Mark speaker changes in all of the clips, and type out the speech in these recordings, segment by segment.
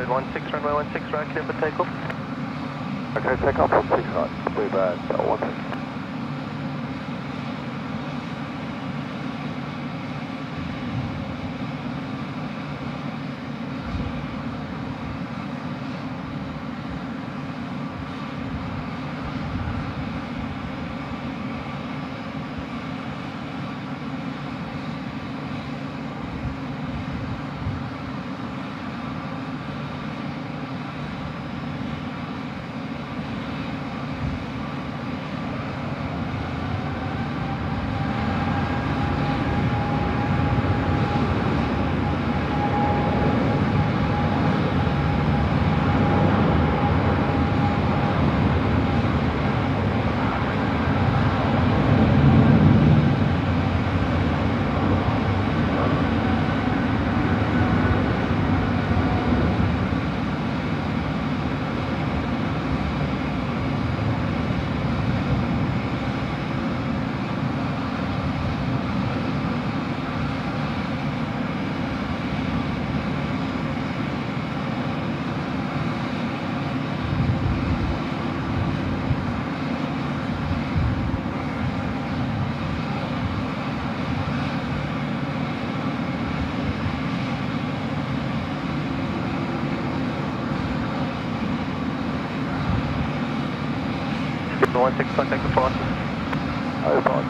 Speaker 1: 16, runway 16, right, clear for takeoff.
Speaker 2: Okay, takeoff on 6 knots, we've 16.
Speaker 1: Runway 16, contact the fastest.
Speaker 2: Over.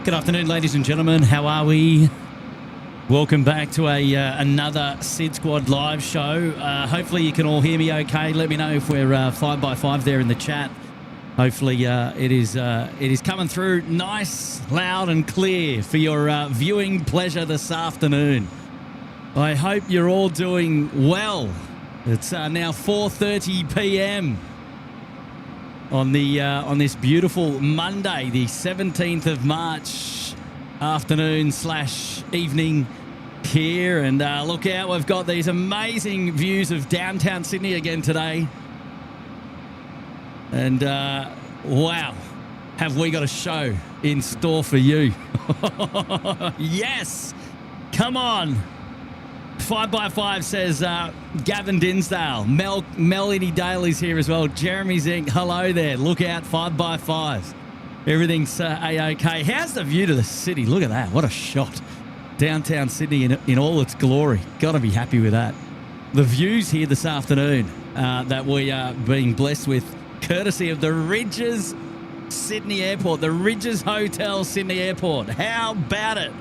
Speaker 3: Good afternoon, ladies and gentlemen. How are we? Welcome back to another SydSquad live show. Hopefully you can all hear me okay. Let me know if we're 5x5 there in the chat. Hopefully it is coming through nice, loud and clear for your viewing pleasure this afternoon. I hope you're all doing well. It's now 4:30 p.m. on this beautiful Monday, the 17th of March afternoon / evening here. And look out, we've got these amazing views of downtown Sydney again today. And wow, have we got a show in store for you. Yes, come on. 5x5 says Gavin Dinsdale. Melanie Dale is here as well. Jeremy Zink, hello there. Look out, 5x5. Everything's A-OK. How's the view to the city? Look at that. What a shot. Downtown Sydney in all its glory. Got to be happy with that. The views here this afternoon that we are being blessed with, courtesy of the Rydges Sydney Airport, the Rydges Hotel Sydney Airport. How about it?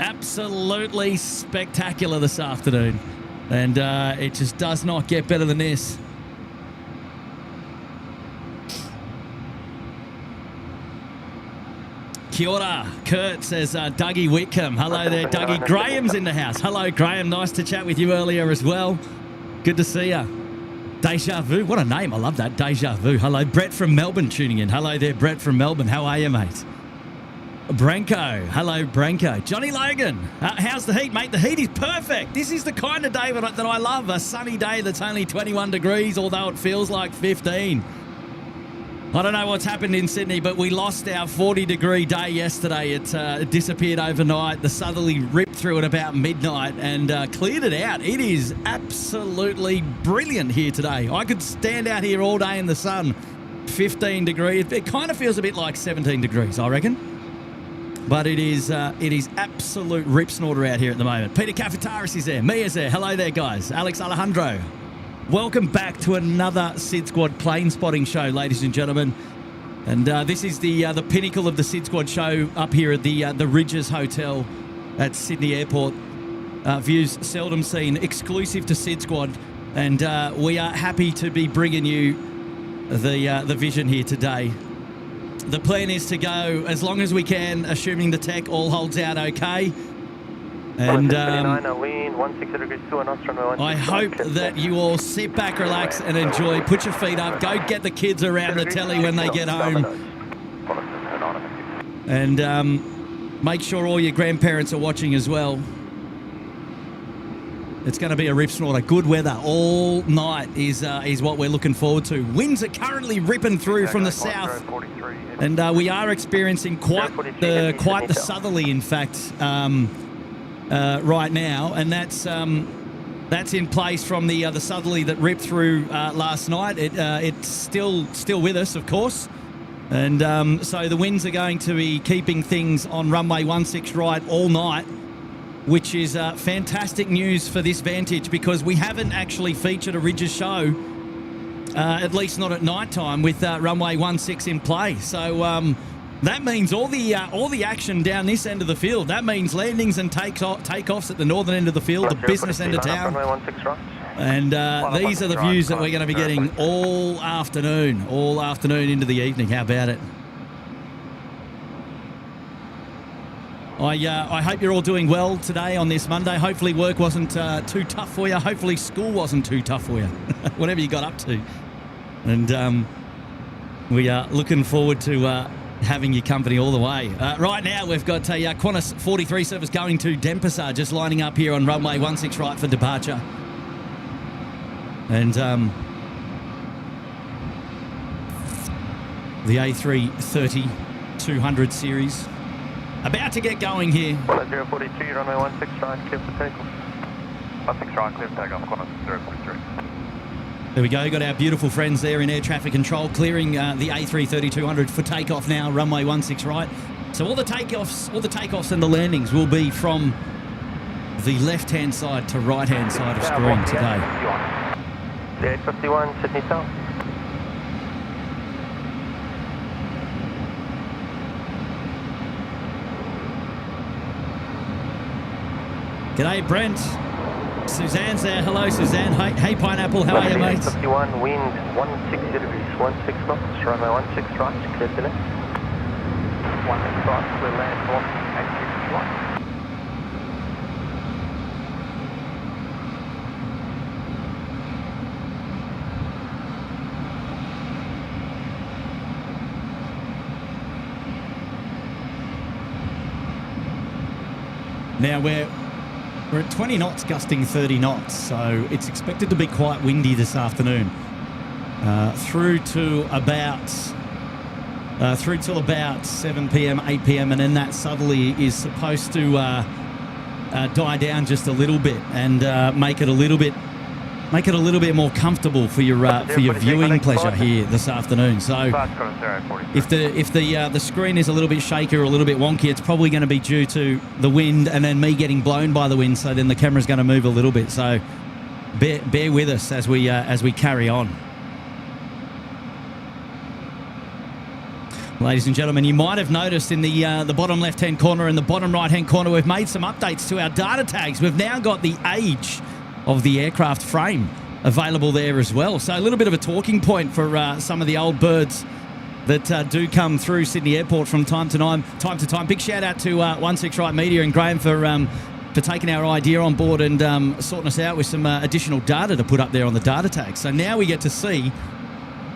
Speaker 3: Absolutely spectacular this afternoon, and it just does not get better than this. Kia ora. Kurt says Dougie Whitcomb. Hello there, Dougie. Graham's in the house. Hello, Graham. Nice to chat with you earlier as well. Good to see you. Deja Vu. What a name. I love that. Deja Vu. Hello, Brett from Melbourne tuning in. Hello there, Brett from Melbourne. How are you, mate? Branko. Hello, Branko. Johnny Logan. How's the heat, mate? The heat is perfect. This is the kind of day that I love. A sunny day that's only 21 degrees, although it feels like 15. I don't know what's happened in Sydney, but we lost our 40-degree day yesterday. It disappeared overnight. The southerly ripped through at about midnight and cleared it out. It is absolutely brilliant here today. I could stand out here all day in the sun. 15 degrees. It kind of feels a bit like 17 degrees, I reckon. But it is absolute rip snorter out here at the moment. Peter Cafetaris is there. Mia's there. Hello there, guys. Alex Alejandro. Welcome back to another SydSquad plane spotting show, ladies and gentlemen. And this is the pinnacle of the SydSquad show up here at the Rydges Hotel at Sydney Airport. Views seldom seen, exclusive to SydSquad. And we are happy to be bringing you the vision here today. the plan is to go as long as we can, assuming the tech all holds out okay. And I hope that you all sit back, relax, and enjoy. Put your feet up. Go get the kids around the telly when they get home. And make sure all your grandparents are watching as well. It's going to be a rip snorter. Good weather all night is what we're looking forward to. Winds are currently ripping through from the south, and we are experiencing quite the southerly, in fact, right now, and that's in place from the southerly that ripped through last night. It's still with us, of course, and so the winds are going to be keeping things on runway 16 right all night, which is fantastic news for this Vantage, because we haven't actually featured a Rydges show, at least not at night time, with runway 16 in play. So that means all the action down this end of the field. That means landings and takeoffs at the northern end of the field, the business end of town. And these are the views that we're going to be getting all afternoon into the evening. How about it? I hope you're all doing well today on this Monday. Hopefully work wasn't too tough for you. Hopefully school wasn't too tough for you. Whatever you got up to. And we are looking forward to having your company all the way. Right now we've got a Qantas 43 service going to Denpasar, just lining up here on runway 16 right for departure. And the A330 200 series about to get going here.
Speaker 1: 042, runway 16 right, clear for takeoff. 16 right, clear for takeoff, Qantas 043.
Speaker 3: There we go. Got our beautiful friends there in air traffic control clearing the A330 200 for takeoff now, runway 16 right. So all the takeoffs and the landings will be from the left-hand side to right-hand side of screen today.
Speaker 1: The 851, Sydney South.
Speaker 3: G'day, Brent. Suzanne's there. Hello, Suzanne. Hey, Pineapple. How are you, mate?
Speaker 1: 51, wind 160 degrees, 16 knots, runway 16 right, clear to left. 16 right, we'll land on 860 right.
Speaker 3: Now we're at 20 knots, gusting 30 knots, so it's expected to be quite windy this afternoon. Through till about 7 p.m, 8 p.m, and then that southerly is supposed to die down just a little bit and make it a little bit more comfortable for your viewing pleasure here this afternoon. So if the screen is a little bit shaky or a little bit wonky, it's probably going to be due to the wind and then me getting blown by the wind. So then the camera's going to move a little bit. So bear with us as we carry on. Ladies and gentlemen, you might have noticed in the bottom left-hand corner and the bottom right-hand corner, we've made some updates to our data tags. We've now got the age of the aircraft frame available there as well. So a little bit of a talking point for some of the old birds that do come through Sydney Airport from time to time. Big shout out to 16 Right Media and Graham for taking our idea on board and sorting us out with some additional data to put up there on the data tag. So now we get to see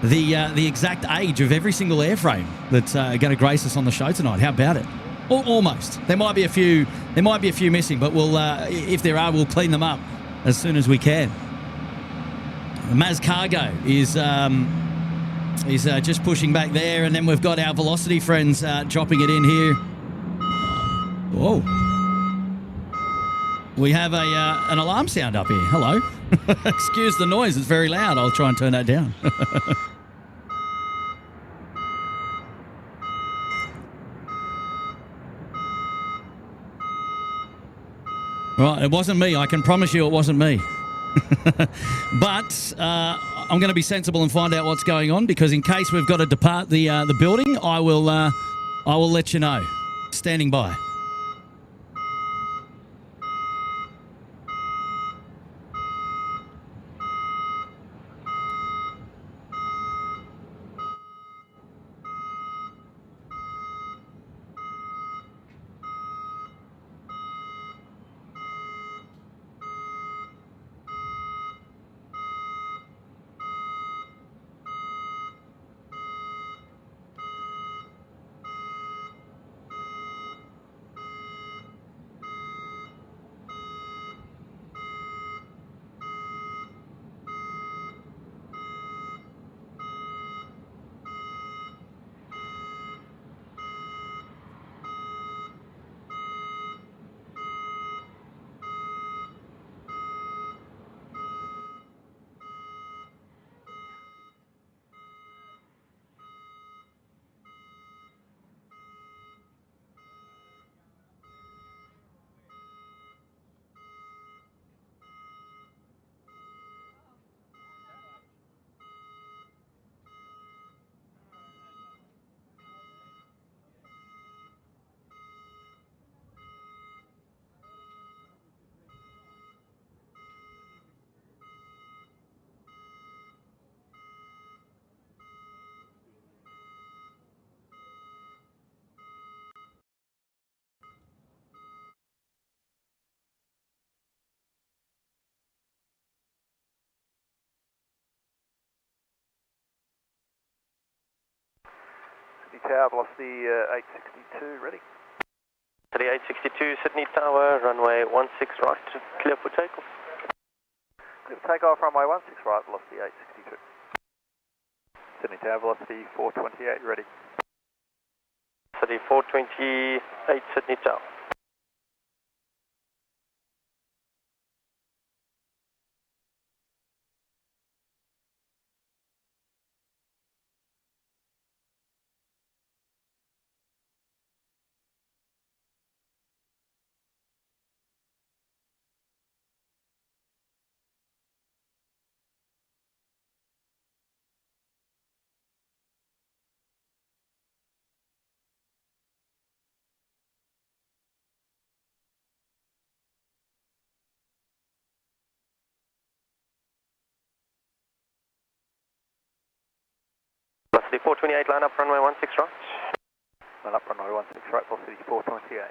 Speaker 3: the exact age of every single airframe that's going to grace us on the show tonight. How about it? Almost. There might be a few missing, but we'll if there are, we'll clean them up as soon as we can. Maz Cargo is just pushing back there, and then we've got our Velocity friends dropping it in here. Whoa. We have an alarm sound up here. Hello. Excuse the noise. It's very loud. I'll try and turn that down. Right, it wasn't me. I can promise you it wasn't me. But I'm going to be sensible and find out what's going on, because in case we've got to depart the building, I will let you know. Standing by.
Speaker 2: Tower, velocity 862, ready.
Speaker 1: The 862 Sydney Tower, runway 16 right, clear for takeoff.
Speaker 2: Clear for takeoff, runway 16 right, velocity 862. Sydney Tower, velocity 428, ready.
Speaker 1: The 428 Sydney Tower. Velocity 428, line up runway 16 right.
Speaker 2: Line up runway 16 right, velocity 428.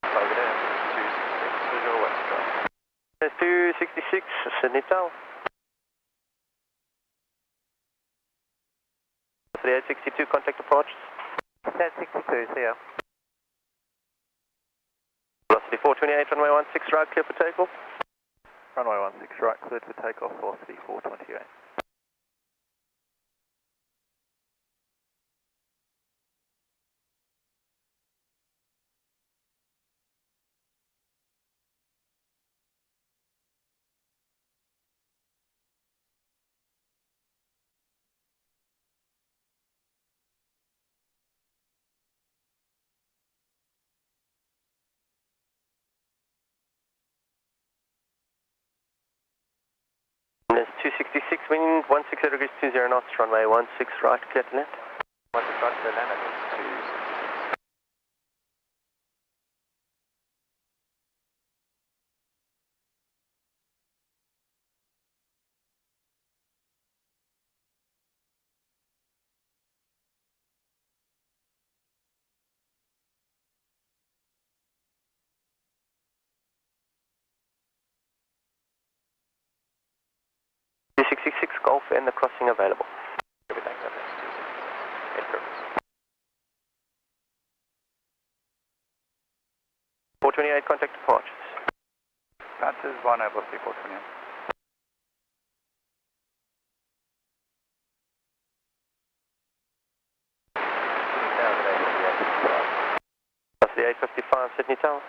Speaker 1: Over there, 266, visual west drive. There's 266 Sydney Tower. The 862, contact approach.
Speaker 2: 1062, see ya.
Speaker 1: Velocity 428, runway 16 right, clear for takeoff.
Speaker 2: Runway 16 right, cleared for takeoff, velocity 428.
Speaker 1: There's 266, wind 16 degrees 20 knots, runway 16 right, clear to land. 16 right, clear to land, 266. Golf and the crossing available. Everything that is 266. In purpose. 428, contact departures.
Speaker 2: Panthers 1, velocity 428.
Speaker 1: That's the 855 Sydney Tower.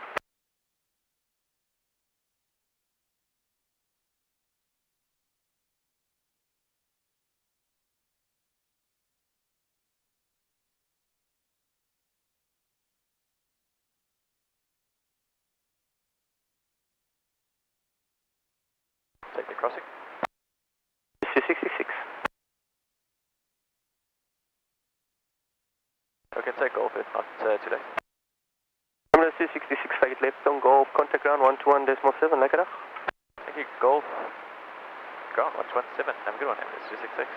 Speaker 2: Take the crossing.
Speaker 1: 266.
Speaker 2: Okay, take off if not today.
Speaker 1: Emirates 266, flight left on Golf, contact ground 121.7, lekker dag.
Speaker 2: Thank you, Golf. Ground 127, have a good one, Emirates 266.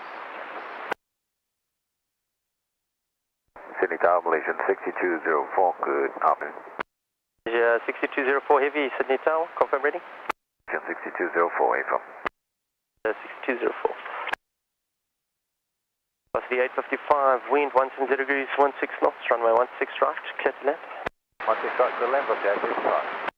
Speaker 4: Sydney Tower, Malaysian 6204, good afternoon.
Speaker 1: Yeah, 6204 heavy, Sydney Tower, confirm ready.
Speaker 4: 6204, April.
Speaker 1: 6204. That's the 855, wind 170 degrees, 16 knots, runway 16 right, clear to land.
Speaker 2: 16 right, clear to land, velocity 865.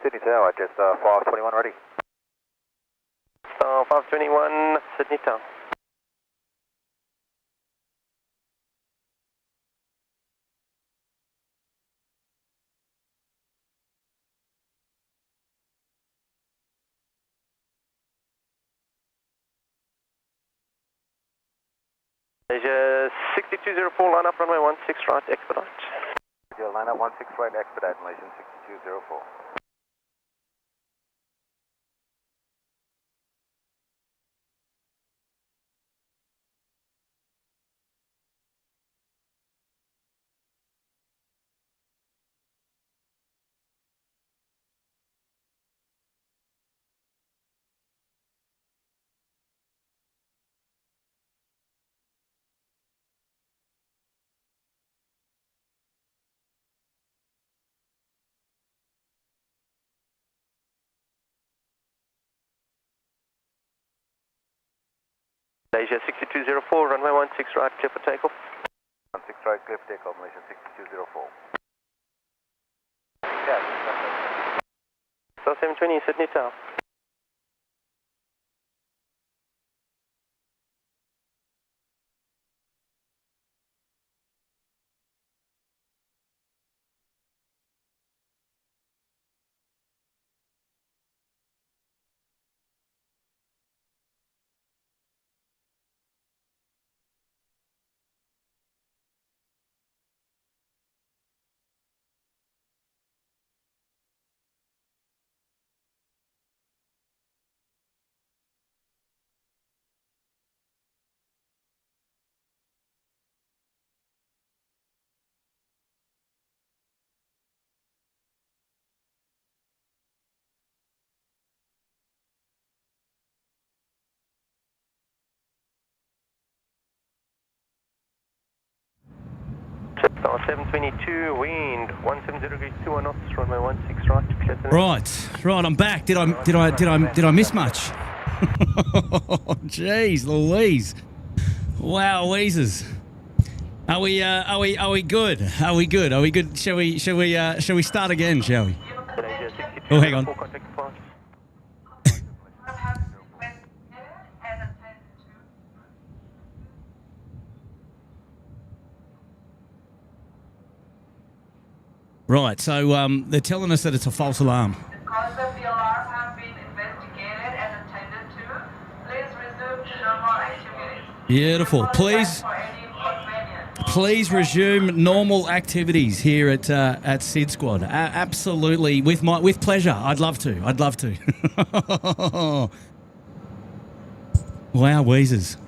Speaker 2: Sydney Tower, just 521 ready.
Speaker 1: 521, Sydney Tower. Asia 6204, line up runway 16 right, expedite.
Speaker 2: Line up 16 right, expedite, Malaysian 6204.
Speaker 1: Asia 6204, runway 16 right, clear for takeoff.
Speaker 2: 16 right, clear for takeoff, Malaysian 6204.
Speaker 1: So 720, Sydney Tower. Star 722, wind 170 degrees 21 knots, runway 16 right, clear to
Speaker 3: Right, I'm back. Did I miss much? Jeez Louise. Wow, Weezers. Are we good? Are we good? Shall we start again, shall we? Oh, hang on. Right, so they're telling us that it's a false alarm.
Speaker 5: The cause of the alarm have been investigated and attended to. Please resume to normal activities.
Speaker 3: Beautiful. Please resume normal activities here at SydSquad. Absolutely, with pleasure. I'd love to. Wow, Weezers.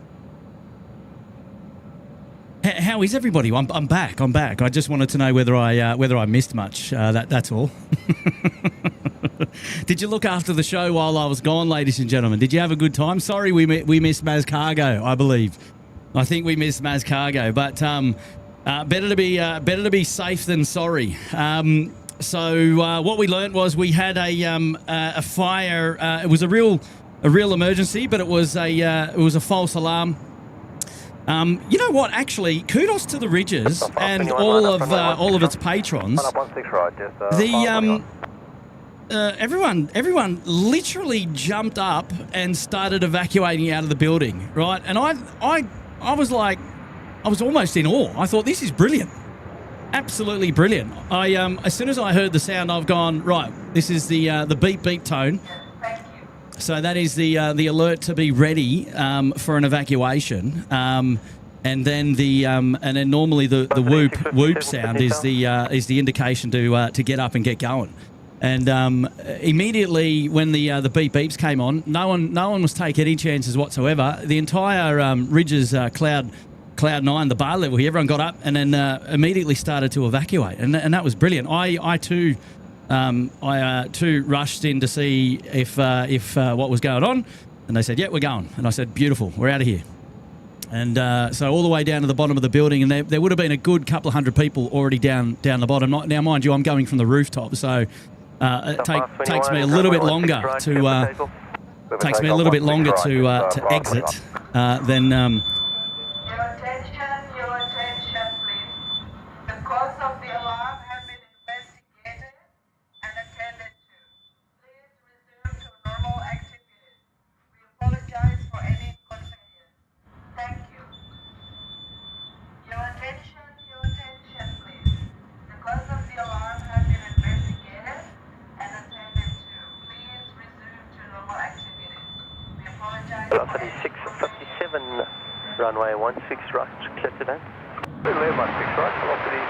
Speaker 3: How is everybody? I'm back. I just wanted to know whether I missed much. That's all. Did you look after the show while I was gone, ladies and gentlemen? Did you have a good time? Sorry, we missed Maz Cargo. I believe. I think we missed Maz Cargo, but better to be safe than sorry. So what we learnt was we had a fire. It was a real emergency, but it was a false alarm. You know what? Actually, kudos to the Rydges and all of its patrons. Everyone literally jumped up and started evacuating out of the building, right? And I was like, I was almost in awe. I thought, this is brilliant, absolutely brilliant. As soon as I heard the sound, I've gone, right, this is the beep tone. So that is the alert to be ready for an evacuation, and then normally the whoop sound is the indication to get up and get going. And immediately when the beep beeps came on, no one was taking any chances whatsoever. The entire Rydges Cloud 9, the bar level here, everyone got up and then immediately started to evacuate, and that was brilliant. I too rushed in to see if what was going on, and they said, yeah, we're going. And I said, beautiful, we're out of here. And so all the way down to the bottom of the building, and there would have been a good couple of hundred people already down the bottom. Now, mind you, I'm going from the rooftop, so it takes me a little bit longer to exit than.
Speaker 5: Your attention, please. The cause of the alarm have been investigated and attended to.
Speaker 1: Velocity 657, runway 16 right, clear to land.
Speaker 2: Runway 16 right, velocity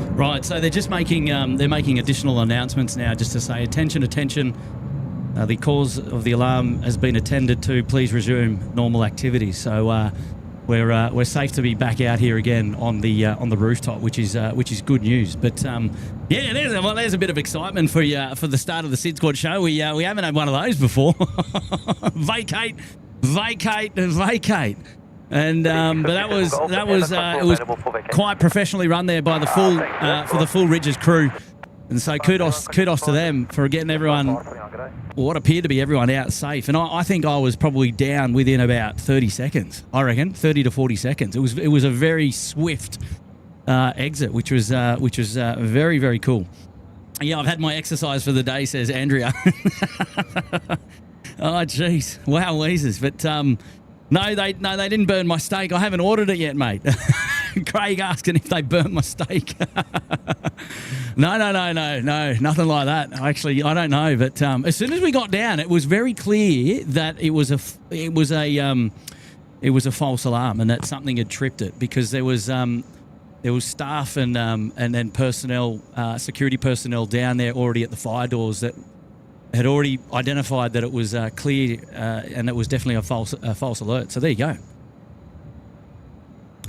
Speaker 2: 657.
Speaker 3: Right, so they're just making additional announcements now, just to say attention. The cause of the alarm has been attended to. Please resume normal activities. So we're safe to be back out here again on the rooftop, which is good news. But yeah, there's a bit of excitement for you for the start of the SydSquad show. We haven't had one of those before. Vacate. And but that was it was quite professionally run there by the full for the full Rydges crew, and so kudos to them for getting everyone, what appeared to be everyone, out safe. And I think I was probably down within about 30 seconds. I reckon 30 to 40 seconds. It was a very swift exit, which was very, very cool. Yeah, I've had my exercise for the day, says Andrea. Oh jeez, wow, weezers. But no, they didn't burn my steak. I haven't ordered it yet, mate. Craig asking if they burnt my steak. No, nothing like that. Actually, I don't know. But as soon as we got down, it was very clear that it was a false alarm, and that something had tripped it, because there was staff and then personnel, security personnel down there already at the fire doors that had already identified that it was clear, and it was definitely a false alert. So there you go.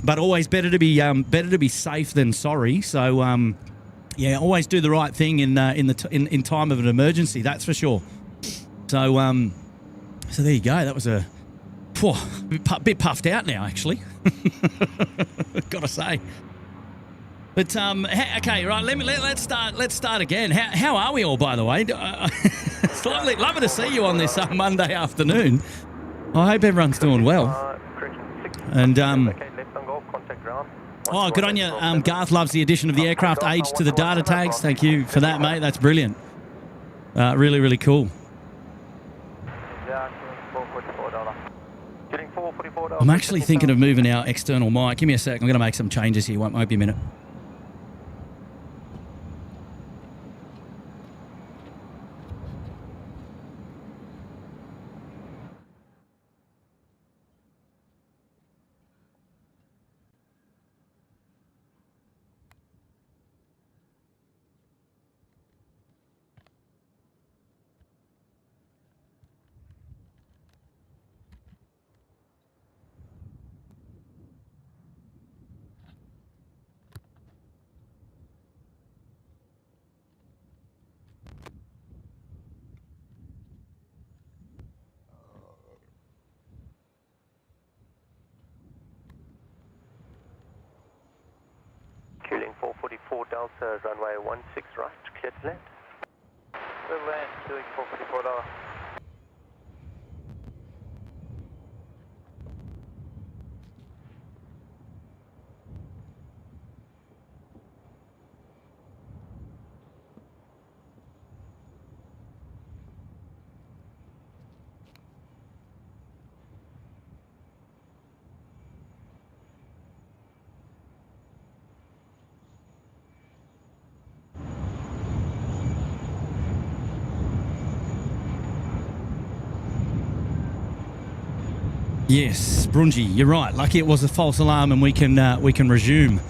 Speaker 3: But always better to be safe than sorry. So yeah, always do the right thing in time of an emergency. That's for sure. So so there you go. That was a bit puffed out now, actually. Gotta say. But okay, right. Let's start again. How are we all, by the way? It's lovely to see you on this Monday afternoon. I hope everyone's doing well. And oh, good on you. Garth loves the addition of the aircraft age to the data tags. Thank you for that, mate. That's brilliant. Really, really cool. I'm actually thinking of moving our external mic. Give me a sec. I'm going to make some changes here. Won't be a minute.
Speaker 1: Cueling 444 Delta, runway 16 right, clear to land.
Speaker 2: Clear to land, cueling 444 Delta.
Speaker 3: Yes, Brunji, you're right. Lucky it was a false alarm, and we can resume.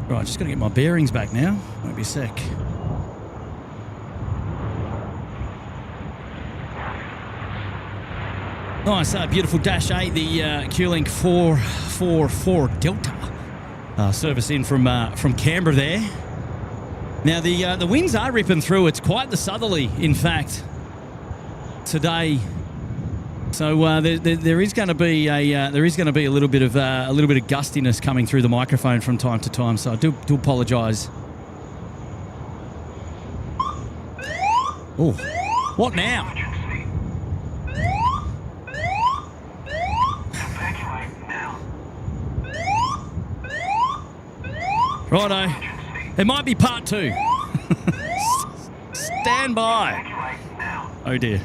Speaker 3: Right, just got to get my bearings back now. Won't be a sec. Nice, beautiful Dash 8, the Qlink 444 Delta, service in from Canberra there. Now the winds are ripping through. It's quite the southerly, in fact, today. So there is going to be a little bit of gustiness coming through the microphone from time to time. So I do apologise. Oh, what now? Righto. It might be part 2. Stand by. Oh dear.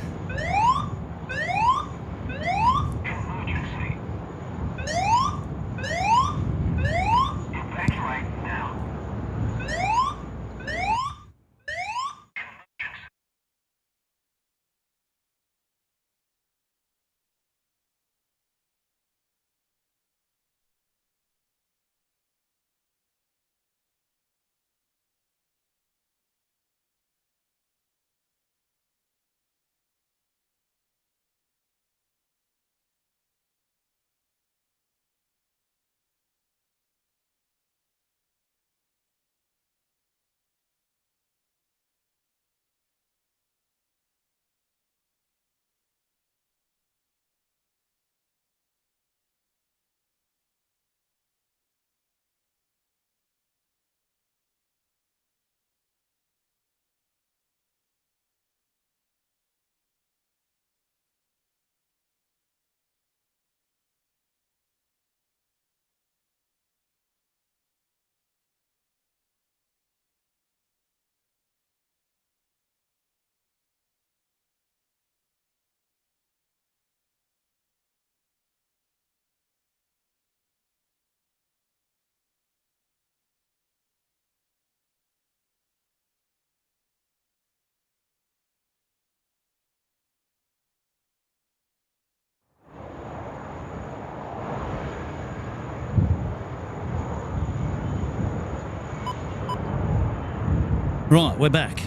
Speaker 3: Right, we're back.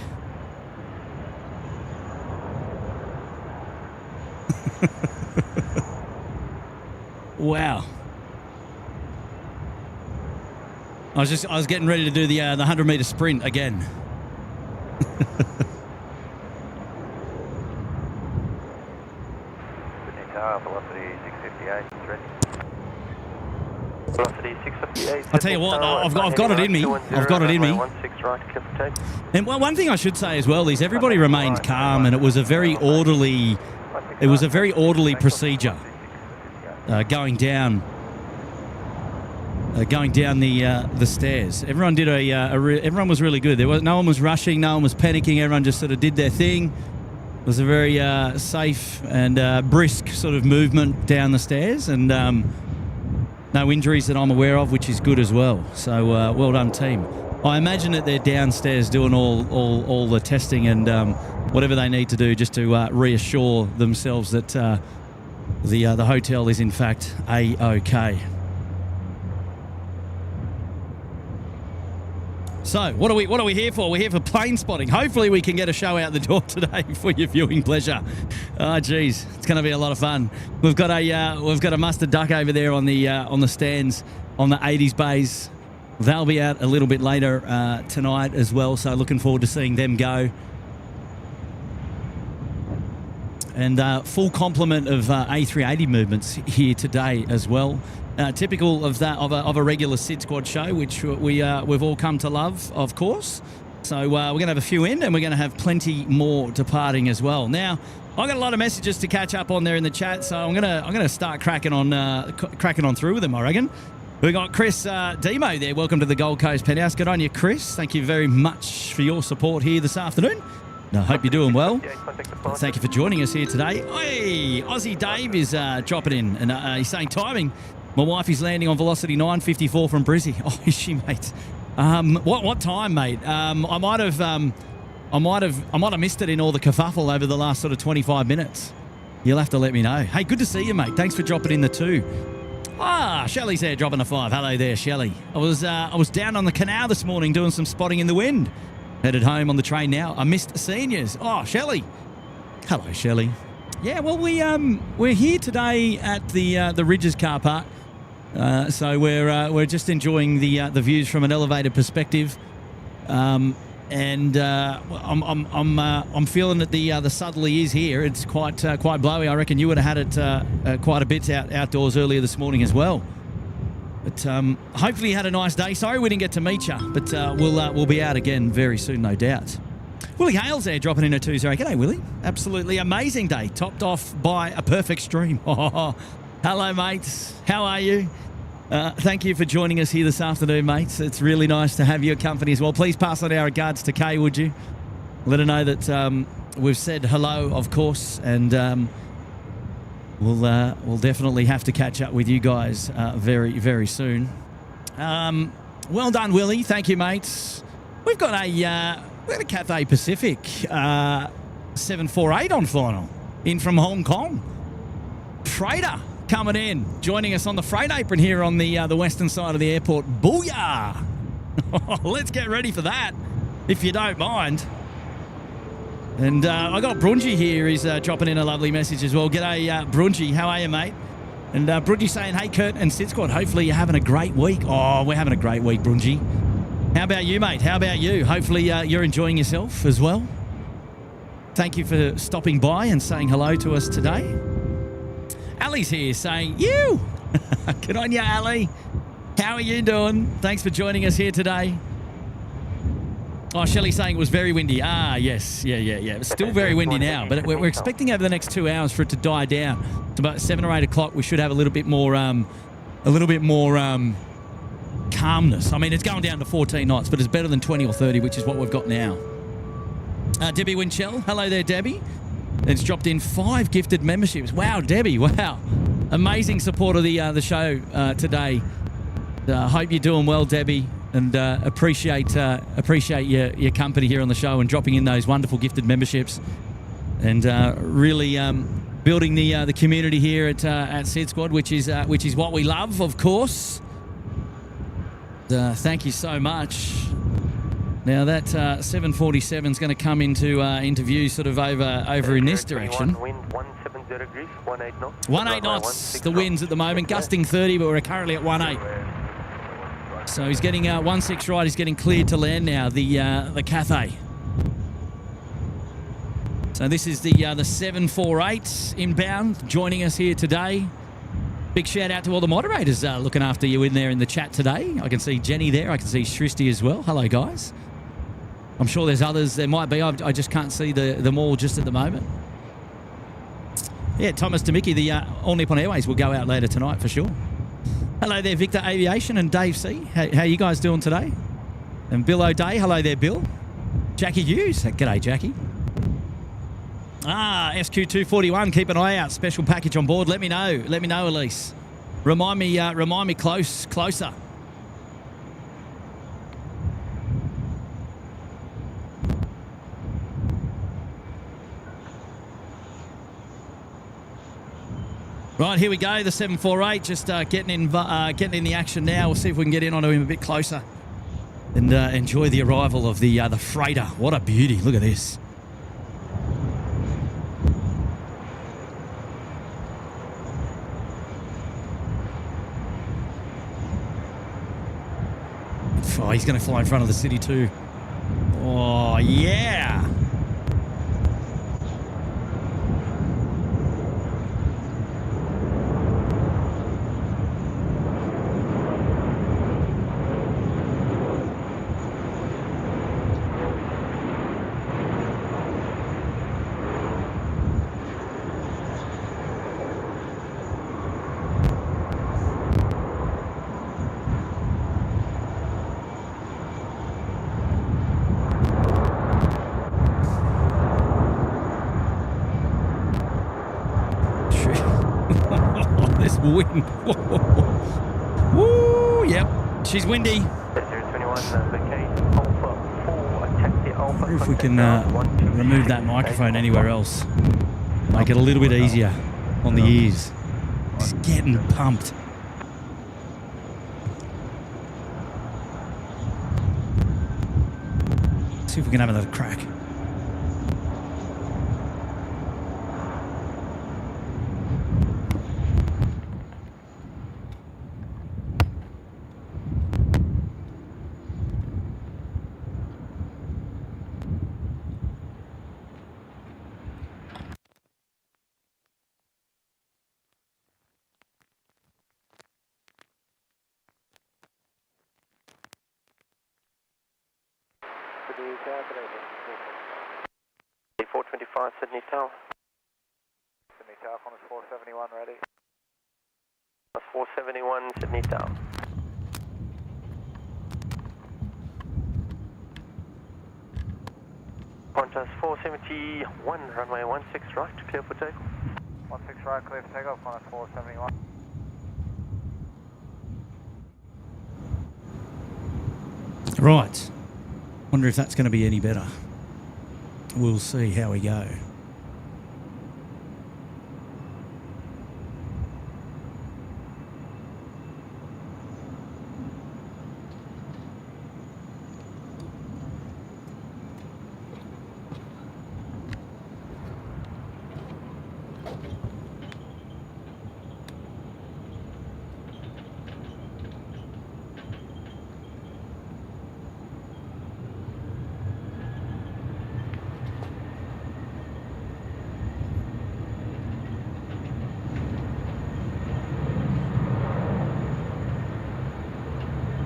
Speaker 3: Wow. I was getting ready to do the 100-meter sprint again.
Speaker 2: Velocity 658, ready.
Speaker 1: Velocity 658.
Speaker 3: I'll tell you what, I've got it in me. I've got it in me.
Speaker 1: 16 right, Cathay.
Speaker 3: And one thing I should say as well is everybody remained calm, and it was a very orderly procedure going down the stairs. Everyone did everyone was really good. No one was rushing, no one was panicking. Everyone just sort of did their thing. It was a very safe and brisk sort of movement down the stairs, and no injuries that I'm aware of, which is good as well. So well done, team. I imagine that they're downstairs doing all the testing and whatever they need to do just to reassure themselves that the hotel is in fact A-OK. So, what are we here for? We're here for plane spotting. Hopefully we can get a show out the door today for your viewing pleasure. Oh, geez, it's going to be a lot of fun. We've got a mustard duck over there on the stands on the 80s bays. They'll be out a little bit later tonight as well, so looking forward to seeing them go. And full complement of A380 movements here today as well. Typical of that of a regular SydSquad show, which we've all come to love, of course. So we're going to have a few in, and we're going to have plenty more departing as well. Now, I've got a lot of messages to catch up on there in the chat, so I'm gonna start cracking on through with them, I reckon. We got Chris Demo there. Welcome to the Gold Coast Penthouse. Good on you, Chris. Thank you very much for your support here this afternoon. I hope you're doing well. Thank you for joining us here today. Hey, Aussie Dave is dropping in, and he's saying timing. My wife is landing on velocity 954 from Brizzy. Oh, is she, mate? What time, mate? I might have missed it in all the kerfuffle over the last sort of 25 minutes. You'll have to let me know. Hey, good to see you, mate. Thanks for dropping in the 2. Ah, Shelley's there dropping a 5. Hello there, Shelley. I was down on the canal this morning doing some spotting in the wind. Headed home on the train now. I missed seniors. Oh, Shelley. Hello, Shelley. Yeah, well, we're here today at the Rydges car park. So we're just enjoying the views from an elevated perspective, and I'm feeling that the southerly is here. It's quite blowy. I reckon you would have had it quite a bit outdoors earlier this morning as well. But hopefully you had a nice day. Sorry we didn't get to meet you, but we'll be out again very soon, no doubt. Willie Hale's there dropping in a 2-0. G'day, Willie. Absolutely amazing day, topped off by a perfect stream. Oh, hello, mates. How are you? Thank you for joining us here this afternoon, mates. It's really nice to have your company as well. Please pass on our regards to Kay, would you? Let her know that we've said hello, of course, and we'll definitely have to catch up with you guys very, very soon. Well done, Willie. Thank you, mates. We've got a Cathay Pacific 748 on final in from Hong Kong. Freighter coming in, joining us on the freight apron here on the western side of the airport. Booyah! Let's get ready for that, if you don't mind. And I got Brunji here. He's dropping in a lovely message as well. G'day, Brunji. How are you, mate? And Brunji saying, hey, Kurt and SydSquad, hopefully you're having a great week. Oh, we're having a great week, Brunji. How about you, mate? How about you? Hopefully you're enjoying yourself as well. Thank you for stopping by and saying hello to us today. Ali's here saying, you! Good on you, Ali. How are you doing? Thanks for joining us here today. Oh, Shelley saying it was very windy. Ah, yes. Yeah. It's still very windy now, but we're expecting over the next 2 hours for it to die down. It's about 7 or 8 o'clock. We should have a little bit more calmness. I mean, it's going down to 14 knots, but it's better than 20 or 30, which is what we've got now. Debbie Winchell. Hello there, Debbie. It's dropped in 5 gifted memberships. Wow, Debbie. Wow. Amazing support of the show today. Hope you're doing well, Debbie. And appreciate your company here on the show and dropping in those wonderful gifted memberships, and really building the community here at SydSquad, which is what we love, of course. Thank you so much. Now that 747 is going to come into view sort of over in this direction.
Speaker 1: Wind 170 degrees, 18 knots.
Speaker 3: 18 knots. The winds at the moment, gusting 30, but we're currently at 18. So he's getting 16 right. He's getting cleared to land now. The Cathay. So this is the 748 inbound joining us here today. Big shout out to all the moderators looking after you in there in the chat today. I can see Jenny there. I can see Shristi as well. Hello, guys. I'm sure there's others. There might be. I just can't see them all just at the moment. Yeah, Thomas Demicki, the All Nippon Airways will go out later tonight for sure. Hello there, Victor Aviation and Dave C. How you guys doing today? And Bill O'Day. Hello there, Bill. Jackie Hughes. G'day, Jackie. SQ241. Keep an eye out. Special package on board. Let me know. Let me know, Elise. Remind me closer. Right, here we go. The 748 just getting in the action now. We'll see if we can get in onto him a bit closer and enjoy the arrival of the freighter. What a beauty! Look at this. Oh, he's going to fly in front of the city too. Oh yeah. Wind. Woo, yep. She's windy.
Speaker 1: 021, Alpha 4, taxi Alpha.
Speaker 3: I wonder if we can remove that microphone anywhere else. Make it a little bit easier on the ears. It's getting pumped. See if we can have another crack.
Speaker 1: A425 Sydney Tower.
Speaker 2: Sydney Tower, Qantas 471 ready.
Speaker 1: 471 Sydney Tower. Qantas 471, runway 16 right, clear for takeoff.
Speaker 2: 16 right, clear for takeoff, Qantas 471.
Speaker 3: Right. Wonder if that's going to be any better. We'll see how we go.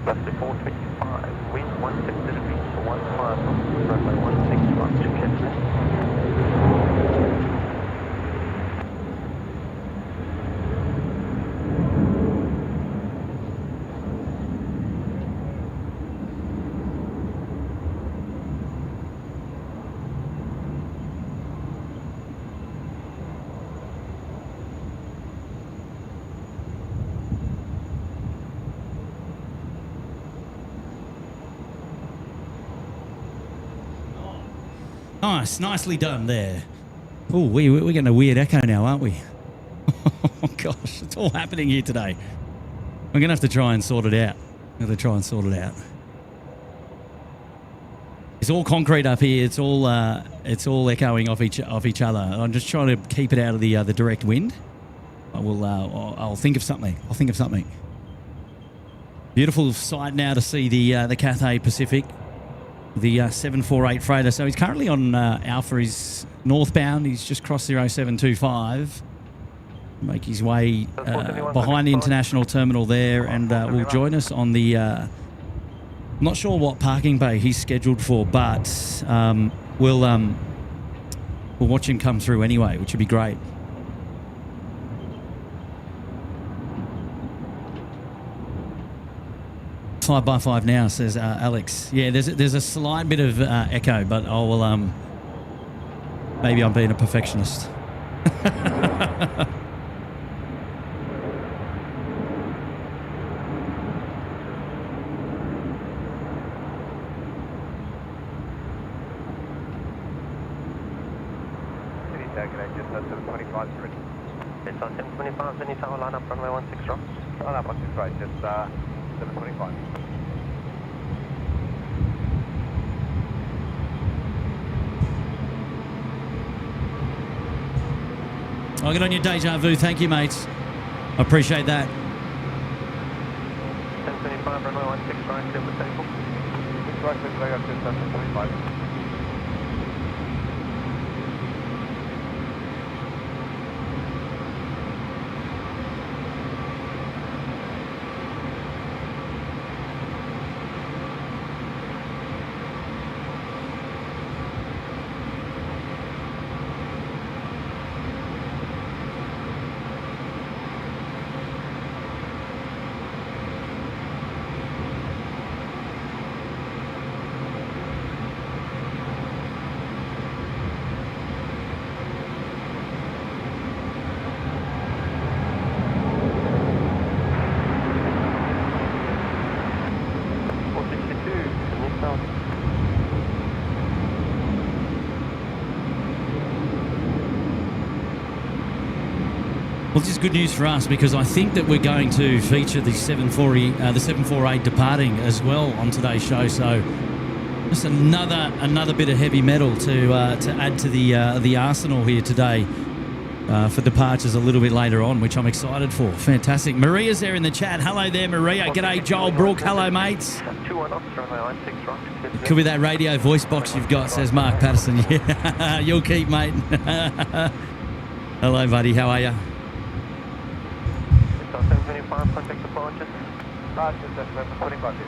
Speaker 1: Left 425, wind 16 degrees, 15 knots, runway 16 right, clear to land.
Speaker 3: Nice, nicely done there. Oh, we're getting a weird echo now, aren't we? Oh gosh, it's all happening here today. We're gonna have to try and sort it out. It's all concrete up here. It's all echoing off each other. I'm just trying to keep it out of the direct wind. I'll think of something. Beautiful sight now to see the Cathay Pacific, the 748 freighter. So he's currently on Alpha. He's northbound. He's just crossed 0725. Make his way behind the international terminal there, and will join us on the. I'm not sure what parking bay he's scheduled for, but we'll watch him come through anyway, which would be great. Five by five now, says Alex. Yeah, there's a slight bit of echo, but I will. Maybe I'm being a perfectionist.
Speaker 1: It's on 725, Sydney Tower, line up runway 16 right.
Speaker 2: Line up 16 right, just 725.
Speaker 3: I'll get on your deja vu. Thank you, mates. I appreciate that.
Speaker 1: 1025, runway 16 right, clear for takeoff.
Speaker 2: 6 right, clear for takeoff, just 725.
Speaker 3: Well, this is good news for us because I think that we're going to feature the 748 departing as well on today's show. So just another bit of heavy metal to add to the arsenal here today for departures a little bit later on, which I'm excited for. Fantastic. Maria's there in the chat. Hello there, Maria. G'day, Joel Brook. Hello, mates.
Speaker 1: 21 knots, runway 16 right.
Speaker 3: Could be that radio voice box you've got, says Mark Patterson. Yeah, you'll keep, mate. Hello, buddy. How are you?
Speaker 1: 725, contact departures.
Speaker 2: Just 725 here.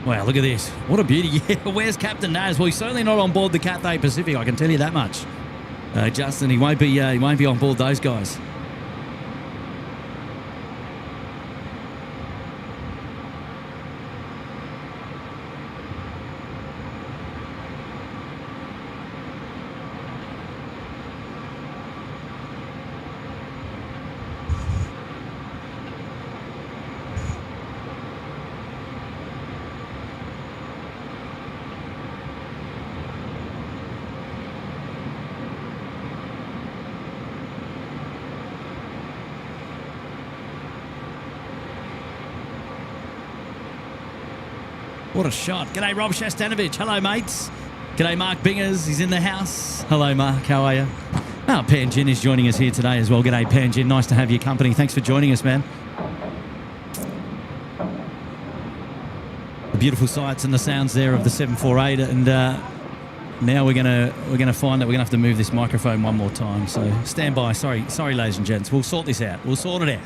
Speaker 3: Wow, look at this. What a beauty. Yeah, where's Captain Naz? Well, he's certainly not on board the Cathay Pacific, I can tell you that much. Justin, he won't be on board those guys. What a shot. G'day, Rob Shastanovich. Hello, mates. G'day, Mark Bingers. He's in the house. Hello, Mark. How are you? Oh, Panjin is joining us here today as well. G'day, Panjin. Nice to have your company. Thanks for joining us, man. The beautiful sights and the sounds there of the 748, and now we're gonna find that we're gonna have to move this microphone one more time. So stand by. Sorry, ladies and gents. We'll sort this out. We'll sort it out.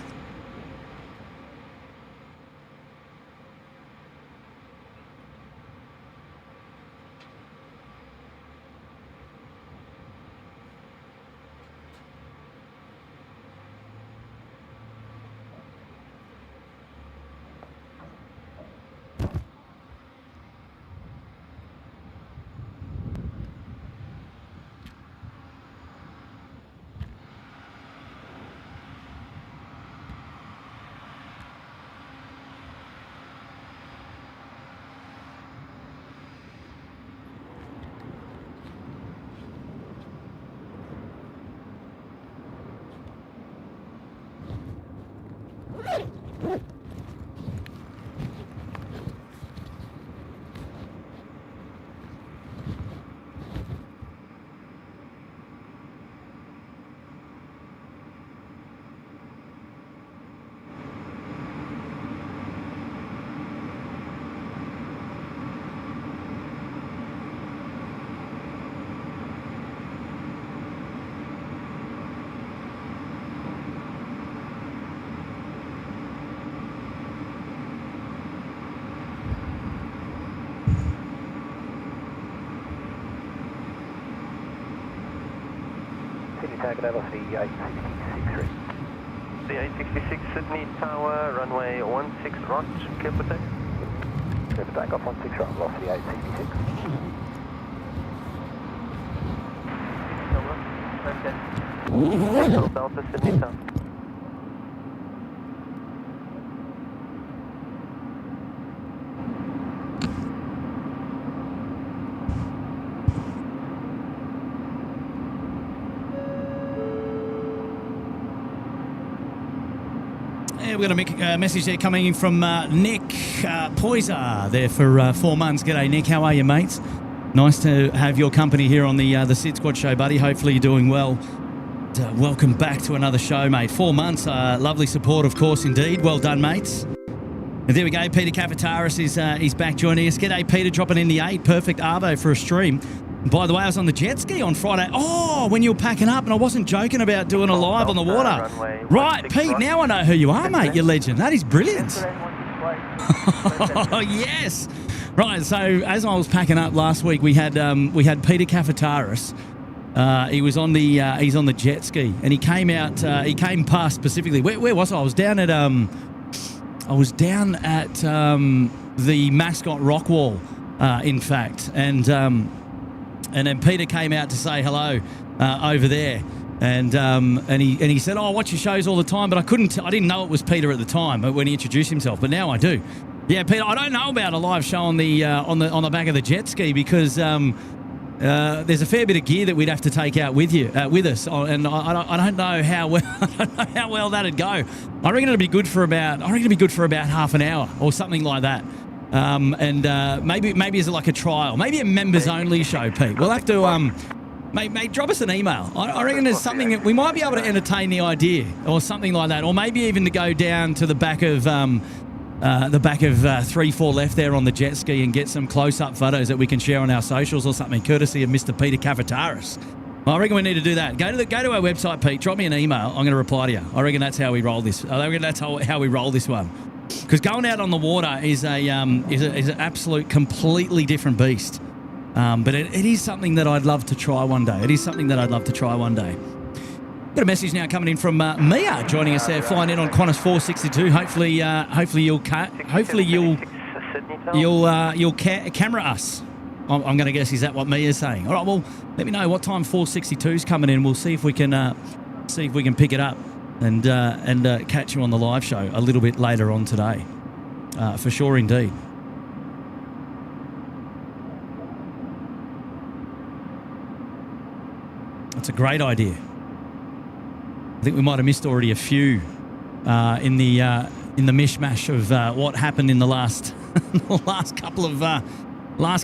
Speaker 2: Target velocity 866.
Speaker 1: The 866 Sydney Tower, runway 16 right, clear for take.
Speaker 2: Clear for takeoff 16 right, velocity 866.
Speaker 1: Delta Sydney Tower.
Speaker 3: We've got a message there coming in from Nick Poyser there for 4 months. G'day, Nick. How are you, mates? Nice to have your company here on the SydSquad show, buddy. Hopefully you're doing well. Welcome back to another show, mate. 4 months. Lovely support, of course, indeed. Well done, mates. And there we go. Peter Kavataris is back joining us. G'day, Peter, dropping in the 8. Perfect Arvo for a stream. By the way, I was on the jet ski on Friday. Oh, when you were packing up, and I wasn't joking about doing a live on the water. Right, Pete, now I know who you are, mate, you legend. That is brilliant. Oh, yes. Right, so as I was packing up last week, we had Peter Kafataris. He's on the jet ski, and he came past specifically. Where was I? I was down at the Mascot Rock Wall, in fact, and then Peter came out to say hello over there, and he said, "Oh, I watch your shows all the time," but I didn't know it was Peter at the time when he introduced himself, but now I do. Yeah, Peter, I don't know about a live show on the back of the jet ski because there's a fair bit of gear that we'd have to take out with us, and I don't know how well that'd go. I reckon it'd be good for about half an hour or something like that. Maybe as like a trial, maybe a members only show, Pete. We'll have to mate, drop us an email. I reckon there's something that we might be able to entertain the idea or something like that, or maybe even to go down to the back of 3-4 left there on the jet ski and get some close-up photos that we can share on our socials or something, courtesy of Mr. Peter Kavataris. I reckon we need to do that. Go to our website, Pete. Drop me an email. I'm going to reply to you. I reckon that's how we roll this. I reckon that's how we roll this one. Because going out on the water is an absolute completely different beast. But it is something that I'd love to try one day. Got a message now coming in from Mia, joining us there, flying in on Qantas 462. Hopefully you'll camera us. I'm going to guess, is that what Mia's saying? All right, well, let me know what time 462's coming in. We'll see if we can pick it up and catch you on the live show a little bit later on today, for sure indeed. That's a great idea. I think we might have missed already a few in the mishmash of what happened in the last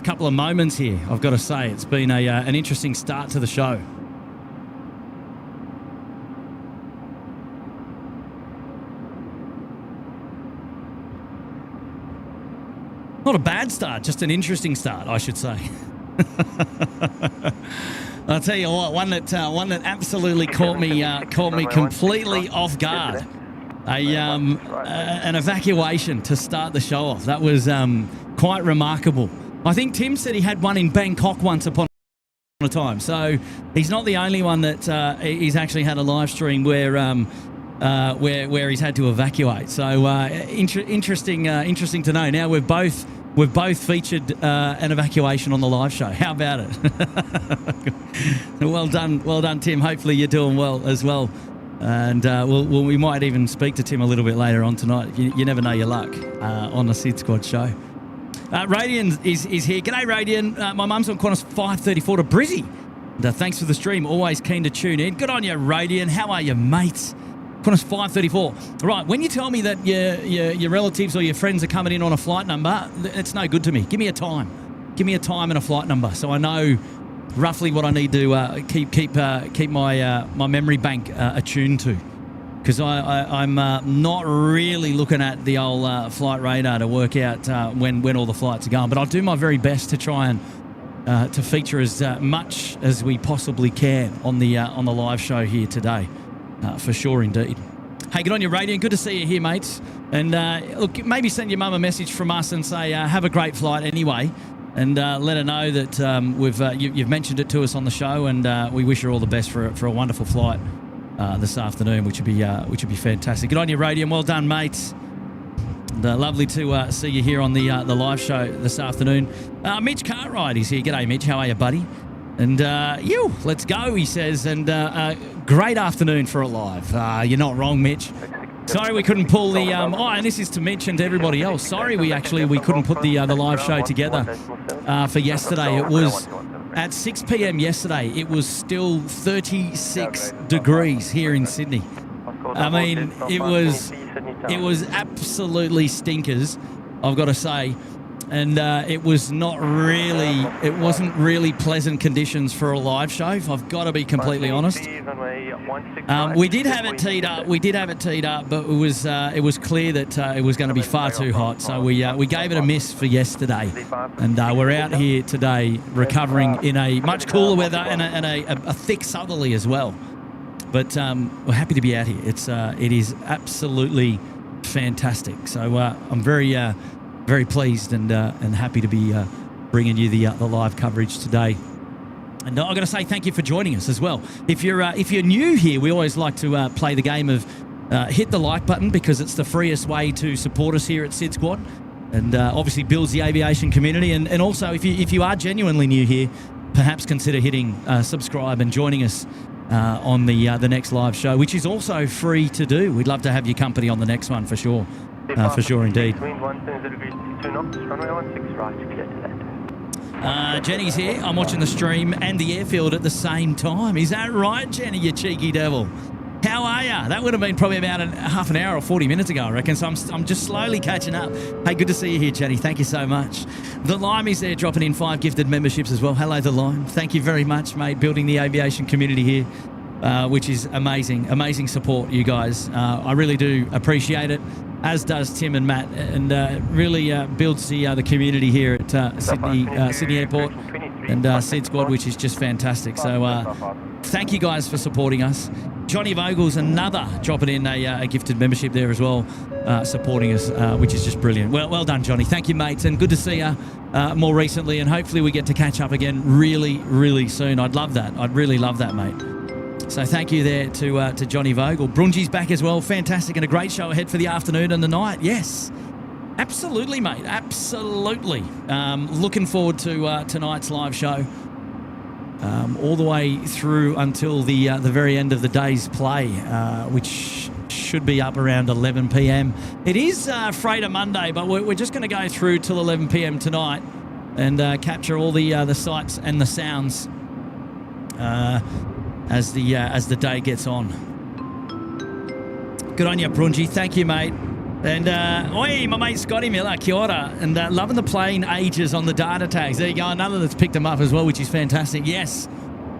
Speaker 3: couple of moments here. I've got to say, it's been an interesting start to the show. Not a bad start, just an interesting start, I should say. I'll tell you what, one that absolutely caught me completely off guard. An evacuation to start the show off. That was quite remarkable. I think Tim said he had one in Bangkok once upon a time, so he's not the only one that he's actually had a live stream where he's had to evacuate. So interesting to know. Now we've both featured an evacuation on the live show. How about it? Well done, Tim. Hopefully you're doing well as well. And we might even speak to Tim a little bit later on tonight. You never know your luck on the SydSquad show. Radian is here. G'day, Radian. My mum's on Qantas 534 to Brizzy. Thanks for the stream. Always keen to tune in. Good on you, Radian. How are you, mates? Qantas 534. Right, when you tell me that your relatives or your friends are coming in on a flight number, it's no good to me. Give me a time. Give me a time and a flight number so I know roughly what I need to keep my memory bank attuned to. Because I'm not really looking at the old flight radar to work out when all the flights are going. But I'll do my very best to try and to feature as much as we possibly can on the live show here today. For sure indeed. Hey, good on you, Radiant. Good to see you here, mates. And look, maybe send your mum a message from us and say, have a great flight anyway. And let her know that you've mentioned it to us on the show, and we wish her all the best for a wonderful flight this afternoon, which would be fantastic. Good on you, Radiant. Well done, mates. And, lovely to see you here on the live show this afternoon. Mitch Cartwright is here. G'day, Mitch. How are you, buddy? And let's go, he says. And great afternoon for a live. You're not wrong, Mitch. Sorry we couldn't pull the... and this is to Mitch and to everybody else. Sorry we couldn't put the live show together for yesterday. It was at 6 p.m. yesterday. It was still 36 degrees here in Sydney. I mean, it was absolutely stinkers, I've got to say. And it wasn't really pleasant conditions for a live show, if I've got to be completely honest. We did have it teed up, but it was clear that it was going to be far too hot, so we gave it a miss for yesterday. And we're out here today recovering in a much cooler weather and a thick southerly as well. But we're happy to be out here. It is absolutely fantastic. So I'm very pleased and happy to be bringing you the live coverage today. And I've got to say thank you for joining us as well. If you're new here, we always like to play the game of hit the like button, because it's the freest way to support us here at SydSquad, and obviously builds the aviation community. And also, if you are genuinely new here, perhaps consider hitting subscribe and joining us on the next live show, which is also free to do. We'd love to have your company on the next one for sure. For sure indeed. Jenny's here. I'm watching the stream and the airfield at the same time. Is that right, Jenny, you cheeky devil? How are you? That would have been probably about half an hour or 40 minutes ago, I reckon. So I'm just slowly catching up. Hey, good to see you here, Jenny. Thank you so much. The Lime is there, dropping in 5 gifted memberships as well. Hello, The Lime. Thank you very much, mate. Building the aviation community here, which is amazing. Amazing support, you guys. I really do appreciate it, as does Tim and Matt, and really builds the community here at Sydney Airport and SydSquad, which is just fantastic. So thank you guys for supporting us. Johnny Vogel's another dropping in a gifted membership there as well, supporting us, which is just brilliant. Well done, Johnny. Thank you, mates, and good to see you more recently, and hopefully we get to catch up again really, really soon. I'd love that. I'd really love that, mate. So thank you there to Johnny Vogel. Brunji's back as well. Fantastic, and a great show ahead for the afternoon and the night. Yes, absolutely, mate. Absolutely. Looking forward to tonight's live show. All the way through until the very end of the day's play, which should be up around 11 p.m. It is Freighter Monday, but we're just going to go through till 11 p.m. tonight and capture all the sights and the sounds as the day gets on. Good on you, Brunji. Thank you, mate. And, oi, my mate Scotty Miller, kia ora. And loving the plane ages on the data tags. There you go, another that's picked them up as well, which is fantastic. Yes.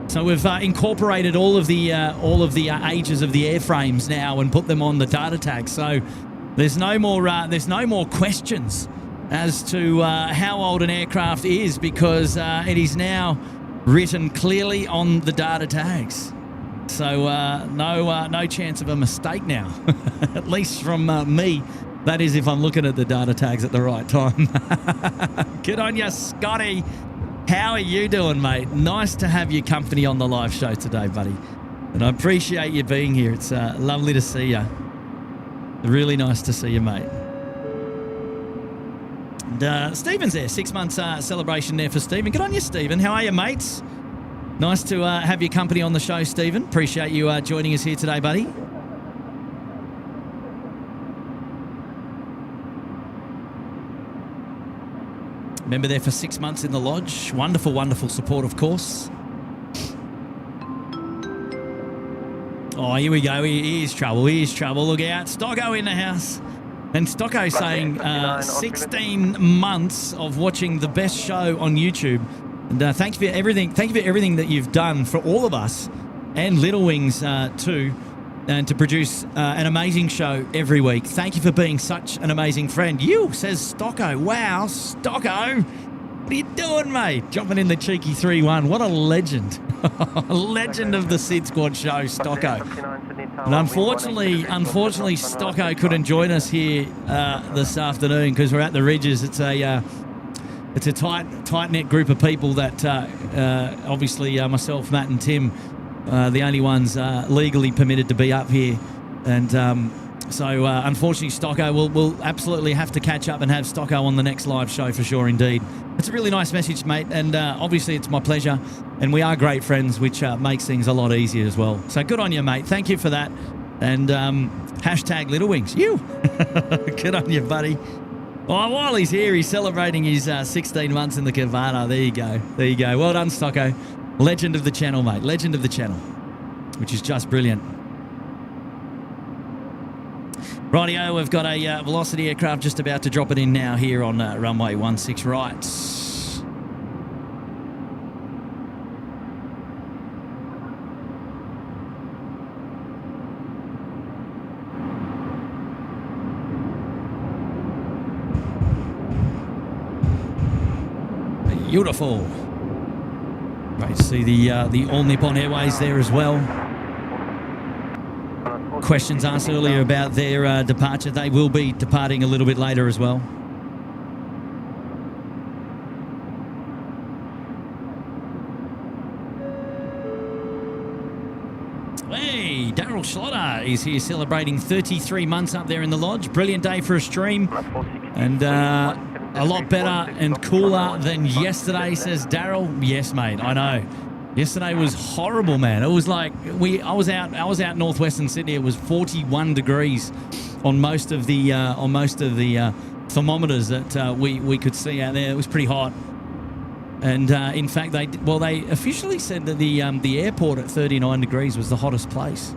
Speaker 3: So we've incorporated all of the ages of the airframes now and put them on the data tags. So there's no more questions as to how old an aircraft is, because it is now written clearly on the data tags. So no chance of a mistake now, at least from me. That is if I'm looking at the data tags at the right time. Good on you, Scotty. How are you doing, mate? Nice to have your company on the live show today, buddy. And I appreciate you being here. It's lovely to see you. Really nice to see you, mate. And Stephen's there. 6 months celebration there for Stephen. Good on you, Stephen. How are you, mates? Nice to have your company on the show, Stephen. Appreciate you joining us here today, buddy. Member there for 6 months in the lodge. Wonderful, wonderful support, of course. Oh, here we go. Here's trouble. Here's trouble. Look out. Stocko in the house. And Stocko saying 16 months of watching the best show on YouTube. And thank you for everything. Thank you for everything that you've done for all of us and Little Wings too, and to produce an amazing show every week. Thank you for being such an amazing friend. You, says Stocko. Wow, Stocko. What are you doing, mate? Jumping in the cheeky 3-1. What a legend. A legend of the SydSquad show, Stocko. And unfortunately, Stocko couldn't join us here this afternoon because we're at the Rydges. It's a tight-knit group of people that obviously myself, Matt and Tim, the only ones legally permitted to be up here. And so unfortunately, Stocko, we'll absolutely have to catch up and have Stocko on the next live show for sure indeed. It's a really nice message, mate, and obviously it's my pleasure. And we are great friends, which makes things a lot easier as well. So good on you, mate. Thank you for that. And hashtag Little Wings. You. Good on you, buddy. Oh, while he's here, he's celebrating his 16 months in the Cavana. There you go. There you go. Well done, Stocko. Legend of the channel, mate. Legend of the channel, which is just brilliant. Rightio, we've got a Velocity aircraft just about to drop it in now here on runway 16 right. Beautiful. Great to see the All Nippon Airways there as well. Questions asked earlier about their departure. They will be departing a little bit later as well. Hey, Daryl Schlotter is here celebrating 33 months up there in the lodge. Brilliant day for a stream. And a lot better and cooler than yesterday, says Daryl. Yes, mate, I know. Yesterday was horrible, man. It was like I was out northwestern Sydney. It was 41 degrees on most of the thermometers that we could see out there. It was pretty hot. And in fact, they officially said that the airport at 39 degrees was the hottest place,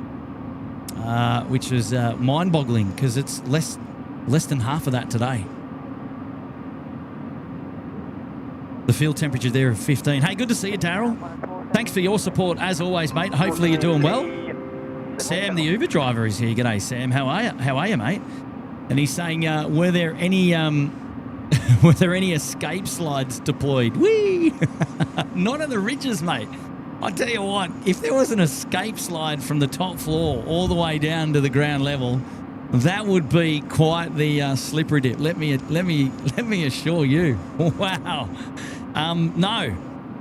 Speaker 3: which is mind-boggling because it's less than half of that today. The field temperature there of 15. Hey, good to see you, Daryl. Thanks for your support as always, mate. Hopefully you're doing well. Sam, the Uber driver, is here. G'day, Sam. How are you, mate? And he's saying, were there any escape slides deployed? Whee! Not at the Rydges, mate. I tell you what, if there was an escape slide from the top floor all the way down to the ground level, that would be quite the slippery dip. Let me assure you. Wow.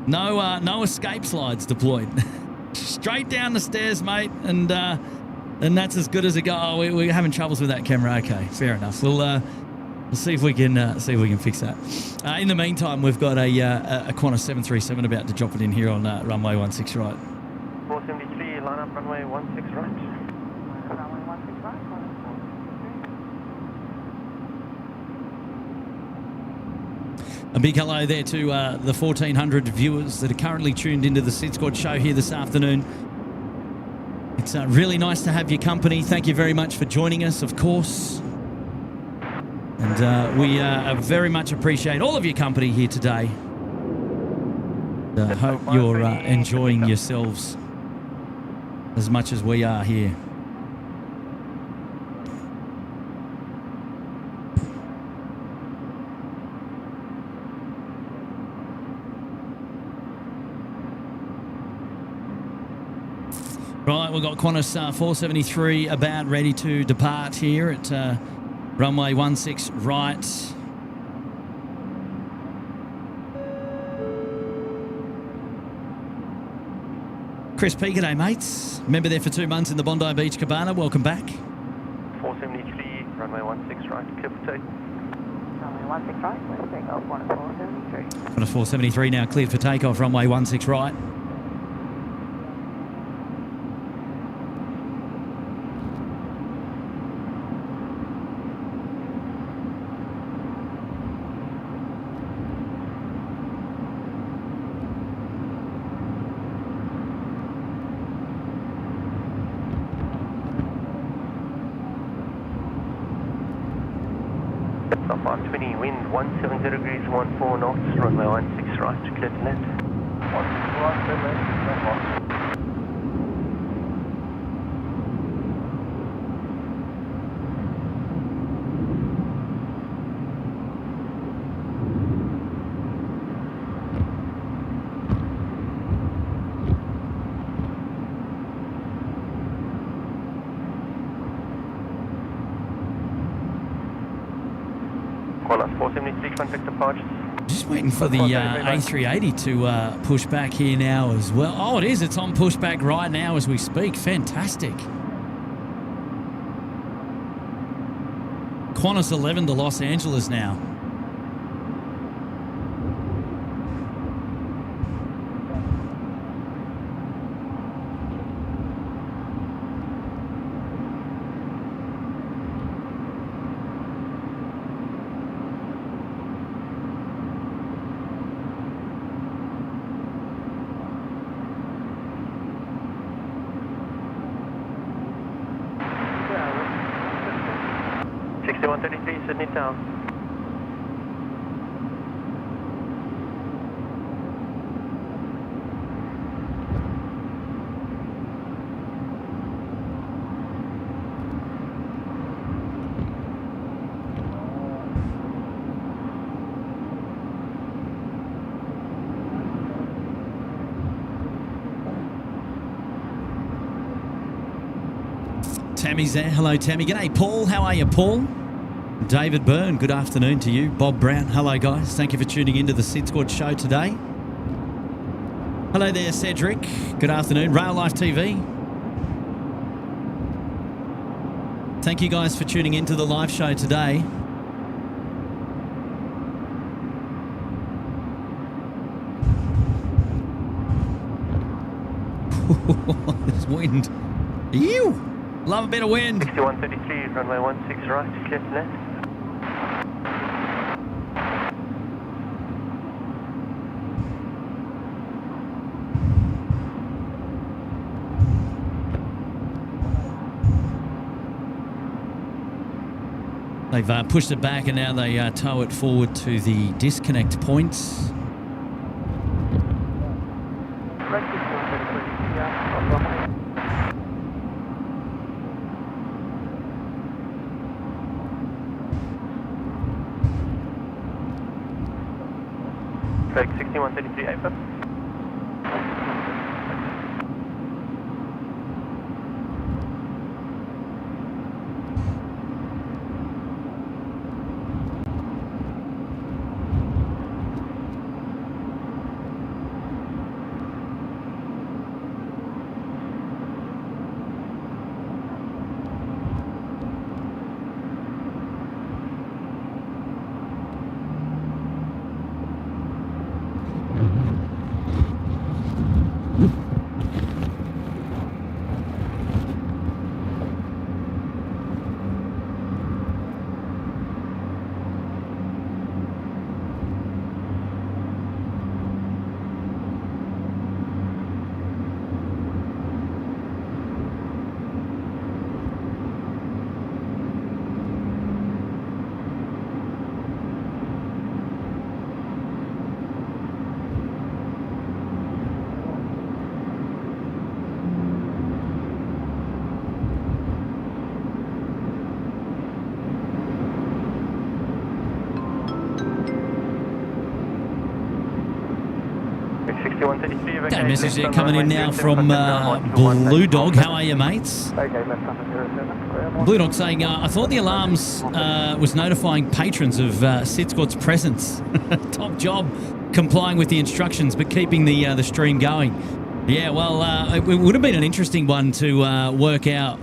Speaker 3: No escape slides deployed. Straight down the stairs, mate, and that's as good as it goes. Oh, we're having troubles with that camera. Okay, fair enough. We'll see if we can fix that. In the meantime, we've got a Qantas 737 about to drop it in here on runway 16 right.
Speaker 1: 473, line up runway 16 right.
Speaker 5: Runway 16 right, Qantas 473.
Speaker 3: A big hello there to the 1,400 viewers that are currently tuned into the SydSquad show here this afternoon. It's really nice to have your company. Thank you very much for joining us, of course. And we very much appreciate all of your company here today. I hope you're enjoying yourselves as much as we are here. Right, we've got Qantas 473 about ready to depart here at runway 16 right. Chris P, g'day mates. Member there for 2 months in the Bondi Beach Cabana. Welcome back.
Speaker 1: 473, runway 16 right, clear for take.
Speaker 5: Runway 16 right, let's take off Qantas 473.
Speaker 3: Qantas 473 now cleared for takeoff, runway 16 right.
Speaker 1: Stop 120, wind 170 degrees, 14 knots, runway 16 right, clear to land. 16 right, clear land, Qantas 473, contact departures.
Speaker 3: Just waiting for the A380 to push back here now as well. Oh, it is. It's on pushback right now as we speak. Fantastic. Qantas 11 to Los Angeles now.
Speaker 1: Sydney Town.
Speaker 3: Tammy's there. Hello, Tammy. G'day, Paul. How are you, Paul? David Byrne, good afternoon to you. Bob Brown, hello guys. Thank you for tuning into the SydSquad show today. Hello there, Cedric. Good afternoon. Rail Life TV. Thank you guys for tuning into the live show today. This wind. Ew! Love a bit of wind.
Speaker 1: 6133, runway 16 right, clear to land.
Speaker 3: They've pushed it back and now they tow it forward to the disconnect points.
Speaker 1: Fake 6133 AFA.
Speaker 3: Got a message there coming in now from Blue Dog. How are you, mates?
Speaker 2: Okay, left 07.
Speaker 3: Blue Dog saying, I thought the alarms was notifying patrons of SydSquad's presence. Top job complying with the instructions, but keeping the stream going. Yeah, well, it would have been an interesting one to work out.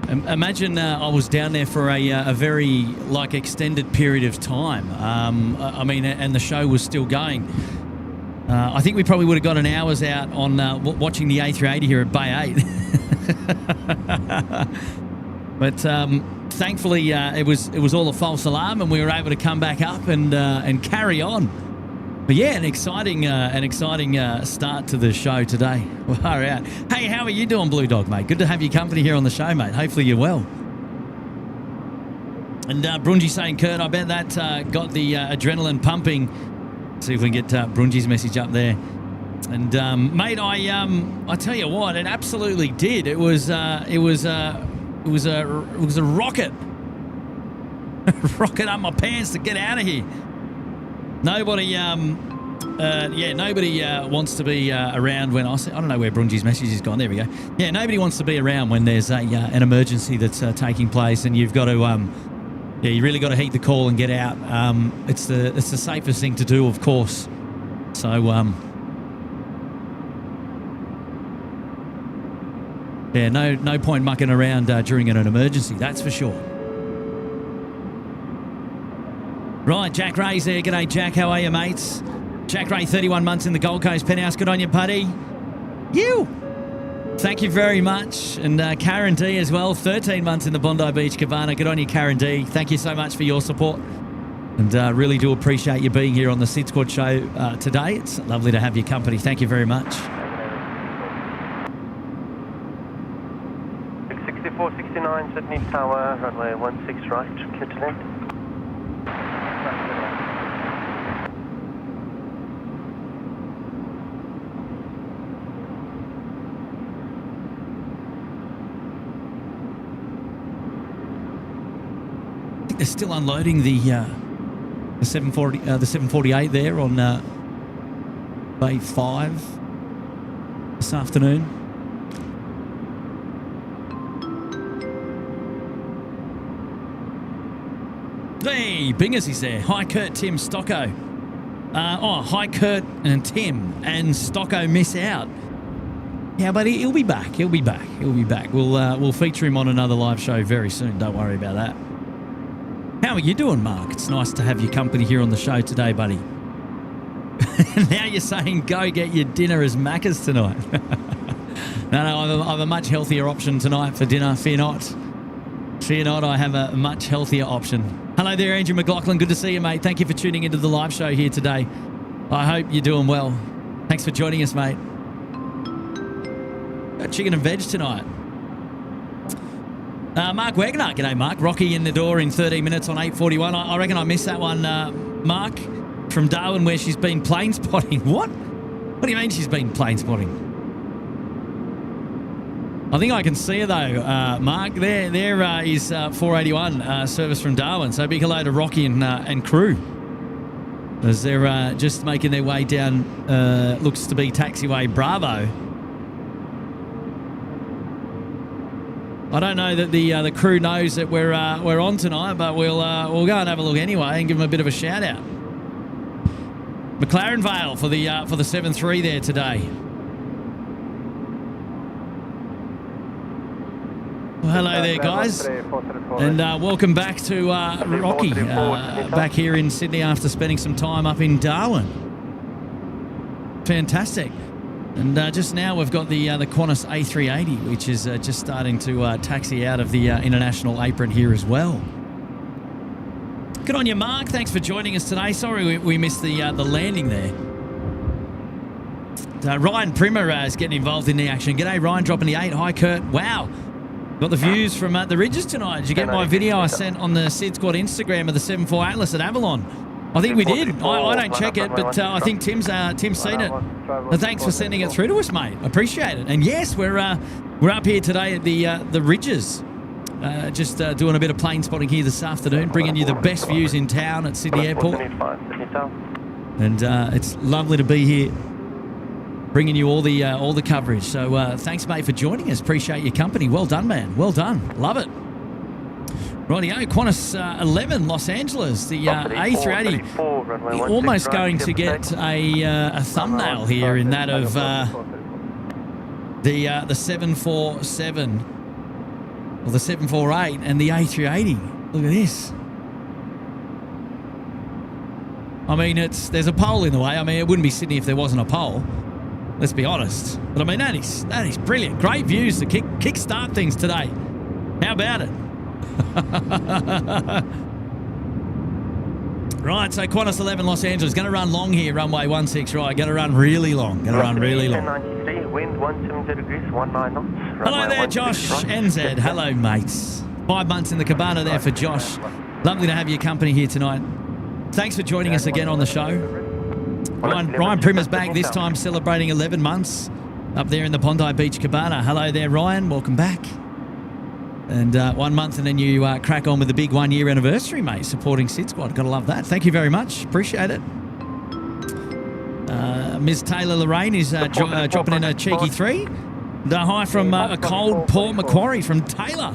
Speaker 3: Imagine I was down there for a very extended period of time. I mean, and the show was still going. I think we probably would have got an hour's out on watching the A380 here at Bay 8. But thankfully, it was all a false alarm, and we were able to come back up and carry on. But yeah, an exciting start to the show today. Far out. Hey, how are you doing, Blue Dog, mate? Good to have your company here on the show, mate. Hopefully you're well. And Brunji saying, Kurt, I bet that got the adrenaline pumping. See if we can get Brunji's message up there. And mate, I tell you what, it absolutely did. It was a rocket, rocket up my pants to get out of here. Nobody wants to be around when I don't know where Brunji's message is gone. There we go. Yeah, nobody wants to be around when there's an emergency that's taking place, and you've got to you really got to heed the call and get out. It's the safest thing to do, of course. So yeah, no point mucking around during an emergency. That's for sure. Right, Jack Ray's there. G'day, Jack. How are you, mates? Jack Ray, 31 months in the Gold Coast penthouse. Good on you, buddy. You. Thank you very much. And Karen D as well, 13 months in the Bondi Beach Cabana. Good on you, Karen D. Thank you so much for your support. And really do appreciate you being here on the SydSquad show today. It's lovely to have your company. Thank you very much.
Speaker 1: 66469 Sydney Tower, runway 16 right, clear to land.
Speaker 3: They're still unloading the 740, the 748 there on Bay 5 this afternoon. Hey, Bingers is there. Hi, Kurt, Tim, Stocko. Hi, Kurt and Tim and Stocko miss out. Yeah, but he'll be back. He'll be back. We'll feature him on another live show very soon. Don't worry about that. How are you doing, Mark? It's nice to have your company here on the show today, buddy. Now you're saying go get your dinner as Macca's tonight. No, I have a much healthier option tonight for dinner. Fear not. Fear not, I have a much healthier option. Hello there, Andrew McLaughlin. Good to see you, mate. Thank you for tuning into the live show here today. I hope you're doing well. Thanks for joining us, mate. Got chicken and veg tonight. Mark Wagner. G'day, Mark. Rocky in the door in 13 minutes on 8:41. I reckon I missed that one, Mark, from Darwin, where she's been plane spotting. What? What do you mean she's been plane spotting? I think I can see her, though, Mark. There is 481 service from Darwin. So big hello to Rocky and crew as they're just making their way down, looks to be taxiway Bravo. I don't know that the crew knows that we're on tonight, but we'll go and have a look anyway and give them a bit of a shout out. McLaren Vale for the 7-3 there today. Well, hello there, guys, and welcome back to Rocky, back here in Sydney after spending some time up in Darwin. Fantastic. And just now we've got the Qantas A380, which is just starting to taxi out of the international apron here as well. Good on you, Mark. Thanks for joining us today. Sorry we missed the landing there. Ryan Primer is getting involved in the action. G'day, Ryan, dropping the 8. Hi, Kurt. Wow. Got the views from the Rydges tonight. Did you get my video I sent on the SydSquad Instagram of the 747 Atlas at Avalon? I think we did. I don't check it, but I think Tim's seen it. And thanks for sending it through to us, mate. Appreciate it. And yes, we're up here today at the Rydges. Just doing a bit of plane spotting here this afternoon, bringing you the best views in town at Sydney Airport. And it's lovely to be here, bringing you all the coverage. So thanks, mate, for joining us. Appreciate your company. Well done, man. Well done. Love it. Rightio, Qantas 11, Los Angeles, the A380. Almost going to get a thumbnail here in that of the 747 or the 748 and the A380. Look at this. I mean, there's a pole in the way. I mean, it wouldn't be Sydney if there wasn't a pole. Let's be honest. But I mean, that is brilliant. Great views to kickstart things today. How about it? Right, so Qantas 11 Los Angeles going to run long here, runway 16 right. Going to run really long. Going to run really long.
Speaker 1: 93, wind 170 degrees, 19 knots.
Speaker 3: Hello there, Josh NZ. Hello, mates. 5 months in the cabana there for Josh. Lovely to have your company here tonight. Thanks for joining us again on the show. Ryan Primer's back, this time celebrating 11 months up there in the Bondi Beach cabana. Hello there, Ryan. Welcome back. And 1 month and then you crack on with the big 1 year anniversary, mate, supporting SydSquad. Got to love that. Thank you very much. Appreciate it. Ms. Taylor Lorraine is dropping in a cheeky 3. Hi from a cold Port Macquarie from Taylor.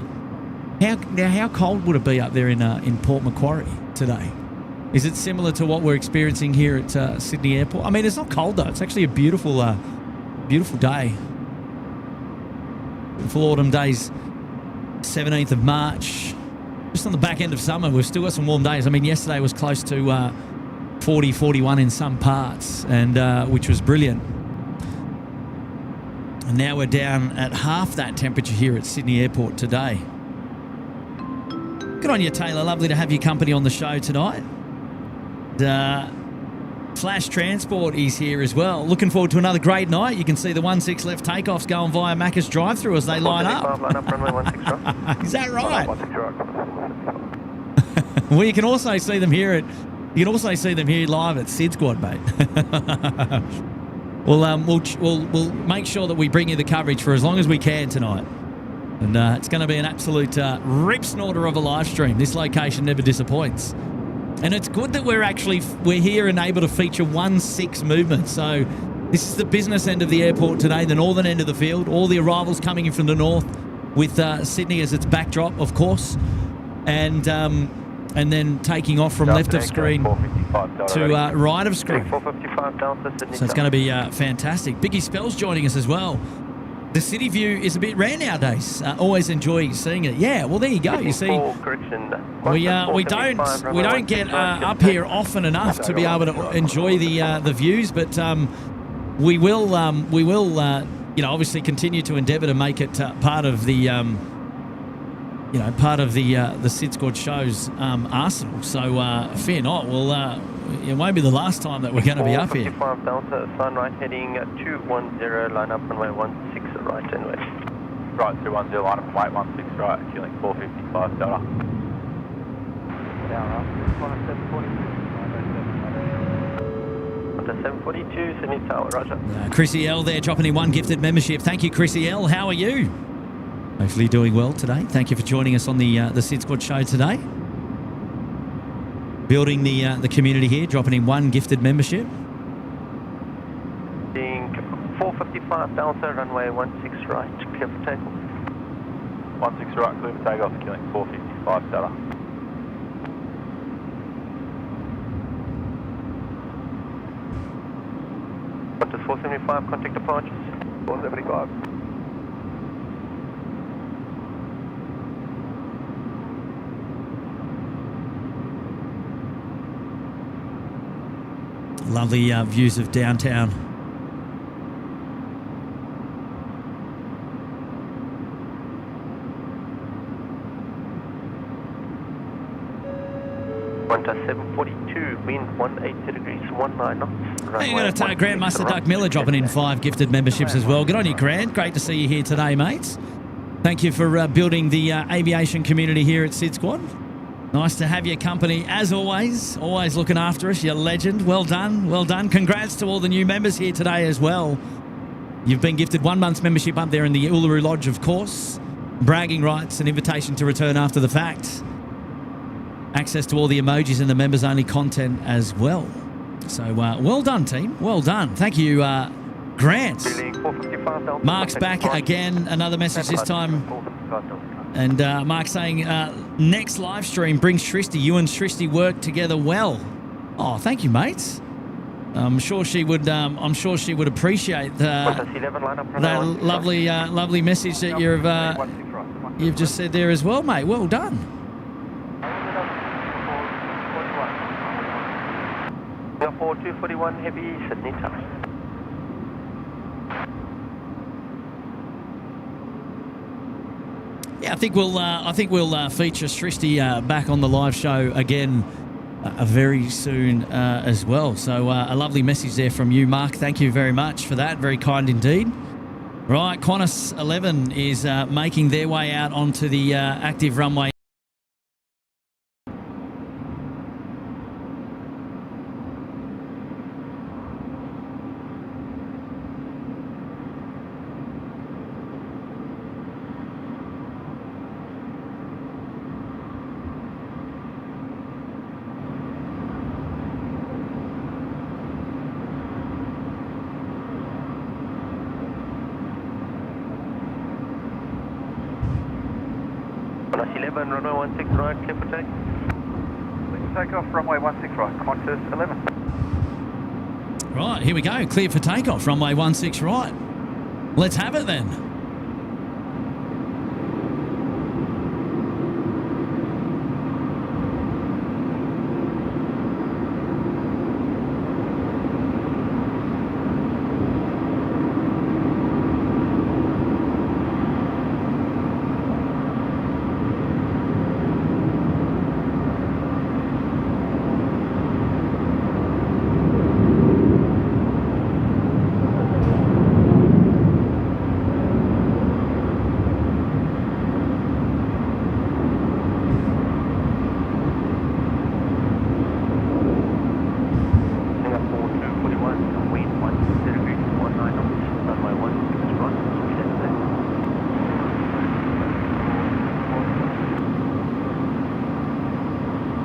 Speaker 3: How cold would it be up there in Port Macquarie today? Is it similar to what we're experiencing here at Sydney Airport? I mean, it's not cold though. It's actually a beautiful day. Beautiful autumn days. 17th of March, just on the back end of summer. We've still got some warm days. I mean, yesterday was close to 40, 41 in some parts, and which was brilliant. And now we're down at half that temperature here at Sydney Airport today. Good on you, Taylor. Lovely to have your company on the show tonight. Flash Transport is here as well. Looking forward to another great night. You can see the 16 left takeoffs going via Macca's drive-through as they line up. Is that right? Well, you can also see them here live at SydSquad, mate. We'll make sure that we bring you the coverage for as long as we can tonight. And it's going to be an absolute rip snorter of a live stream. This location never disappoints. And it's good that we're here and able to feature 16 movement. So this is the business end of the airport today, the northern end of the field. All the arrivals coming in from the north with Sydney as its backdrop, of course. And then taking off from left of screen to right of screen. So it's going to be fantastic. Biggie Spell's joining us as well. The city view is a bit rare nowadays. Always enjoy seeing it. Yeah, well there you go. You see, we don't get up here often enough to be able to enjoy the views, but we will obviously continue to endeavour to make it part of the SydSquad show's arsenal. So fear not. It won't be the last time that we're going to be up here.
Speaker 1: 55 Delta, sun right heading 210, line up runway 16 right and west.
Speaker 2: Right, 210, line up runway 16 right, fueling 455 Delta.
Speaker 1: Down up, 742, Sydney Tower, roger.
Speaker 3: Chrissy L there dropping in 1 gifted membership. Thank you, Chrissy L. How are you? Hopefully doing well today. Thank you for joining us on the SydSquad show today. Building the community here, dropping in 1 gifted membership.
Speaker 1: Being 455 Delta, runway 16 right, clear for takeoff.
Speaker 2: 16 right, clear for takeoff, killing 455 Delta.
Speaker 1: Qantas 475, contact departures. 475.
Speaker 3: Lovely views of downtown.
Speaker 1: Qantas 742, wind 180 degrees, 19 knots.
Speaker 3: Hey, you got a Grandmaster Duck Miller dropping in 5 gifted memberships as well. Good on you, Grant. Great to see you here today, mates. Thank you for building the aviation community here at SydSquad. Nice to have your company, as always. Always looking after us. You're a legend. Well done. Well done. Congrats to all the new members here today as well. You've been gifted 1 month's membership up there in the Uluru Lodge, of course. Bragging rights, an invitation to return after the fact. Access to all the emojis and the members-only content as well. So well done, team. Well done. Thank you, Grant.
Speaker 1: Feeling 455 Delta.
Speaker 3: Mark's back again. Another message this time.
Speaker 1: 455 Delta.
Speaker 3: And Mark's saying, next live stream brings Shristi. You and Shristi work together well. Oh, thank you, mates. I'm sure she would appreciate that lovely message that you've just said there as well, mate. Well done.
Speaker 1: Singapore 241 heavy, Sydney time.
Speaker 3: Yeah, I think we'll feature Shristi back on the live show again very soon as well. So a lovely message there from you, Mark. Thank you very much for that. Very kind indeed. Right, Qantas 11 is making their way out onto the active runway.
Speaker 1: Runway 16 right, clear for take.
Speaker 2: Take off, runway 16 right, Qantas 11.
Speaker 3: Right, here we go. Clear for takeoff, runway 16 right. Let's have it then.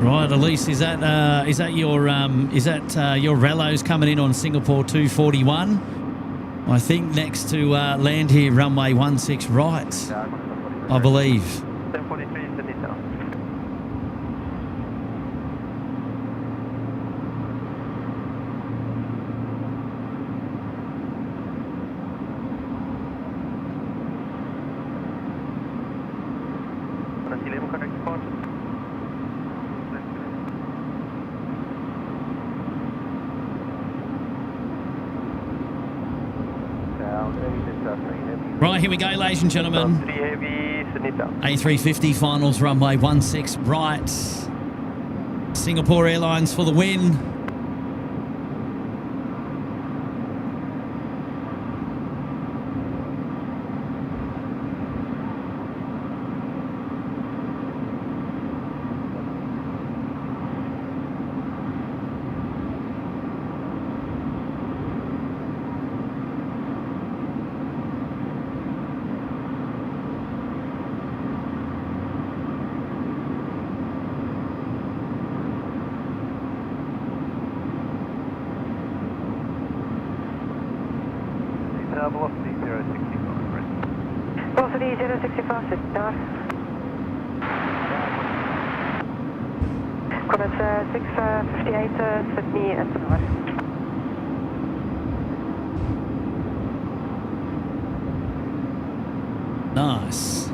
Speaker 3: Right, Elise, is that your relos coming in on Singapore 241? I think next to land here, runway 16 right, I believe.
Speaker 1: 1043 Sydney Town. Qantas 11 correct departure.
Speaker 3: Right, here we go, ladies and gentlemen.
Speaker 1: 3 heavy, Sydney Town.
Speaker 3: A350 finals, runway 16 right. Singapore Airlines for the win.
Speaker 2: Velocity 065, right?
Speaker 6: Velocity 065, sit down. Qantas 658, Sydney at the north.
Speaker 3: Nice.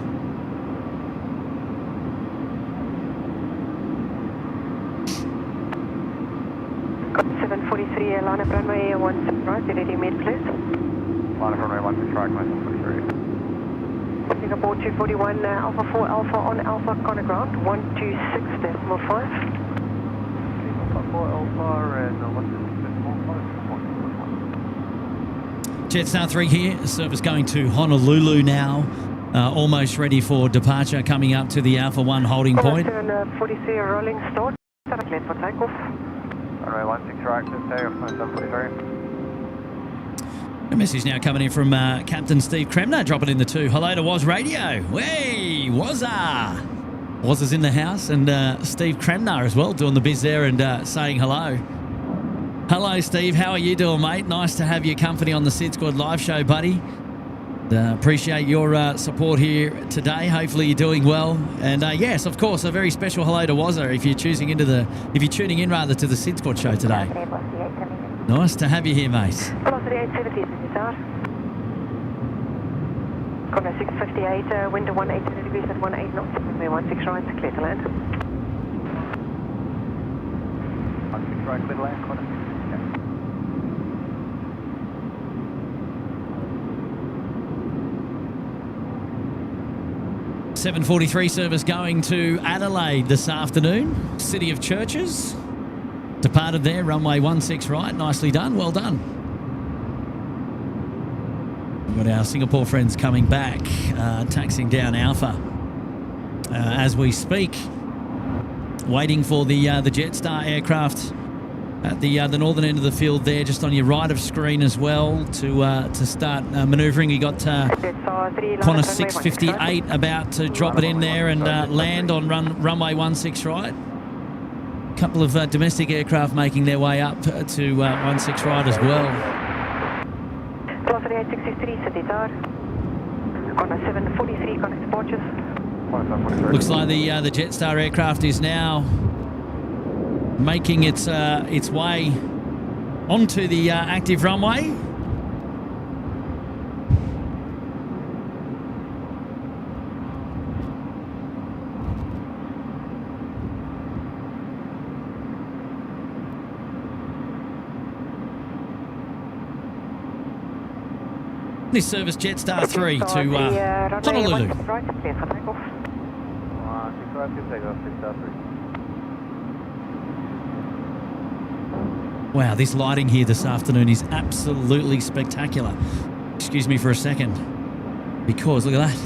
Speaker 6: Qantas 743, line up runway 16 right, ready mid please.
Speaker 2: Line of runway 16 right, Qantas 743.
Speaker 6: Singapore 241, Alpha 4 Alpha on Alpha, Connor ground, 126.5.
Speaker 2: Alpha 4 Alpha and 126.5.
Speaker 3: Jetstar 3 here, service going to Honolulu now. Almost ready for departure, coming up to the Alpha 1 holding point.
Speaker 6: 43 rolling start, clear for takeoff.
Speaker 2: Runway 16 right, clear takeoff, Qantas 743.
Speaker 3: A message now coming in from Captain Steve Kremner, dropping in the 2. Hello to Woz Radio. Hey, Wozza. Woz is in the house, and Steve Kremner as well, doing the biz there and saying hello. Hello, Steve. How are you doing, mate? Nice to have your company on the SydSquad live show, buddy. Appreciate your support here today. Hopefully you're doing well. And yes, of course, a very special hello to Wazza if you're tuning in to the SydSquad show today. Nice to have you here, mate.
Speaker 6: Velocity 870 is start. Qantas 658, wind to 180 degrees at 18 knots. Runway 16 right, clear to land.
Speaker 2: 16 right, clear to land, Qantas 658.
Speaker 3: 7:43 service going to Adelaide this afternoon. City of Churches. Departed there, runway 16 right. Nicely done. Well done. We've got our Singapore friends coming back, taxiing down Alpha as we speak. Waiting for the Jetstar aircraft at the northern end of the field there, just on your right of screen as well to start manoeuvring. You got Qantas 658 about to drop it in there and land on runway 16 right. A couple of domestic aircraft making their way up to 16 right as well.
Speaker 6: Velocity 863, City Tower. Qantas 743, Qantas departures.
Speaker 3: Looks like the Jetstar aircraft is now making its way onto the active runway. This service Jetstar 3 to Honolulu.
Speaker 2: Right, clear for takeoff. 16 right, clear takeoff, Jetstar 3.
Speaker 3: Wow, this lighting here this afternoon is absolutely spectacular. Excuse me for a second, because look at that.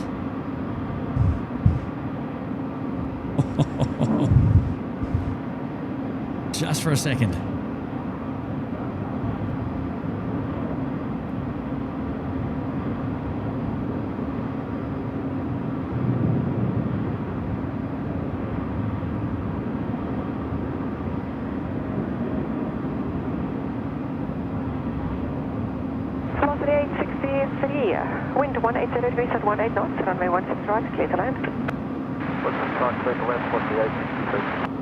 Speaker 3: Just for a second.
Speaker 6: Wind 180 degrees at 18 knots, runway 16 right, clear to land.
Speaker 2: 16 right, clear to land, Velocity 863.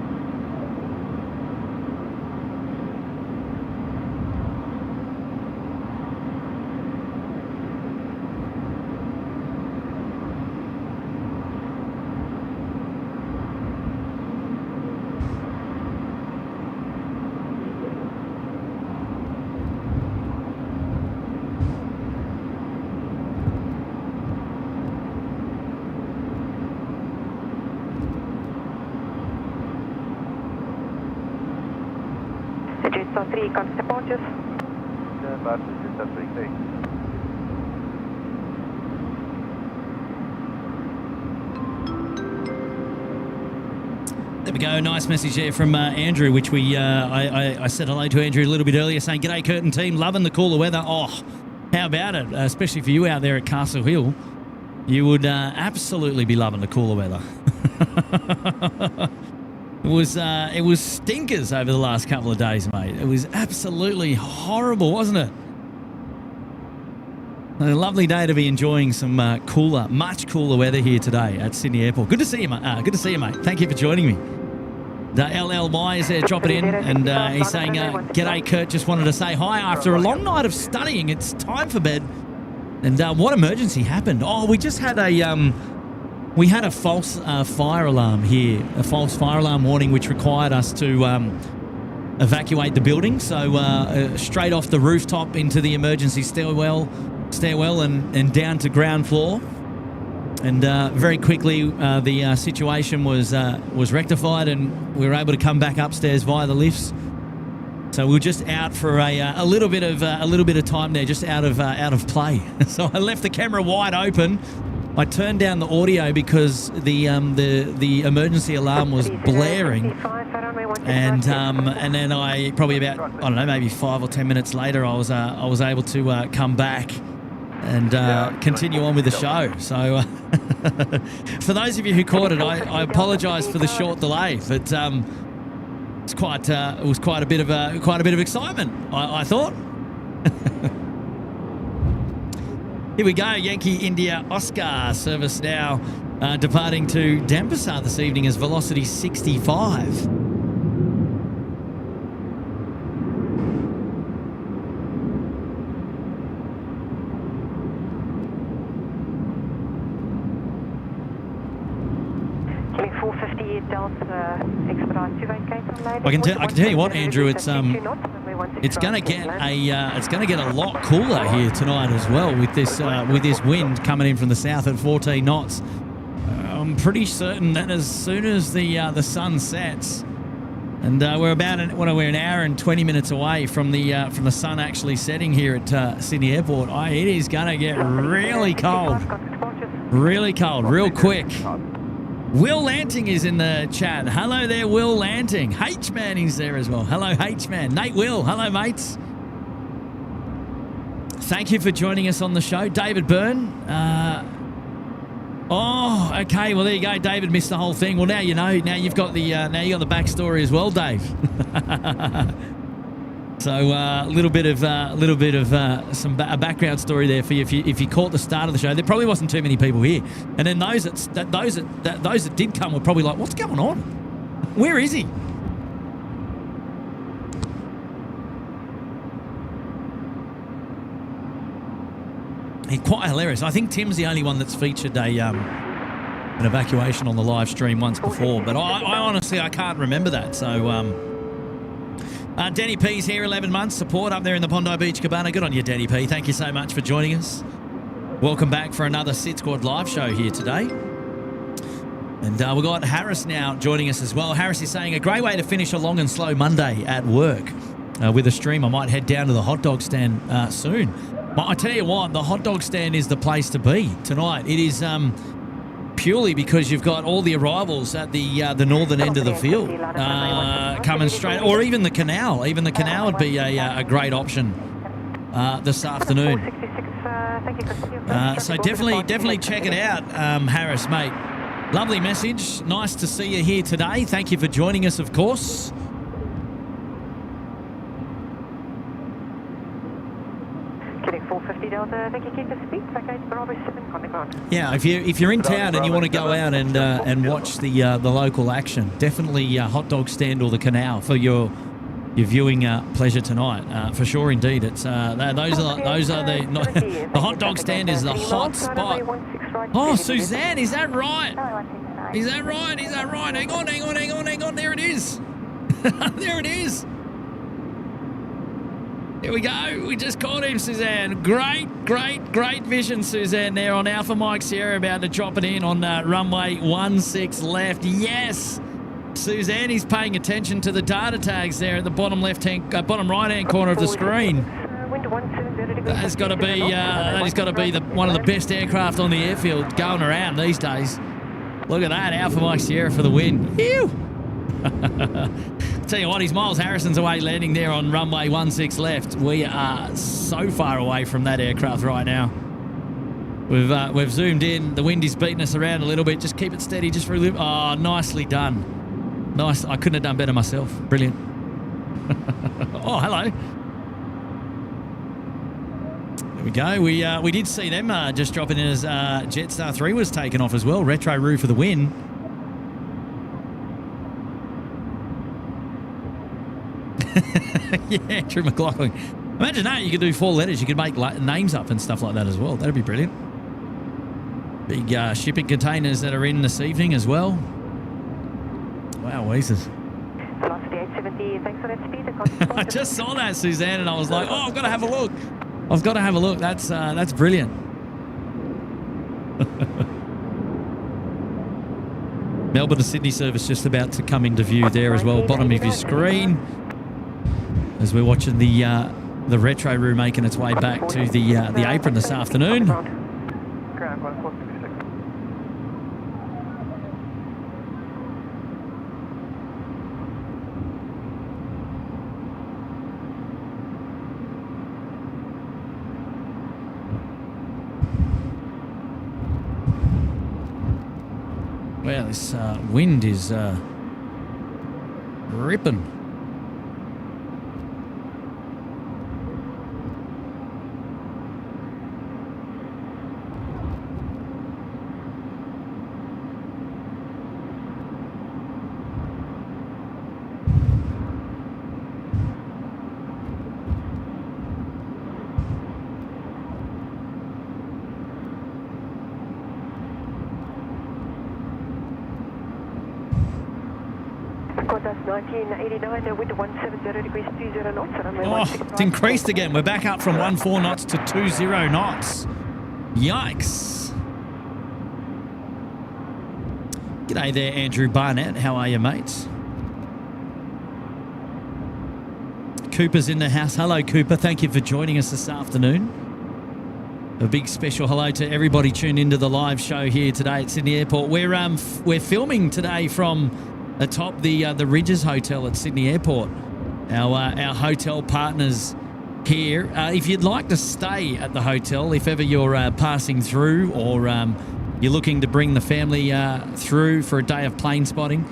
Speaker 6: Jetstar 3, Qantas departures.
Speaker 2: Stand by for Jetstar 3K.
Speaker 3: There we go. Nice message there from Andrew, which I said hello to Andrew a little bit earlier, saying, "G'day, Curtin team. Loving the cooler weather." Oh, how about it? Especially for you out there at Castle Hill. You would absolutely be loving the cooler weather. It was stinkers over the last couple of days, mate. It was absolutely horrible, wasn't it? A lovely day to be enjoying some cooler, much cooler weather here today at Sydney Airport. Good to see you, mate. Good to see you, mate. Thank you for joining me. The LLY is there, drop it in, and he's saying, "G'day, Kurt. Just wanted to say hi after a long night of studying. It's time for bed." And what emergency happened? Oh, we just had we had a false fire alarm here, a false fire alarm warning, which required us to evacuate the building. So straight off the rooftop into the emergency stairwell and down to ground floor. And very quickly the situation was rectified, and we were able to come back upstairs via the lifts. So we were just out for a little bit of time there, just out of play. So I left the camera wide open. I turned down the audio because the emergency alarm was blaring, and then I probably about, I don't know, maybe 5 or 10 minutes later, I was able to come back and continue on with the show. So for those of you who caught it, I apologise for the short delay, but It's quite. It was quite a bit of excitement. I thought. Here we go. Yankee India Oscar service now departing to Denpasar this evening as velocity 65. I can tell you what, Andrew. It's going to get a lot cooler here tonight as well with this wind coming in from the south at 14 knots. I'm pretty certain that as soon as the sun sets, and we're an hour and 20 minutes away from the sun actually setting here at Sydney Airport. It is going to get really cold, real quick. Will Lanting is in the chat. Hello there, Will Lanting. H-Man is there as well. Hello, H-Man. Nate Will. Hello, mates. Thank you for joining us on the show. David Byrne. Okay. Well, there you go. David missed the whole thing. Well, now you know. Now you've got the backstory as well, Dave. So a little bit of a background story there for you. If you caught the start of the show, there probably wasn't too many people here, and then those that did come were probably like, "What's going on? Where is he?" He's quite hilarious. I think Tim's the only one that's featured an evacuation on the live stream once before, but I honestly can't remember that. So. Denny P's here, 11 months support up there in the Bondi Beach Cabana. Good on you, Denny P. Thank you so much for joining us. Welcome back for another SydSquad live show here today. And we've got Harris now joining us as well. Harris is saying, a great way to finish a long and slow Monday at work. With a stream, I might head down to the hot dog stand soon. But I tell you what, the hot dog stand is the place to be tonight. It is purely because you've got all the arrivals at the northern end of the field coming straight, or even the canal. Even the canal would be a great option this afternoon. So definitely check it out, Harris, mate. Lovely message. Nice to see you here today. Thank you for joining us, of course. Yeah, if you're in town and you want to go out and watch the local action, definitely hot dog stand or the canal for your viewing pleasure tonight. For sure, indeed. It's those are the hot dog stand is the hot spot. Oh, Suzanne, is that right? Is that right? Hang on. There it is. There it is. Here we go. We just caught him, Suzanne. Great vision, Suzanne, there on Alpha Mike Sierra, about to drop it in on runway 16 left. Yes. Suzanne is paying attention to the data tags there at the bottom right-hand corner of the screen. That has got to be one of the best aircraft on the airfield going around these days. Look at that, Alpha Mike Sierra for the win. Ew. Tell you what, he's Miles Harrison's away landing there on runway 16 left. We are so far away from that aircraft right now. We've zoomed in. The wind is beating us around a little bit. Just keep it steady. Just for a little. Oh, nicely done. Nice. I couldn't have done better myself. Brilliant. Oh, hello. There we go. We did see them just dropping in as Jetstar 3 was taken off as well. Retro Roo for the win. Yeah, Drew McLaughlin. Imagine that. You could do 4 letters. You could make names up and stuff like that as well. That'd be brilliant. Big shipping containers that are in this evening as well. Wow, Weezers.
Speaker 6: Velocity 870, thanks for that speed.
Speaker 3: I just saw that, Suzanne, and I was like, oh, I've got to have a look. That's brilliant. Melbourne to Sydney service just about to come into view there as well. Bottom of your screen. As we're watching the retro room making its way back to the apron this afternoon.
Speaker 2: Ground 1466.
Speaker 3: Well, this wind is ripping.
Speaker 6: Qantas 1989, wind 170 degrees 20 knots.
Speaker 3: Oh, it's increased again. We're back up from 14 knots to 20 knots. Yikes. G'day there, Andrew Barnett. How are you, mates? Cooper's in the house. Hello, Cooper. Thank you for joining us this afternoon. A big special hello to everybody tuned into the live show here today at Sydney Airport. We're filming today from atop the Rydges Hotel at Sydney Airport. Our hotel partners here. If you'd like to stay at the hotel, if ever you're passing through or you're looking to bring the family through for a day of plane spotting,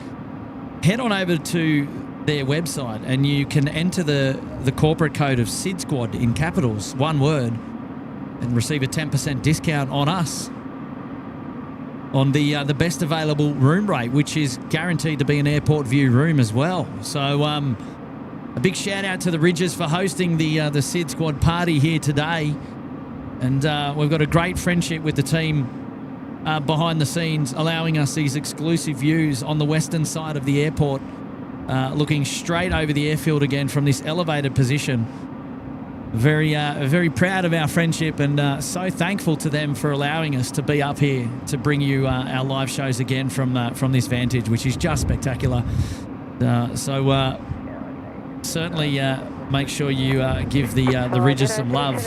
Speaker 3: head on over to their website and you can enter the corporate code of SydSquad in capitals, one word, and receive a 10% discount on us on the best available room rate, which is guaranteed to be an airport view room as well. So a big shout out to the Rydges for hosting the SydSquad party here today. And we've got a great friendship with the team behind the scenes, allowing us these exclusive views on the western side of the airport, looking straight over the airfield again from this elevated position. Very proud of our friendship and so thankful to them for allowing us to be up here to bring you our live shows again from this vantage, which is just spectacular. So certainly make sure you give the Rydges some love.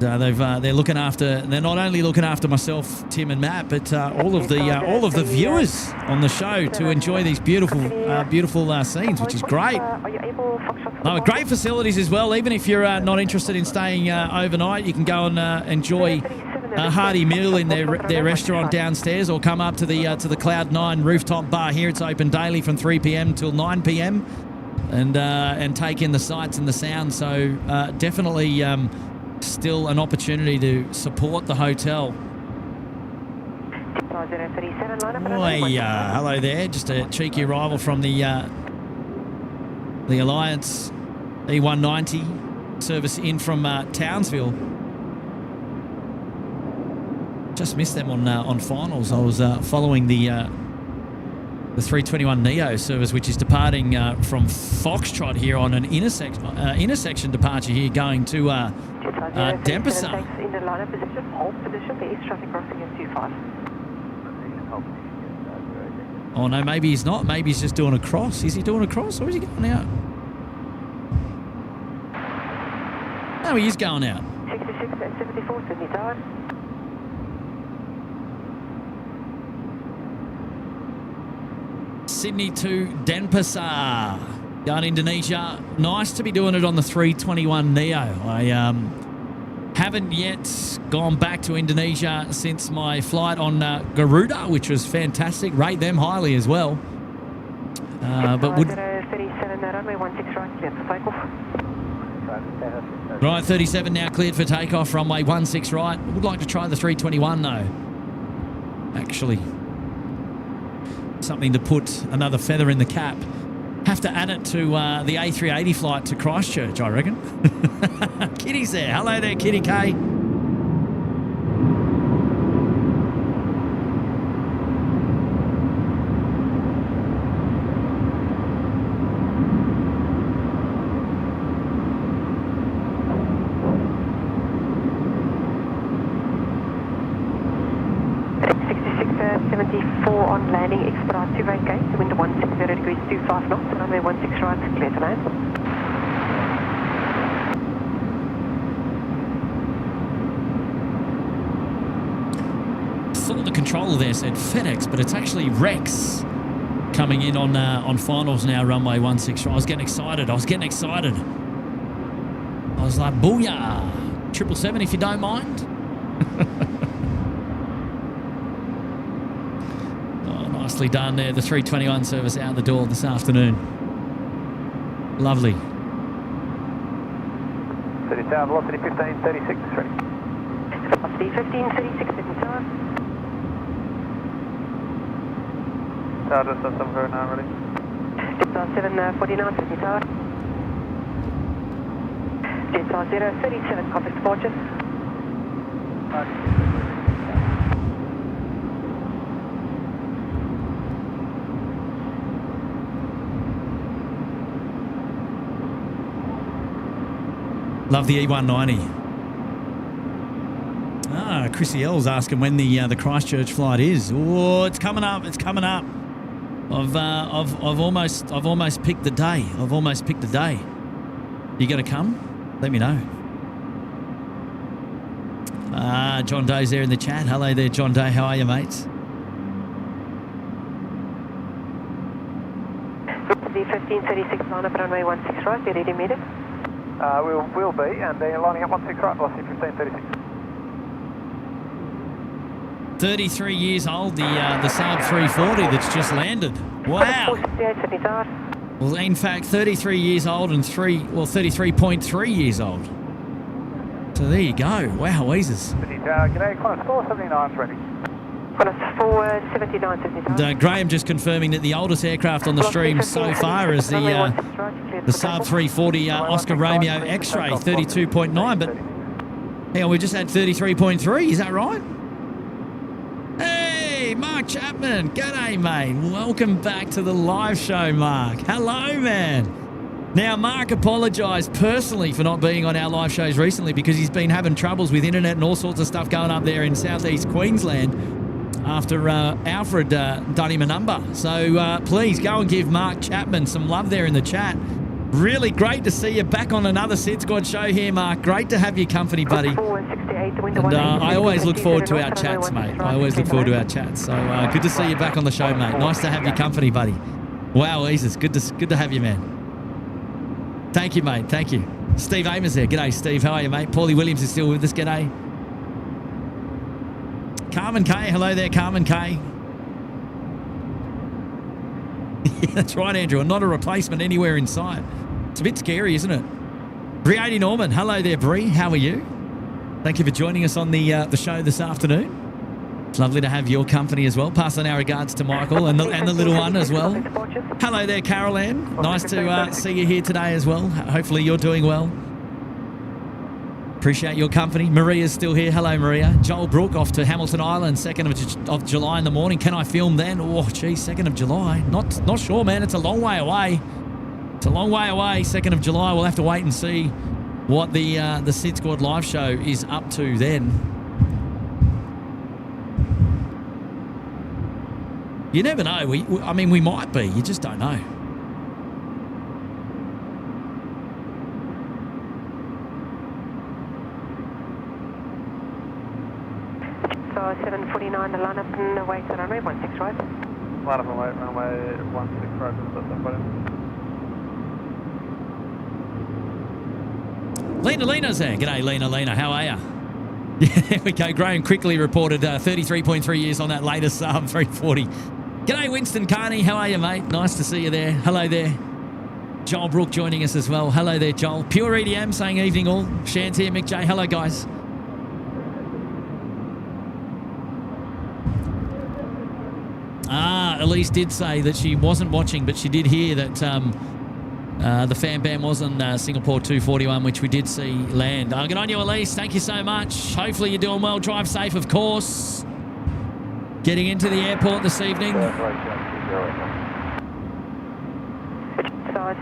Speaker 3: They're looking after. They're not only looking after myself, Tim and Matt, but all of the viewers on the show to enjoy these beautiful scenes, which is great. Great facilities as well. Even if you're not interested in staying overnight, you can go and enjoy a hearty meal in their restaurant downstairs, or come up to the Cloud 9 rooftop bar here. It's open daily from 3 p.m. till 9 p.m. and take in the sights and the sound. So definitely. Still an opportunity to support the hotel. Hello there. Just a cheeky arrival from the Alliance E190 service in from Townsville. Just missed them on finals. I was following the 321 Neo service, which is departing from Foxtrot here on an intersection departure here, going to Denpasar.
Speaker 6: In the line of position, hold position. There is traffic crossing at 25.
Speaker 3: Oh no, maybe he's not. Maybe he's just doing a cross. Is he doing a cross or is he going out? No, he is going out.
Speaker 6: 66 and 74, Sydney Tower.
Speaker 3: Sydney to Denpasar, going Indonesia. Nice to be doing it on the 321 Neo. I haven't yet gone back to Indonesia since my flight on Garuda, which was fantastic. Rate them highly as well. But would
Speaker 6: 37 runway 16 right, clear for takeoff.
Speaker 3: Right, 37 now cleared for takeoff, runway 16 right. Would like to try the 321 though. Actually, something to put another feather in the cap. Have to add it to the A380 flight to Christchurch, I reckon. Kitty's there. Hello there, Kitty K.
Speaker 6: On landing, expedite to vacate, wind 160 degrees 25 knots, and runway 16 right, clear to land.
Speaker 3: Thought the controller there said FedEx, but it's actually Rex coming in on finals now, runway 16 right. I was getting excited. I was like, booyah! 777 if you don't mind. Nicely done there. The 321 service out the door this afternoon. Lovely.
Speaker 2: City Tower, velocity 1536, ready.
Speaker 6: Velocity 1536, Sydney Tower.
Speaker 2: Tower, just 709, ready.
Speaker 6: Jetstar 749, Sydney Tower. Jetstar 037, copy departure.
Speaker 3: Love the E190. Ah, Chrissy L's asking when the Christchurch flight is. Oh, it's coming up. It's coming up. I've almost picked the day. I've almost picked the day. You gonna come? Let me know. John Doe's there in the chat. Hello there, John Doe. How are you, mates?
Speaker 6: The 1536, line up runway 16 right, be ready immediate.
Speaker 2: We'll be, and they're lining up 16 right, velocity 1536.
Speaker 3: 33 years old, the Saab 340 that's just landed. Wow.
Speaker 6: 468, Sydney Tower.
Speaker 3: Well, in fact, 33 years old and 33.3 years old. So there you go. Wow, Weezers.
Speaker 2: Sydney Tower, g'day, Qantas 479's ready.
Speaker 6: Qantas 479, Sydney Tower.
Speaker 3: And, Graham just confirming that the oldest aircraft on the stream so far is the Saab 340 Oscar Romeo X-Ray, 32.9. But hang on, we just had 33.3. Is that right? Hey, Mark Chapman. G'day, mate. Welcome back to the live show, Mark. Hello, man. Now, Mark apologised personally for not being on our live shows recently because he's been having troubles with internet and all sorts of stuff going up there in southeast Queensland after Alfred done him a number. So please go and give Mark Chapman some love there in the chat. Really great to see you back on another SydSquad show here, Mark. Great to have your company, buddy. And I always look forward to our chats, mate. I always look forward to our chats. So good to see you back on the show, mate. Nice to have your company, buddy. Wow, Jesus, good to have you, man. Thank you, mate. Thank you. Steve Amos there. G'day, Steve. How are you, mate? Paulie Williams is still with us. G'day. Carmen K. Hello there, Carmen K. Yeah, that's right, Andrew. And not a replacement anywhere in sight. It's a bit scary, isn't it? Bri80 Norman. Hello there, Bri. How are you? Thank you for joining us on the show this afternoon. It's lovely to have your company as well. Pass on our regards to Michael and the little one as well. Hello there, Carol Ann. Nice to see you here today as well. Hopefully you're doing well. Appreciate your company. Maria's still here. Hello, Maria. Joel Brook off to Hamilton Island, 2nd of July in the morning. Can I film then? Oh, geez, 2nd of July. Not sure, man. It's a long way away. It's a long way away. 2nd of July. We'll have to wait and see what the SydSquad live show is up to then. You never know. I mean, we might be. You just don't know.
Speaker 6: So 749, the line up and away to runway 16 right.
Speaker 2: Line up and wait, runway 16 right, just
Speaker 3: Lena's there. G'day, Lena. How are you? Yeah, there we go. Graham quickly reported 33.3 years on that latest Saab 340. G'day, Winston Carney. How are you, mate? Nice to see you there. Hello there. Joel Brook joining us as well. Hello there, Joel. Pure EDM saying evening all. Shant's here, Mick J. Hello, guys. Elise did say that she wasn't watching, but she did hear that the fan band was on Singapore 241, which we did see land. Good on you, Elise. Thank you so much. Hopefully you're doing well. Drive safe, of course. Getting into the airport this evening.
Speaker 6: So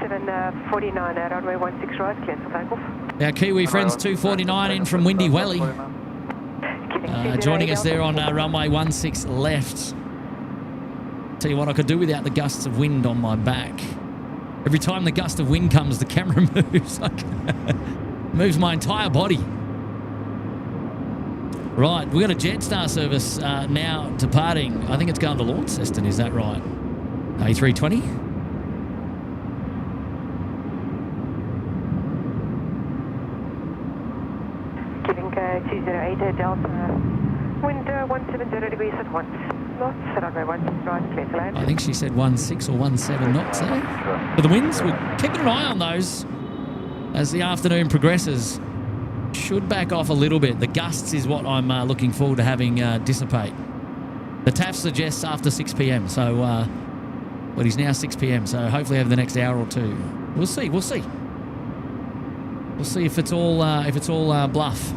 Speaker 6: 749, runway 16 right, clear for takeoff.
Speaker 3: Our Kiwi friends 249 in from Windy Welly. Joining us there on runway 16 left. Tell you what, I could do without the gusts of wind on my back. Every time the gust of wind comes, the camera moves. Moves my entire body. Right, we've got a Jetstar service now departing. I think it's going to Launceston, is that right? A320?
Speaker 6: Giving 208 Delta, wind 170 degrees at once. knots, runway 16 right, clear to land.
Speaker 3: I think she said 16 or 17 knots there. But the winds, we're keeping an eye on those as the afternoon progresses. Should back off a little bit. The gusts is what I'm looking forward to having dissipate. The TAF suggests after 6 p.m. So, but he's now 6 p.m. So hopefully over the next hour or two, we'll see. We'll see. We'll see if it's all bluff.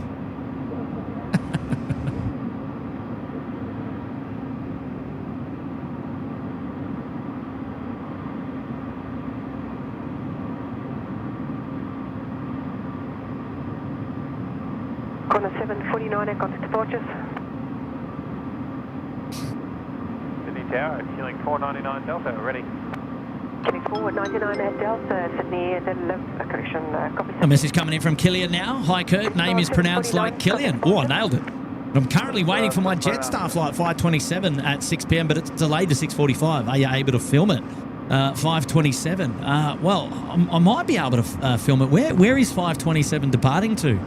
Speaker 6: Qantas 749 and contact departures.
Speaker 2: Sydney Tower, fueling 499 Delta, ready.
Speaker 6: Killing 499 at Delta, Sydney, correction, copy.
Speaker 3: A message coming in from Killian now. Hi, Kurt. Name is pronounced like Killian. Oh, I nailed it. I'm currently waiting for my Jetstar flight 527 at 6 p.m, but it's delayed to 6:45. Are you able to film it? 527. Well, I might be able to film it. Where is 527 departing to?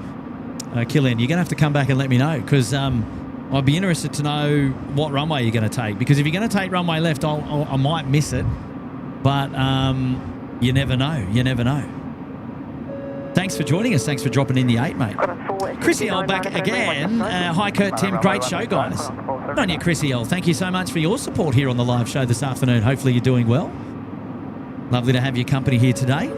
Speaker 3: Killian, you're going to have to come back and let me know, because I'd be interested to know what runway you're going to take. Because if you're going to take runway left, I might miss it. But you never know. You never know. Thanks for joining us. Thanks for dropping in the 8, mate. Chrissy L back again. Hi, Kurt, Tim. Great show, guys. Good on you, Chrissy L. Thank you so much for your support here on the live show this afternoon. Hopefully you're doing well. Lovely to have your company here today.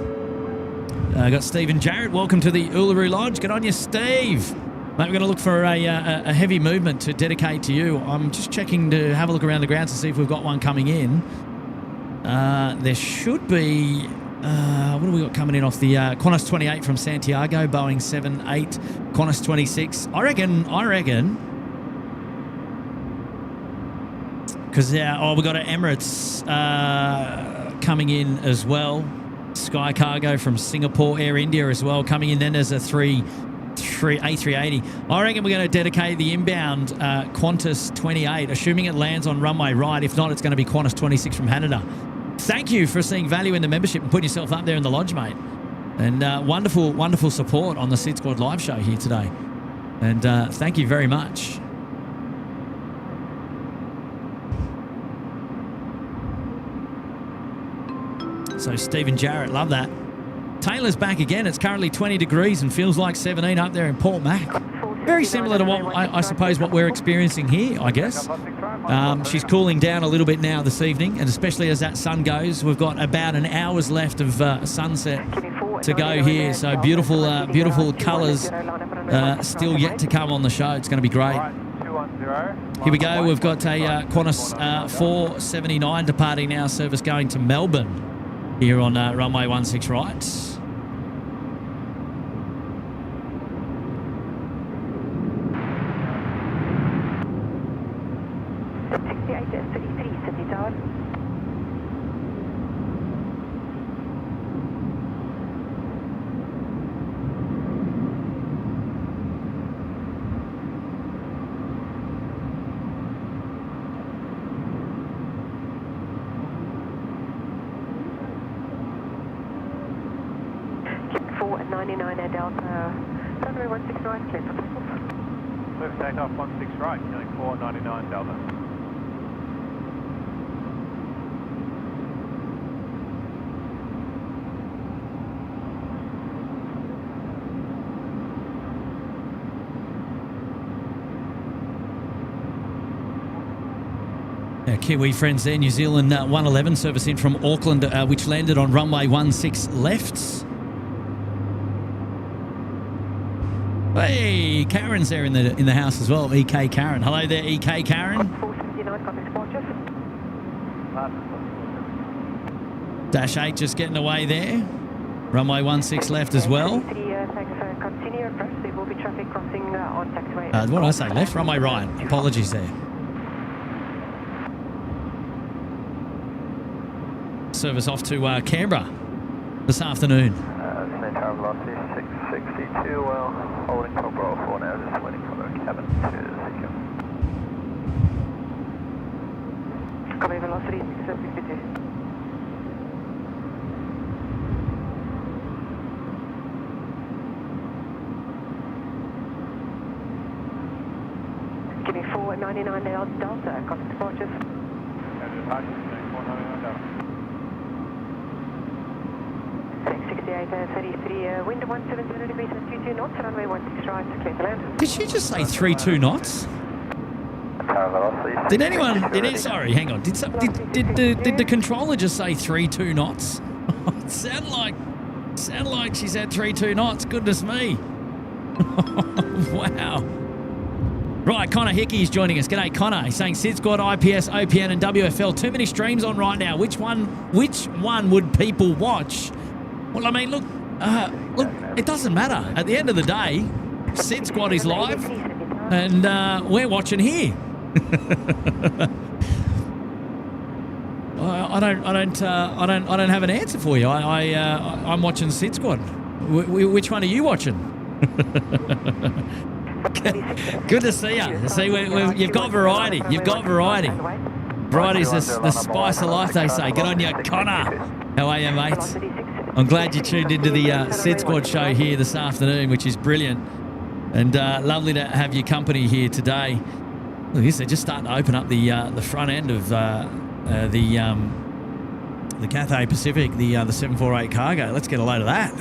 Speaker 3: Got Stephen Jarrett. Welcome to the Uluru Lodge. Good on you, Steve. Mate, we're going to look for a heavy movement to dedicate to you. I'm just checking to have a look around the grounds to see if we've got one coming in. There should be... what have we got coming in off the Qantas 28 from Santiago, Boeing 78, Qantas 26. I reckon... Because, we've got an Emirates coming in as well. Sky Cargo from Singapore, Air India as well coming in. Then there's a A380. I reckon we're going to dedicate the inbound Qantas 28, assuming it lands on runway right. If not, it's going to be Qantas 26 from Haneda. Thank you for seeing value in the membership and putting yourself up there in the lodge, mate. And wonderful, wonderful support on the SydSquad live show here today. And thank you very much. So Stephen Jarrett, love that. Taylor's back again. It's currently 20 degrees and feels like 17 up there in Port Mac. Very similar to what I suppose what we're experiencing here, I guess. She's cooling down a little bit now this evening, and especially as that sun goes, we've got about an hour's left of sunset to go here. So beautiful, beautiful colours still yet to come on the show. It's going to be great. Here we go. We've got a Qantas 479 departing now, service going to Melbourne here on runway 16 right.
Speaker 6: 3833, Sydney Tower. Keep 4 at 99 at Delta. Runway 16 right, clear for takeoff.
Speaker 2: Let's take off 16 right, killing 499 Delta.
Speaker 3: Kiwi friends there, New Zealand 111 service in from Auckland, which landed on runway 16 left. Hey, Karen's there in the house as well. EK Karen. Hello there, EK Karen.
Speaker 6: 479, contact departures.
Speaker 3: Dash 8 just getting away there. Runway 16 left as well.
Speaker 6: Thanks. Continue approach. There will be traffic crossing on taxiway.
Speaker 3: What did I say? Left? Runway right. Apologies there. Service off to Canberra this afternoon.
Speaker 2: Sydney Tower velocity 662, well, holding Cobra 4 now, just waiting for the cabin to secure.
Speaker 6: Copy velocity 662. Give me 4 at 499 Delta, contact departures. Take 68, 33, wind 170 degrees and 22 knots, runway 16 right, clear to land.
Speaker 3: Did she just say 32 knots? Did anyone? Sorry, hang on. Did the controller just say 32 knots? It sounded like she said 32 knots. Goodness me! Wow. Right, Connor Hickey's joining us. G'day, Connor. He's saying SydSquad, IPS, OPN, and WFL. Too many streams on right now. Which one would people watch? Well, I mean, look, it doesn't matter. At the end of the day, SydSquad is live, and we're watching here. I don't have an answer for you. I'm watching SydSquad. Which one are you watching? Good to see you. See, you've got variety. You've got variety. Variety's the spice of life, they say. Good on you, Connor. How are you, mates? I'm glad you tuned into the SydSquad show here this afternoon, which is brilliant. And lovely to have your company here today. Look at this, they're just starting to open up the front end of the Cathay Pacific, the 748 cargo. Let's get a load of that.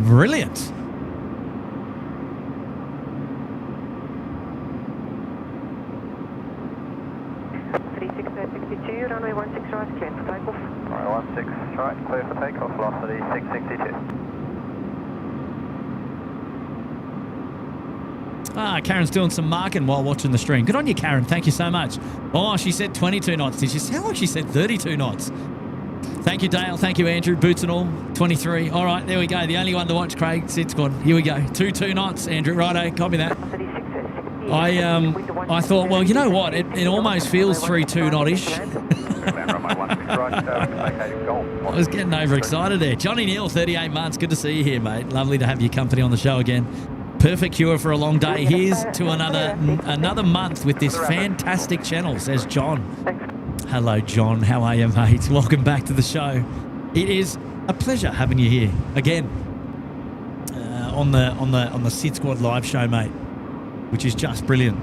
Speaker 3: Brilliant.
Speaker 6: Runway 16 right, clear for takeoff.
Speaker 2: Runway 16 right, clear for takeoff, velocity 662.
Speaker 3: Karen's doing some marking while watching the stream. Good on you, Karen. Thank you so much. Oh, she said 22 knots. Did she sound like she said 32 knots? Thank you, Dale. Thank you, Andrew. Boots and all. 23. All right, there we go. The only one to watch, Craig. SydSquad. Here we go. 22 knots, Andrew. Righto. Copy that. I thought, well, you know what? It almost feels 32 knot-ish. I was getting overexcited there. Johnny Neal, 38 months. Good to see you here, mate. Lovely to have your company on the show again. Perfect cure for a long day. Here's to another month with this fantastic channel, says John. Hello, John. How are you, mate? Welcome back to the show. It is a pleasure having you here again on the SydSquad live show, mate, which is just brilliant.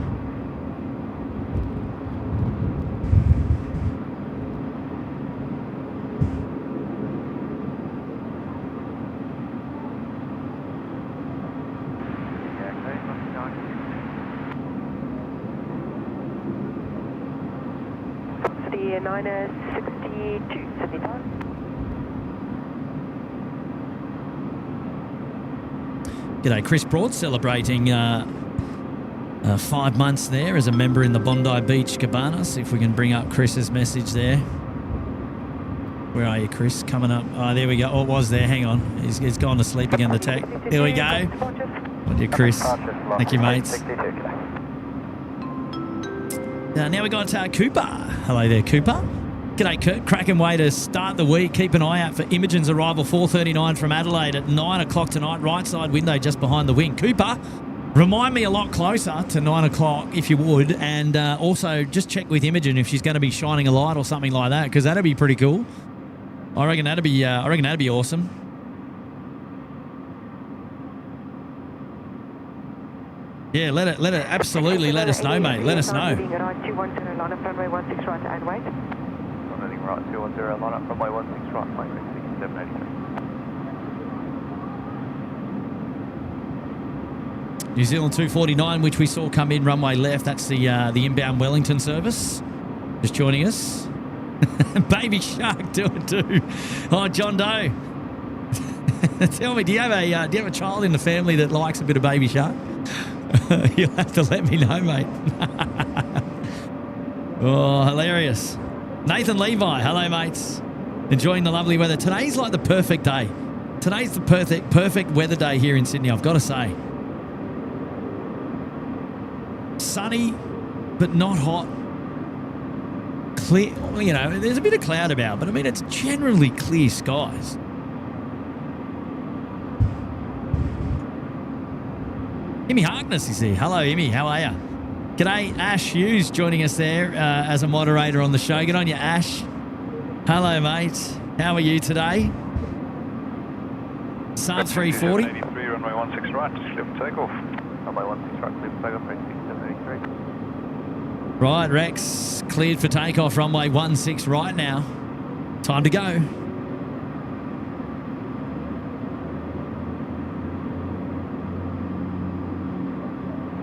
Speaker 6: The 962, Sydney time.
Speaker 3: G'day, Chris Broad, celebrating 5 months there as a member in the Bondi Beach Cabana. See if we can bring up Chris's message there. Where are you, Chris? Coming up. Oh, there we go. Oh, it was there. Hang on. He's gone to sleep again, the tech. Here we go. On you, Chris. Thank you, mates. Now we got Cooper. Hello there, Cooper. G'day, Kurt. Cracking way to start the week. Keep an eye out for Imogen's arrival, 4:39 from Adelaide at 9 o'clock tonight. Right side window just behind the wing. Cooper, remind me a lot closer to 9 o'clock if you would. And also just check with Imogen if she's going to be shining a light or something like that, because that'd be pretty cool. I reckon that'd be awesome. Yeah, let it absolutely let us know, mate. Let us know.
Speaker 6: Right 210 line up, runway 16 right and wait.
Speaker 2: Running right 210 line up, runway 16 right, flight 6783.
Speaker 3: New Zealand 249, which we saw come in runway left. That's the inbound Wellington service. Just joining us. Baby Shark doing too. Oh, John Doe. Tell me, do you have a child in the family that likes a bit of Baby Shark? You'll have to let me know, mate. Oh, hilarious. Nathan Levi, hello, mates. Enjoying the lovely weather. Today's like the perfect day. Today's the perfect weather day here in Sydney, I've got to say. Sunny, but not hot. Clear, you know, there's a bit of cloud about, but I mean, it's generally clear skies. Emmy Harkness is here. Hello, Emmy. How are you? G'day, Ash Hughes joining us there as a moderator on the show. Good on you, Ash. Hello, mate. How are you today? Sub 340.
Speaker 2: 83, runway 16 right, just clear for takeoff. Runway 16 right, clear for takeoff, 3783.
Speaker 3: Right, Rex, cleared for takeoff, runway 16 right now. Time to go.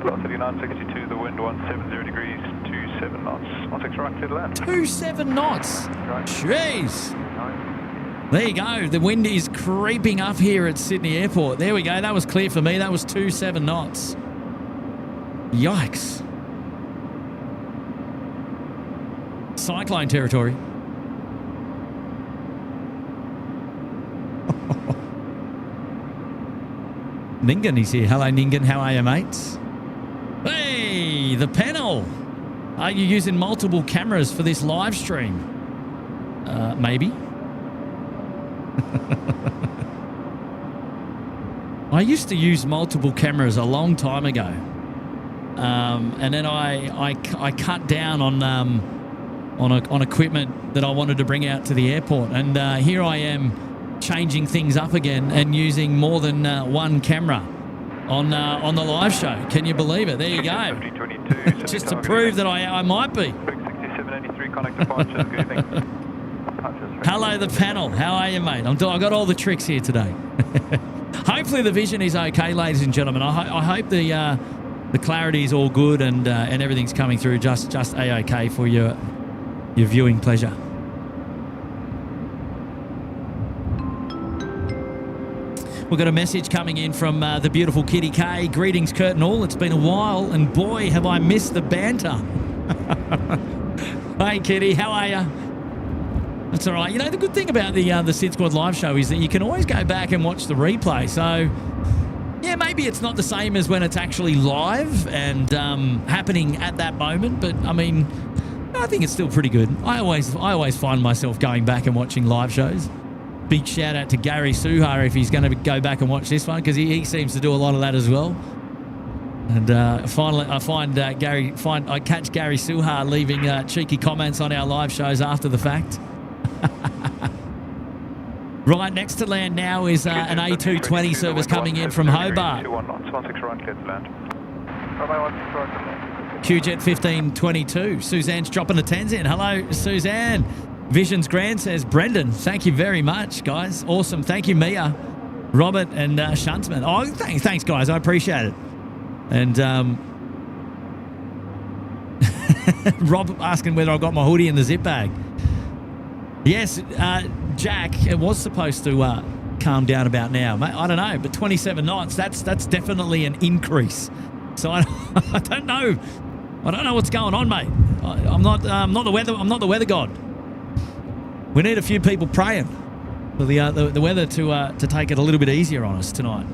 Speaker 2: Velocity 962, the wind 170 degrees, 27 knots. 16 right, clear to land.
Speaker 3: 27 knots. Jeez. There you go. The wind is creeping up here at Sydney Airport. There we go. That was clear for me. That was 27 knots. Yikes. Cyclone territory. Ningen is here. Hello, Ningen. How are you, mates? Hey, the panel. Are you using multiple cameras for this live stream? Maybe. I used to use multiple cameras a long time ago, and then I cut down on equipment that I wanted to bring out to the airport, and here I am changing things up again and using more than one camera on the live show. Can you believe it? There you go. Just to prove that I might be.
Speaker 2: 6783 connect departures. Good evening.
Speaker 3: Hello, the panel. How are you, mate? I got all the tricks here today. Hopefully the vision is okay, ladies and gentlemen. I hope the clarity is all good and everything's coming through just a-okay for your viewing pleasure. We've got a message coming in from the beautiful Kitty K. Greetings, Kurt and all. It's been a while, and boy, have I missed the banter. Hey, Kitty, how are you? That's all right. You know, the good thing about the SydSquad live show is that you can always go back and watch the replay. So, yeah, maybe it's not the same as when it's actually live and happening at that moment. But, I mean, I think it's still pretty good. I always find myself going back and watching live shows. Big shout out to Gary Suha if he's going to go back and watch this one, because he seems to do a lot of that as well. And finally, I catch Gary Suha leaving cheeky comments on our live shows after the fact. Right next to land now is an A220 service coming in from Hobart. QJet 1522. Suzanne's dropping the 10s in. Hello, Suzanne. Visions Grand says, Brendan, thank you very much, guys. Awesome. Thank you, Mia, Robert, and Shuntsman. Oh, thanks, guys. I appreciate it. And Rob asking whether I got my hoodie in the zip bag. Yes, Jack, it was supposed to calm down about now. I don't know, but 27 knots, that's definitely an increase. So I don't know. I don't know what's going on, mate. I'm not the weather god. We need a few people praying for the weather to take it a little bit easier on us tonight.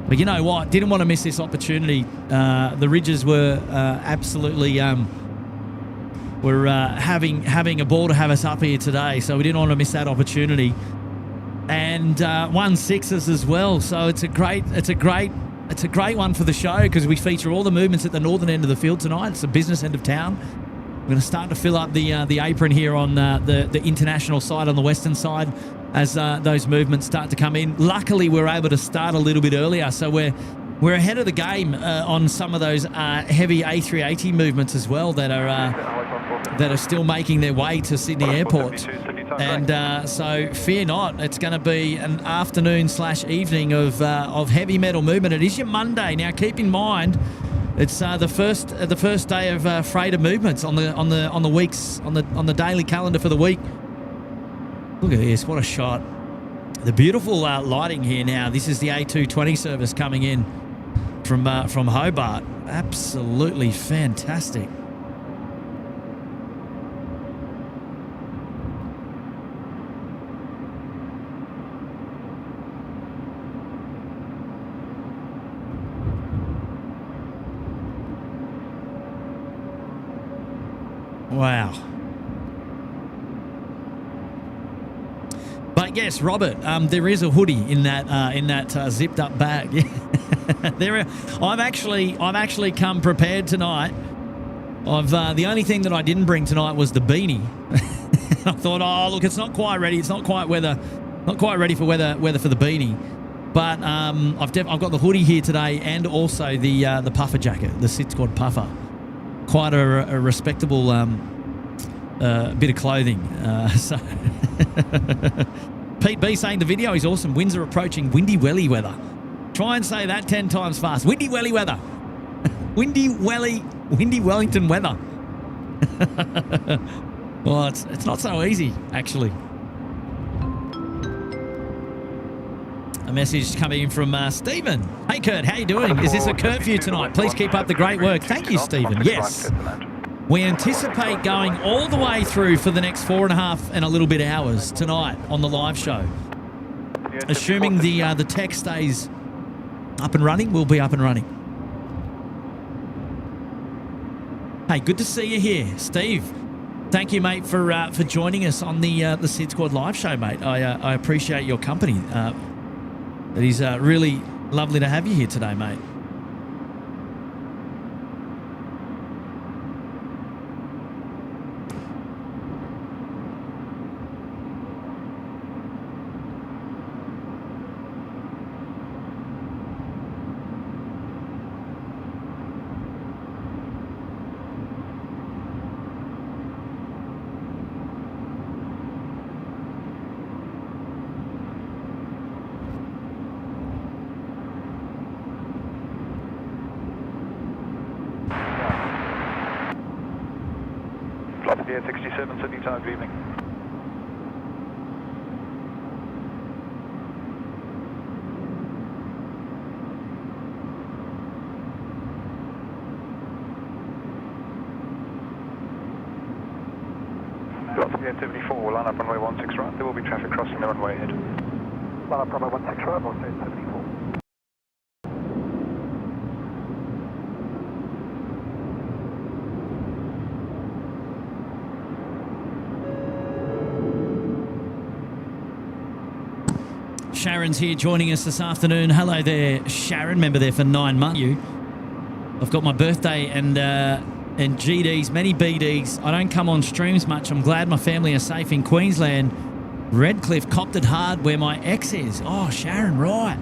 Speaker 3: But you know what? Didn't want to miss this opportunity. The Rydges were absolutely were having a ball to have us up here today, so we didn't want to miss that opportunity. And 16s as well. So it's a great one for the show, because we feature all the movements at the northern end of the field tonight. It's the business end of town. We're going to start to fill up the apron here on the international side, on the western side, as those movements start to come in. Luckily, we're able to start a little bit earlier, so we're ahead of the game on some of those heavy A380 movements as well that are still making their way to Sydney Airport. And so fear not, it's going to be an afternoon/evening of heavy metal movement. It is your Monday now. Keep in mind, it's the first day of freighter movements on the weeks on the daily calendar for the week. Look at this! What a shot! The beautiful lighting here now. This is the A220 service coming in from Hobart. Absolutely fantastic. Wow. But yes, Robert, there is a hoodie in that zipped up bag. I've actually come prepared tonight. The only thing that I didn't bring tonight was the beanie. I thought, oh look, it's not quite ready. It's not quite ready for weather for the beanie. But I've got the hoodie here today, and also the puffer jacket, the SydSquad puffer. quite a respectable bit of clothing. So Pete B saying the video is awesome. Winds are approaching windy welly weather. Try and say that 10 times fast. Windy welly weather. Windy Wellington weather. Well, it's not so easy, actually. A message coming in from Stephen. Hey, Kurt, how you doing? Is this a curfew tonight? Please keep up the great work. Thank you, Stephen. Yes. We anticipate going all the way through for the next 4.5 and a little bit hours tonight on the live show. Assuming the tech stays up and running, we'll be up and running. Hey, good to see you here, Steve. Thank you, mate, for joining us on the SydSquad live show, mate. I appreciate your company. It is really lovely to have you here today, mate.
Speaker 2: A387, Sydney Tower, good evening. Velocity 874, we'll line up runway 16 right. There will be traffic crossing the runway ahead. Line up runway 16 right, Velocity 874.
Speaker 3: Sharon's here joining us this afternoon. Hello there, Sharon. Member there for 9 months. I've got my birthday and GDs, many BDs. I don't come on streams much. I'm glad my family are safe in Queensland. Redcliffe copped it hard where my ex is. Oh, Sharon, right.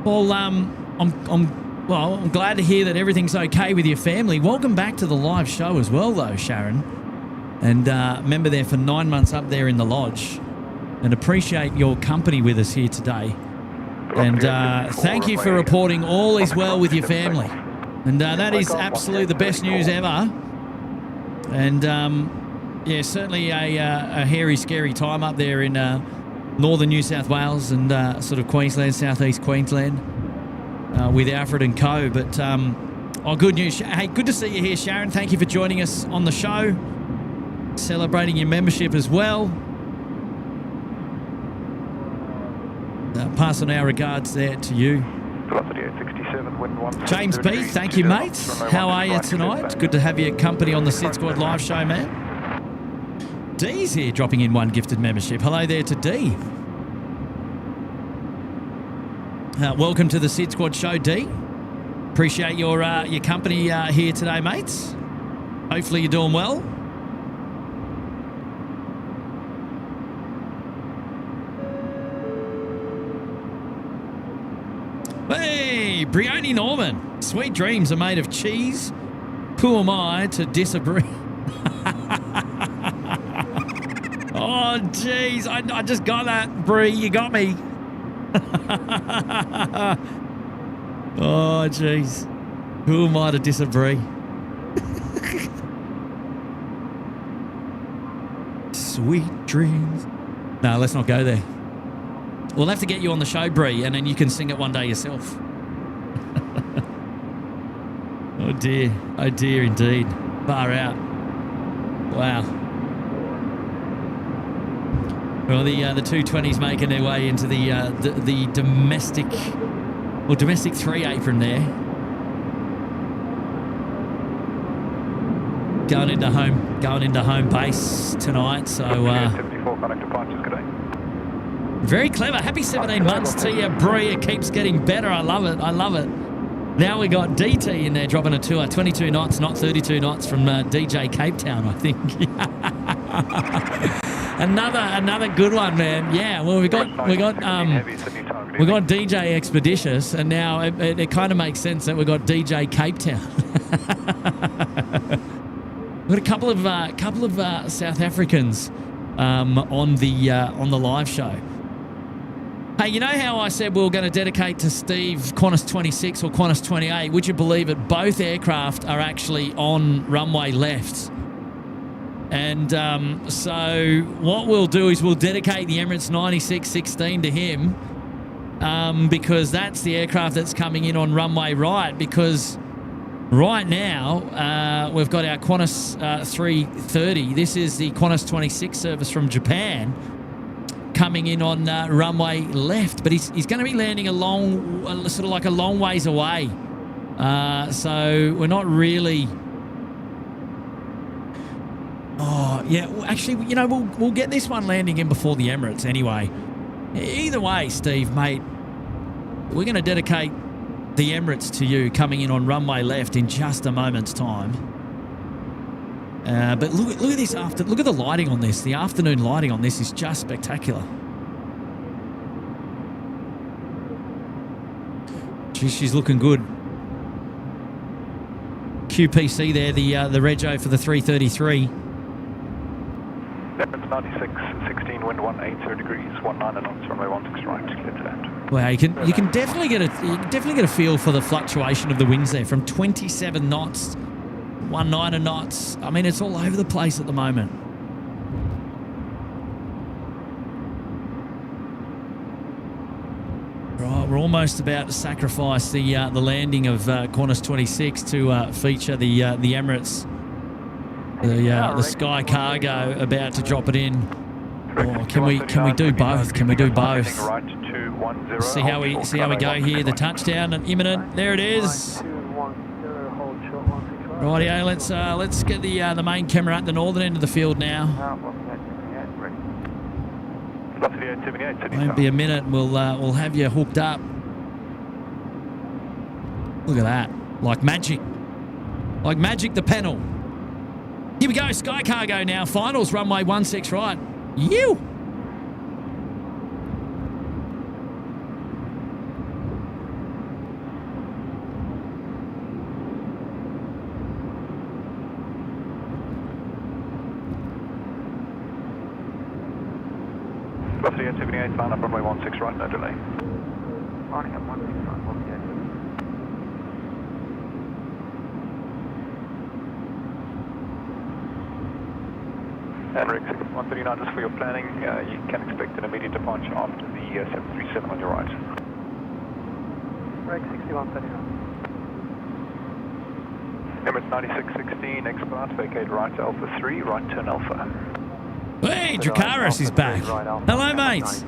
Speaker 3: Well, I'm glad to hear that everything's okay with your family. Welcome back to the live show as well, though, Sharon. And member there for 9 months up there in the lodge. And appreciate your company with us here today. And thank you for reporting all is well with your family. And that is absolutely the best news ever. And yeah, certainly a hairy, scary time up there in northern New South Wales and sort of Queensland, southeast Queensland with Alfred and co. But good news. Hey, good to see you here, Sharon. Thank you for joining us on the show. Celebrating your membership as well. Passing our regards there to you. James B, thank you, mate. How are you tonight? Good to have your company on the SydSquad live show, man. D's here dropping in one gifted membership. Hello there to D. Welcome to the SydSquad show, D. Appreciate your company here today, mates. Hopefully you're doing well. Hey, Brioni Norman. Sweet dreams are made of cheese. Who am I to disagree? Oh, jeez. I just got that, Brie. You got me. Oh, jeez. Who am I to disagree? Sweet dreams. No, let's not go there. We'll have to get you on the show, Brie, and then you can sing it one day yourself. Oh dear indeed. Far out. Wow. Well, the 220's making their way into the domestic 3 apron there. Going into home base tonight. So
Speaker 2: 74 connect departures, good day.
Speaker 3: Very clever. Happy 17 months to you, Brie. It keeps getting better. I love it. Now we got DT in there dropping a tour. 22 knots, not 32 knots from DJ Cape Town, I think. another good one, man. Yeah. Well, we got DJ Expeditious, and now it kind of makes sense that we got DJ Cape Town. We've got a couple of South Africans on the live show. Hey, you know how I said we were going to dedicate to Steve Qantas 26 or Qantas 28? Would you believe it? Both aircraft are actually on runway left. And so what we'll do is we'll dedicate the Emirates 9616 to him because that's the aircraft that's coming in on runway right, because right now we've got our Qantas 330. This is the Qantas 26 service from Japan coming in on runway left, but he's going to be landing a sort of like a long ways away. So we're not really... Oh, yeah. Well, actually, you know, we'll get this one landing in before the Emirates anyway. Either way, Steve, mate, we're going to dedicate the Emirates to you coming in on runway left in just a moment's time. But look at this look at the lighting on this. The afternoon lighting on this is just spectacular. She's looking good. QPC there, the rego for the 333.
Speaker 2: Emirates 9616, wind 180 degrees, 19 knots, runway 16 right, clear to land.
Speaker 3: Well, you can definitely get a feel for the fluctuation of the winds there from 27 knots, 19 knots. I mean, it's all over the place at the moment. Right, we're almost about to sacrifice the landing of Qantas 26 to feature the Emirates. The Sky Cargo about to drop it in. Oh, can we do both? Can we do both? See how we go here. The touchdown imminent. There it is. Rightio, let's get the main camera at the northern end of the field now. Won't be a minute. We'll have you hooked up. Look at that, like magic, the panel. Here we go, Sky Cargo now. Finals, runway 16 right. You.
Speaker 2: Lofty 878, line up runway 16 right, no delay.
Speaker 1: Lining up 16 right, Lofty 878.
Speaker 2: And Rick 139, just for your planning, you can expect an immediate departure after the 737 on your right.
Speaker 1: Rick 6139.
Speaker 2: Emirates 9616, expert, vacate right Alpha 3, right turn Alpha.
Speaker 3: Hey, Dracaris is back. Hello, mates.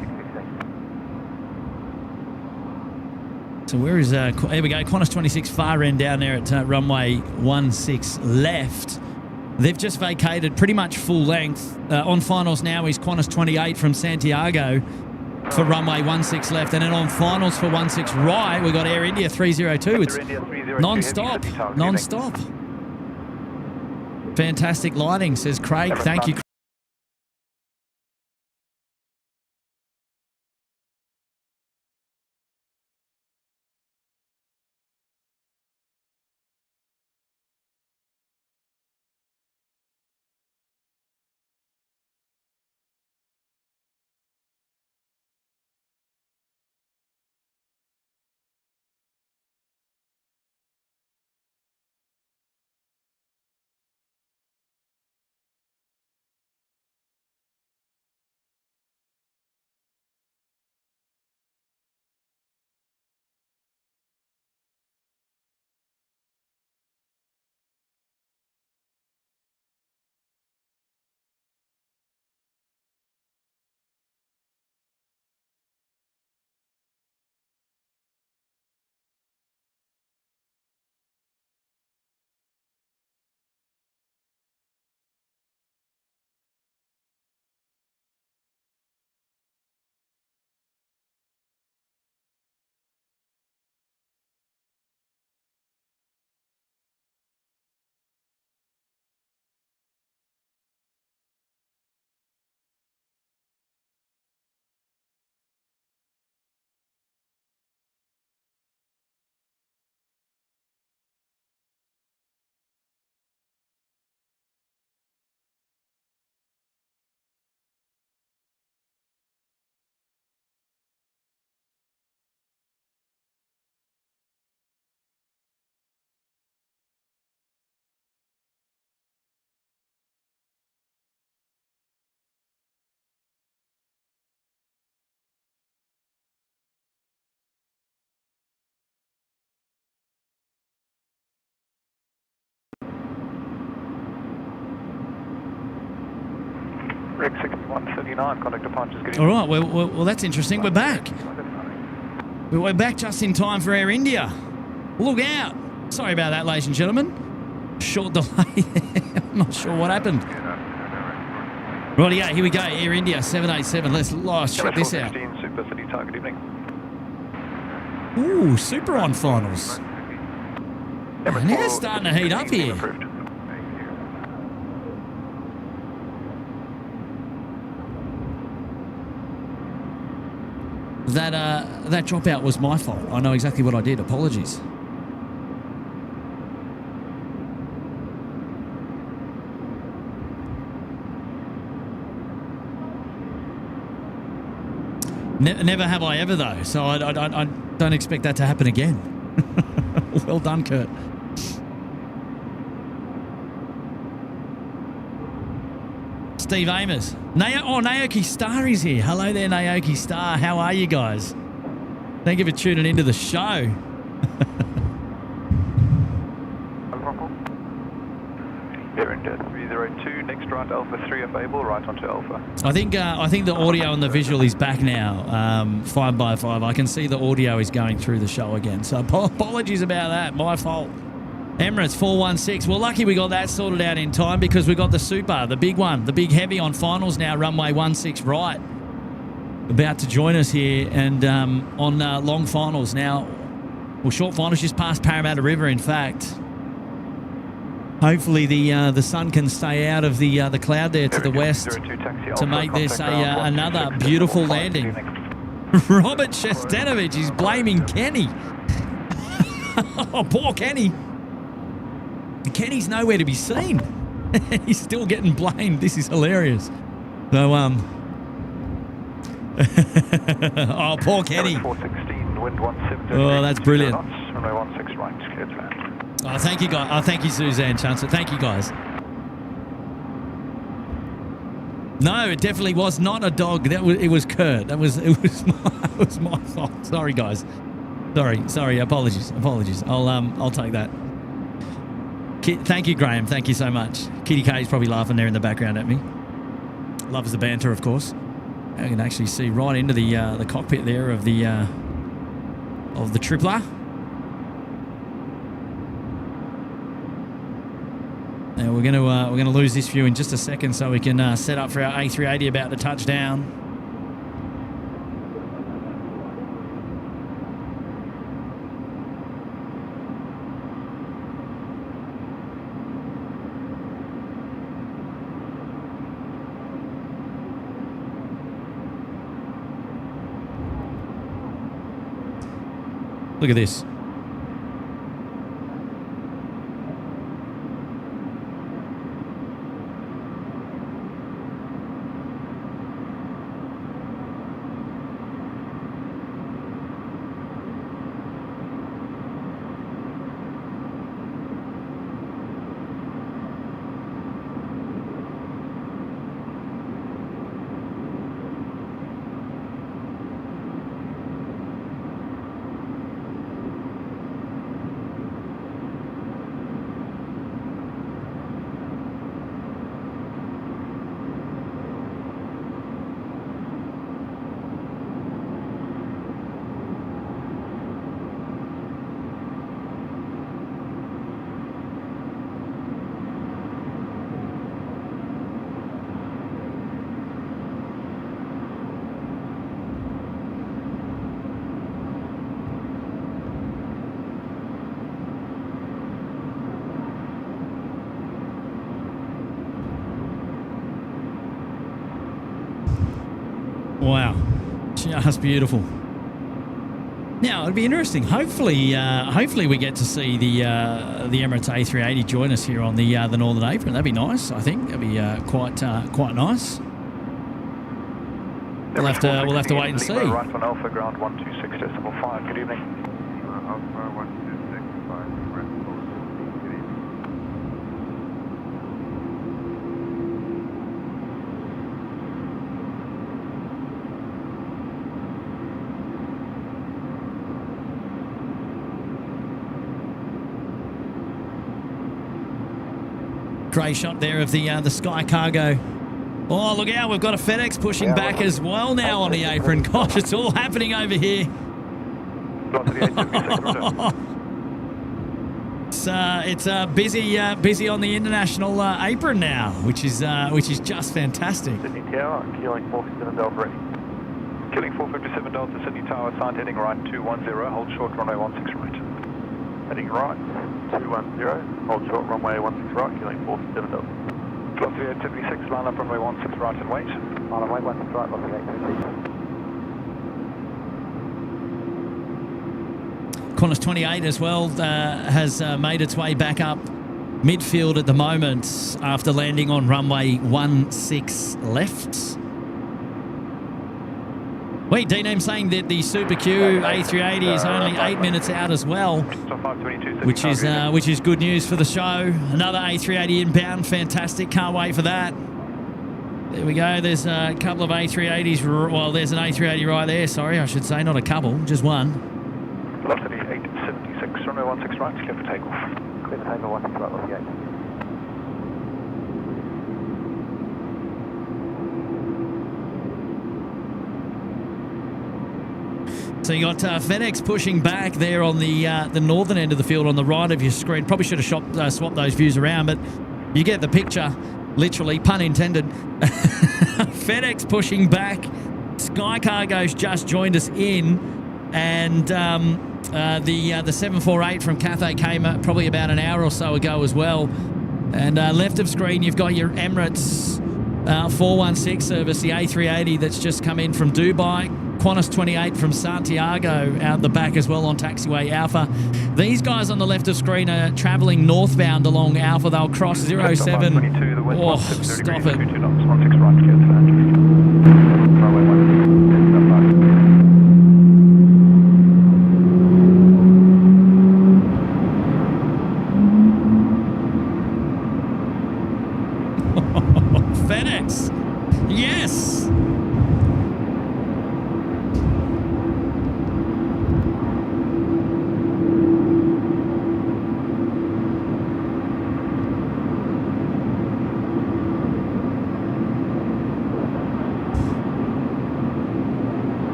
Speaker 3: So where is... here we go, Qantas 26 far end down there at runway 16 left. They've just vacated pretty much full length. On finals now is Qantas 28 from Santiago for runway 16 left. And then on finals for 16 right, we've got Air India 302. It's non-stop. Non-stop. Fantastic lighting, says Craig. Thank you,
Speaker 2: Rex 6139, contact departures getting...
Speaker 3: All right, well, that's interesting. We're back. We're back just in time for Air India. Look out. Sorry about that, ladies and gentlemen. Short delay. I'm not sure what happened. Right, yeah, here we go. Air India 787. Let's check this out.
Speaker 2: Super City target evening.
Speaker 3: Ooh, super on finals. Man, they're starting to heat up here. That dropout was my fault. I know exactly what I did. Apologies. Never have I ever, though. So I don't expect that to happen again. Well done, Kurt. Steve Amos. Naoki Star is here. Hello there, Naoki Star. How are you guys? Thank you for tuning into the show.
Speaker 2: Air India 302, next right Alpha 3 available, right onto Alpha.
Speaker 3: I think the audio and the visual is back now. 5x5. I can see the audio is going through the show again. So apologies about that. My fault. Emirates 416. Well, lucky we got that sorted out in time because we got the super, the big one, the big heavy on finals now, runway 16 right. About to join us here and on long finals now. Well, short finals just past Parramatta River, in fact. Hopefully the sun can stay out of the cloud there to the west to make this another beautiful landing. Robert Shestanovich is blaming Kenny. Oh, poor Kenny. Kenny's nowhere to be seen. He's still getting blamed. This is hilarious. So, oh, poor Kenny.
Speaker 2: 416, wind 17.
Speaker 3: Oh, that's brilliant.
Speaker 2: Runway 16 right, cleared to land.
Speaker 3: Oh, thank you, guys. Oh, thank you, Suzanne Chancellor. Thank you, guys. No, it definitely was not a dog. It was Kurt. It was my fault. Sorry, guys. Sorry. Apologies. I'll take that. Thank you, Graham. Thank you so much. Kitty K is probably laughing there in the background at me. Loves the banter, of course. I can actually see right into the cockpit there of the tripler. Now we're gonna lose this view in just a second, so we can set up for our A380 about to touch down. Look at this. Wow, just beautiful. Now it'll be interesting. Hopefully we get to see the Emirates A380 join us here on the Northern Apron. That'd be nice. I think that'd be quite nice. We'll have to wait and see.
Speaker 2: Right on Alpha, ground 126.5. Good evening.
Speaker 4: Alpha 126.5. Good evening.
Speaker 3: Great shot there of the Sky Cargo Oh, look out. We've got a FedEx pushing back as well now on the apron. Gosh, it's all happening over here. It's busy on the international apron now, which is just fantastic.
Speaker 2: Sydney Tower, Keeling 457 Delta ready.
Speaker 1: Killing 457 Delta Sydney Tower, sign heading right 210, hold short runway 16 right.
Speaker 2: Heading right 210, hold short runway 16 right, Keeling 457 Delta.
Speaker 1: Velocity 876, line up runway 16 right and wait.
Speaker 2: Line up runway 16 right, velocity 876.
Speaker 3: Qantas 28 as well has made its way back up midfield at the moment after landing on runway 16 left. Wait, D-Name saying that the Super Q A380 is only 8 minutes out as well, which is good news for the show. Another A380 inbound, fantastic. Can't wait for that. There we go. There's a couple of A380s. Well, there's an A380 right there. Sorry, I should say, not a couple, just one.
Speaker 1: Velocity 876, runway 16 right, clear for takeoff.
Speaker 2: Clear for takeoff, 16 right, velocity 8.
Speaker 3: So you got FedEx pushing back there on the northern end of the field on the right of your screen. Probably should have swapped those views around, but you get the picture, literally, pun intended. FedEx pushing back. Sky Cargo's just joined us in, and the 748 from Cathay came probably about an hour or so ago as well. And left of screen, you've got your Emirates 416 service, the A380 that's just come in from Dubai. Qantas 28 from Santiago out the back as well on taxiway Alpha. These guys on the left of screen are travelling northbound along Alpha. They'll cross 07. Oh, stop it.
Speaker 1: 22 knots, 16 right, clear for
Speaker 3: FedEx. Yes.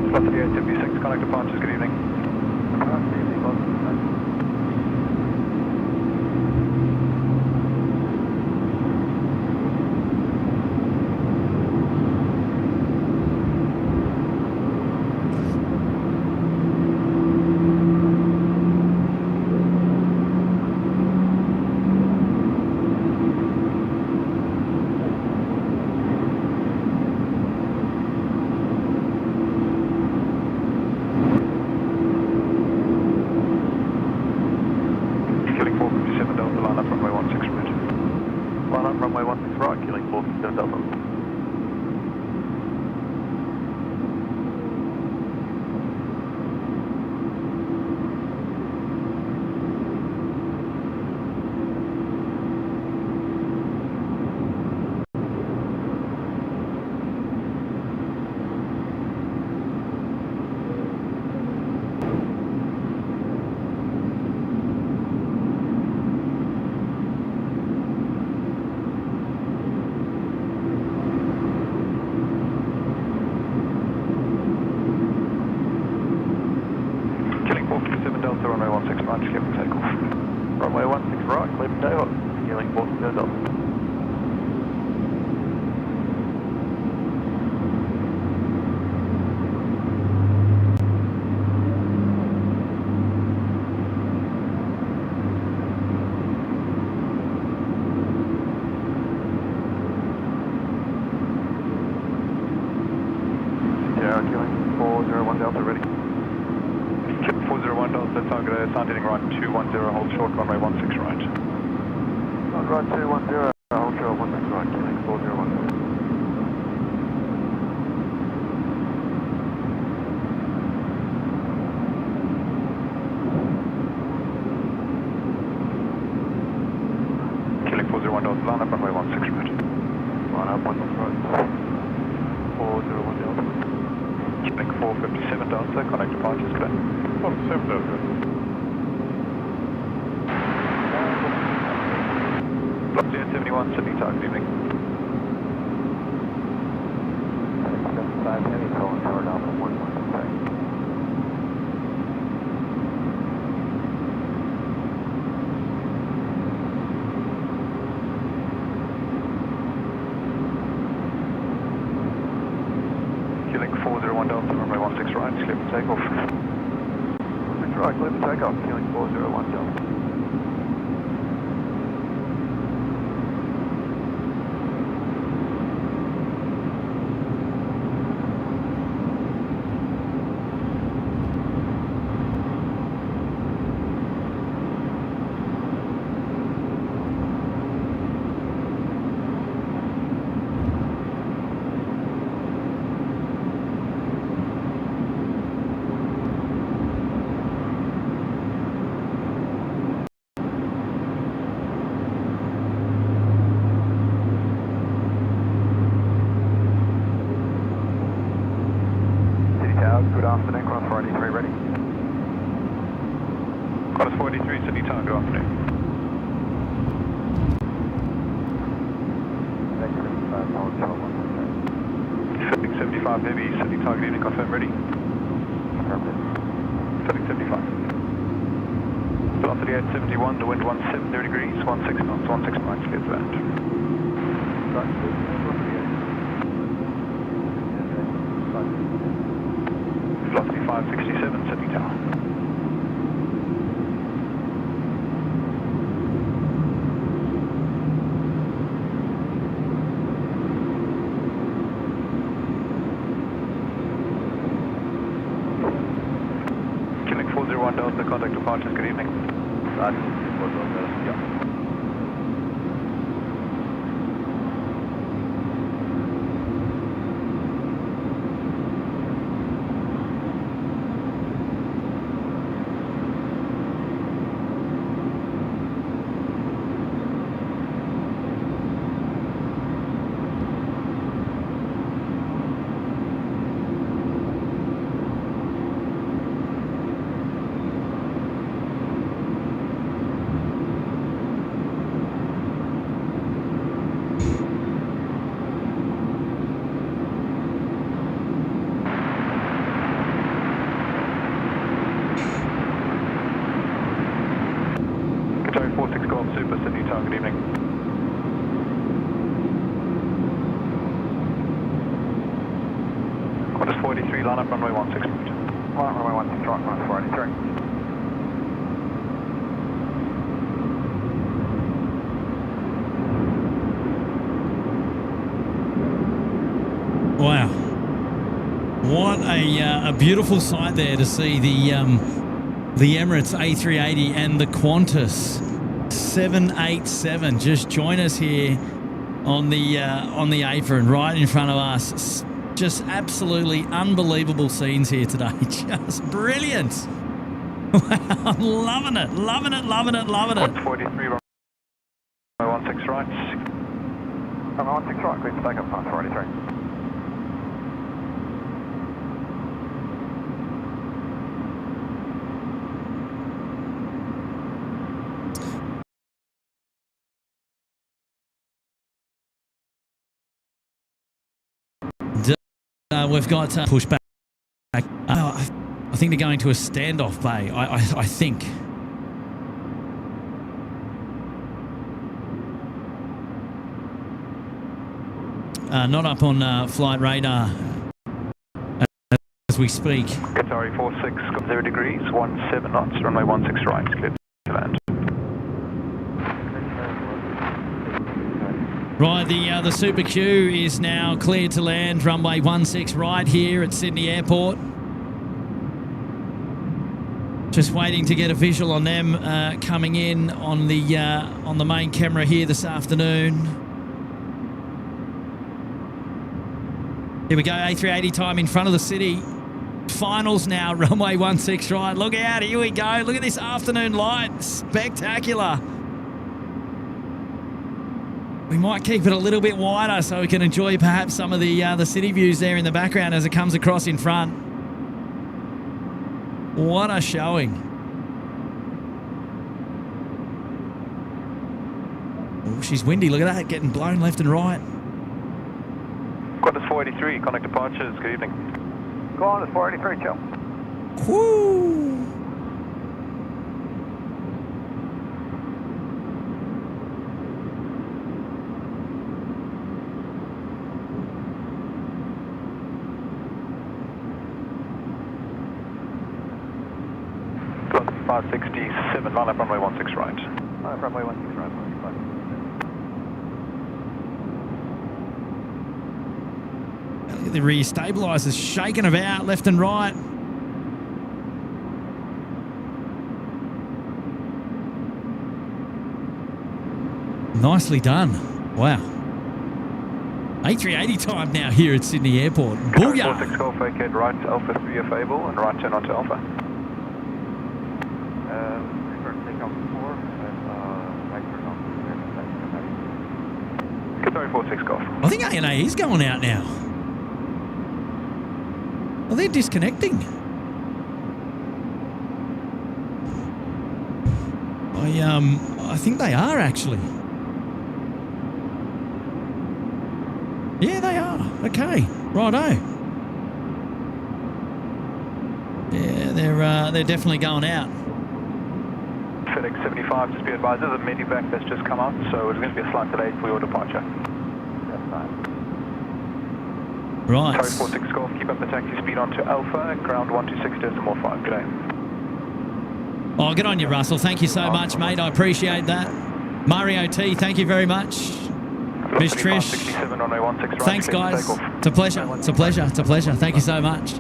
Speaker 1: Velocity 876, connect departures, good evening.
Speaker 2: Runway 16 right, Keeling 457 Delta.
Speaker 1: runway 16 right, clear for takeoff.
Speaker 2: Runway 16 right, clear for takeoff. Keeling 457 Delta.
Speaker 1: Sierra, Keeling 401 Delta, ready. 401 Delta, target sign heading right 210, hold short, runway 16 right.
Speaker 2: Right 210, hold short, 16 right, Keeling 401 Delta.
Speaker 1: Killing 401 Delta, line up runway 16 right.
Speaker 2: line up, 16 right. 401 Delta.
Speaker 1: Quebec 457 Delta, connect departures, clear.
Speaker 4: 47 Delta.
Speaker 1: Block 071, Sydney target, evening.
Speaker 2: 75 heavy, calling Tower Alpha 113.
Speaker 1: Quebec 401 Delta, runway 16 right, clear for takeoff.
Speaker 2: 16 right, clear for takeoff, Quebec 401 Delta. Good afternoon, Qantas A380 ready.
Speaker 1: Qantas 483, Sydney tower, good afternoon. Filling 75 heavy, Sydney target evening, confirm ready. Filling 75. Velocity 871, the wind 170 degrees, 16 knots, 16 miles, clear to land. Velocity 567, Sydney tower. Quebec 401 Delta, contact departures, good evening. Cathay 46 Golf Super, Sydney target evening. Qantas 483, line up runway 16 right.
Speaker 2: Line up runway 16 right, Qantas 483.
Speaker 3: Wow. What a beautiful sight there to see the Emirates A380 and the Qantas 787 just join us here on the apron right in front of us. Just absolutely unbelievable scenes here today. Just brilliant. Wow, I'm loving it, loving it, loving it, loving it.
Speaker 1: 43, runway 16 right.
Speaker 2: Runway 16 right, clear to take up, Qantas 483.
Speaker 3: We've got pushback. I think they're going to a standoff bay. I think. Not up on flight radar as we speak.
Speaker 1: Qatari 46, 0 degrees, 17 knots, runway 16 right, clear to land.
Speaker 3: Right, the Super Q is now cleared to land, runway 16 right here at Sydney Airport. Just waiting to get a visual on them coming in on the main camera here this afternoon. Here we go, A380 time in front of the city. Finals now, runway 16 right. Look out, here we go. Look at this afternoon light, spectacular. We might keep it a little bit wider so we can enjoy perhaps some of the city views there in the background as it comes across in front. What a showing. Oh, she's windy. Look at that, getting blown left and right.
Speaker 1: Qantas 483, contact departures, good evening.
Speaker 2: Qantas 483, chill.
Speaker 3: Whoo!
Speaker 1: Qantas 567, line up runway 16 right.
Speaker 2: Line up runway 16 right.
Speaker 3: Look at the rear stabilisers shaking about left and right. Nicely done. Wow. A380 time now here at Sydney Airport. Booyah!
Speaker 1: 46 Golf, vacate right, Alpha 3 Fable, and right turn onto Alpha.
Speaker 4: Return takeoff 4 and right turn on
Speaker 1: Cathay 46 Golf.
Speaker 3: I think A&A is going out now. Well, they're disconnecting. I think they are actually. Yeah, they are. Okay, righto. Yeah, they're definitely going out.
Speaker 1: FedEx 75, just be advised, there's a medivac that's just come out, so it's going to be a slight delay for your departure.
Speaker 2: That's fine.
Speaker 3: Right.
Speaker 1: Tower 46 Golf, keep up the taxi speed onto Alpha, ground 126.5, good day.
Speaker 3: Oh, good on you, Russell. Thank you so much, mate. I appreciate that. Mario T, thank you very much. Miss Trish.
Speaker 1: 67, runway 16 right.
Speaker 3: Thanks, guys. It's a pleasure. It's a pleasure. It's a pleasure. Thank you so much.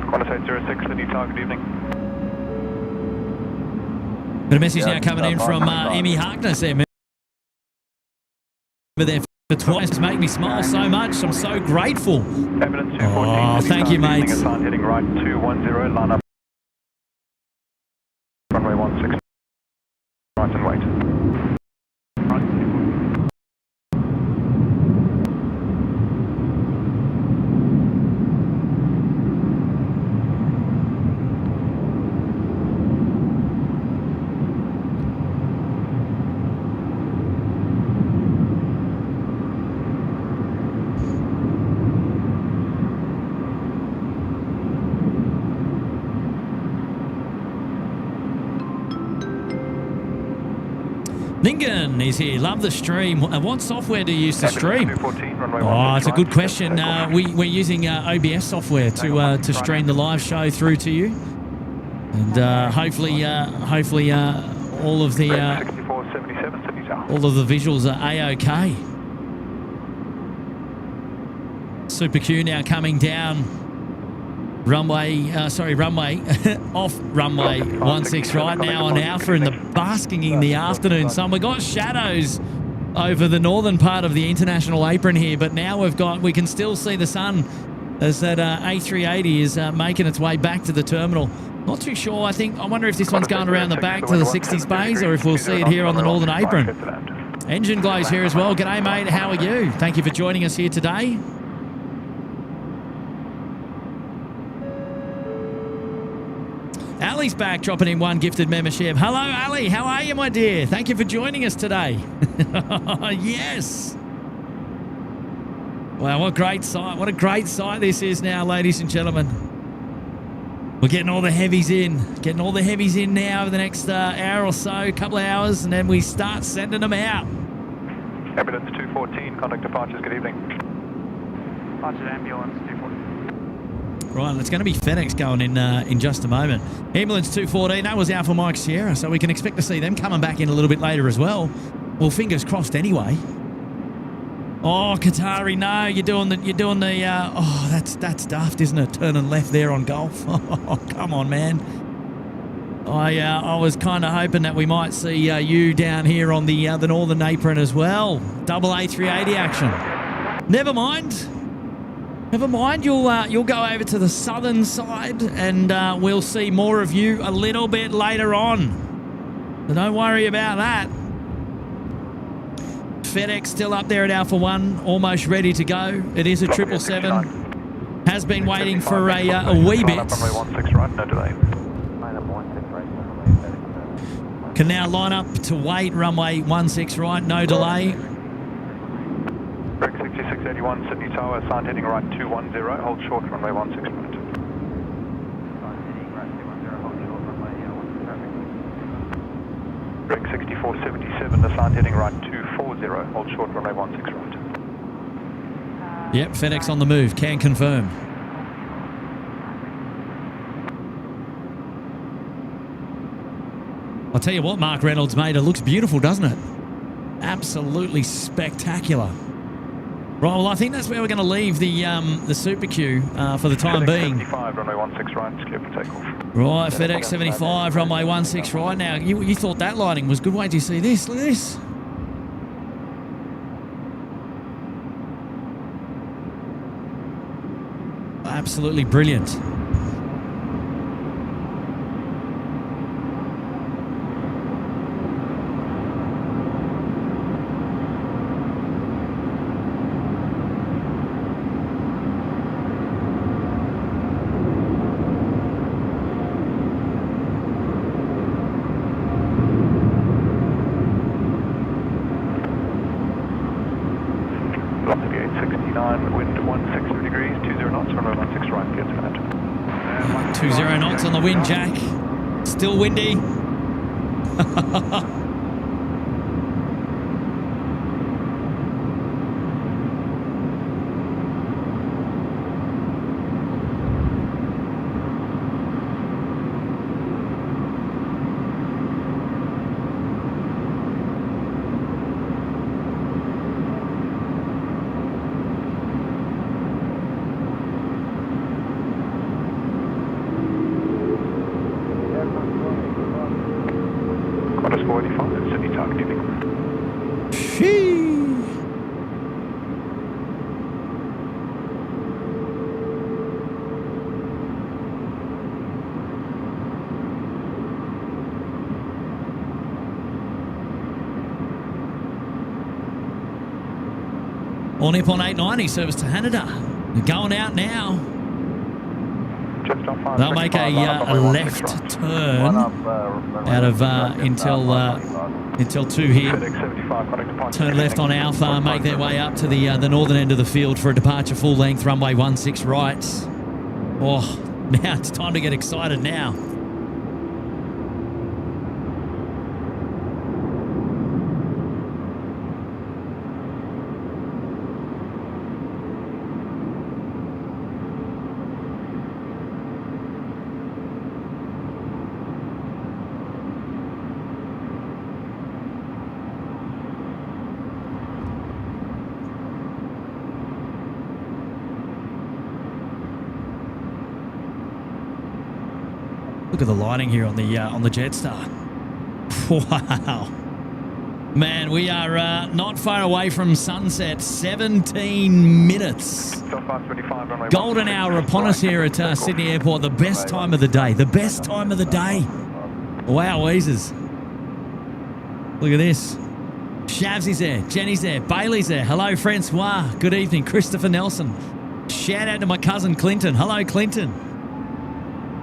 Speaker 1: Qantas 806, the new target, evening.
Speaker 3: Got a message now coming in from Emmy Harkness there. Remember there for twice. Make me smile so much. I'm so grateful.
Speaker 1: Emirates 214.
Speaker 3: Oh, thank you, mate.
Speaker 1: Heading right 210, line up. Runway 16. Right and wait.
Speaker 3: Ningen is here. Love the stream. What software do you use to stream? Oh, it's a good question. We're using OBS software to stream the live show through to you, and hopefully all of the visuals are a-okay. Super Q now coming down runway off runway 16 right now on Alpha in the basking in the afternoon sun. We've got shadows over the northern part of the international apron here, but now we can still see the sun as that A380 is making its way back to the terminal. Not too sure. I wonder if this one's going around the back to the 60s bays or if we'll see it here on the northern apron. Engine Glow's here as well. G'day, mate. How are you? Thank you for joining us here today. Ali's back, dropping in one gifted membership. Hello, Ali. How are you, my dear? Thank you for joining us today. Yes. Wow, what a great sight. What a great sight this is now, ladies and gentlemen. We're getting all the heavies in. Getting all the heavies in now over the next hour or so, couple of hours, and then we start sending them out.
Speaker 1: Ambulance 214, contact departures, good evening.
Speaker 2: Departure ambulance 214.
Speaker 3: Right, it's going to be FedEx going in just a moment. Ambulance 214, that was Alpha Mike Sierra, so we can expect to see them coming back in a little bit later as well. Well, fingers crossed anyway. Oh, Qatari, no, you're doing the oh, that's daft, isn't it? Turning left there on Gulf. Oh, come on, man. I was kind of hoping that we might see you down here on the northern apron as well. Double A380 action. Never mind. Never mind, you'll go over to the southern side and we'll see more of you a little bit later on. So don't worry about that. FedEx still up there at Alpha 1, almost ready to go. It is a 777. Has been waiting for a wee bit.
Speaker 2: Runway 16 right, no delay.
Speaker 4: Line up 16 right, runway
Speaker 3: Can now line up to wait, runway 16 right, no delay.
Speaker 2: Break 6681, Sydney Tower, assigned heading right 210, hold short, runway 16 right. Break 6477, assigned heading right 240, hold short, runway 16 right.
Speaker 3: Yep, FedEx on the move, can confirm. I'll tell you what, Mark Reynolds, mate, it looks beautiful, doesn't it? Absolutely spectacular. Right, well, I think that's where we're going to leave the Super Q for the time being.
Speaker 2: 75, runway 16 right, it's clear for takeoff.
Speaker 3: Right, FedEx 75, runway 16 right now. You thought that lighting was good. Wait till you see this. Look at this. Absolutely brilliant.
Speaker 2: Velocity 869, wind 160 degrees, 20 knots, runway 16 right, gets flat.
Speaker 3: 20 knots on the wind, Jack. Still windy.
Speaker 2: Qantas 485, Sydney targeting.
Speaker 3: All Nippon 890 service to Haneda. They're going out now.
Speaker 2: Just on 5,
Speaker 3: They'll make a left turn out of until 2 here.
Speaker 2: FedEx 75, contact departure.
Speaker 3: Turn left on Alpha, make their way up to the northern end of the field for a departure full length, runway 16 right. Oh, now it's time to get excited now. Look at the lighting here on the Jetstar. Wow. Man, we are not far away from sunset. 17 minutes. Golden hour upon us here at Sydney Airport. The best time of the day. The best time of the day. Wow, Weezers. Look at this. Shavsy's there. Jenny's there. Bailey's there. Hello, Francois. Good evening. Christopher Nelson. Shout out to my cousin Clinton. Hello, Clinton.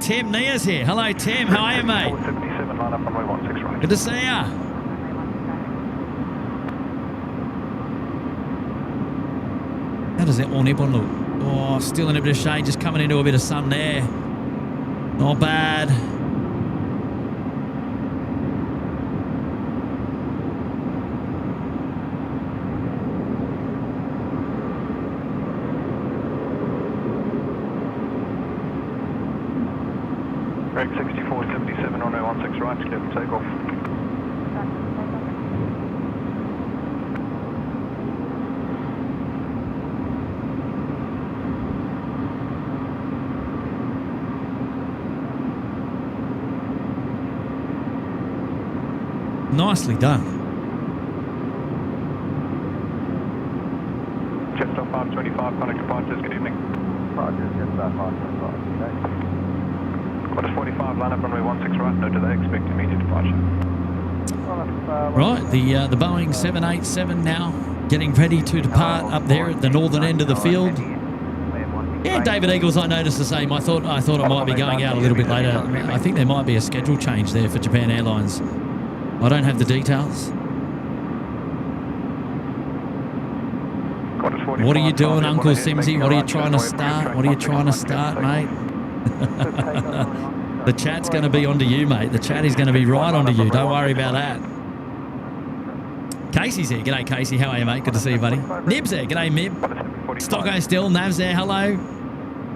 Speaker 3: Tim Nia's here. Hello, Tim. How are you, mate?
Speaker 2: 477, line up runway 16 right.
Speaker 3: Good to see ya. How does that All Nippon look? Oh, still in a bit of shade, just coming into a bit of sun there. Not bad.
Speaker 2: Break 6477, runway 16 right, clear for takeoff.
Speaker 3: Nicely done.
Speaker 2: Jetstar 525, contact departures, good evening.
Speaker 4: Roger, Jetstar 525.
Speaker 2: Qantas 45, line up runway 16 right, no delay, expect immediate departure.
Speaker 3: Right, the Boeing 787 now getting ready to depart up there at the northern end of the field. Yeah, David Eagles, I noticed the same. I thought it might be going out a little bit later. I think there might be a schedule change there for Japan Airlines. I don't have the details. What are you doing, Uncle Simsy? What are you trying to start? What are you trying to start, mate? The chat's going to be onto you, mate. The chat is going to be right onto you. Don't worry about that. Casey's here. G'day, Casey. How are you, mate? Good to see you, buddy. Nib's there. G'day, Mib. Stocko still. Nav's there. Hello.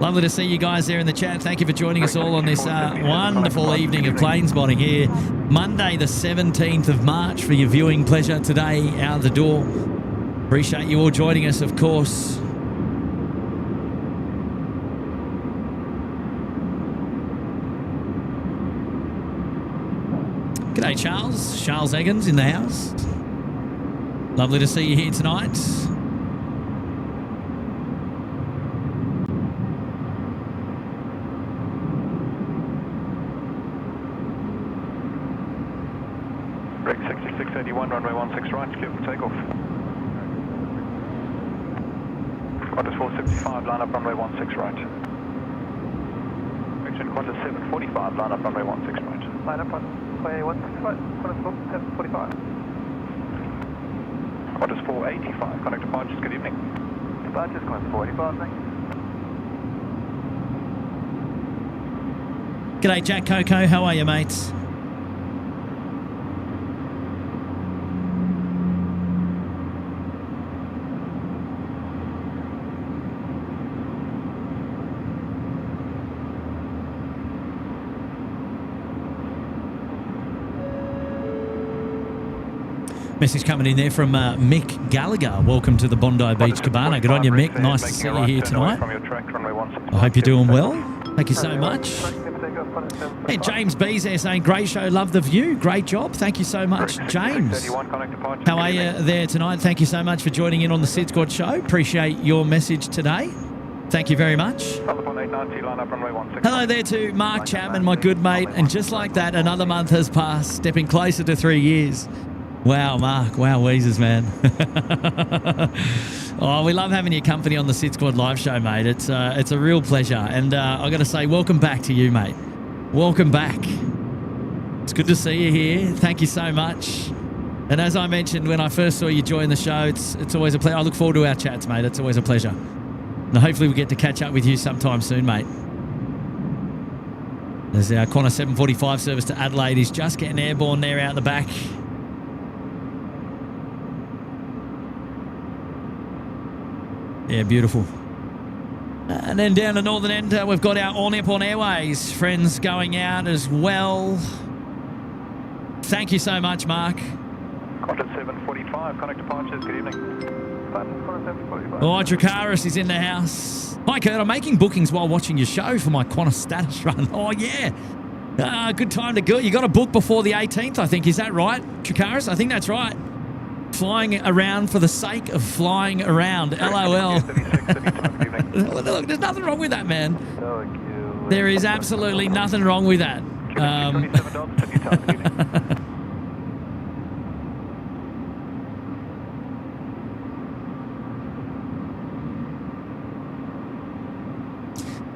Speaker 3: Lovely to see you guys there in the chat. Thank you for joining us all on this wonderful evening of plane spotting here. Monday, the 17th of March for your viewing pleasure today out the door. Appreciate you all joining us, of course. G'day, Charles. Charles Eggins in the house. Lovely to see you here tonight.
Speaker 2: Break 6681, runway 16 right, clear for takeoff. Qantas 475, line up runway 16 right. Correction, Qantas 745, line up runway 16 right. Line up runway 16 right, Qantas 745. Qantas 485, connect departures, good evening. Departures, Qantas 485, thanks.
Speaker 3: G'day, Jack Coco. How are you, mates? Message coming in there from Mick Gallagher. Welcome to the Bondi Beach Cabana. Good on you, Mick. Nice to see you here tonight. I hope you're doing well. Thank you so much. Hey, James B's there saying, great show, love the view. Great job. Thank you so much, James. How are you there tonight? Thank you so much for joining in on the SydSquad show. Appreciate your message today. Thank you very much. Hello there to Mark Chapman, my good mate. And just like that, another month has passed, stepping closer to 3 years. Wow, Mark. Wow, Weezers, man. Oh, we love having your company on the SydSquad live show, mate. It's a real pleasure. And I got to say, welcome back to you, mate. Welcome back. It's good to see you here. Thank you so much. And as I mentioned when I first saw you join the show, it's always a pleasure. I look forward to our chats, mate. It's always a pleasure. And hopefully we get to catch up with you sometime soon, mate. There's our Qantas 745 service to Adelaide. He's just getting airborne there out the back. Yeah, beautiful. And then down the northern end, we've got our All Nippon Airways friends going out as well. Thank you so much, Mark.
Speaker 2: Qantas 745, connect departures, good evening. Qantas 745.
Speaker 3: Oh, Dracaris is in the house. Hi, Kurt. I'm making bookings while watching your show for my Qantas status run. Oh, yeah. Good time to go. You got to book before the 18th, I think. Is that right, Dracaris? I think that's right. Flying around for the sake of flying around. LOL. Look, there's nothing wrong with that, man. There is absolutely nothing wrong with that.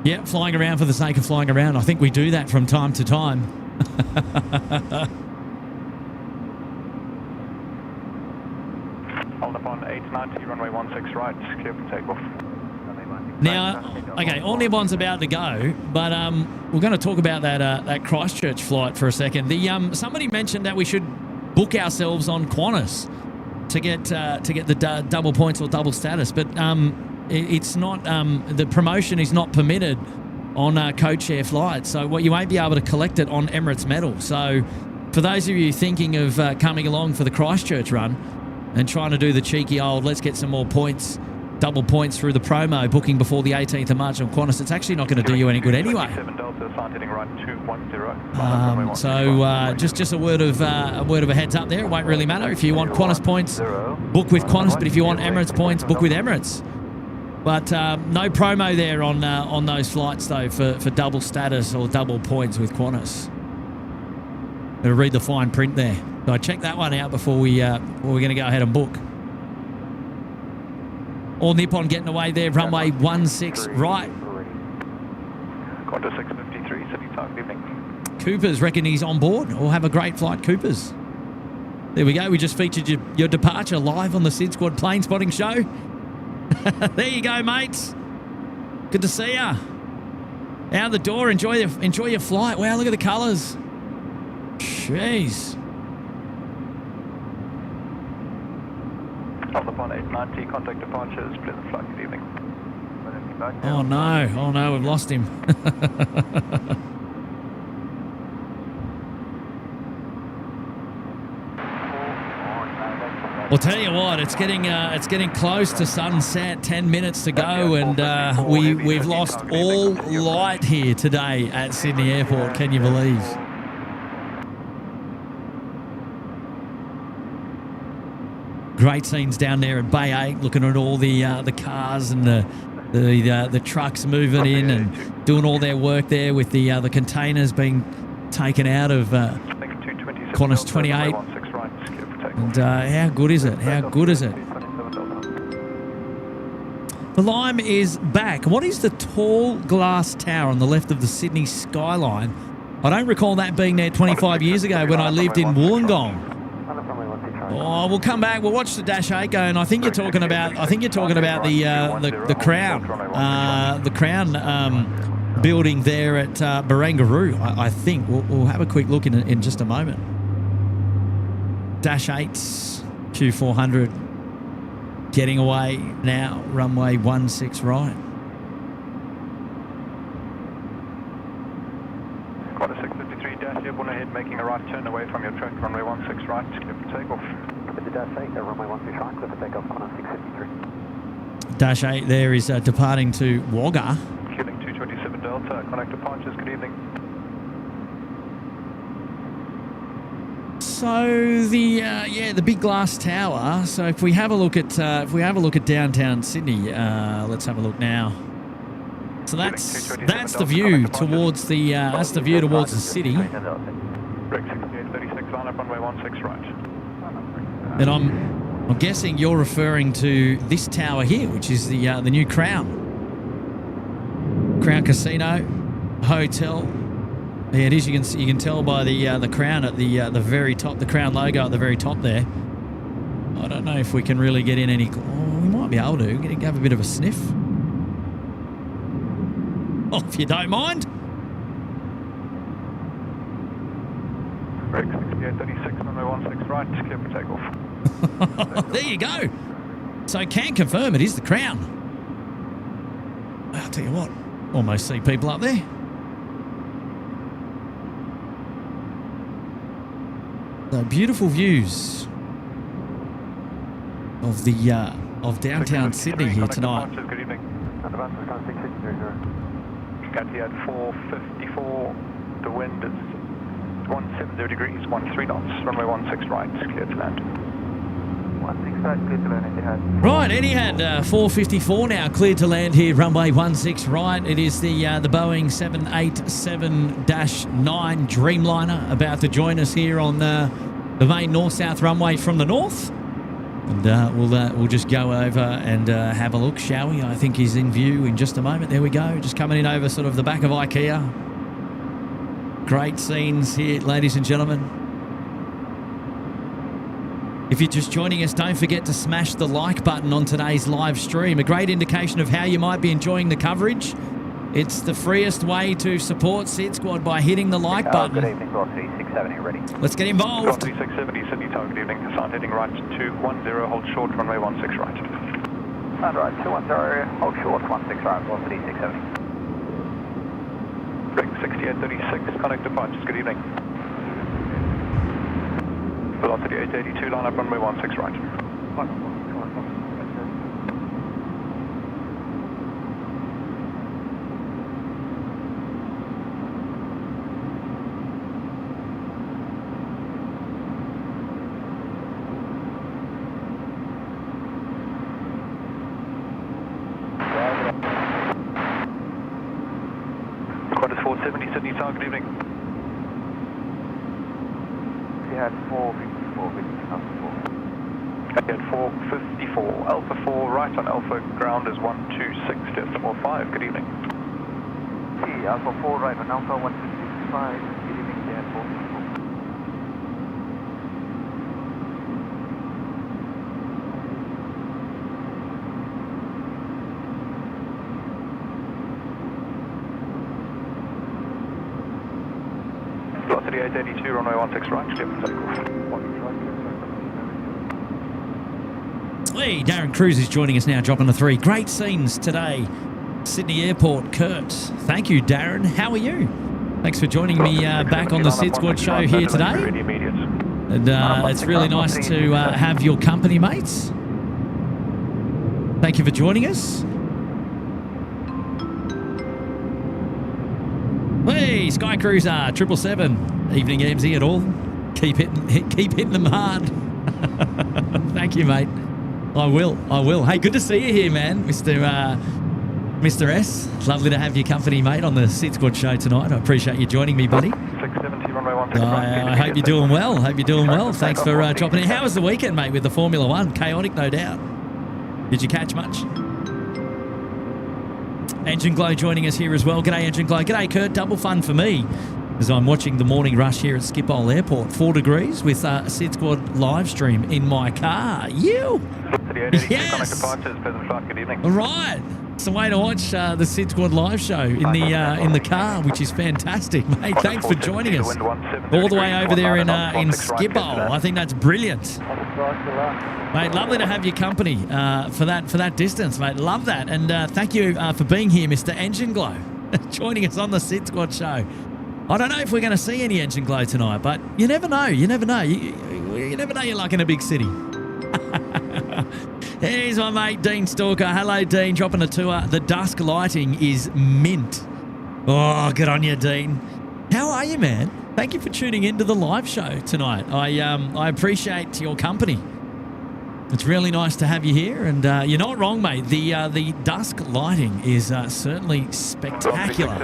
Speaker 3: Yeah, flying around for the sake of flying around. I think we do that from time to time.
Speaker 2: Hold upon 890, runway 16 right, clear for takeoff.
Speaker 3: Now, okay, All Nippon about to go, but we're going to talk about that Christchurch flight for a second. Somebody mentioned that we should book ourselves on Qantas to get the double points or double status, but it's not the promotion is not permitted on co-chair flights, so you won't be able to collect it on Emirates Metal. So for those of you thinking of coming along for the Christchurch run and trying to do the cheeky old let's get some more points, double points through the promo, booking before the 18th of March on Qantas, it's actually not going to do you any good anyway. Just a word of a heads up there. It won't really matter. If you want Qantas points, book with Qantas, but if you want Emirates points, book with Emirates. But no promo there on those flights though for double status or double points with Qantas. Gotta read the fine print there. So I checked that one out before we're going to go ahead and book. All Nippon getting away there, runway 16 right.
Speaker 2: Qantas 653, Sydney Tower, good evening.
Speaker 3: Coopers reckon he's on board. Or have a great flight, Coopers. There we go. We just featured your departure live on the SydSquad plane spotting show. There you go, mates. Good to see ya. Out the door. Enjoy your flight. Wow, look at the colours. Jeez.
Speaker 2: On the 1890, contact departures, pleasant flight, good evening.
Speaker 3: Oh no, we've lost him. I'll tell you what, it's getting close to sunset. 10 minutes to go, and we've lost all light here today at Sydney Airport. Can you believe? Great scenes down there at Bay 8, looking at all the cars and the trucks moving in and doing all their work there with the containers being taken out of Qantas 28. And how good is it? How good is it? The Lime is back. What is the tall glass tower on the left of the Sydney skyline? I don't recall that being there 25 years ago when I lived in Wollongong. Oh, we'll come back. We'll watch the Dash 8 go, and I think you're talking about the Crown, the Crown building there at Barangaroo. I think we'll have a quick look in just a moment. Dash 8's Q400 getting away now, runway 16 right.
Speaker 2: Qantas 653 dash airborne ahead, making a right turn away from your track, runway 16 right, clear for takeoff.
Speaker 1: The Dash 8, runway 16 right, clear for takeoff, Qantas 653.
Speaker 3: Dash 8 there is departing to Wagga.
Speaker 2: Killing 227 Delta, connect departures, good evening.
Speaker 3: So the big glass tower. So if we have a look at downtown Sydney, let's have a look now. So that's the view towards the city. And I'm guessing you're referring to this tower here, which is the new Crown Casino Hotel. Yeah, it is. You can tell by the Crown at the very top, the Crown logo at the very top there. I don't know if we can really get in any. Oh, we might be able to. Get have a bit of a sniff. Oh, if you don't mind.
Speaker 2: Break 6836, runway 16 right, clear for takeoff.
Speaker 3: There you go. So can confirm it is the Crown. I'll tell you what, almost see people up there. So beautiful views of the of downtown Sydney here tonight.
Speaker 2: Good evening. Cathay at 454. The wind is 170 degrees, 13 knots. Runway 16 right, clear to land.
Speaker 1: 16 right, clear to land, Etihad.
Speaker 3: Right, Etihad 454 now, cleared to land here, runway 16 right. It is the Boeing 787-9 Dreamliner about to join us here on the main north-south runway from the north. And we'll just go over and have a look, shall we? I think he's in view in just a moment. There we go, just coming in over sort of the back of IKEA. Great scenes here, ladies and gentlemen. If you're just joining us, don't forget to smash the like button on today's live stream. A great indication of how you might be enjoying the coverage. It's the freest way to support SydSquad by hitting the like button.
Speaker 1: Good evening, Velocity 670 ready.
Speaker 3: Let's get involved.
Speaker 2: Velocity 670, Sydney Tower, good evening. Sign heading right 210, hold short, runway 16 right.
Speaker 1: Sound right, 210, hold short, 16 right, Velocity 670.
Speaker 2: Break 6836, connect departures, good evening. Velocity 882, line up runway 16 right. Qantas 470, Sydney Tower, good evening.
Speaker 4: Etihad 454, with Alpha 4.
Speaker 1: Etihad 454, Alpha 4 right on Alpha, ground is 126, decimal 5, good evening.
Speaker 4: See, Alpha 4 right on Alpha 165, good evening, Etihad 454.
Speaker 1: Velocity 882, runway 16 right, clear for takeoff.
Speaker 3: Hey, Darren Cruz is joining us now, dropping a 3. Great scenes today. Sydney Airport, Kurt. Thank you, Darren. How are you? Thanks for joining me back on the SydSquad show here today. And it's really nice to have your company, mates. Thank you for joining us. Hey, Sky Cruiser 777. Evening, MZ at all. Keep hitting them hard. Thank you, mate. I will. Hey, good to see you here, man, Mr. S. Lovely to have your company, mate, on the SydSquad show tonight. I appreciate you joining me, buddy.
Speaker 1: 670, runway 16 right.
Speaker 3: I hope you're doing well. Thanks for dropping in. How was the weekend, mate, with the Formula One? Chaotic, no doubt. Did you catch much? Engine Glow joining us here as well. G'day, Engine Glow. G'day, Kurt. Double fun for me as I'm watching the morning rush here at Schiphol Airport. 4 degrees with SydSquad live stream in my car. You? Yes. All right. It's a way to watch the SydSquad live show in the car, which is fantastic, mate. Thanks for joining us all the way over there in Schiphol. I think that's brilliant, mate. Lovely to have your company for that distance, mate. Love that, and thank you for being here, Mr. Engine Glow, joining us on the SydSquad show. I don't know if we're going to see any Engine Glow tonight, but you never know. You never know. You never know. You're like in a big city. Here's my mate, Dean Stalker. Hello, Dean. Dropping a tour. The dusk lighting is mint. Oh, good on you, Dean. How are you, man? Thank you for tuning into the live show tonight. I appreciate your company. It's really nice to have you here, and you're not wrong, mate. The dusk lighting is certainly spectacular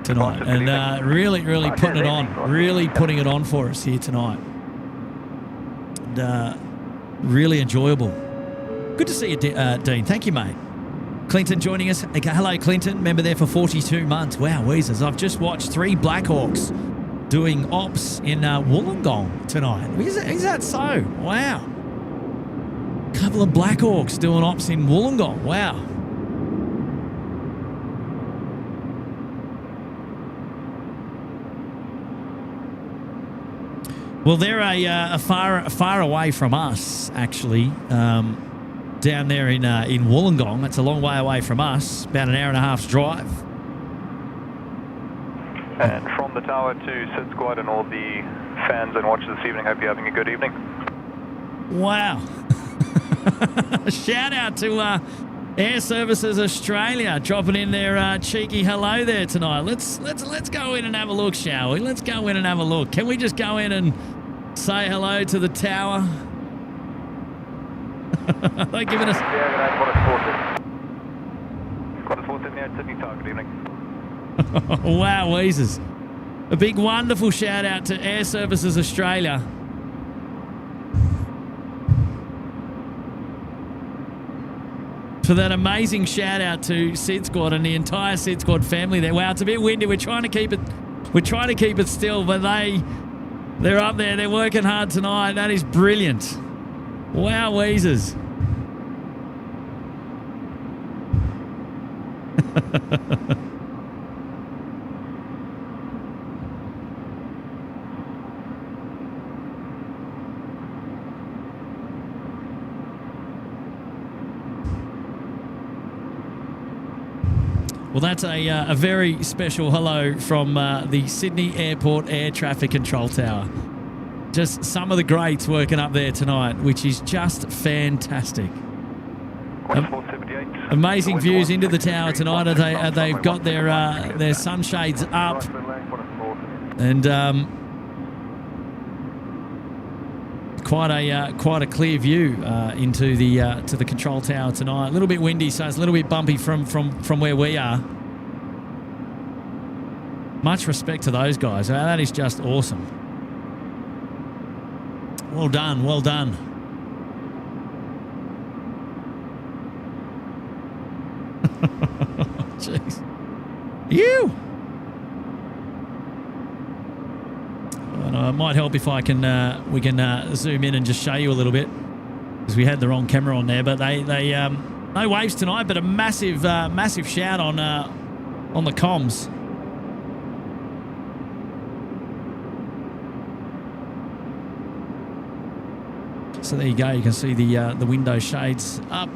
Speaker 3: tonight, and really putting it on. Really putting it on for us here tonight. And really enjoyable. Good to see you, Dean. Thank you, mate. Clinton joining us. Hello, Clinton. Member there for 42 months. Wow, Weezers. I've just watched 3 Blackhawks doing ops in Wollongong tonight. Is that so? Wow. Couple of Blackhawks doing ops in Wollongong. Wow. Well, they're a far away from us, actually. Down there in Wollongong. It's a long way away from us, about an hour and a half's drive.
Speaker 1: And from the tower to SydSquad and all the fans and watchers this evening, hope you're having a good evening.
Speaker 3: Wow. Shout out to Air Services Australia dropping in their cheeky hello there tonight. Let's go in and have a look, shall we? Let's go in and have a look. Can we just go in and say hello to the tower? They're giving us...
Speaker 1: Qantas 478, Sydney Tower, good evening.
Speaker 3: Wow, Weezers. A big wonderful shout out to Air Services Australia. For that amazing shout out to SydSquad and the entire SydSquad family there. Wow, it's a bit windy. We're trying to keep it still, but they're up there. They're working hard tonight. That is brilliant. Wow, Weezers. Well, that's a very special hello from the Sydney Airport Air Traffic Control Tower. Just some of the greats working up there tonight, which is just fantastic. Amazing views into the tower tonight. They've got their sunshades up, and quite a clear view into the control tower tonight. A little bit windy, so it's a little bit bumpy from where we are. Much respect to those guys. That is just awesome. Well done, well done. Jeez. You. Well, it might help if I can we can zoom in and just show you a little bit, because we had the wrong camera on there. But they no waves tonight, but a massive massive shout on the comms. So there you go. You can see the window shades up.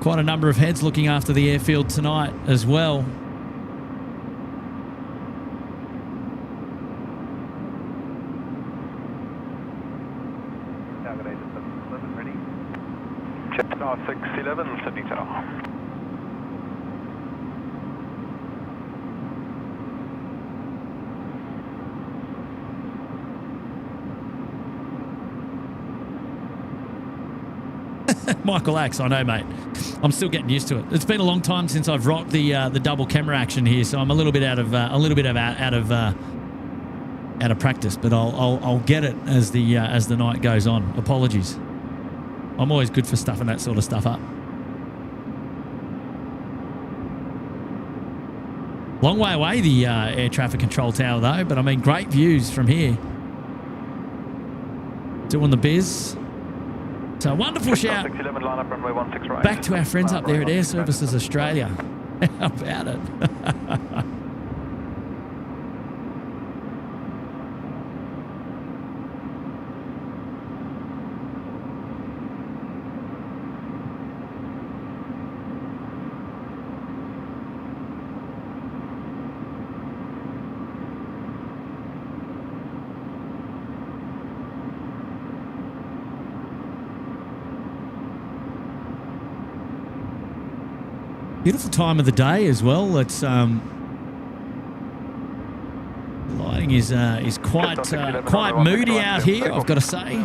Speaker 3: Quite a number of heads looking after the airfield tonight as well.
Speaker 2: Ready?
Speaker 1: Jetstar 611, Sydney Tower.
Speaker 3: Michael Axe, I know, mate. I'm still getting used to it. It's been a long time since I've rocked the double camera action here, so I'm a little bit out of practice. But I'll get it as the night goes on. Apologies. I'm always good for stuffing that sort of stuff up. Long way away, the air traffic control tower, though. But I mean, great views from here. Doing the biz. So wonderful shout back to our friends up there at Air Services Australia. How about it? Beautiful time of the day as well. It's lighting is quite moody out here, I've got to say.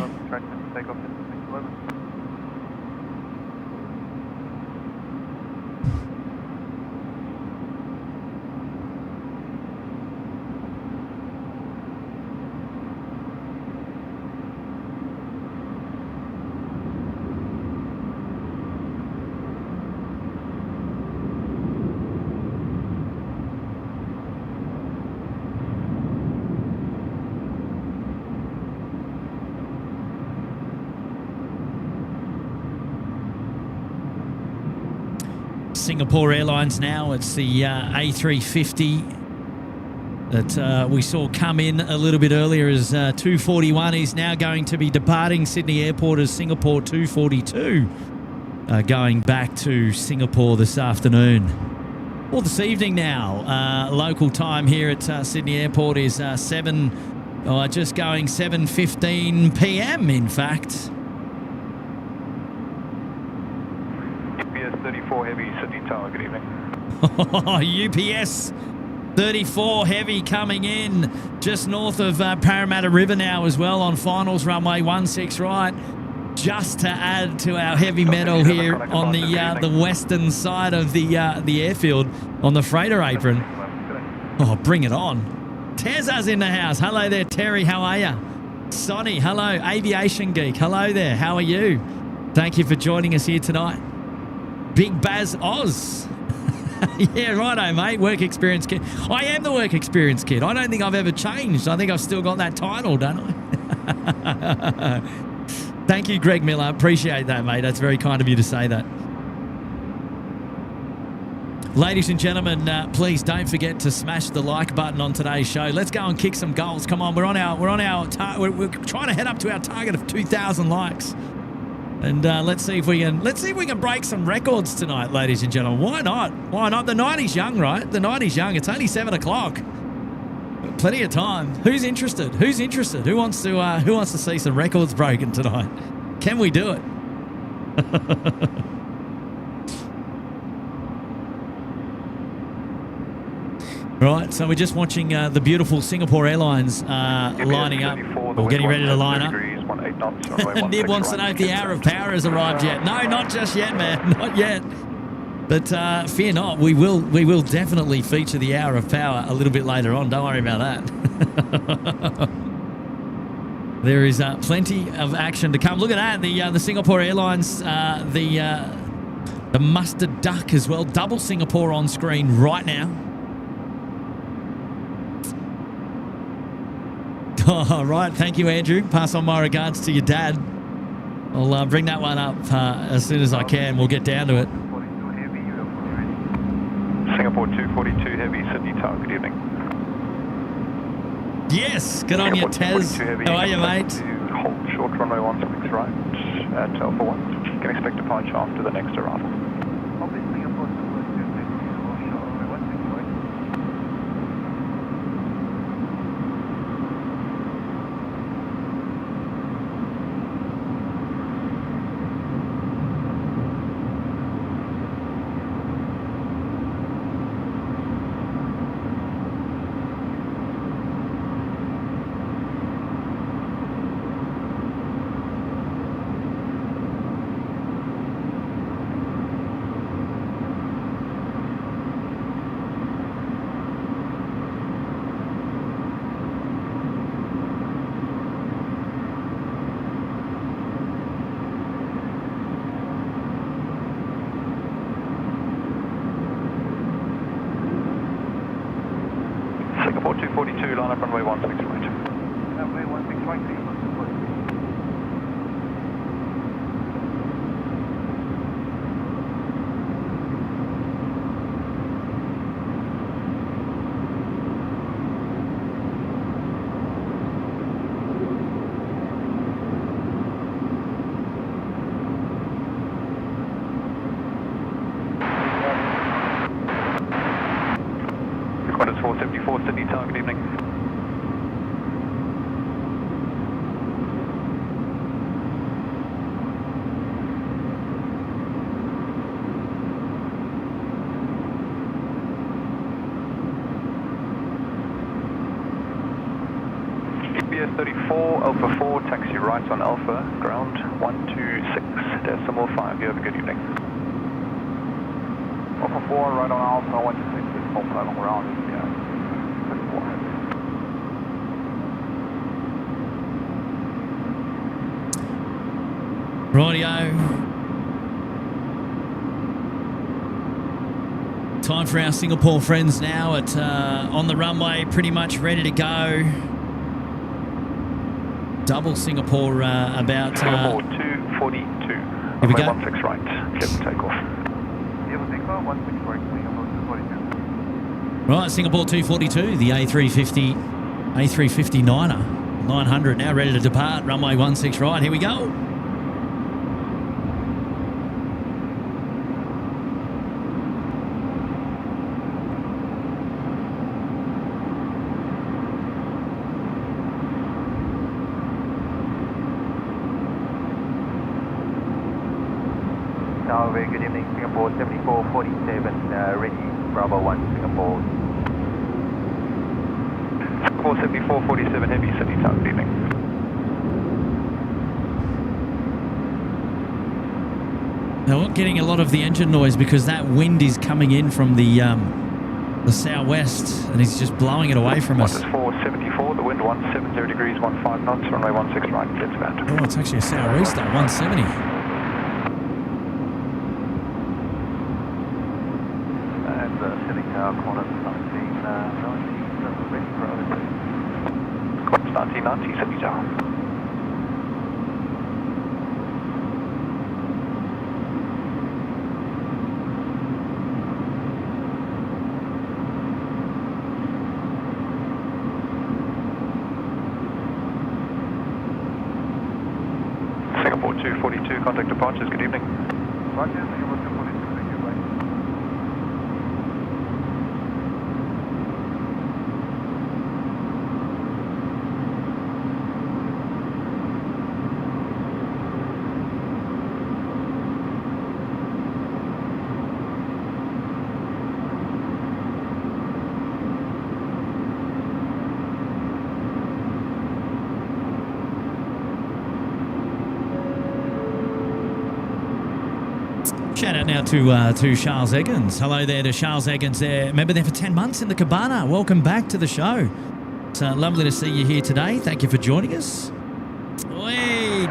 Speaker 3: Singapore Airlines now. It's the A350 that we saw come in a little bit earlier as 241 is now going to be departing Sydney Airport as Singapore 242 going back to Singapore this afternoon. Well, this evening now, local time here at Sydney Airport is just going 7:15 p.m. in fact.
Speaker 1: UPS 34 Heavy, Sydney Tower, good evening.
Speaker 3: UPS 34 Heavy coming in just north of Parramatta River now as well on finals runway 16 right, just to add to our heavy metal here on the western side of the airfield on the freighter apron. Oh, bring it on. Teza's in the house. Hello there, Terry. How are you? Sonny, hello. Aviation Geek, hello there. How are you? Thank you for joining us here tonight. Big Baz Oz. Yeah, righto, mate. Work experience kid. I am the work experience kid. I don't think I've ever changed. I think I've still got that title, don't I? Thank you, Greg Miller. Appreciate that, mate. That's very kind of you to say that. Ladies and gentlemen, please don't forget to smash the like button on today's show. Let's go and kick some goals. Come on, we're trying to head up to our target of 2,000 likes. And let's see if we can break some records tonight, ladies and gentlemen. Why not? Why not? The night is young, right? The night is young. It's only 7 o'clock. Plenty of time. Who's interested? Who's interested? Who wants to see some records broken tonight? Can we do it? Right, so we're just watching the beautiful Singapore Airlines lining up. We're getting ready to line up. Nib wants to know if the hour of power has arrived yet. No, not just yet, man. Not yet. But fear not, we will definitely feature the hour of power a little bit later on. Don't worry about that. There is plenty of action to come. Look at that. The Singapore Airlines, the mustard duck as well. Double Singapore on screen right now. All right. Thank you, Andrew. Pass on my regards to your dad. I'll bring that one up as soon as I can. We'll get down to it.
Speaker 2: Singapore 242 Heavy, Sydney Tower, good evening.
Speaker 3: Yes, good on you, Tez. How are you, mate?
Speaker 2: Hold short runway 16 right at Alpha 1. Can expect departure after the next arrival. Singapore 242, line up runway 16 right. Runway 16 right, Singapore 242. Qantas 474, Sydney Tower, good evening. GPS 34, Alpha 4, taxi right on Alpha, ground 126.5, you have a good evening. Alpha 4, right on Alpha, 126, Alpha on ground, yeah, 34.
Speaker 3: Rightio. Time for our Singapore friends now at on the runway, pretty much ready to go. Double Singapore about...
Speaker 2: Singapore 242,
Speaker 3: here we go.
Speaker 2: 16 right, clear for takeoff.
Speaker 3: Right, Singapore 242, the A350, A350-9er, 900 now ready to depart, runway 16 right, here we go.
Speaker 4: Very good evening, Singapore 7447, ready, Bravo 1, Singapore.
Speaker 2: Singapore 7447 Heavy, Sydney Tower, good evening.
Speaker 3: Now we're not getting a lot of the engine noise because that wind is coming in from the southwest and it's just blowing it away from us.
Speaker 2: Qantas 474, the wind 170 degrees, 15 knots, runway 16 right, clear to land.
Speaker 3: Oh, it's actually a southeaster, 170.
Speaker 4: Qantas 1990, ready for over.
Speaker 2: Qantas 1990, Sydney Tower. Singapore 242, contact departures, good evening.
Speaker 4: Roger, Singapore 242, thank you, bye.
Speaker 3: Shout out now to Charles Eggins. Hello there to Charles Eggins there. Member there for 10 months in the cabana. Welcome back to the show. It's lovely to see you here today. Thank you for joining us.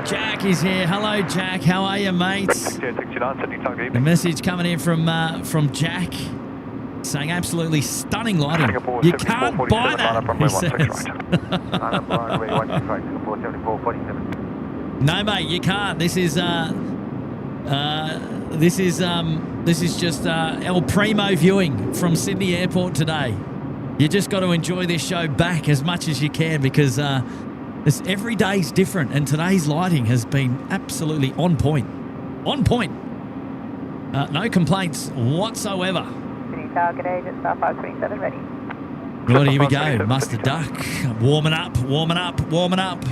Speaker 3: Jack is here. Hello, Jack. How are you, mates?
Speaker 2: 6869, Sydney Target
Speaker 3: A
Speaker 2: evening.
Speaker 3: message coming in from Jack saying absolutely stunning lighting.
Speaker 2: Singapore
Speaker 3: You
Speaker 2: 7447,
Speaker 3: can't buy
Speaker 2: line
Speaker 3: that,
Speaker 2: up runway
Speaker 3: he
Speaker 2: 16
Speaker 3: says.
Speaker 4: Line up runway 16 right, Singapore 7447.
Speaker 3: No, mate, you can't. This is just El Primo viewing from Sydney Airport today. You just got to enjoy this show back as much as you can because every day's different, and today's lighting has been absolutely on point. On point. No complaints whatsoever.
Speaker 6: Sydney target agent, star 527 ready.
Speaker 3: Right, here we go. Mustard Duck. Warming up, warming up, warming up.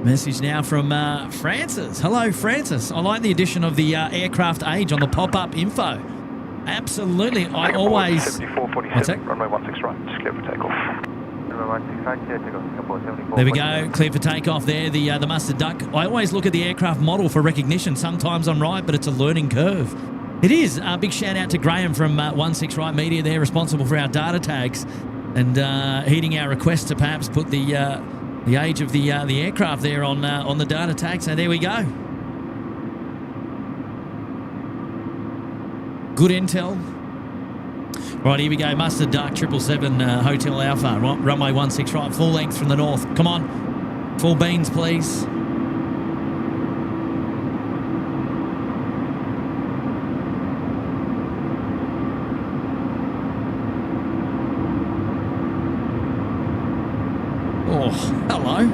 Speaker 3: Message now from Francis. Hello, Francis. I like the addition of the aircraft age on the pop-up info. Absolutely. I always...
Speaker 2: 7447,
Speaker 3: What's that?
Speaker 2: runway 16 right, just clear for takeoff.
Speaker 4: Runway 16 right, clear takeoff, Singapore 7447.
Speaker 3: There we go. Clear for takeoff there, the Mustard Duck. I always look at the aircraft model for recognition. Sometimes I'm right, but it's a learning curve. It is. A big shout out to Graham from 16 Right Media there, responsible for our data tags and heeding our request to perhaps put the age of the aircraft there on the data tag. So there we go. Good intel. Right, here we go. Mustard Duck 777 Hotel Alpha, runway 16 right, full length from the north. Come on, full beans, please. Oh, hello.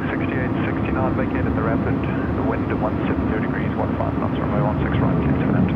Speaker 2: 6869, vacated the rapid, the wind at 170 degrees, 15 knots, runway 16 right, clear to land.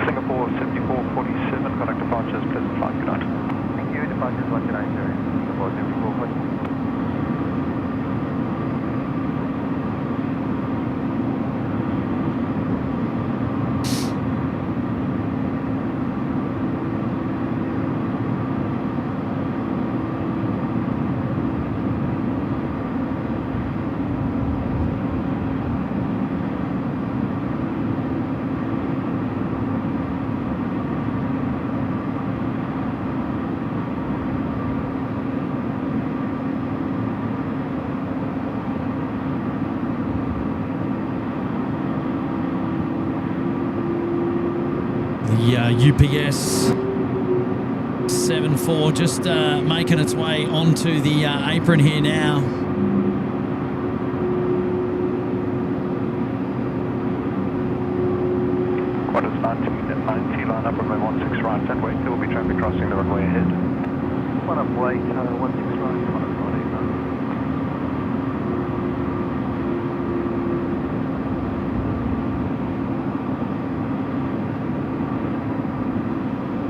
Speaker 2: Singapore 7447, contact departures, pleasant flight, good night.
Speaker 4: Thank you, departures 190, Singapore 7447.
Speaker 3: The UPS 74 just making its way onto the apron here now.
Speaker 2: Qantas 1990, line up runway 16 right, and wait, there will be traffic crossing the runway ahead.
Speaker 4: One up wait, 16 right, one up right, 8 knots.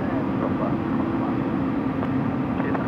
Speaker 4: And drop bar, cheers.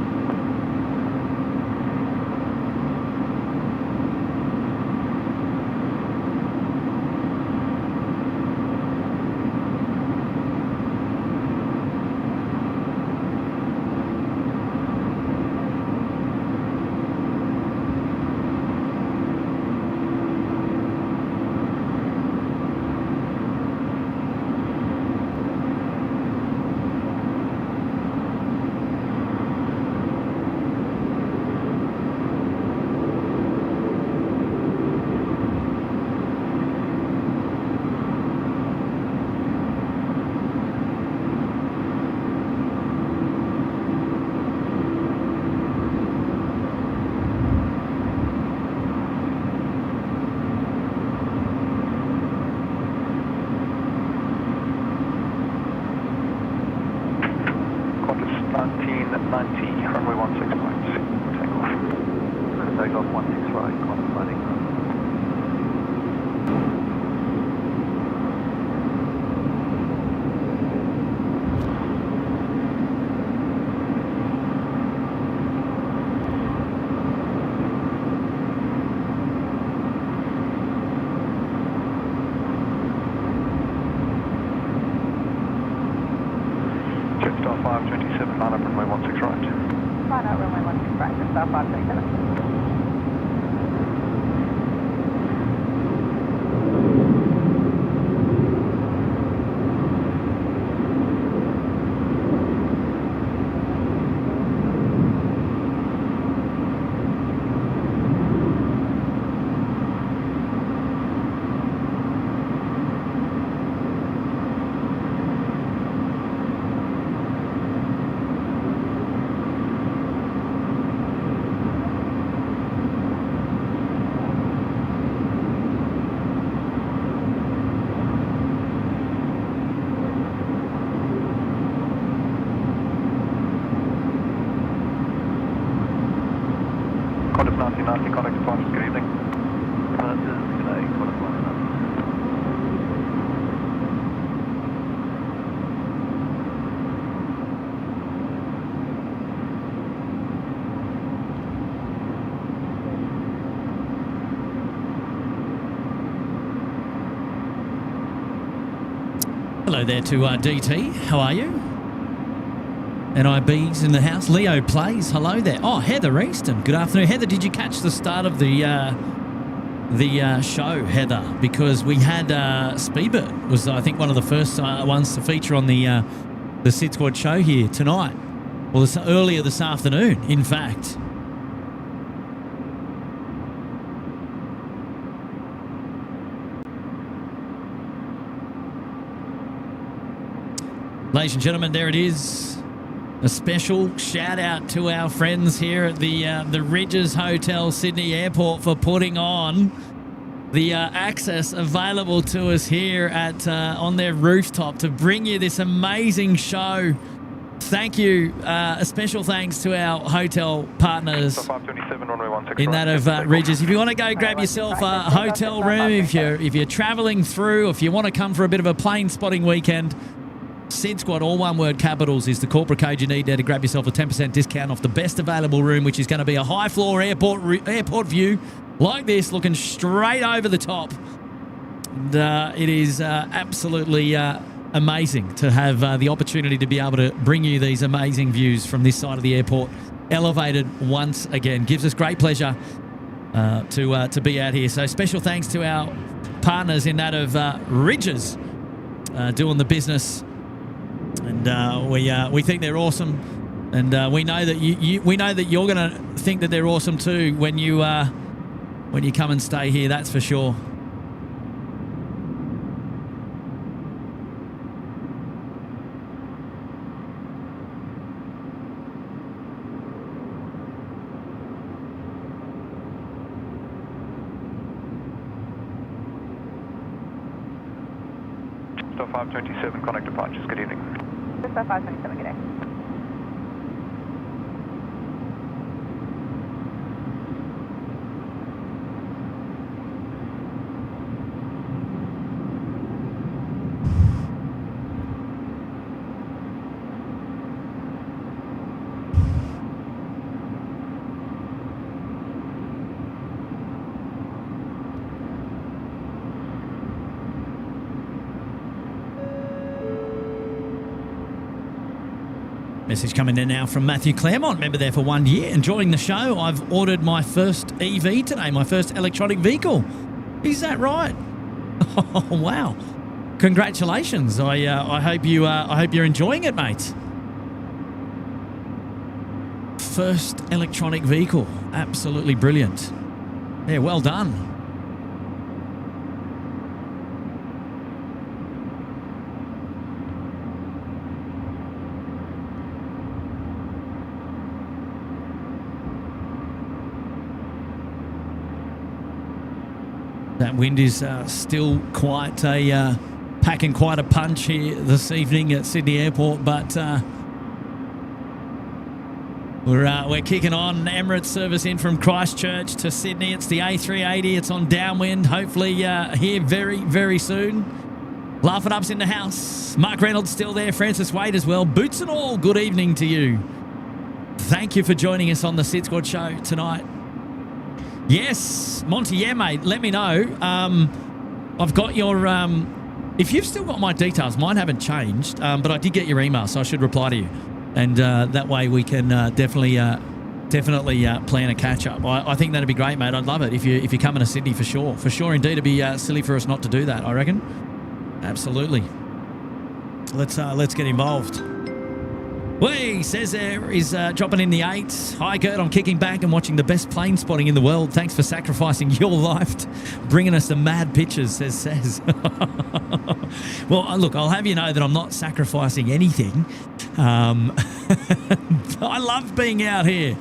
Speaker 4: Qantas 1990, runway 16 right, takeoff. Takeoff 16 right, Qantas landing.
Speaker 6: right, runway 16 right, just star 527.
Speaker 4: Qantas 1990, contact departures, good evening. This is G'day, Qantas 1990.
Speaker 3: Hello there to DT. How are you? NIB's in the house. Leo plays. Hello there. Oh, Heather Easton. Good afternoon. Heather, did you catch the start of the show, Heather? Because we had Speedbird was, I think, one of the first ones to feature on the SydSquad show here tonight. Well, earlier this afternoon, in fact. Ladies and gentlemen, there it is. A special shout out to our friends here at the Rydges Hotel, Sydney Airport, for putting on the access available to us here at on their rooftop to bring you this amazing show. Thank you. A special thanks to our hotel partners in that of Rydges. If you want to go grab yourself a hotel room, if you're travelling through, if you want to come for a bit of a plane spotting weekend, SydSquad, all one word, capitals, is the corporate code you need there to grab yourself a 10% discount off the best available room, which is going to be a high floor airport view like this, looking straight over the top. And it is absolutely amazing to have the opportunity to be able to bring you these amazing views from this side of the airport, elevated once again. Gives us great pleasure to be out here. So special thanks to our partners in that of Rydges, doing the business. And we think they're awesome, and we know that we know that you're going to think that they're awesome too when you come and stay here. That's for sure.
Speaker 4: Star 527, contact departures, good evening.
Speaker 6: Star 527, good day.
Speaker 3: Message coming in now from Matthew Claremont, member there for 1 year. Enjoying the show. I've ordered my first EV today, my first electronic vehicle. Is that right? Oh, wow. Congratulations. I hope you're enjoying it, mate. First electronic vehicle. Absolutely brilliant. Yeah, well done. That wind is still quite packing quite a punch here this evening at Sydney Airport, but we're kicking on. Emirates service in from Christchurch to Sydney. It's the A380. It's on downwind. Hopefully here very, very soon. Laughing Up's in the house. Mark Reynolds still there. Francis Wade as well. Boots and all, good evening to you. Thank you for joining us on the SydSquad show tonight. Yes, Monty, yeah, mate, let me know. I've got your... if you've still got my details, mine haven't changed, but I did get your email, so I should reply to you. And that way we can definitely definitely plan a catch-up. I think that'd be great, mate. I'd love it if you're coming to Sydney for sure. For sure, indeed. It'd be silly for us not to do that, I reckon. Absolutely. Let's get involved. Wait, says there is dropping in the 8. Hi, Gert. I'm kicking back and watching the best plane spotting in the world. Thanks for sacrificing your life, bringing us the mad pictures, says. Well, look, I'll have you know that I'm not sacrificing anything. I love being out here.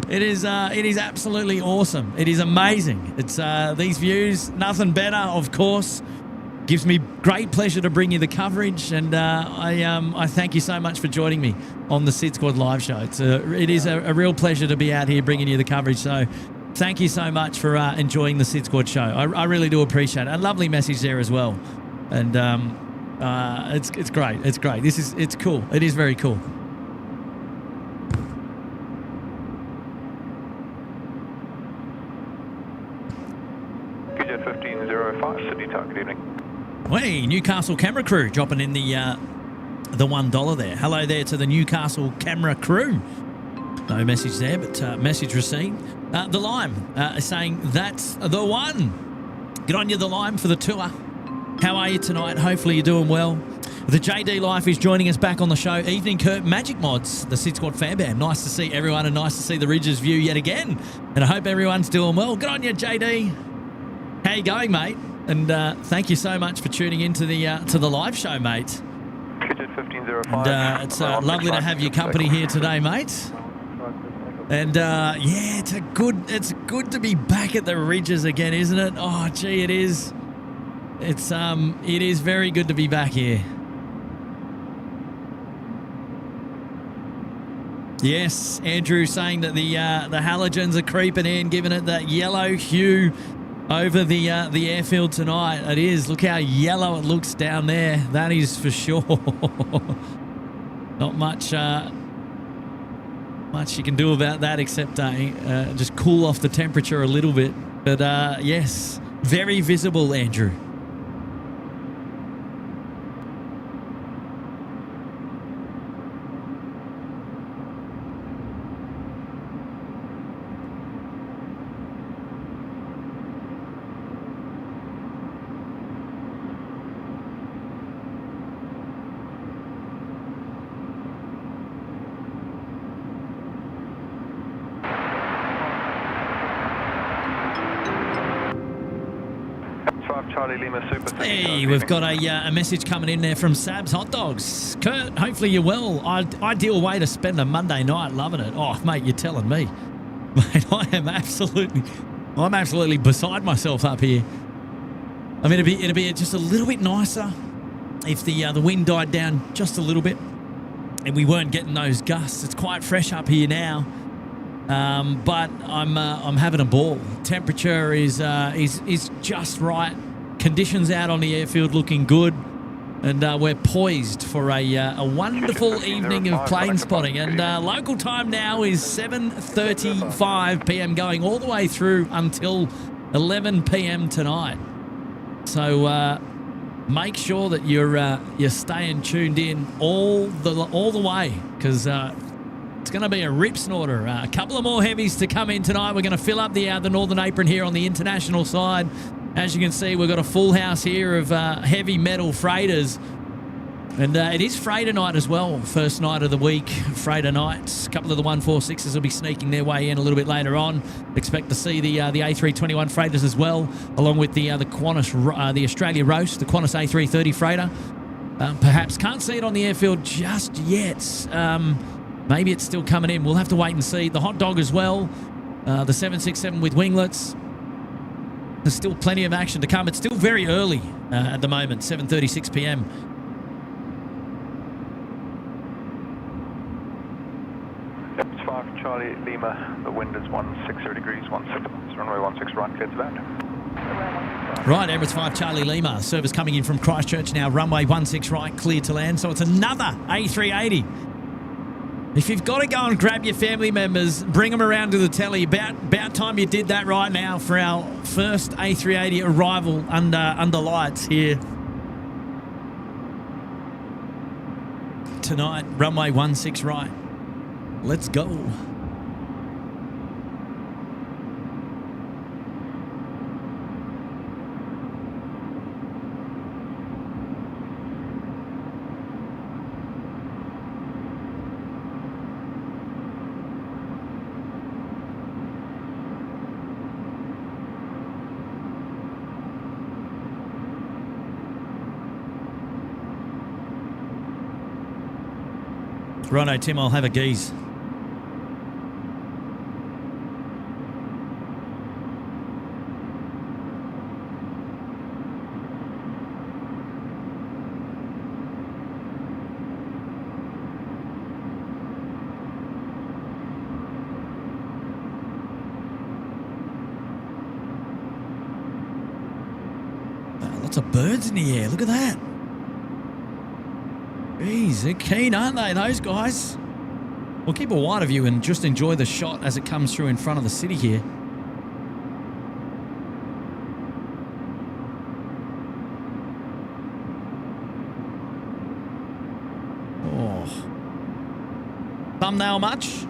Speaker 3: It is absolutely awesome. It is amazing. It's these views, nothing better, of course. Gives me great pleasure to bring you the coverage, and I thank you so much for joining me on the SydSquad live show. It is a real pleasure to be out here bringing you the coverage. So thank you so much for enjoying the SydSquad show. I really do appreciate it. A lovely message there as well, and it's great. It's great. It's cool. It is very cool.
Speaker 4: QJ 1505, Sydney Tower, good evening.
Speaker 3: Hey, Newcastle camera crew dropping in the $1 there. Hello there to the Newcastle camera crew. No message there, but message received. The Lime is saying that's the one. Good on you, The Lime, for the tour. How are you tonight? Hopefully you're doing well. The JD Life is joining us back on the show. Evening, Kurt. Magic Mods, the SydSquad fan band. Nice to see everyone and nice to see the Rydges view yet again. And I hope everyone's doing well. Good on you, JD. How you going, mate? And thank you so much for tuning into the live show, mate.
Speaker 4: QJ 1505.
Speaker 3: And it's lovely to have your company here today, mate. And yeah, it's good to be back at the Rydges again, isn't it? Oh, gee, it is. It is very good to be back here. Yes, Andrew saying that the halogens are creeping in, giving it that yellow hue over the airfield tonight. It is. Look how yellow it looks down there. That is for sure. Not much you can do about that except just cool off the temperature a little bit. But yes, very visible, Andrew. Hey, we've got a message coming in there from Sab's Hot Dogs. Kurt, hopefully you're well. Ideal way to spend a Monday night, loving it. Oh, mate, you're telling me. Mate, I'm absolutely beside myself up here. I mean, it'd be just a little bit nicer if the wind died down just a little bit and we weren't getting those gusts. It's quite fresh up here now. But I'm having a ball. Temperature is just right. Conditions out on the airfield looking good, and we're poised for a wonderful evening of plane spotting. And local time now is 7:35 p.m. going all the way through until 11 p.m. tonight. So make sure that you're staying tuned in all the way, because it's going to be a rip snorter. A couple of more heavies to come in tonight. We're going to fill up the Northern Apron here on the international side. As you can see, we've got a full house here of heavy metal freighters. And it is freighter night as well. First night of the week, freighter night. A couple of the 146s will be sneaking their way in a little bit later on. Expect to see the A321 freighters as well, along with the Qantas, the Australia Roast, the Qantas A380 freighter. Perhaps can't see it on the airfield just yet. Maybe it's still coming in. We'll have to wait and see. The hot dog as well. The 767 with winglets. There's still plenty of action to come. It's still very early at the moment, 7:36 p.m.
Speaker 4: It's 5 Charlie Lima. The wind is 16 degrees, 16 knots. Runway 16 right, clear to land.
Speaker 3: Right, Emirates 5 Charlie Lima. Service coming in from Christchurch now. Runway 16 right, clear to land. So it's another A380. If you've got to go and grab your family members, bring them around to the telly. About time you did that right now for our first A380 arrival under lights here tonight. Runway 16 right. Let's go. Righto, Tim, I'll have a geese. Lots of birds in the air. Look at that. Jeez, they're keen, aren't they, those guys? We'll keep a wide of you and just enjoy the shot as it comes through in front of the city here. Oh. Thumbnail much?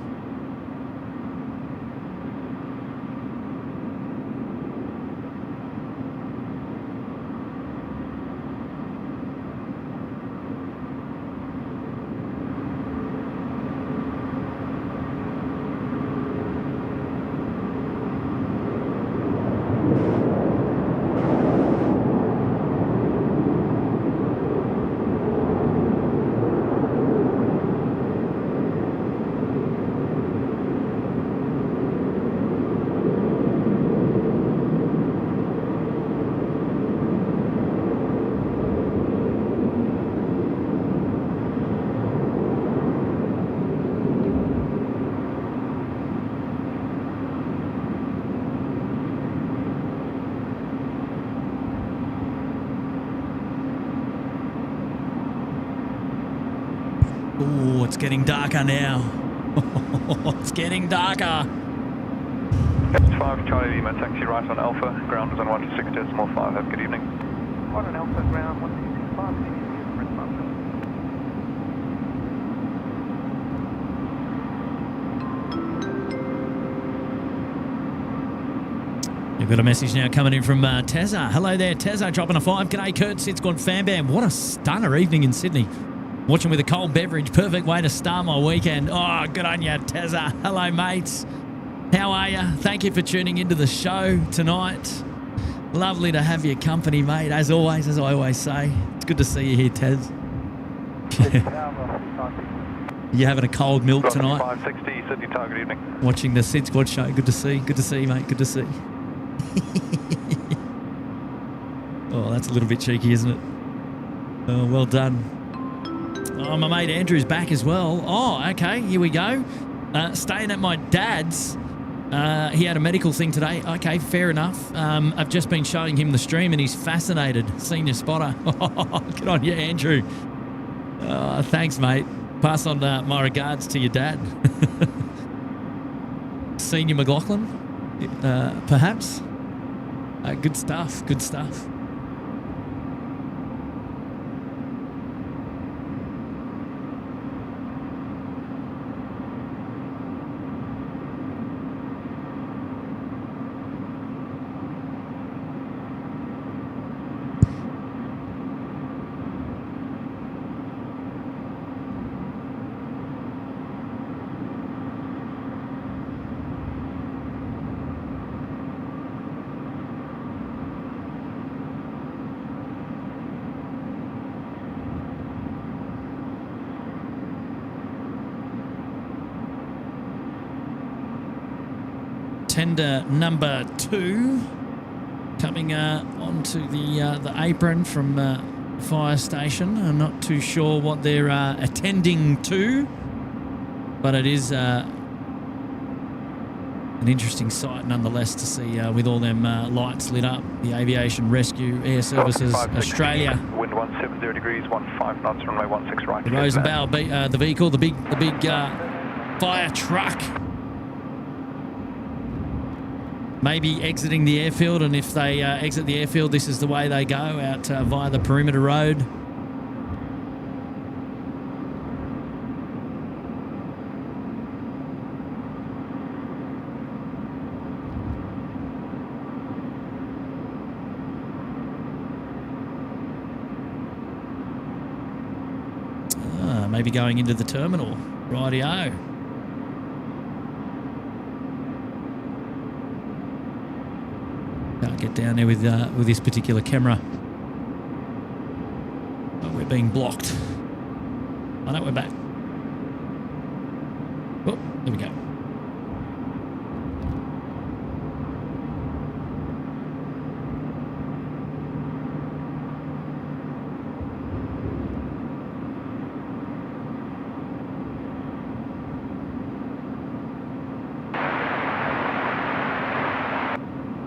Speaker 3: Oh, it's getting darker now. It's getting darker.
Speaker 4: F5 Charlie Lima, taxi right on Alpha, ground is on 126.5, have a good evening.
Speaker 2: Right on Alpha, ground 165,
Speaker 3: We've got a message now coming in from Tezza. Hello there, Tezza, dropping a 5. G'day, Kurt, SydSquad fan bam. What a stunner evening in Sydney. Watching with a cold beverage, perfect way to start my weekend. Oh, good on you, Tezza. Hello, mates. How are you? Thank you for tuning into the show tonight. Lovely to have your company, mate. As always, as I always say, it's good to see you here, Tez. You having a cold milk tonight?
Speaker 4: 560, Sydney target evening.
Speaker 3: Watching the SydSquad show. Good to see. Good to see you, mate. Good to see. Oh, that's a little bit cheeky, isn't it? Oh, well done. Oh, my mate Andrew's back as well. Oh, okay, here we go. Staying at my dad's. He had a medical thing today. Okay, fair enough. I've just been showing him the stream and he's fascinated. Senior spotter. Good on you, Andrew. Thanks, mate. Pass on my regards to your dad. Senior McLaughlin, perhaps. Good stuff, good stuff. Tender number 2 coming onto the apron from the fire station. I'm not too sure what they're attending to, but it is an interesting sight nonetheless to see with all them lights lit up. The Aviation Rescue Air Services Australia.
Speaker 4: Wind 170 degrees, 15 knots, runway 16 right.
Speaker 3: The Rosenbauer, the vehicle, the big fire truck. Maybe exiting the airfield, and if they exit the airfield, this is the way they go, out via the perimeter road. Maybe going into the terminal. Rightio. Can't get down there with this particular camera. Oh, we're being blocked. I know we're back. There we go.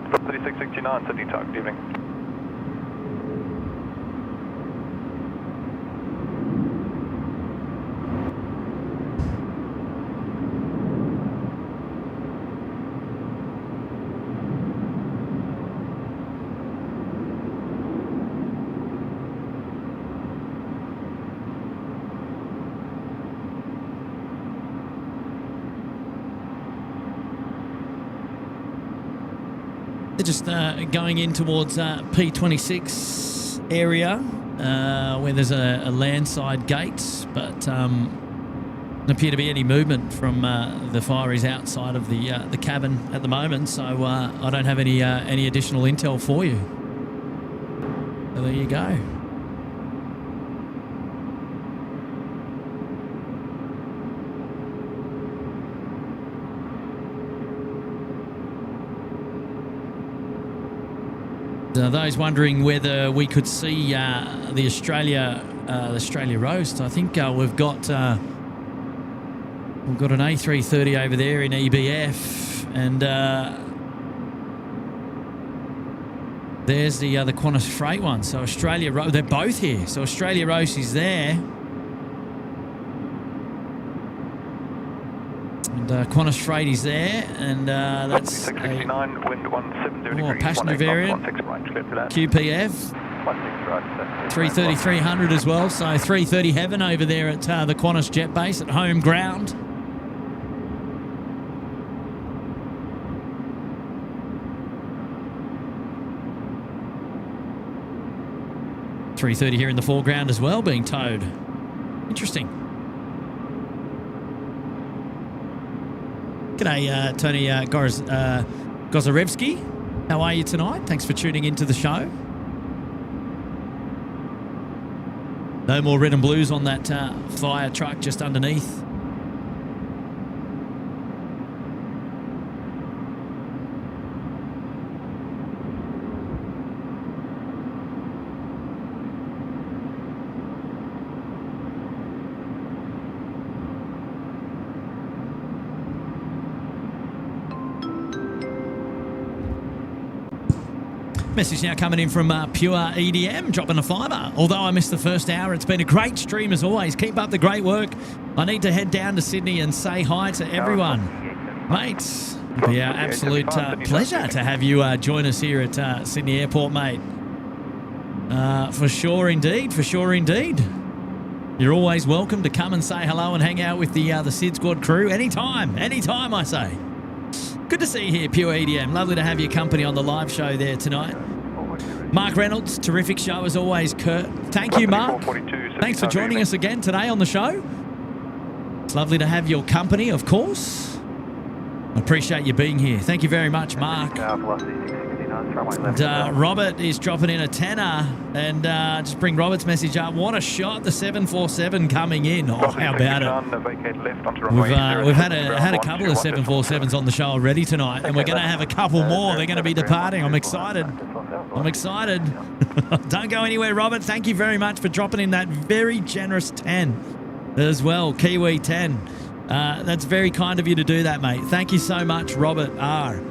Speaker 4: From 3669, Sydney Talk, good evening.
Speaker 3: They're just going in towards P26 area where there's a landside gate, but doesn't appear to be any movement from the fireys outside of the cabin at the moment, so I don't have any additional intel for you. So there you go. Those wondering whether we could see the Australia roast, I think we've got an A330 over there in EBF, and there's the Qantas freight one. So Australia roast, they're both here. So Australia roast is there, and Qantas freight is there, and that's
Speaker 4: 669, wind 170 degrees,
Speaker 3: passenger
Speaker 4: 18
Speaker 3: variant.
Speaker 4: 16 right, clear to that.
Speaker 3: QPF
Speaker 4: 16 right,
Speaker 3: 330-300 as well, so 330 heaven over there at the Qantas jet base at home ground. .330 here in the foreground as well, being towed. Interesting. G'day, Tony Gozarevsky. How are you tonight? Thanks for tuning into the show. No more red and blues on that fire truck just underneath. Message now coming in from Pure EDM, dropping a fiver. Although I missed the first hour, it's been a great stream as always. Keep up the great work. I need to head down to Sydney and say hi to everyone. Mate, it'll be our absolute pleasure to have you join us here at Sydney Airport, mate. For sure indeed, for sure indeed. You're always welcome to come and say hello and hang out with the SydSquad crew anytime, anytime I say. Good to see you here, Pure EDM. Lovely to have your company on the live show there tonight. Mark Reynolds, terrific show as always, Kurt. Thanks you, Mark. Thanks for joining us again today on the show. It's lovely to have your company, of course. I appreciate you being here. Thank you very much, Mark. And Robert is dropping in a tenner, and just bring Robert's message up. What a shot, the 747 coming in. Oh, how about it? We've had a couple of 747s on the show already tonight, and we're going to have a couple more. They're going to be departing. I'm excited. I'm excited. Don't go anywhere, Robert. Thank you very much for dropping in that very generous 10 as well, Kiwi 10. That's very kind of you to do that, mate. Thank you so much, Robert R.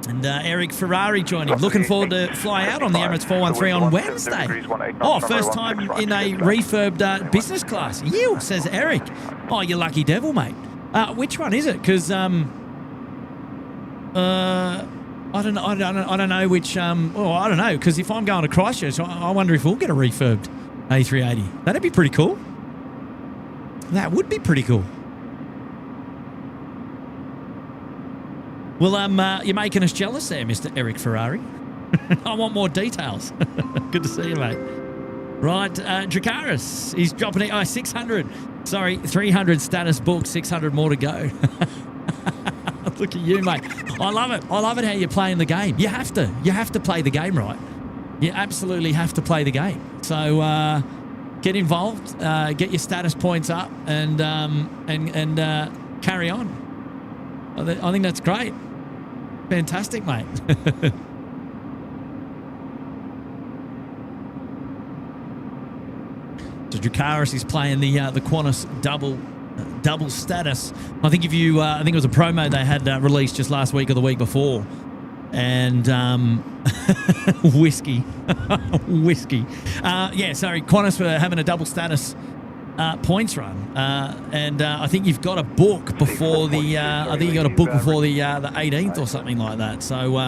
Speaker 3: And Eric Ferrari joining. Looking forward to fly out on the Emirates 413 on Wednesday. Oh, first time in a refurbed business class. You, says Eric. Oh, you lucky devil, mate. Which one is it? Because I don't know which. I don't know, because if I'm going to Christchurch, I wonder if we'll get a refurbed A380. That'd be pretty cool. That would be pretty cool. Well, you're making us jealous there, Mr. Eric Ferrari. I want more details. Good to see you, mate. Right, Dracaris, he's dropping it. Oh, 600. Sorry, 300 status booked, 600 more to go. Look at you, mate. I love it. I love it how you're playing the game. You have to. You have to play the game right. You absolutely have to play the game. So get involved, get your status points up, and carry on. I think that's great. Fantastic, mate. So Dracaris is playing the Qantas double status. I think I think it was a promo they had released just last week or the week before, and whiskey. Yeah, sorry, Qantas were having a double status points run, and I think you've got to book before the 18th or something like that. So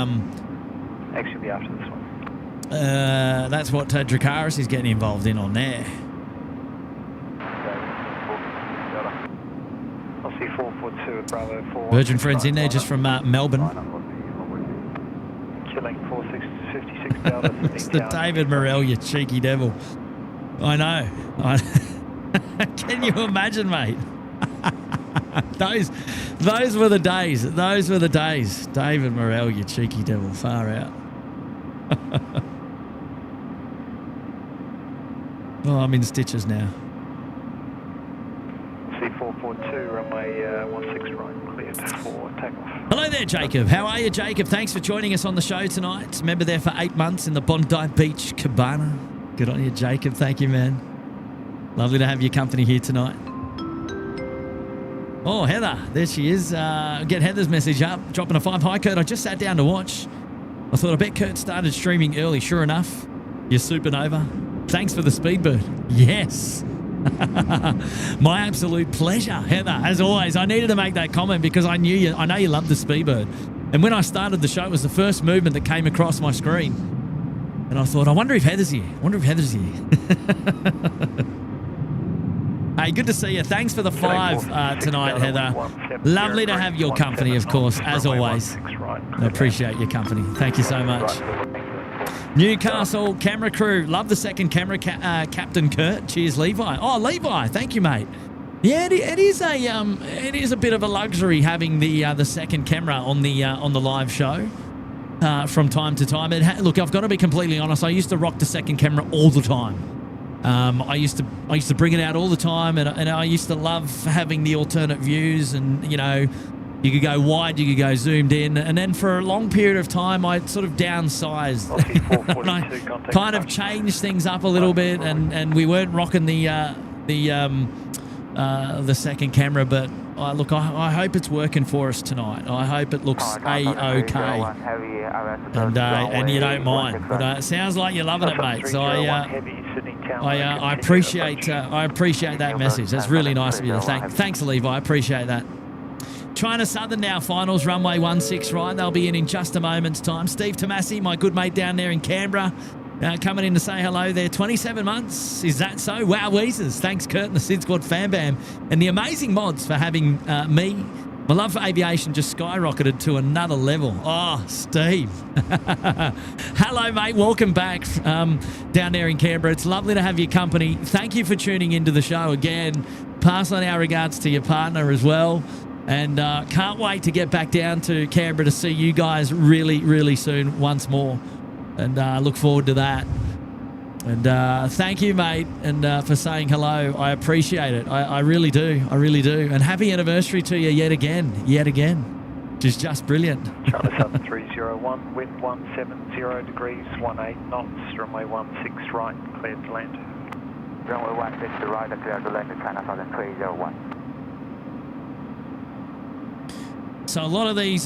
Speaker 4: Actually, after this one.
Speaker 3: that's what Dracaris is getting involved in on there.
Speaker 4: I'll see 442 at Bravo 4.
Speaker 3: Virgin friends in there just from Melbourne.
Speaker 4: Killing 4656 Delta.
Speaker 3: It's the David Morrell, you cheeky devil. I know. Can you imagine, mate? Those were the days. Those were the days. David Morrell, you cheeky devil. Far out. Oh, I'm in stitches now.
Speaker 4: C442, runway 16 right, cleared for takeoff.
Speaker 3: Hello there, Jacob. How are you, Jacob? Thanks for joining us on the show tonight. Member there for 8 months in the Bondi Beach Cabana. Good on you, Jacob. Thank you, man. Lovely to have your company here tonight. Oh, Heather. There she is. Get Heather's message up. Dropping a 5. Hi, Kurt. I just sat down to watch. I thought I bet Kurt started streaming early. Sure enough, you're supernova. Thanks for the Speedbird. Yes. My absolute pleasure, Heather. As always, I needed to make that comment because I know you love the Speedbird. And when I started the show, it was the first movement that came across my screen. And I thought, I wonder if Heather's here. Hey, good to see you. Thanks for the 5 tonight, Heather. Lovely to have your company, of course, as always. I appreciate your company. Thank you so much. Newcastle camera crew. Love the second camera, Captain Kurt. Cheers, Levi. Oh, Levi. Thank you, mate. Yeah, it is a bit of a luxury having the second camera on the live show from time to time. Look, I've got to be completely honest. I used to rock the second camera all the time. I used to bring it out all the time, and I used to love having the alternate views, and you could go wide, you could go zoomed in, and then for a long period of time I sort of downsized and I kind of changed things up a little bit, and we weren't rocking the second camera, but look, I hope it's working for us tonight. I hope it looks A-OK. And you don't mind. But it sounds like you're loving it, mate. So I appreciate that message. That's really nice of you. Thanks, Levi. I appreciate that. China Southern now, finals, runway 16 right. They'll be in just a moment's time. Steve Tomasi, my good mate down there in Canberra, coming in to say hello there. 27 months, is that so? Wow, Weezers. Thanks, Kurt and the SydSquad Fan Bam. And the amazing mods for having me. My love for aviation just skyrocketed to another level. Oh, Steve. Hello, mate. Welcome back down there in Canberra. It's lovely to have your company. Thank you for tuning into the show again. Pass on our regards to your partner as well. And can't wait to get back down to Canberra to see you guys really, really soon once more. And look forward to that. And thank you, mate, and for saying hello. I appreciate it. I really do. I really do. And happy anniversary to you yet again, which is just brilliant.
Speaker 4: Charlie Southern 301, wind 170 degrees, 18 knots, runway 16 right, cleared to land.
Speaker 1: Runway 16 right, cleared to land, China Southern 301.
Speaker 3: So a lot of these,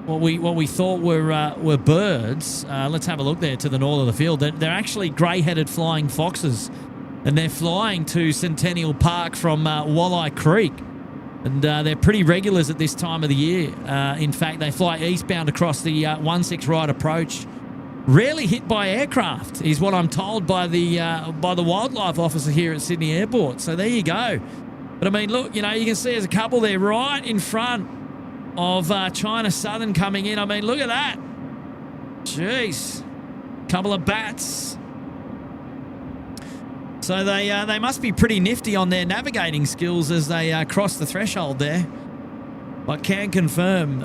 Speaker 3: what we thought were birds. Let's have a look there to the north of the field. They're actually grey-headed flying foxes, and they're flying to Centennial Park from Walleye Creek, and they're pretty regulars at this time of the year. In fact, they fly eastbound across the 16 right approach. Rarely hit by aircraft, is what I'm told by the wildlife officer here at Sydney Airport. So there you go. But I mean, look, you can see there's a couple there right in front of China Southern coming in. I mean, look at that. Jeez. Couple of bats. So they must be pretty nifty on their navigating skills as they cross the threshold there. I can confirm,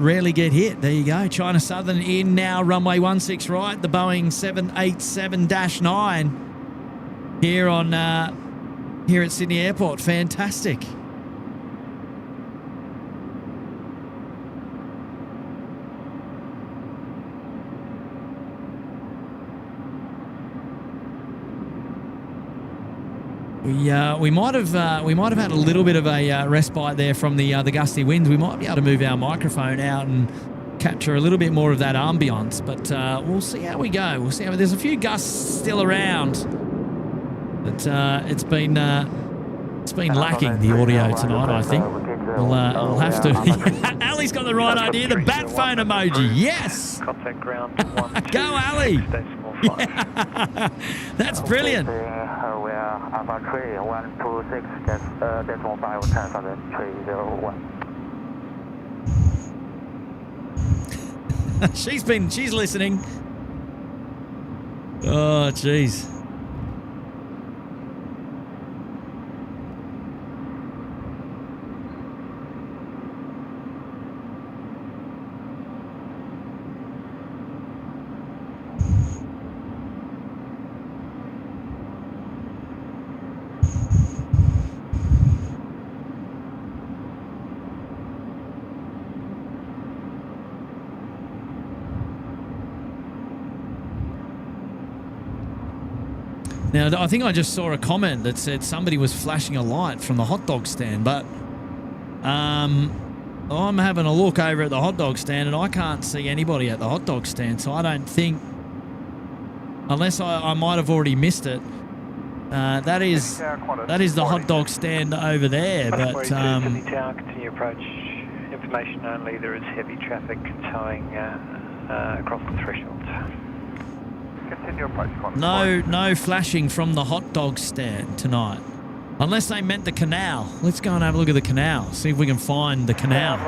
Speaker 3: rarely get hit. There you go. China Southern in now, runway 16 right. The Boeing 787-9 here at Sydney Airport. Fantastic. We might have had a little bit of a respite there from the gusty winds. We might be able to move our microphone out and capture a little bit more of that ambience, but we'll see how we go. We'll see how there's a few gusts still around, but it's been lacking the audio tonight. I think we'll have to. Ali's got the right idea. The bat phone emoji. Yes.
Speaker 4: Contact ground.
Speaker 3: Go, Ali. Yeah. That's brilliant.
Speaker 1: We are Alpha 3, 126, decimal 5, 10,301.
Speaker 3: She's listening. Oh, jeez. Now, I think I just saw a comment that said somebody was flashing a light from the hot dog stand, but I'm having a look over at the hot dog stand and I can't see anybody at the hot dog stand, so I don't think, unless I might have already missed it, that is the hot dog stand over there. But
Speaker 4: Sydney Tower, continue approach. Information only. There is heavy traffic towing across the threshold.
Speaker 2: Continue approach.
Speaker 3: no flashing from the hot dog stand tonight, unless they meant the canal. Let's go and have a look at the canal. See if we can find the canal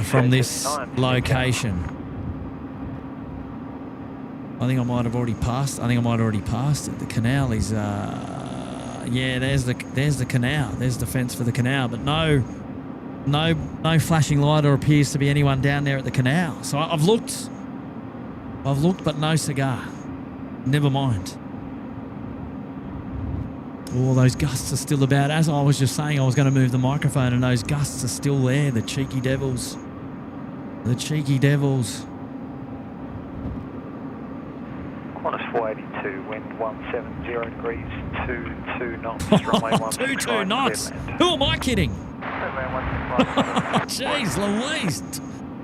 Speaker 3: from this location. I think I might have already passed. it. The canal is, yeah. There's the canal. There's the fence for the canal, but no flashing light or appears to be anyone down there at the canal. So I've looked, but no cigar. Never mind. Oh, those gusts are still about. As I was just saying, I was going to move the microphone, and those gusts are still there. The cheeky devils. The cheeky devils.
Speaker 4: Qantas 482, wind 170 degrees, 22 knots, runway 16
Speaker 3: 22
Speaker 4: right,
Speaker 3: knots.
Speaker 4: clear land.
Speaker 3: Who am I kidding? Jeez Louise.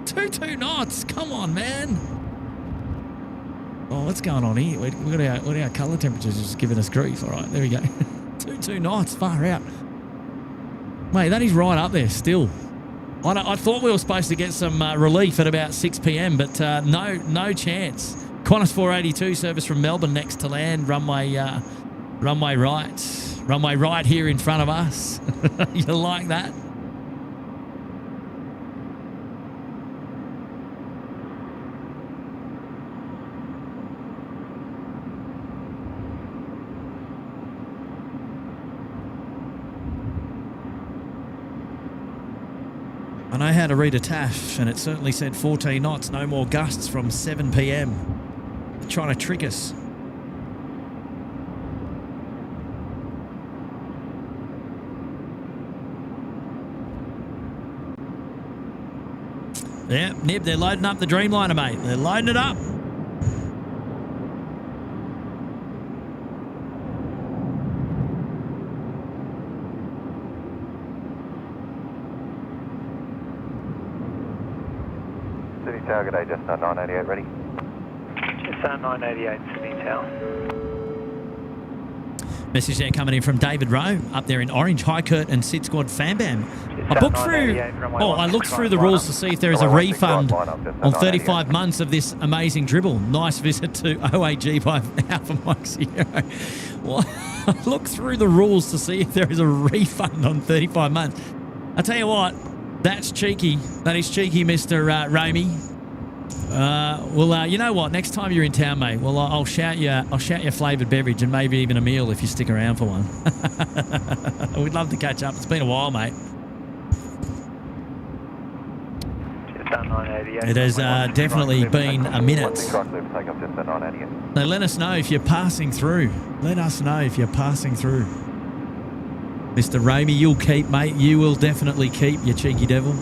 Speaker 3: 22 knots. Come on, man. Oh, what's going on here? We've got our colour temperatures just giving us grief. All right, there we go. 22 knots, far out. Mate, that is right up there still. I thought we were supposed to get some relief at about 6 p.m, but no chance. Qantas 482 service from Melbourne next to land. Runway right here in front of us. You like that? I know how to read a TAF, and it certainly said 14 knots, no more gusts from 7 p.m. They're trying to trick us. Yeah, Nib, they're loading up the Dreamliner, mate. They're loading it up.
Speaker 2: Sydney Tower, good day, just 988 ready.
Speaker 4: Just 988 Sydney Tower.
Speaker 3: Message there coming in from David Rowe up there in Orange. Hi, Kurt and SydSquad Fambam. I looked through the rules to see if there is a refund on 35 months of this amazing dribble. Nice visit to OAG by Alpha Mike Sierra. Well, I looked through the rules to see if there is a refund on 35 months. I tell you what, that's cheeky. That is cheeky, Mr. Romy. Well, you know what? Next time you're in town, mate, well, I'll shout you flavoured beverage and maybe even a meal if you stick around for one. We'd love to catch up. It's been a while, mate. It has definitely been a minute. So let us know if you're passing through. Let us know if you're passing through. Mr. Romy, you'll keep, mate. You will definitely keep, you cheeky devil.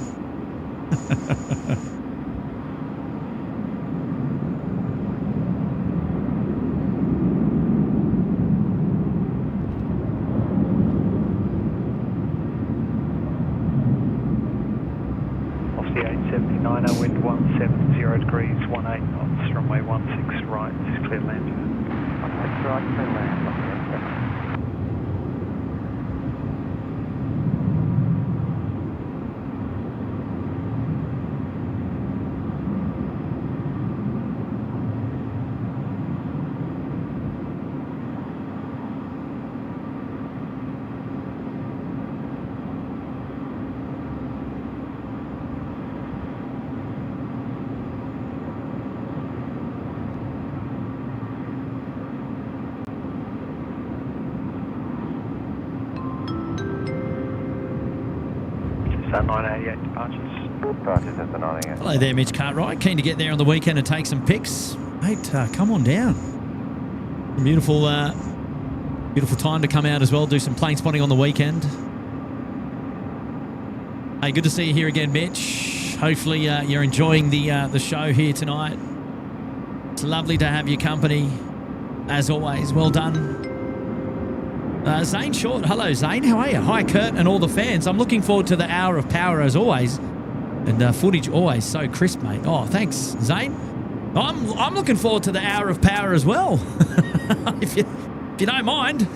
Speaker 4: the 879, wind 170 degrees, 18 knots, runway 16 right, clear land.
Speaker 1: 16 right, clear land, lost the 870.
Speaker 4: That 988 departures.
Speaker 1: Departures at the 988.
Speaker 3: Hello there, Mitch Cartwright. Keen to get there on the weekend and take some pics. Mate, come on down. Beautiful, beautiful time to come out as well, do some plane spotting on the weekend. Hey, good to see you here again, Mitch. Hopefully you're enjoying the show here tonight. It's lovely to have your company, as always. Well done. Zane Short. Hello, Zane. How are you? Hi, Kurt and all the fans. I'm looking forward to the hour of power as always. And footage always so crisp, mate. Oh, thanks, Zane. I'm looking forward to the hour of power as well. if you don't mind.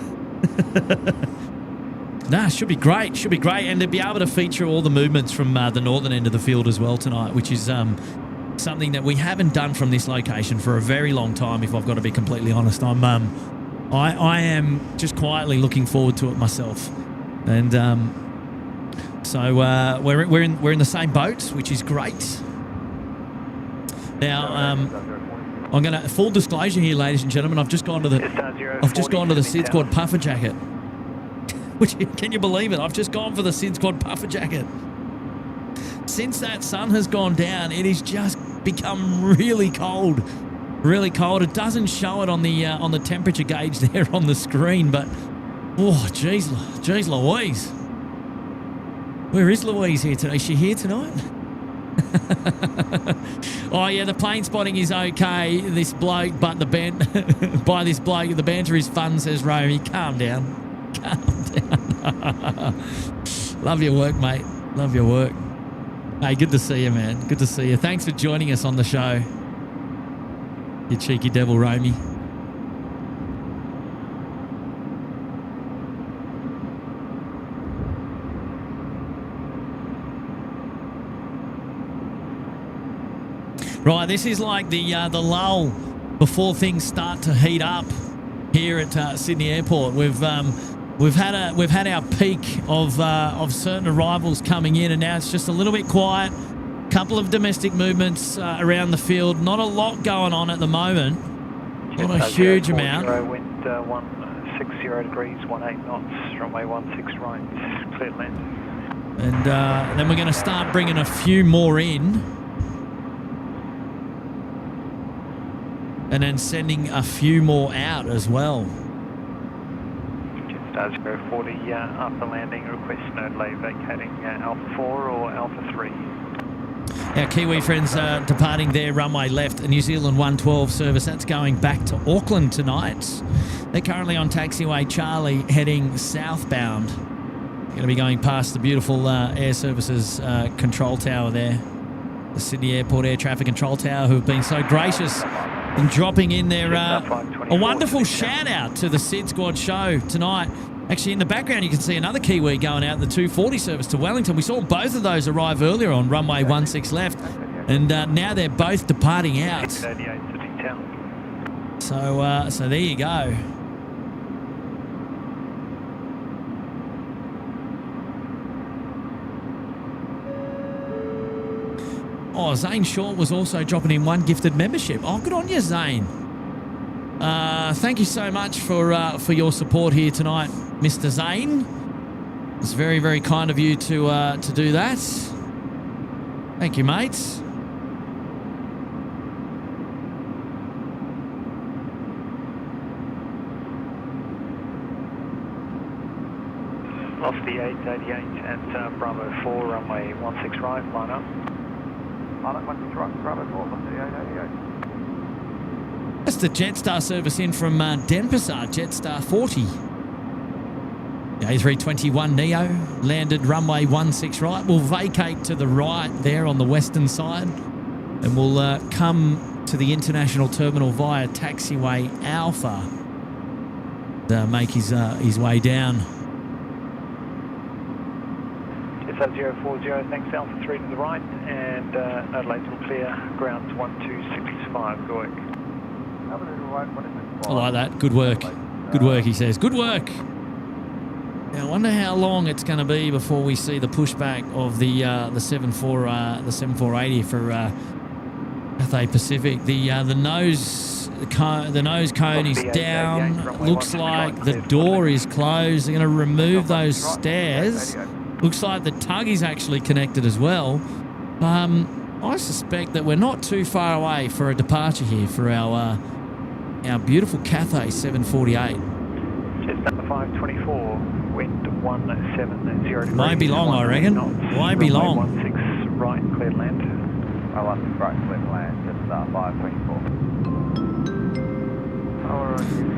Speaker 3: Nah, should be great. Should be great. And to be able to feature all the movements from the northern end of the field as well tonight, which is something that we haven't done from this location for a very long time, if I've got to be completely honest. I am just quietly looking forward to it myself, and so we're in the same boat, which is great. Now I'm gonna full disclosure here, ladies and gentlemen. I've just gone to the SydSquad puffer jacket. Which, can you believe it? I've just gone for the SydSquad puffer jacket. Since that sun has gone down, it has just become really cold. Really cold. It doesn't show it on the temperature gauge there on the screen, but oh, jeez Louise. Where is Louise here today? Is she here tonight? Oh yeah, the plane spotting is okay. This bloke, but the banter is fun, says Romy. Calm down. Calm down. Love your work, mate. Love your work. Hey, good to see you, man. Good to see you. Thanks for joining us on the show. You cheeky devil, Romy. Right, this is like the lull before things start to heat up here at Sydney Airport. We've had our peak of certain arrivals coming in, and now it's just a little bit quiet. Couple of domestic movements around the field. Not a lot going on at the moment. Not a huge amount.
Speaker 4: Wind 160 degrees, 18 knots, runway 16 right, clear land.
Speaker 3: And then we're going to start bringing a few more in. And then sending a few more out as well.
Speaker 4: Jetstar 040 after landing, request no delay vacating Alpha 4 or Alpha 3.
Speaker 3: Our Kiwi friends departing their runway left, a New Zealand 112 service. That's going back to Auckland tonight. They're currently on taxiway Charlie heading southbound. Going to be going past the beautiful Air Services control tower there. The Sydney Airport Air Traffic Control Tower, who have been so gracious in dropping in their a wonderful shout out to the SydSquad show tonight. Actually, in the background, you can see another Kiwi going out the 240 service to Wellington. We saw both of those arrive earlier on runway 16 left, and now they're both departing out. So there you go. Oh, Zane Short was also dropping in one gifted membership. Oh, good on you, Zane. Thank you so much for your support here tonight, Mr. Zane. It's very, very kind of you to do that. Thank you, mates.
Speaker 4: Lost the 888 at Bravo 4, runway 16 right, line up.
Speaker 1: Line up 16 right, Bravo 4, lost the 888.
Speaker 3: That's the Jetstar service in from Denpasar, Jetstar 40. The A321 Neo landed runway 16 right. We'll vacate to the right there on the western side, and we'll come to the international terminal via taxiway Alpha to make his way down.
Speaker 4: SR040, thanks, Alpha 3 to the right, and Adelaide's all clear, ground's 12665, good work.
Speaker 3: I like that. Good work. Good work, he says. Good work. Now, I wonder how long it's going to be before we see the pushback of the 7480 for Cathay Pacific. The nose cone is down. Looks like the door is closed. They're going to remove those stairs. Looks like the tug is actually connected as well. I suspect that we're not too far away for a departure here for our beautiful Cathay 748.
Speaker 4: Just number 524, wind 170 degrees.
Speaker 3: Won't be long, I reckon. Won't be long.
Speaker 4: 16 right, cleared land.
Speaker 2: 16 right, cleared land, just 524.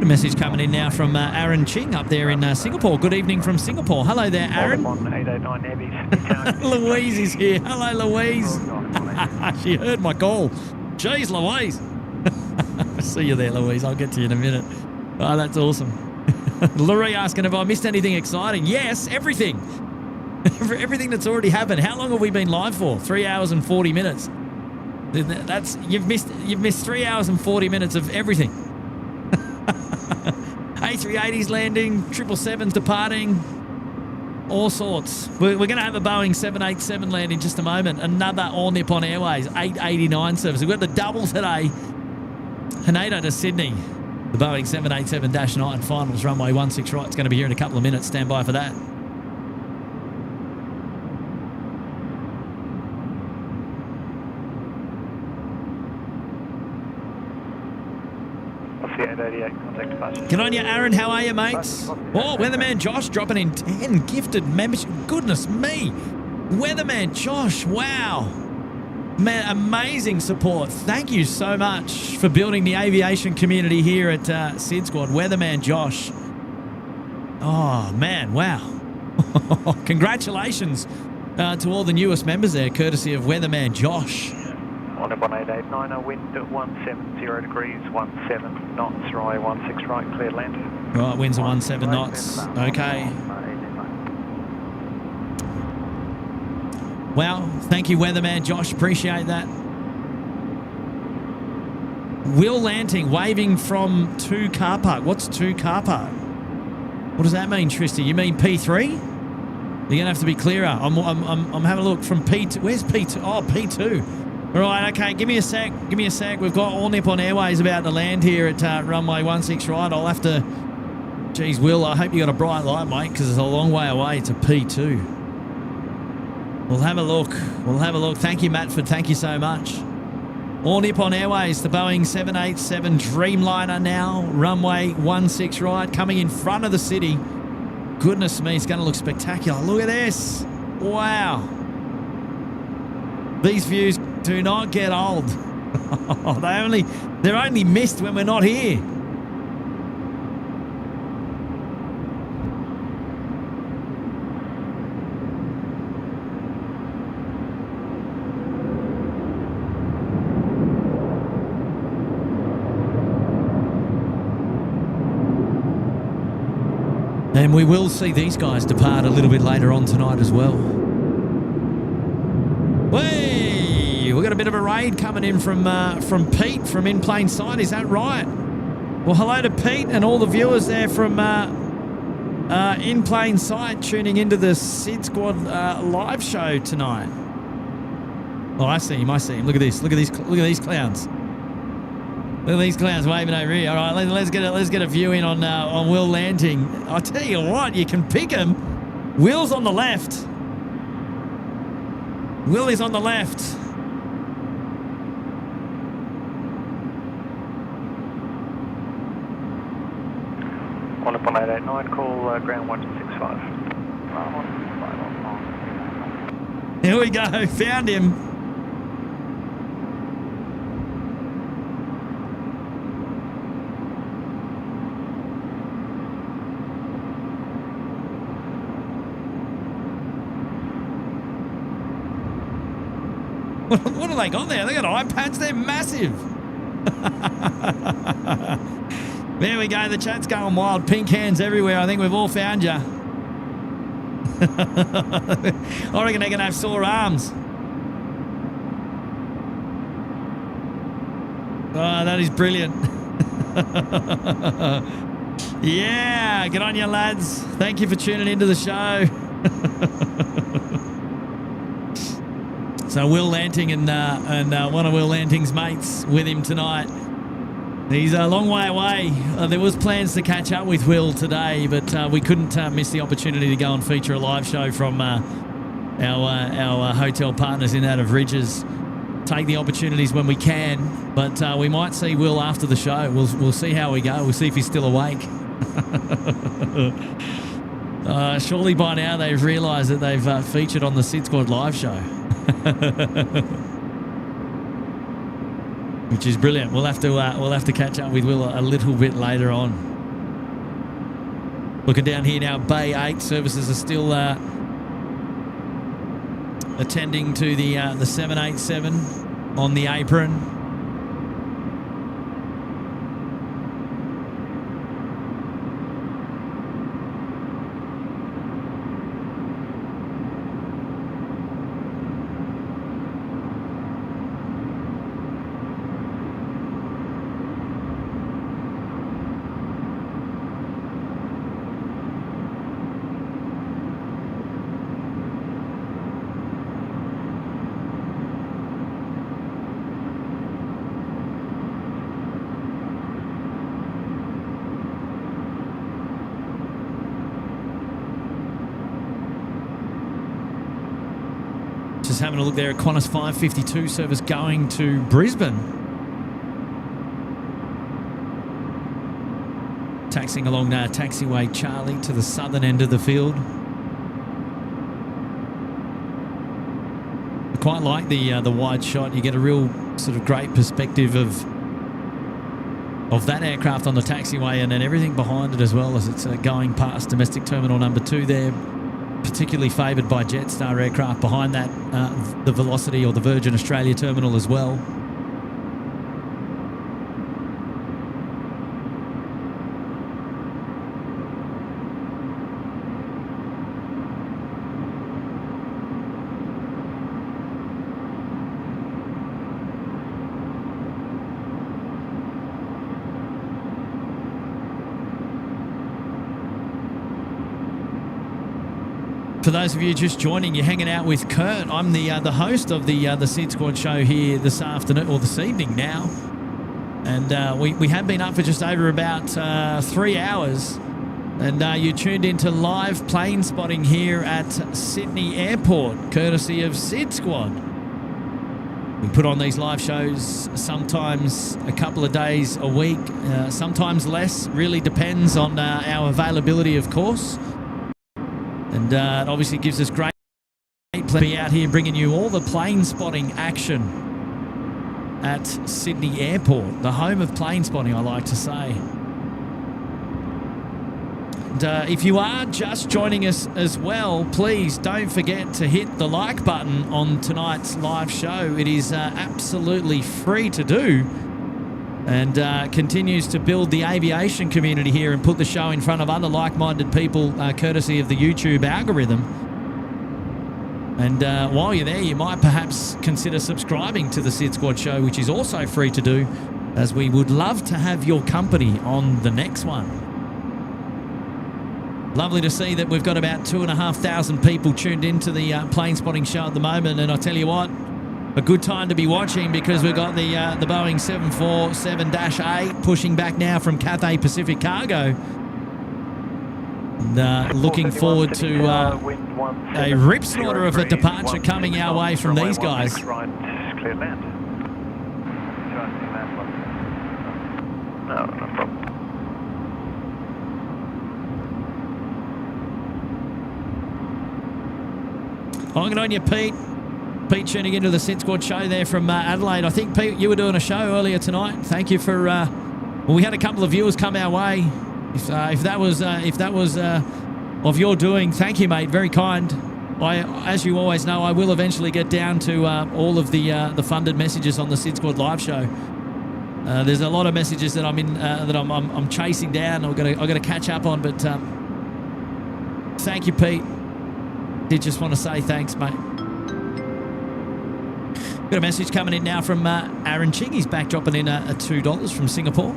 Speaker 3: A message coming in now from Aaron Ching up there in Singapore. Good evening from Singapore. Hello there, Aaron.
Speaker 4: 889 Abbey's.
Speaker 3: Louise is here. Hello, Louise. She heard my call. Jeez, Louise. See you there, Louise. I'll get to you in a minute. Oh, that's awesome. Loree asking if I missed anything exciting. Yes, everything. Everything that's already happened. How long have we been live for? 3 hours and 40 minutes. You've missed 3 hours and 40 minutes of everything. A380's landing, 777's departing, all sorts. We're going to have a Boeing 787 land in just a moment. Another All Nippon Airways 889 service. We've got the double today. Haneda to Sydney. The Boeing 787-9 finals, runway 16 right. It's going to be here in a couple of minutes. Stand by for that. Good on you, Aaron. How are you, mates? Oh, Weatherman Josh dropping in 10 gifted membership. Goodness me. Weatherman Josh, wow. Man, amazing support. Thank you so much for building the aviation community here at SydSquad. Weatherman Josh. Oh, man, wow. Congratulations to all the newest members there, courtesy of Weatherman Josh.
Speaker 4: 1889, wind at 170 degrees, 17 knots, runway 16 right, cleared land.
Speaker 3: Right, winds at 17 knots. Okay. Wow, thank you, Weatherman Josh. Appreciate that. Will Lanting waving from 2 car park. What's 2 car park? What does that mean, Tristy? You mean P3? You're gonna have to be clearer. I'm having a look from P2. Where's P2? Oh, P2. Right, okay, give me a sec. We've got All Nippon Airways about to land here at runway 16 right. I'll have to... Geez, Will, I hope you got a bright light, mate, because it's a long way away to P2. We'll have a look. Thank you, Matford. Thank you so much. All Nippon Airways, the Boeing 787 Dreamliner now. Runway 16 right, coming in front of the city. Goodness me, it's going to look spectacular. Look at this. Wow. These views do not get old. They're only missed when we're not here. And we will see these guys depart a little bit later on tonight as well. Hey, we've got a bit of a raid coming in from Pete from In Plain Sight. Is that right? Well, hello to Pete and all the viewers there from In Plain Sight tuning into the SydSquad live show tonight. Oh, I see him. Look at this. Look at these clowns. Look at these clowns waving over here. All right, let's get a view in on Will Lanting. I'll tell you what, you can pick him. Will's on the left. Will is on the left.
Speaker 4: On up on 889, call ground 165.
Speaker 3: Here we go, found him. What have they got there? They got iPads. They're massive. There we go. The chat's going wild. Pink hands everywhere. I think we've all found you. I reckon they're going to have sore arms. Oh, that is brilliant. Yeah, good on you, lads. Thank you for tuning into the show. So Will Lanting and one of Will Lanting's mates with him tonight. He's a long way away. There was plans to catch up with Will today, but we couldn't miss the opportunity to go and feature a live show from our hotel partners in that of Rydges. Take the opportunities when we can, but we might see Will after the show. We'll see how we go. We'll see if he's still awake. Surely by now they've realised that they've featured on the SydSquad live show. Which is brilliant. We'll have to catch up with Will a little bit later on. Looking down here now, Bay 8 services are still attending to the 787 on the apron. Just having a look there at Qantas 552 service going to Brisbane. Taxiing along taxiway Charlie to the southern end of the field. I quite like the wide shot. You get a real sort of great perspective of that aircraft on the taxiway and then everything behind it as well as it's going past domestic terminal number 2 there. Particularly favoured by Jetstar aircraft behind that, the Velocity or the Virgin Australia terminal as well. For those of you just joining, you're hanging out with Kurt. I'm the host of the SydSquad show here this afternoon, or this evening now. And we have been up for just over about 3 hours. And you tuned into live plane spotting here at Sydney Airport, courtesy of SydSquad. We put on these live shows sometimes a couple of days a week, sometimes less. Really depends on our availability, of course. And it obviously gives us great pleasure to be out here bringing you all the plane spotting action at Sydney Airport, the home of plane spotting, I like to say. And if you are just joining us as well, please don't forget to hit the like button on tonight's live show. It is absolutely free to do and continues to build the aviation community here and put the show in front of other like-minded people courtesy of the YouTube algorithm. And while you're there, you might perhaps consider subscribing to the SydSquad show, which is also free to do, as we would love to have your company on the next one. Lovely to see that we've got about 2,500 people tuned into the plane spotting show at the moment, and I tell you what, a good time to be watching because we've got the Boeing 747-8 pushing back now from Cathay Pacific Cargo. And looking forward to a rip snorter of a departure coming our way from these guys.
Speaker 4: Clear land. No problem.
Speaker 3: Hanging on you, Pete. Pete tuning into the SydSquad show there from Adelaide. I think, Pete, you were doing a show earlier tonight. Thank you for... well, we had a couple of viewers come our way. If that was of your doing, thank you, mate. Very kind. as you always know, I will eventually get down to all of the funded messages on the SydSquad live show. There's a lot of messages that I'm chasing down. I've got to catch up on. But thank you, Pete. Did just want to say thanks, mate. Got a message coming in now from Aaron Ching. He's back dropping in a $2 from Singapore.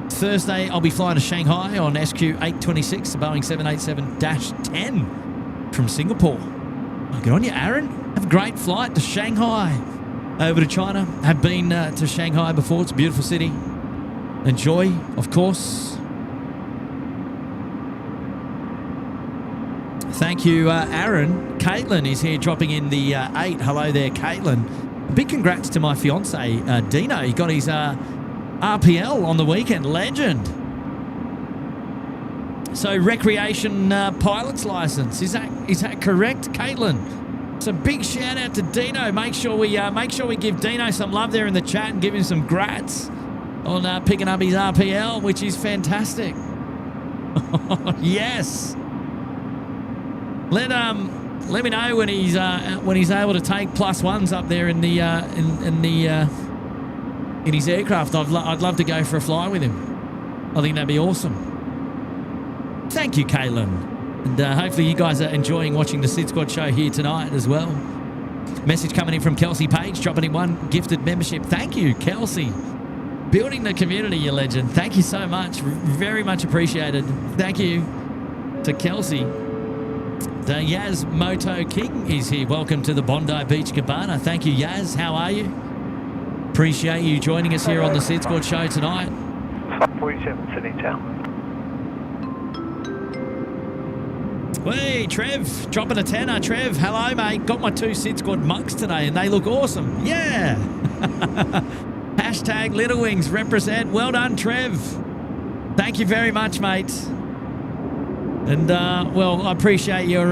Speaker 3: Thursday, I'll be flying to Shanghai on SQ 826, a Boeing 787-10 from Singapore. Oh, good on you, Aaron. Have a great flight to Shanghai. Over to China. Have been to Shanghai before. It's a beautiful city. Enjoy, of course. Thank you, Aaron. Caitlin is here dropping in the 8. Hello there, Caitlin. A big congrats to my fiance, Dino. He got his RPL on the weekend. Legend. So recreation pilot's license. Is that correct, Caitlin? So big shout out to Dino. Make sure we give Dino some love there in the chat and give him some grats on picking up his RPL, which is fantastic. Yes. Let me know when he's able to take +1s up there in his aircraft. I'd love to go for a fly with him. I think that'd be awesome. Thank you, Caitlin. And hopefully you guys are enjoying watching the SydSquad show here tonight as well. Message coming in from Kelsey Page, dropping in 1 gifted membership. Thank you, Kelsey. Building the community, you legend. Thank you so much. Very much appreciated. Thank you to Kelsey. The Yaz Moto King is here. Welcome to the Bondi Beach Cabana. Thank you, Yaz. How are you? Appreciate you joining us here on the SydSquad show tonight.
Speaker 4: 47 Sydney Tower.
Speaker 3: Hey, Trev, dropping a tenner. Trev, hello, mate. Got my 2 SydSquad mugs today, and they look awesome. Yeah. Hashtag Little Wings represent. Well done, Trev. Thank you very much, mate. And well, I appreciate your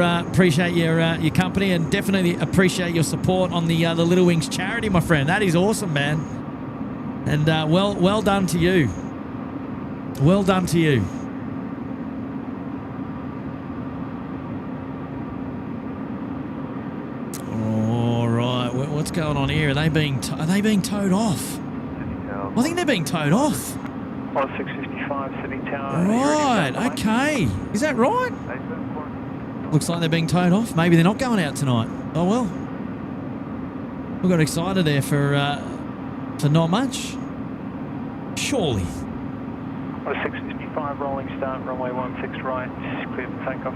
Speaker 3: company, and definitely appreciate your support on the Little Wings charity, my friend. That is awesome, man. And well done to you. Well done to you. What's going on here? Are they being towed off? I think they're being towed off.
Speaker 4: On 655 Sydney Tower.
Speaker 3: Right, okay. Is that right? Looks like they're being towed off. Maybe they're not going out tonight. Oh well. We got excited there for not much. Surely.
Speaker 4: On 655 rolling start, runway 16 right, clear for takeoff.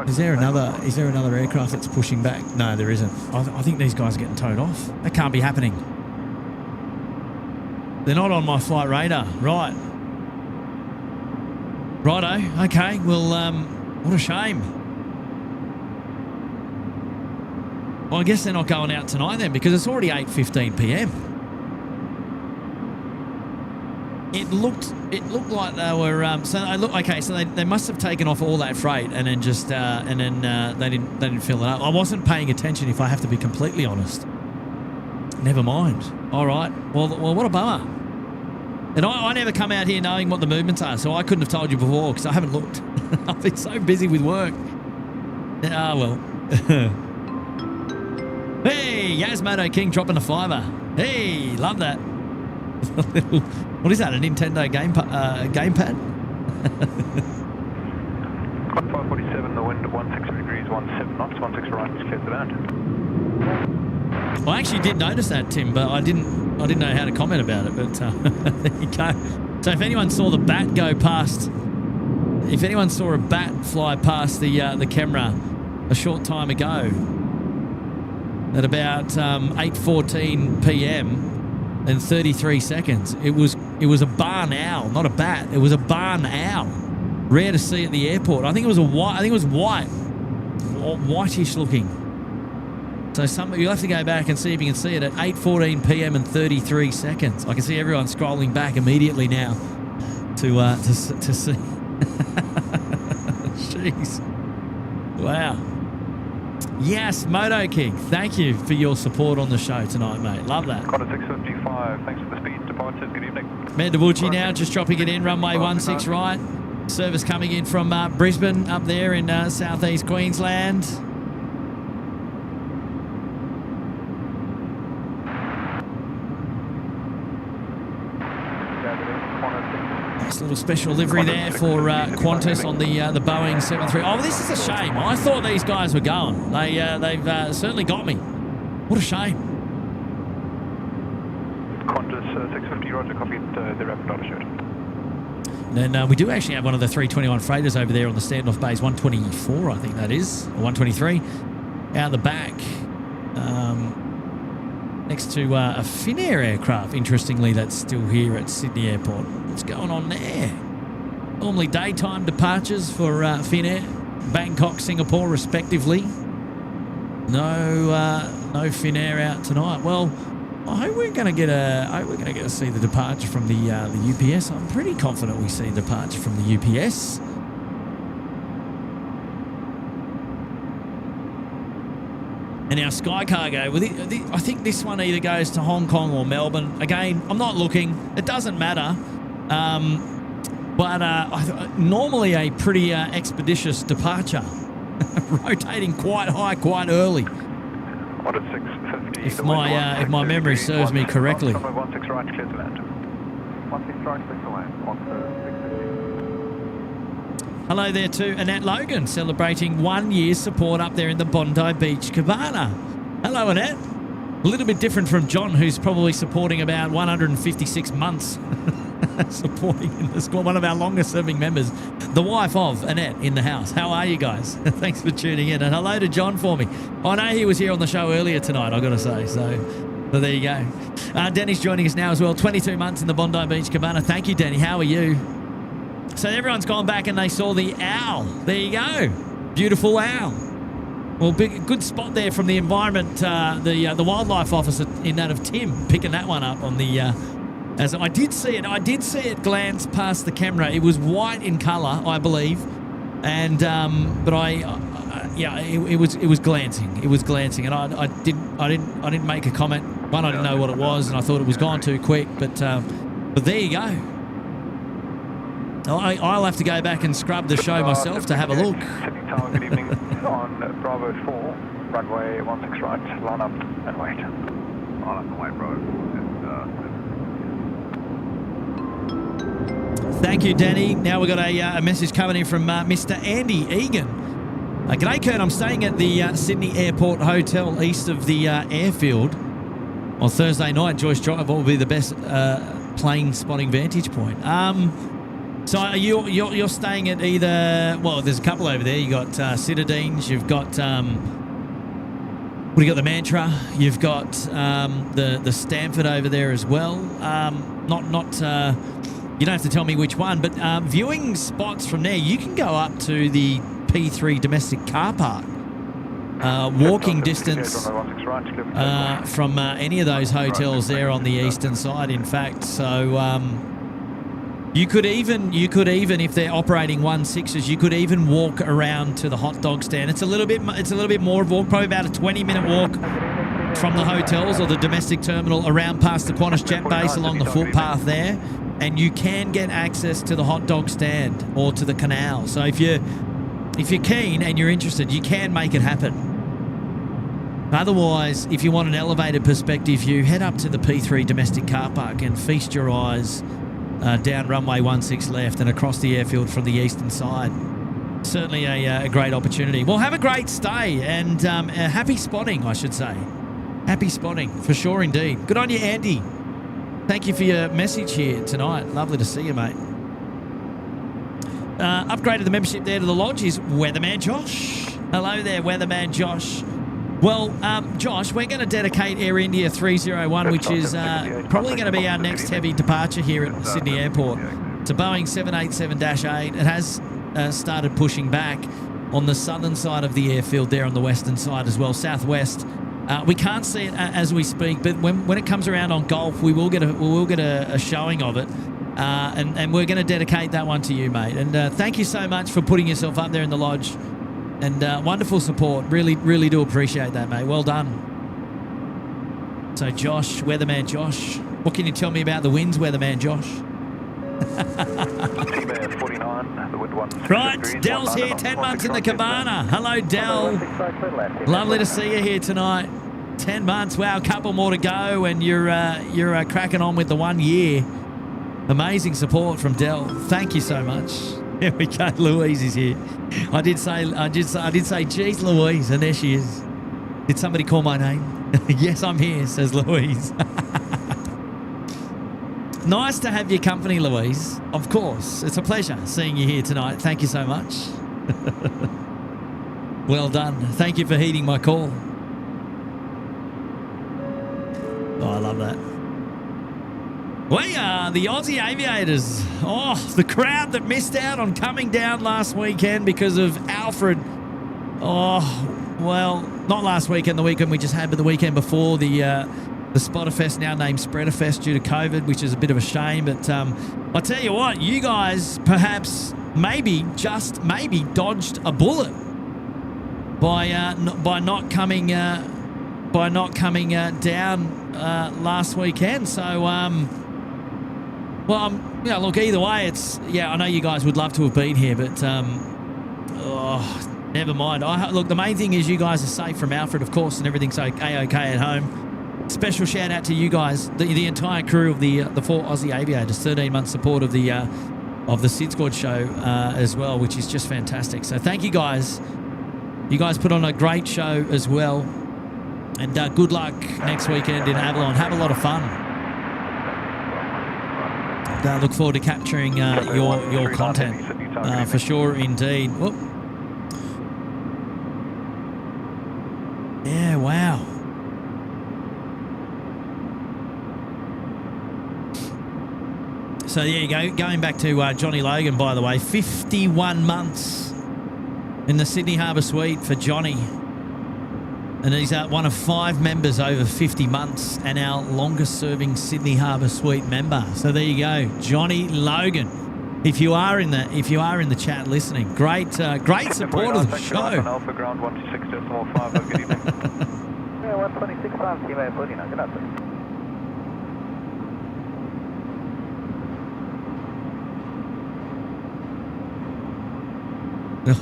Speaker 4: Is there
Speaker 3: another aircraft that's pushing back? No, there isn't. I think these guys are getting towed off. That can't be happening. They're not on my flight radar. Right. Righto. Okay. Well, what a shame. Well, I guess they're not going out tonight then, because it's already 8:15 p.m. It looked like they were so they must have taken off all that freight and then just they didn't fill it up. I wasn't paying attention, if I have to be completely honest. Never mind. All right. Well, what a bummer. And I never come out here knowing what the movements are, so I couldn't have told you before because I haven't looked. I've been so busy with work. Ah, well. Hey, Yazmoto King dropping a $5. Hey, love that. What is that? A Nintendo gamepad?
Speaker 2: 547, the wind at 16 degrees, 17 knots, 16 right, just clear to land.
Speaker 3: I actually did notice that, Tim, but I didn't know how to comment about it. But there you go. So if anyone saw the bat go past, if anyone saw a bat fly past the camera a short time ago, at about 8:14 p.m. and 33 seconds, it was a barn owl, not a bat. It was a barn owl. Rare to see at the airport. I think it was whitish looking. So you'll have to go back and see if you can see it at 8:14 p.m. and 33 seconds. I can see everyone scrolling back immediately now to see. Jeez. Wow. Yes, Moto King, thank you for your support on the show tonight, mate. Love that.
Speaker 2: Qantas 655, thanks for the speed departures. Good evening.
Speaker 3: Mandabucci now, just dropping it in, runway 16 right. Service coming in from Brisbane up there in southeast Queensland. Nice little special livery there for Qantas on the Boeing 737. Oh, this is a shame. I thought these guys were going. They've certainly got me. What a shame.
Speaker 4: Qantas 650, roger, copied the rapid data shoot.
Speaker 3: And then we do actually have one of the 321 freighters over there on the standoff base, 124, I think that is, or 123, out the back, next to a Finnair aircraft, interestingly, that's still here at Sydney Airport. What's going on there? Normally daytime departures for Finnair, Bangkok, Singapore, respectively. No Finnair out tonight. Well, I hope we're going to get to see the departure from the UPS. I'm pretty confident we see the departure from the UPS. And our Sky Cargo, I think this one either goes to Hong Kong or Melbourne. Again, I'm not looking. It doesn't matter. But normally a pretty expeditious departure, rotating quite high, quite early. If my memory serves me correctly.
Speaker 4: 16 right, clear to land.
Speaker 2: 16 right, clear to land. 650.
Speaker 3: Hello there to Annette Logan, celebrating 1 year support up there in the Bondi Beach Cabana. Hello, Annette. A little bit different from John, who's probably supporting about 156 months. Supporting in the squad, one of our longest serving members, the wife of Annette in the house. How are you guys? Thanks for tuning in, and hello to John for me. I know he was here on the show earlier tonight, I've got to say, so there you go. Danny's joining us now as well, 22 months in the Bondi Beach Cabana. Thank you, Danny. How are you? So everyone's gone back and they saw the owl. There you go. Beautiful owl. Well, good spot there from the environment, the wildlife officer in that of Tim, picking that one up on the... As I did see it glance past the camera. It was white in colour, I believe, and but it was glancing. It was glancing, and I didn't make a comment. One, I didn't know what it was, and I thought it was gone too quick. But there you go. I'll have to go back and scrub the show myself to have a look.
Speaker 4: Sydney Tower, good evening. On Bravo 4, runway 16 right, line up and wait.
Speaker 2: Line up and wait, bro.
Speaker 3: Thank you, Danny. Now we've got a message coming in from Mr. Andy Egan. G'day, Kurt. I'm staying at the Sydney Airport Hotel east of the airfield on Thursday night. Joyce Drive, what will be the best plane spotting vantage point? So you're staying at either... Well, there's a couple over there. You got Citadines. You've got... what do you got? The Mantra. You've got the Stanford over there as well. You don't have to tell me which one, but viewing spots from there, you can go up to the P3 domestic car park. Walking distance from any of those hotels there on the eastern side, in fact. So you could even, if they're operating 16s, you could even walk around to the hot dog stand. It's a little bit more of a walk, probably about a 20-minute walk from the hotels or the domestic terminal around past the Qantas jet base along the footpath there. And you can get access to the hot dog stand or to the canal. So if you're keen and you're interested, you can make it happen. Otherwise, if you want an elevated perspective, you head up to the P3 domestic car park and feast your eyes down runway 16 left and across the airfield from the eastern side. Certainly a great opportunity. Well, have a great stay and happy spotting, I should say. Happy spotting, for sure indeed. Good on you, Andy. Thank you for your message here tonight. Lovely to see you, mate. Upgraded the membership there to the lodge is Weatherman Josh. Hello there, Weatherman Josh. Well, Josh, we're going to dedicate Air India 301, which is probably going to be our next heavy departure here at Sydney Airport, to Boeing 787-8. It has started pushing back on the southern side of the airfield there on the western side as well, southwest. We can't see it as we speak, but when it comes around on Gulf, we will get a showing of it, and we're going to dedicate that one to you, mate. And thank you so much for putting yourself up there in the lodge, and wonderful support. Really, really do appreciate that, mate. Well done. So, Josh, Weatherman Josh, what can you tell me about the winds, Weatherman Josh?
Speaker 4: T-Bear 49, the wind
Speaker 3: Right, Dell's here, 10 months in the cabana. Hello, Dell. Lovely to see you here tonight. 10 months, wow, a couple more to go, and you're cracking on with the 1 year. Amazing support from Dell. Thank you so much. Here we go. Louise is here. I did say, geez, Louise, and there she is. Did somebody call my name? Yes, I'm here, says Louise. Nice to have your company, Louise. Of course. It's a pleasure seeing you here tonight. Thank you so much. Well done. Thank you for heeding my call. Oh, I love that. We are the Aussie Aviators. Oh, the crowd that missed out on coming down last weekend because of Alfred. Oh, well, not last weekend, the weekend we just had, but the weekend before, the Spotterfest, now named Spreaderfest due to COVID, which is a bit of a shame. But I tell you what, you guys perhaps maybe dodged a bullet by not coming down last weekend. So look, either way, I know you guys would love to have been here, but never mind. Look, the main thing is you guys are safe from Alfred, of course, and everything's okay at home. Special shout out to you guys, the entire crew of the 4 Aussie Aviators, 13 months support of the SydSquad show as well, which is just fantastic. So thank you guys. You guys put on a great show as well, and good luck next weekend in Avalon. Have a lot of fun. And, look forward to capturing your content for sure, indeed. Whoop. Yeah, wow. So there you go. Going back to Johnny Logan, by the way, 51 months in the Sydney Harbour Suite for Johnny. And he's one of 5 members over 50 months and our longest serving Sydney Harbour Suite member. So there you go, Johnny Logan. If you are in the chat listening, great support of the show.
Speaker 2: Alpha ground 126.5. Good evening. Yeah, 126.5. Team A40. Good afternoon.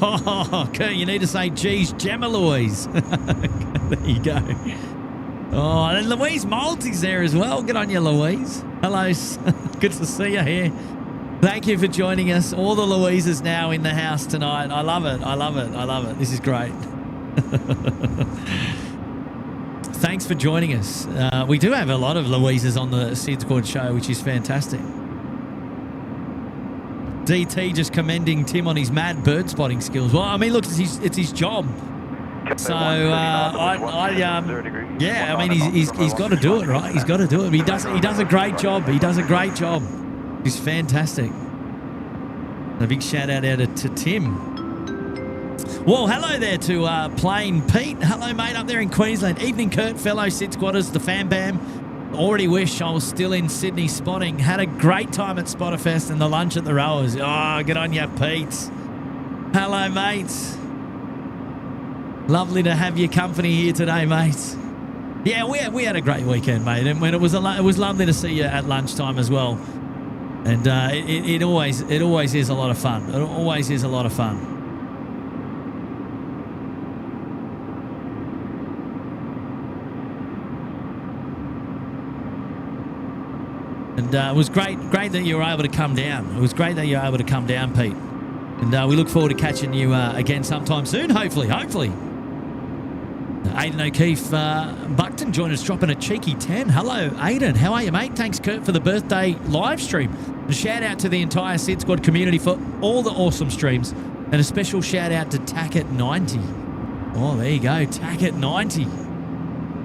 Speaker 3: Oh, okay, you need to say, geez, Gemma Louise. There you go. Oh, and Louise Maltzy's there as well. Good on you, Louise. Hello. Good to see you here. Thank you for joining us. All the Louises now in the house tonight. I love it. I love it. I love it. This is great. Thanks for joining us. We do have a lot of Louises on the SydSquad show, which is fantastic. DT just commending Tim on his mad bird spotting skills. Well, I mean, look, it's his job. So yeah, I mean, he's got to do it, right? He's got to do it. He does a great job. He does a great job. He's fantastic. A big shout out to Tim. Well, hello there to Plain Pete. Hello, mate, up there in Queensland. Evening, Kurt, fellow SydSquatters, the Fam Bam. Already wish I was still in Sydney spotting. Had a great time at Spotterfest and the lunch at the Rowers. Oh, good on you, Pete. Hello, mate. Lovely to have your company here today, mate. Yeah, we had a great weekend, mate, and it was lovely to see you at lunchtime as well. And it always is a lot of fun. It always is a lot of fun. And it was great that you were able to come down. It was great that you were able to come down, Pete. And we look forward to catching you again sometime soon, hopefully. Aidan O'Keefe Buckton joined us, dropping a cheeky 10. Hello, Aidan. How are you, mate? Thanks, Kurt, for the birthday live stream. A shout out to the entire SydSquad community for all the awesome streams. And a special shout out to Tackett90. Oh, there you go, Tackett90.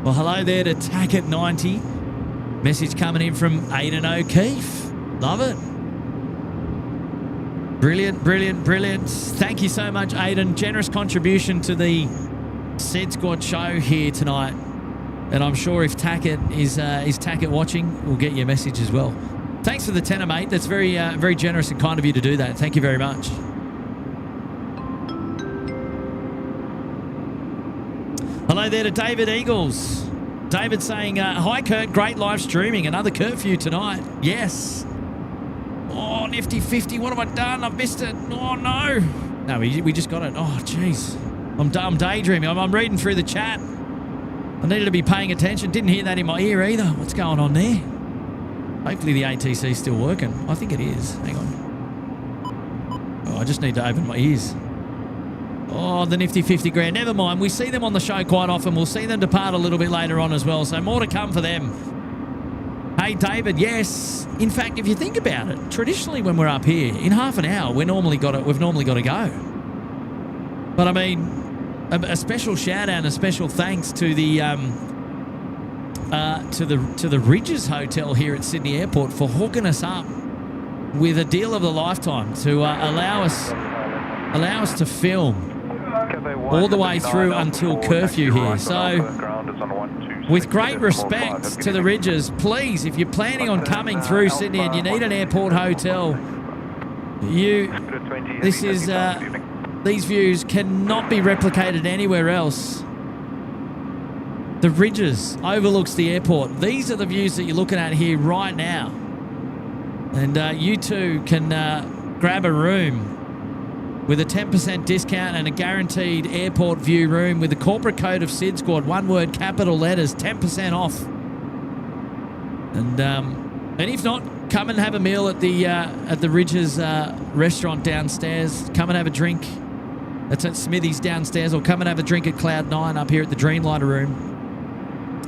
Speaker 3: Well, hello there to Tackett90. Message coming in from Aidan O'Keefe. Love it. Brilliant. Thank you so much, Aidan. Generous contribution to the SydSquad show here tonight. And I'm sure if Tackett is Tackett watching, we'll get your message as well. Thanks for the tenner, mate. That's very generous and kind of you to do that. Thank you very much. Hello there to David Eagles. David saying, hi, Kurt, great live streaming. Another curfew tonight. Yes. Oh, nifty 50. What have I done? I've missed it. Oh, no. No, we just got it. Oh, jeez. I'm daydreaming. I'm reading through the chat. I needed to be paying attention. Didn't hear that in my ear either. What's going on there? Hopefully the ATC is still working. I think it is. Hang on. Oh, I just need to open my ears. Oh, the nifty 50 grand. Never mind. We see them on the show quite often. We'll see them depart a little bit later on as well. So more to come for them. Hey, David. Yes. In fact, if you think about it, traditionally when we're up here, in half an hour, we've normally got to go. But I mean, a special shout out and a special thanks to the Rydges Hotel here at Sydney Airport for hooking us up with a deal of the lifetime to allow us to film all the way through until curfew here. So, with great respect to the Rydges, please, if you're planning on coming through Sydney and you need an airport hotel, these views cannot be replicated anywhere else. The Rydges overlooks the airport. These are the views that you're looking at here right now. And you too can grab a room with a 10% discount and a guaranteed airport view room with the corporate code of SydSquad, one word, capital letters, 10% off. And if not, come and have a meal at the Rydges restaurant downstairs. Come and have a drink. That's at Smithy's downstairs, or come and have a drink at Cloud 9 up here at the Dreamliner room.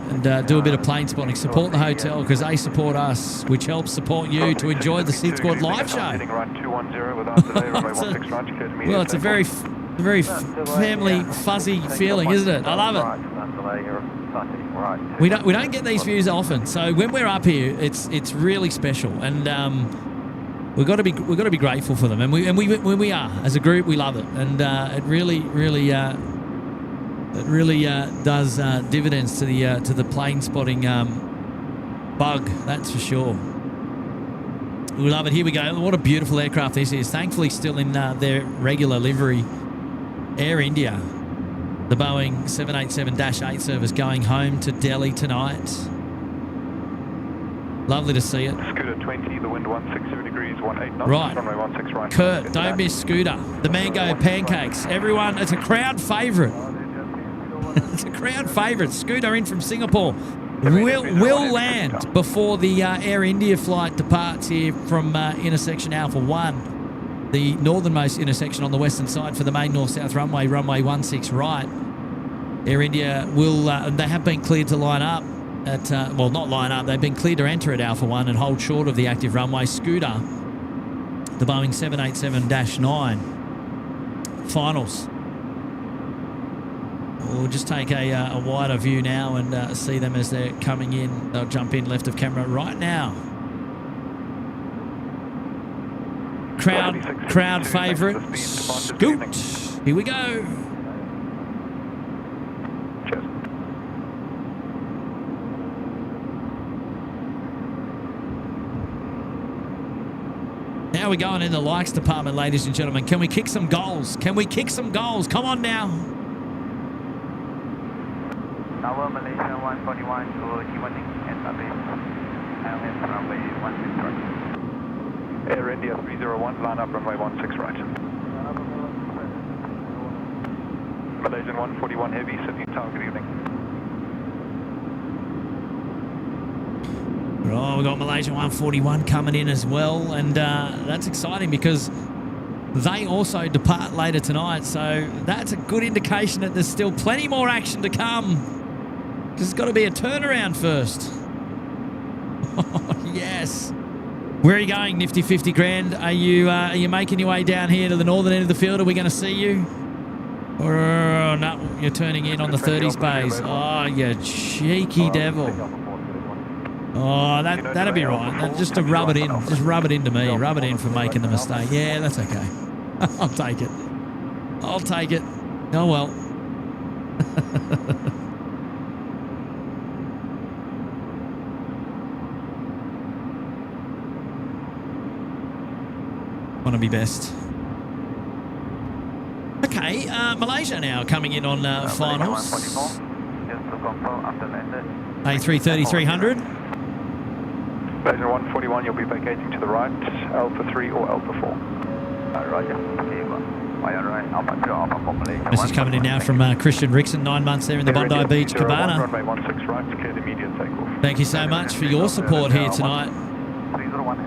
Speaker 3: And do a bit of plane spotting. Support the hotel because they support us, which helps support you to enjoy the SydSquad live show. Well, it's a very family fuzzy feeling, isn't it? I love it. We don't get these views often, so when we're up here, it's really special, and we've got to be grateful for them, and when we are as a group, we love it, and it really does dividends to the plane spotting bug, that's for sure. We love it. Here we go. What a beautiful aircraft this is. Thankfully still in their regular livery. Air India, the Boeing 787-8 service going home to Delhi tonight. Lovely to see it.
Speaker 2: Scooter 20, the wind 160 degrees, 18 knots.
Speaker 3: Right.
Speaker 2: Runway 16 right.
Speaker 3: Kurt, don't miss Scooter. The mango pancakes. Everyone, it's a crowd favourite. It's a crowd favourite. Scooter in from Singapore. Will land before the Air India flight departs here from intersection Alpha 1, the northernmost intersection on the western side for the main north-south runway, runway 16 right. Air India will, they have been cleared to line up at, well, not line up, they've been cleared to enter at Alpha 1 and hold short of the active runway. Scooter, the Boeing 787-9 finals. We'll just take a wider view now and see them as they're coming in. They'll jump in left of camera right now. Crowd favourite, Scoot. Here we go.
Speaker 2: Cheers.
Speaker 3: Now we're going in the likes department, ladies and gentlemen. Can we kick some goals? Can we kick some goals? Come on now.
Speaker 1: Tower Malaysia 141 to G1 and ILS runway 16 right.
Speaker 2: Air India 301, line up runway 16 right. Malaysian 141 heavy, Sydney Tower, good evening.
Speaker 3: Oh, we've got Malaysia 141 coming in as well, and that's exciting because they also depart later tonight, so that's a good indication that there's still plenty more action to come. Because it's got to be a turnaround first. Oh, yes. Where are you going, nifty 50 grand? Are you making your way down here to the northern end of the field? Are we going to see you? Or no, you're turning in on the 30s bays. Oh, you cheeky devil. Oh, that'd be right. Just to rub it in. Just rub it into me. Rub it in for making the mistake. Yeah, that's okay. I'll take it. I'll take it. Oh, well. Want to be best. Okay, Malaysia now coming in on finals. A330-300.
Speaker 2: Malaysia 141, you'll be vacating to the right. Alpha 3 or Alpha 4.
Speaker 1: Roger.
Speaker 3: This is coming in now from Christian Rickson, 9 months there in the Bondi Beach Cabana.
Speaker 2: Runway 16 right, cleared immediate takeoff.
Speaker 3: Thank you so much for your support here tonight.
Speaker 1: 301.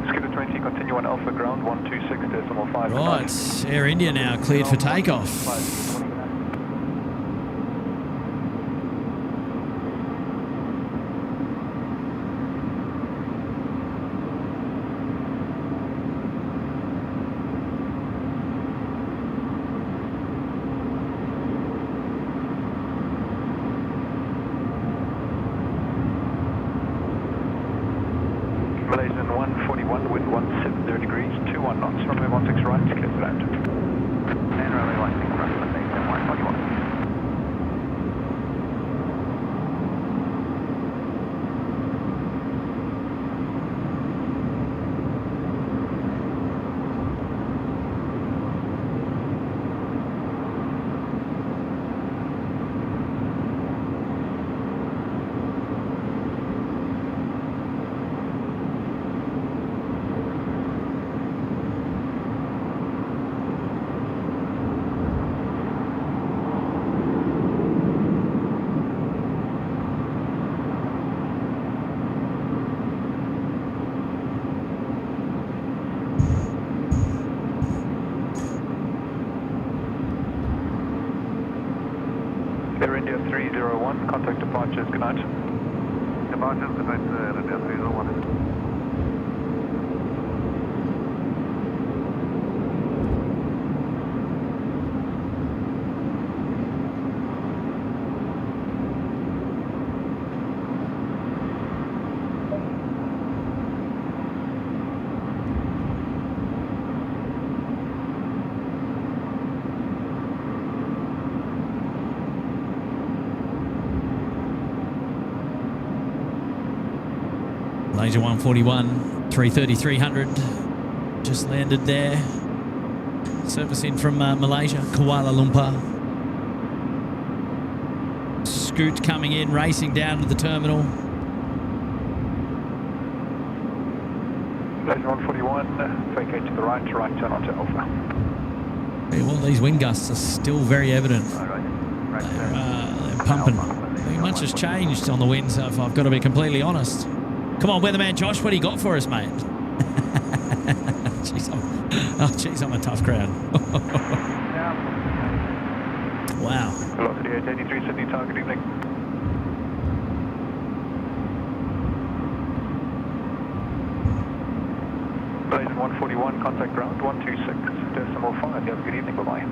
Speaker 2: Skipper 20, continue on Alpha ground 126.5.
Speaker 3: Right, Air India now cleared for takeoff.
Speaker 2: Malaysian 141, wind 170 degrees, 21 knots, runway 16 right, clear to land.
Speaker 1: And runway 16 right, Malaysian 141.
Speaker 2: Air India 301, contact departures, good night.
Speaker 1: Departures, good night, Air India 301.
Speaker 3: Malaysia 141, 330-300. Just landed there. Service in from Malaysia, Kuala Lumpur. Scoot coming in, racing down to the terminal.
Speaker 2: Malaysian 141, vacate to the right turn onto Alpha.
Speaker 3: Yeah, well, these wind gusts are still very evident. They're pumping. Not much has changed on the winds, if I've got to be completely honest. Come on, weatherman Josh, what do you got for us, mate? Jeez, I'm a tough crowd. Wow.
Speaker 2: Velocity 883, Sydney, target evening. Malaysian 141, contact ground 126.5. You have a good evening, bye-bye.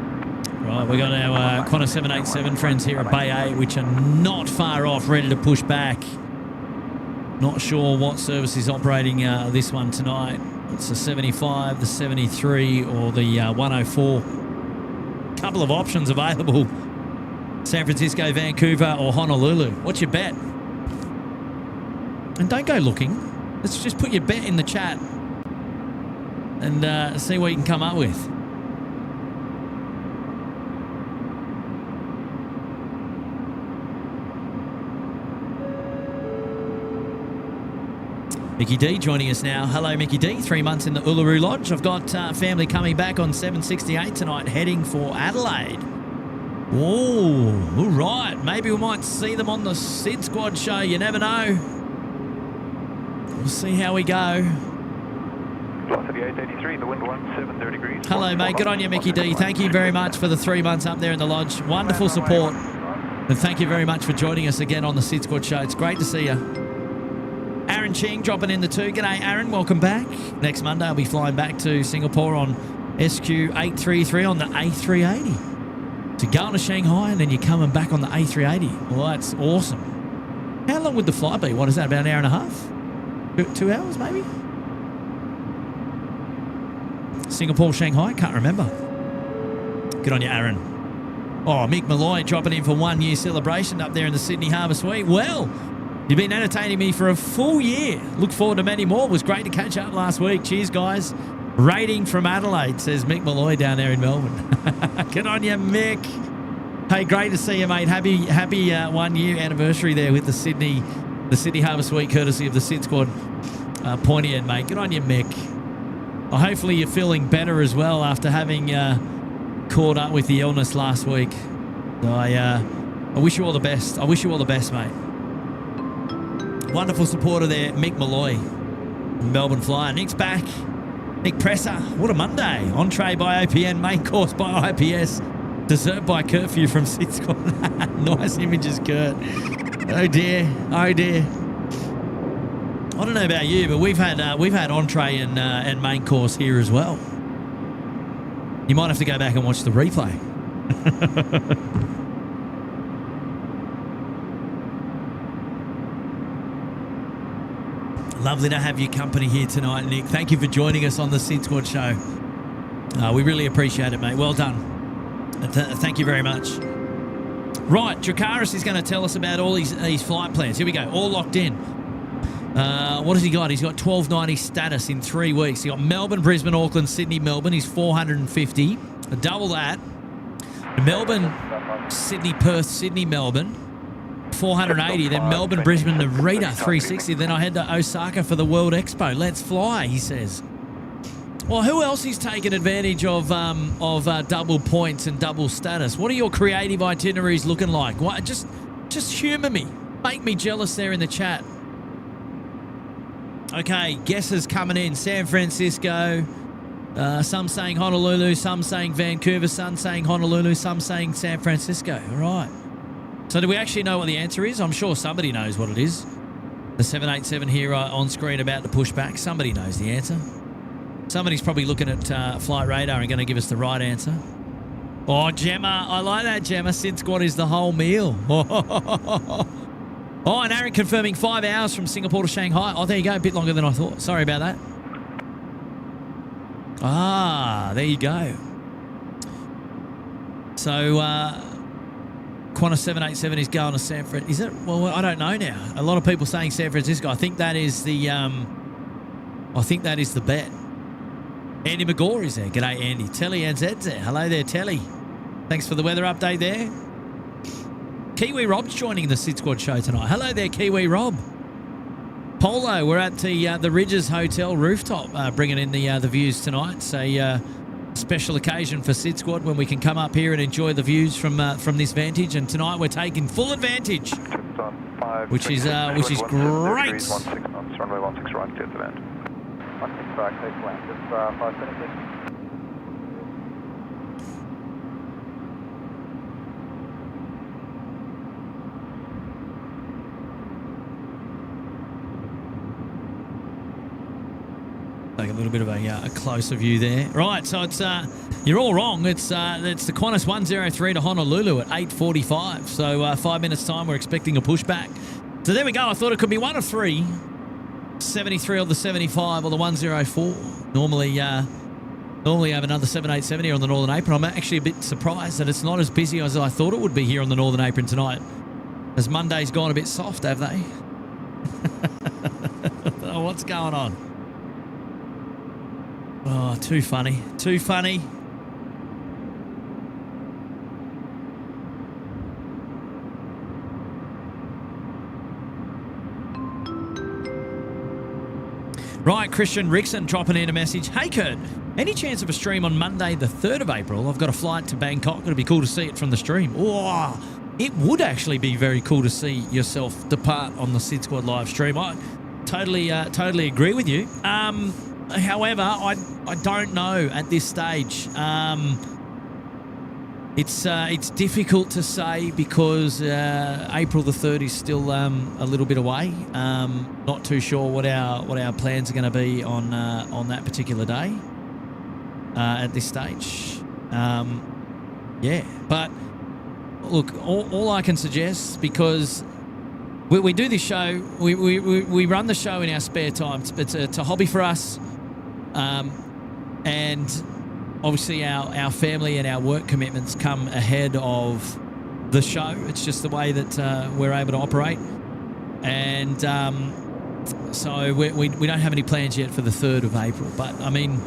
Speaker 3: Right, we got our Qantas 787 friends here at Bay 8, which are not far off, ready to push back. Not sure what service is operating this one tonight. It's the 75, the 73, or the 104. Couple of options available. San Francisco, Vancouver, or Honolulu. What's your bet? And don't go looking. Let's just put your bet in the chat and see what you can come up with. Mickey D joining us now. Hello, Mickey D. 3 months in the Uluru Lodge. I've got family coming back on 768 tonight, heading for Adelaide. Oh, all right. Maybe we might see them on the SydSquad show. You never know. We'll see how we go.
Speaker 2: Velocity 883, the wind 170 degrees.
Speaker 3: Hello, mate. Good on you, Mickey D. Thank you very much for the 3 months up there in the lodge. Wonderful support. And thank you very much for joining us again on the SydSquad show. It's great to see you. Aaron Ching dropping in the 2. G'day, Aaron. Welcome back. Next Monday, I'll be flying back to Singapore on SQ833 on the A380 to go to Shanghai, and then you're coming back on the A380. Well, that's awesome. How long would the flight be? What is that, about an hour and a half? 2 hours, maybe? Singapore, Shanghai? Can't remember. Good on you, Aaron. Oh, Mick Malloy dropping in for 1 year celebration up there in the Sydney Harbour Suite. Well, you've been entertaining me for a full year. Look forward to many more. It was great to catch up last week. Cheers, guys. Rating from Adelaide, says Mick Malloy down there in Melbourne. Good on you, Mick. Hey, great to see you, mate. Happy 1 year anniversary there with the Sydney Harbour Suite, courtesy of the SydSquad pointy end, mate. Good on you, Mick. Hopefully you're feeling better as well after having caught up with the illness last week. So I wish you all the best. I wish you all the best, mate. Wonderful supporter there, Mick Malloy, Melbourne Flyer. Nick's back. Nick Presser. What a Monday. Entree by OPN, main course by IPS. Dessert by curfew from SydSquad. Nice images, Kurt. Oh dear. Oh dear. I don't know about you, but we've had entree and main course here as well. You might have to go back and watch the replay. Lovely to have your company here tonight, Nick. Thank you for joining us on the SydSquad show. We really appreciate it, mate. Well done. Thank you very much. Right, Dracaris is going to tell us about all these flight plans. Here we go, all locked in. What has he got? He's got 1290 status in 3 weeks. He got Melbourne, Brisbane, Auckland, Sydney, Melbourne. He's 450. Double that. Melbourne, Sydney, Perth, Sydney, Melbourne. 480. Then Melbourne, Brisbane, Narita, 360. Then I head to Osaka for the World Expo. Let's fly, he says. Well, who else is taking advantage of double points and double status? What are your creative itineraries looking like? What? Just humour me. Make me jealous there in the chat. Okay, guesses coming in. San Francisco. Some saying Honolulu, some saying Vancouver, some saying Honolulu, some saying San Francisco. All right. So do we actually know what the answer is? I'm sure somebody knows what it is. The 787 here on screen about to push back. Somebody knows the answer. Somebody's probably looking at Flight Radar and going to give us the right answer. Oh, Gemma. I like that, Gemma. SydSquad is the whole meal. Oh, and Aaron confirming 5 hours from Singapore to Shanghai. Oh, there you go. A bit longer than I thought. Sorry about that. Ah, there you go. So, Qantas 787 is going to San Francisco. Is it? Well, I don't know now. A lot of people saying San Francisco. I think that is the bet. Andy McGaw is there. G'day, Andy. Telly and Zed's there. Hello there, Telly. Thanks for the weather update there. Kiwi Rob's joining the SydSquad show tonight. Hello there, Kiwi Rob. Polo, we're at the Rydges Hotel rooftop bringing in the views tonight. It's a special occasion for SydSquad when we can come up here and enjoy the views from this vantage. And tonight we're taking full advantage, which is great.
Speaker 2: 16 runway 16 right, clear to land. 16 right, clear to land. Just 526.
Speaker 3: Take a little bit of a closer view there. Right, so it's you're all wrong. It's the Qantas 103 to Honolulu at 8:45. So 5 minutes time, we're expecting a pushback. So there we go. I thought it could be one of three. 73 or the 75 or the 104. Normally have another 787 here on the Northern Apron. I'm actually a bit surprised that it's not as busy as I thought it would be here on the Northern Apron tonight. As Monday's gone a bit soft, have they? Oh, what's going on? Oh, too funny. Too funny. Right, Christian Rickson dropping in a message. Hey, Kurt, any chance of a stream on Monday, the 3rd of April? I've got a flight to Bangkok. It'd be cool to see it from the stream. Oh, it would actually be very cool to see yourself depart on the SydSquad live stream. I totally agree with you. However, I don't know at this stage. It's difficult to say because April the 3rd is still a little bit away. Not too sure what our plans are going to be on that particular day at this stage. Yeah, but look, all I can suggest, because we do this show, we run the show in our spare time. It's a hobby for us. And obviously our family and our work commitments come ahead of the show. It's just the way that we're able to operate. And so we don't have any plans yet for the 3rd of April. But, I mean,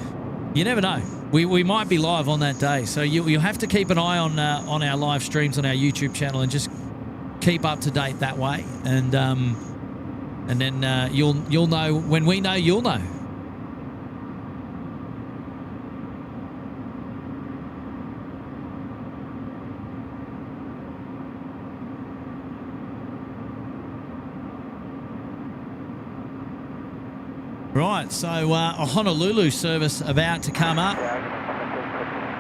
Speaker 3: you never know. We might be live on that day. So you'll have to keep an eye on our live streams on our YouTube channel and just keep up to date that way. And And then you'll know when we know, you'll know. Right, so a Honolulu service about to come up.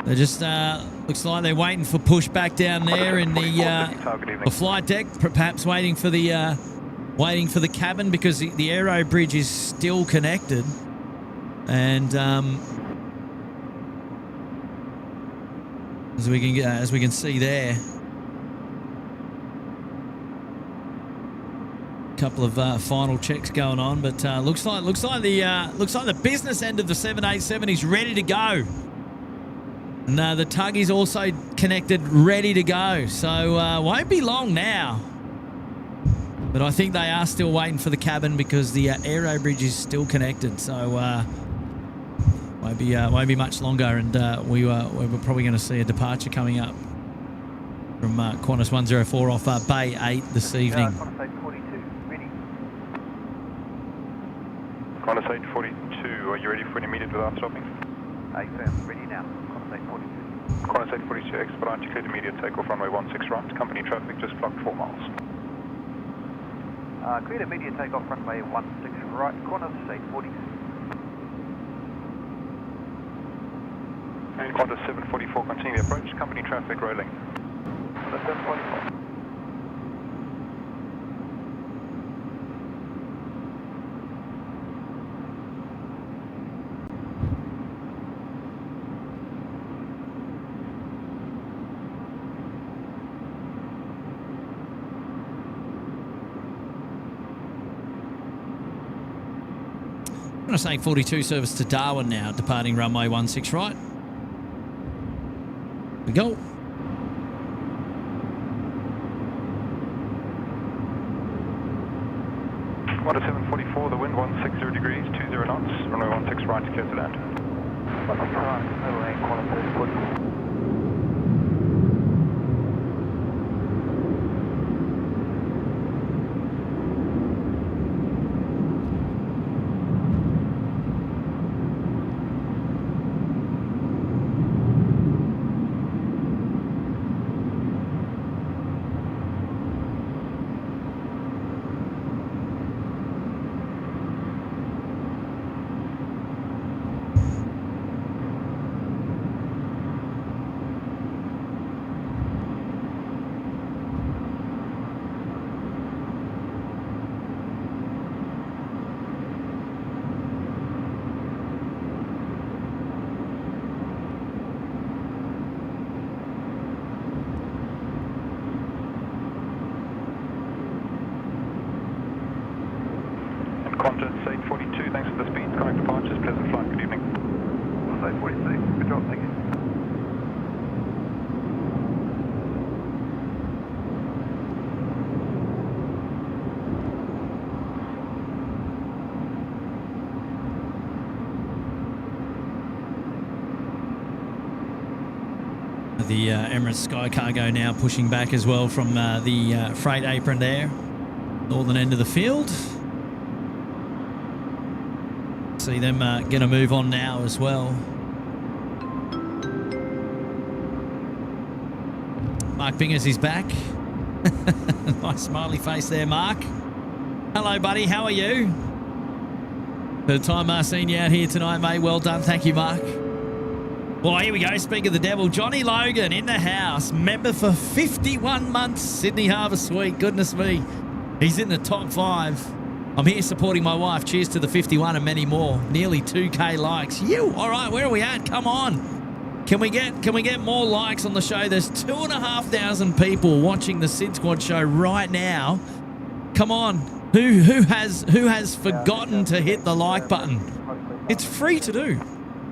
Speaker 3: They just looks like they're waiting for pushback down there in the flight deck, perhaps waiting for the cabin because the aero bridge is still connected, and as we can see there, couple of final checks going on, but looks like the business end of the 787 is ready to go, and the tug is also connected, ready to go. So won't be long now, but I think they are still waiting for the cabin because the aero bridge is still connected. So won't be much longer, and we're probably going to see a departure coming up from Qantas 104 off Bay 8 this evening.
Speaker 7: Qantas A380, are you ready for an immediate without stopping?
Speaker 2: Affirm, ready now. Qantas A380.
Speaker 7: Qantas A380, expedite to clear immediate takeoff runway 16 right. Company traffic just blocked 4 miles.
Speaker 2: Cleared immediate takeoff runway 16 right. Qantas A380.
Speaker 7: Qantas 744, continue the approach. Company traffic rolling.
Speaker 2: Qantas 744.
Speaker 3: Qantas A340 service to Darwin now, departing runway 16 right. Here we go.
Speaker 7: Qantas 744, the wind 160 degrees, 20 knots, runway 16 right to clear to land. Qantas 842, thanks for the speed. Correct departures, pleasant flight, good evening.
Speaker 2: Qantas 842, good job, thank you.
Speaker 3: The Emirates Sky Cargo now pushing back as well from the freight apron there, northern end of the field. See them going to move on now as well. Mark Bingers is back. Nice smiley face there, Mark. Hello, buddy. How are you? For the time I've seen you out here tonight, mate. Well done. Thank you, Mark. Well, here we go. Speak of the devil. Johnny Logan in the house. Member for 51 months. Sydney Harbour Suite. Goodness me. He's in the top 5. I'm here supporting my wife. Cheers to the 51 and many more. Nearly 2K likes. You. All right, where are we at? Come on. Can we get more likes on the show? There's 2,500 people watching the SydSquad show right now. Come on. Who has forgotten to hit the like button? It's free to do.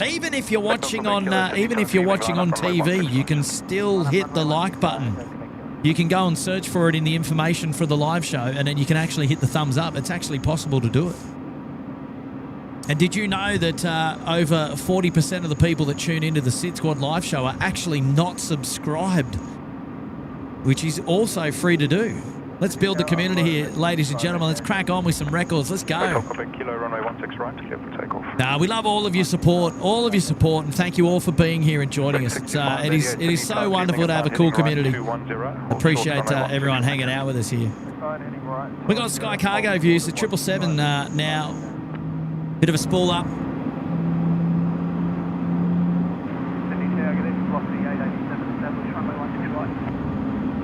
Speaker 3: Even if you're watching on TV, you can still hit the like button. You can go and search for it in the information for the live show, and then you can actually hit the thumbs up. It's actually possible to do it. And did you know that over 40% of the people that tune into the SydSquad live show are actually not subscribed, which is also free to do. Let's build the community here, ladies and gentlemen. Let's crack on with some records. Let's go.
Speaker 7: Kilo, runway 16 right, clear for takeoff.
Speaker 3: We love all of your support, and thank you all for being here and joining us. It is so wonderful to have a cool community. Appreciate everyone hanging out with us here. We got Sky Cargo views, the 777 now. Bit of a spool up.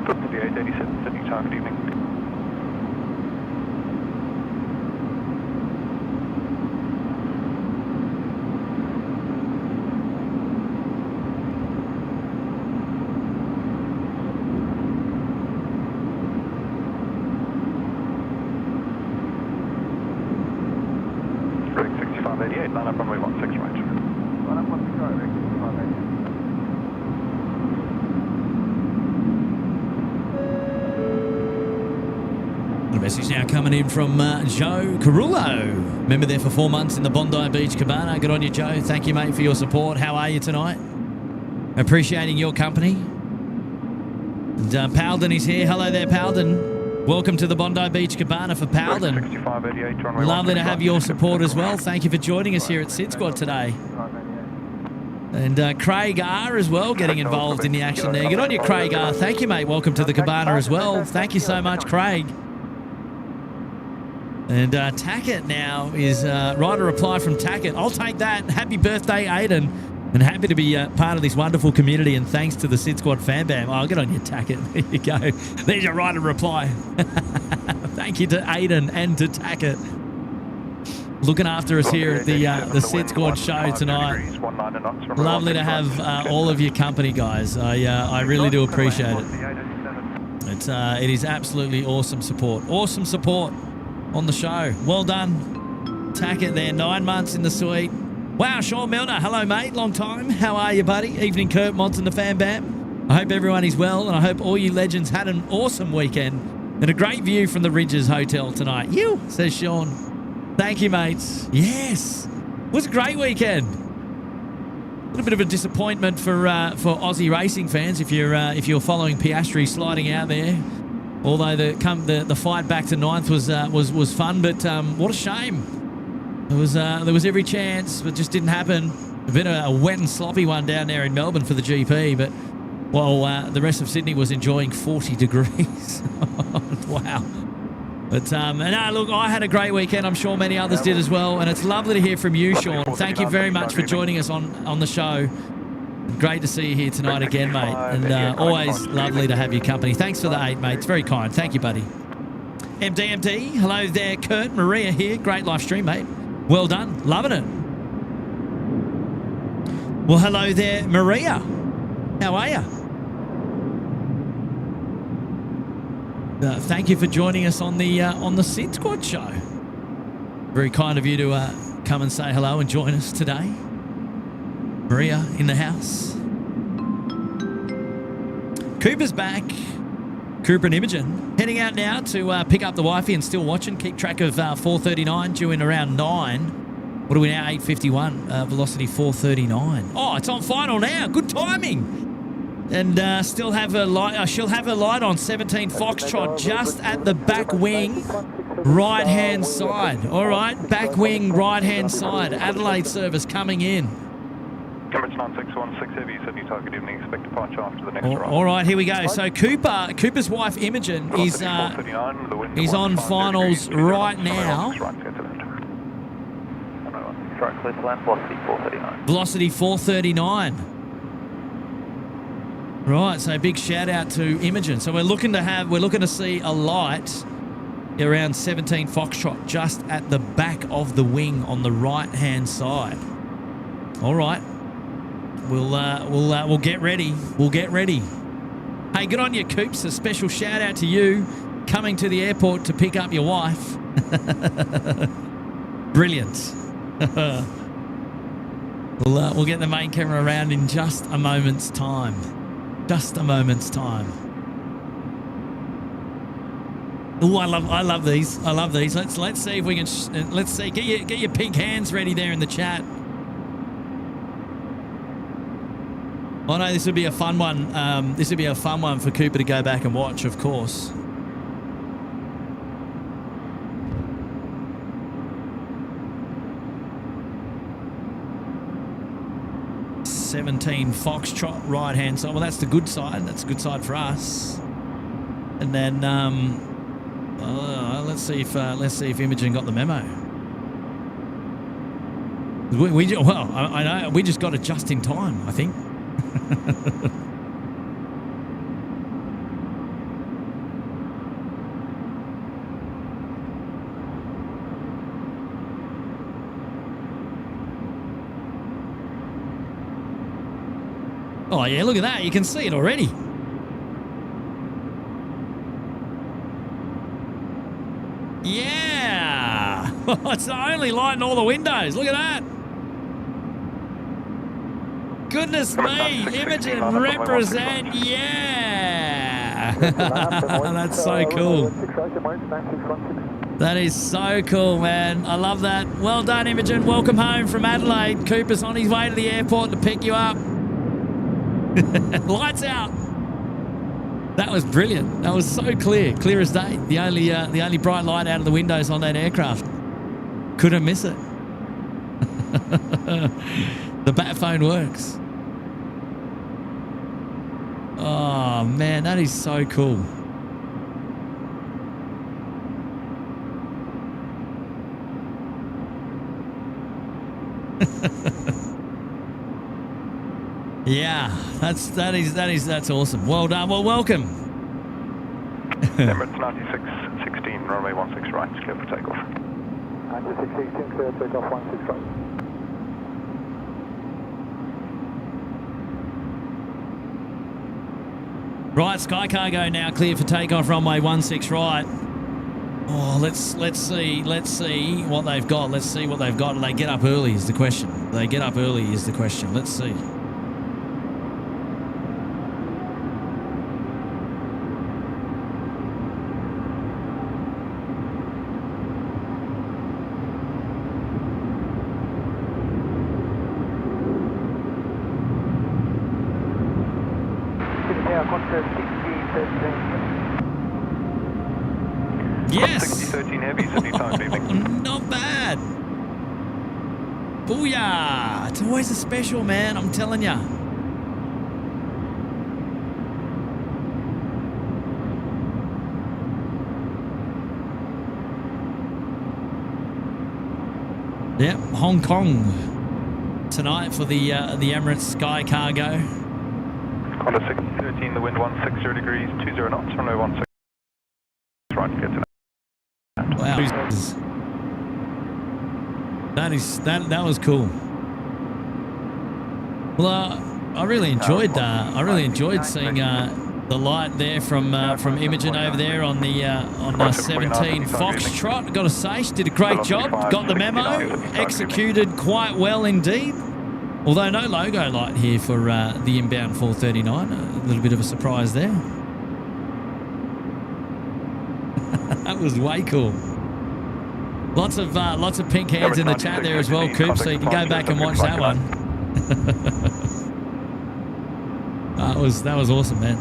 Speaker 7: The A380, Sydney Tower, good evening. Rick 6588, line up runway 16 right. Line up 16 right, Rick 6588.
Speaker 3: A message now coming in from Joe Carullo. Member there for 4 months in the Bondi Beach Cabana. Good on you, Joe. Thank you, mate, for your support. How are you tonight? Appreciating your company. And Palden is here. Hello there, Palden. Welcome to the Bondi Beach Cabana for Palden.
Speaker 7: 6588, runway
Speaker 3: Lovely to have your support as well. Thank you for joining us here at SydSquad today. And Craig R as well getting involved in the action there. Good on you, Craig R. Thank you, mate. Welcome to the Cabana as well. Thank you so much, Craig. And Tackett now is right, a reply from Tackett. I'll take that. Happy birthday, Aiden. And happy to be part of this wonderful community, and thanks to the SydSquad fan bam. Oh, get on your Tackett. There you go. There's your right, a reply. Thank you to Aiden and to Tackett. Looking after us here at the SydSquad show tonight. Lovely to have all of your company, guys. I really do appreciate it. It is absolutely awesome support. Awesome support on the show. Well done. Tackett there, 9 months in the suite. Wow, Sean Milner. Hello, mate. Long time. How are you, buddy? Evening, Kurt, Mons and the fan bam. I hope everyone is well, and I hope all you legends had an awesome weekend and a great view from the Rydges Hotel tonight. You, says Sean. Thank you, mates. Yes. It was a great weekend. A little bit of a disappointment for Aussie racing fans if you're following Piastri sliding out there. Although the fight back to 9th was fun, but what a shame. There was every chance, but just didn't happen. A bit of a wet and sloppy one down there in Melbourne for the GP, but while the rest of Sydney was enjoying 40 degrees. Wow. But no, look, I had a great weekend. I'm sure many others did as well, and it's lovely to hear from you, Sean. Thank you very much for joining us on the show. Great to see you here tonight again, mate. And always lovely to have your company. Thanks for the 8, mate. It's very kind. Thank you, buddy. MD, hello there, Kurt. Maria here. Great live stream, mate. Well done. Loving it. Well, hello there, Maria. How are you? Thank you for joining us on the SydSquad show. Very kind of you to come and say hello and join us today. Maria in the house. Cooper's back. Cooper and Imogen heading out now to pick up the wifey and still watching. Keep track of 439 due in around 9. What are we now? 8:51. Velocity 439. Oh, it's on final now. Good timing. And still have her light. She'll have her light on 17 Foxtrot just at the back wing, right hand side. All right, back wing, right hand side. Adelaide service coming in.
Speaker 7: Emirates 9616 Heavy, Sydney target evening, expect departure after the next
Speaker 3: All right, here we go. So Cooper's wife Imogen is on finals right now. Velocity 439. Right, so big shout out to Imogen. So we're looking to see a light around 17 Foxtrot just at the back of the wing on the right hand side. All right. We'll get ready. We'll get ready. Hey, good on you, Coops. A special shout out to you coming to the airport to pick up your wife. Brilliant. We'll get the main camera around in just a moment's time. Just a moment's time. Oh, I love these. I love these. Let's see if we can. Let's see. Get your pink hands ready there in the chat. Oh no, this would be a fun one. This would be a fun one for Cooper to go back and watch, of course. 17 Foxtrot right hand side. Well, that's the good side. That's a good side for us. And then let's see if Imogen got the memo. I know we just got it just in time, I think. Oh yeah, look at that. You can see it already. Yeah. It's the only light in all the windows. Look at that. Goodness me. Imogen represent. Yeah. That's so cool. That is so cool, man. I love that. Well done, Imogen. Welcome home from Adelaide. Cooper's on his way to the airport to pick you up. Lights out. That was brilliant. That was so clear as day. The only bright light out of the windows on that aircraft. Couldn't miss it. The bat phone works. Oh man, that is so cool. Yeah, that's awesome. Well done. Well, welcome.
Speaker 7: Emirates 9616, runway 16 right, clear for takeoff.
Speaker 2: 9616, clear takeoff 16 right.
Speaker 3: Right, Sky Cargo now clear for takeoff, runway 16 right. Oh, let's see what they've got. Let's see what they've got. Do they get up early is the question. Do they get up early is the question. Let's see. Yes.
Speaker 7: 6013 heavy, Sydney time, evening.
Speaker 3: Not bad. Booyah! It's always a special, man. I'm telling ya. Yep, Hong Kong tonight for the Emirates Sky Cargo.
Speaker 7: Qantas 613, the wind 160 degrees, 20 knots, runway 16 right, get to that.
Speaker 3: Wow, that was cool. Well, I really enjoyed seeing the light there from Imogen over there on the 17 Foxtrot. Got to say, she did a great job. Got the memo, executed quite well indeed. Although no logo light here for the inbound 439. A little bit of a surprise there. That was way cool. Lots of pink hands in the chat there as well, Coop, so you can go back and watch that one. That was awesome, man.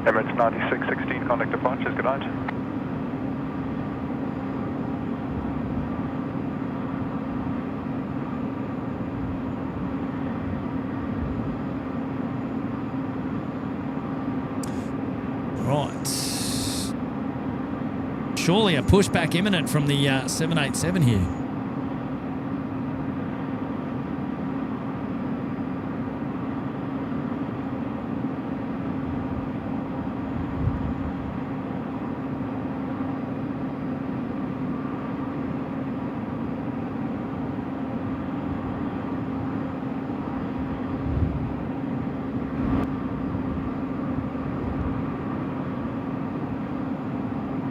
Speaker 7: Emirates 9616, contact departures, good night.
Speaker 3: Right. Surely a pushback imminent from the 787 here.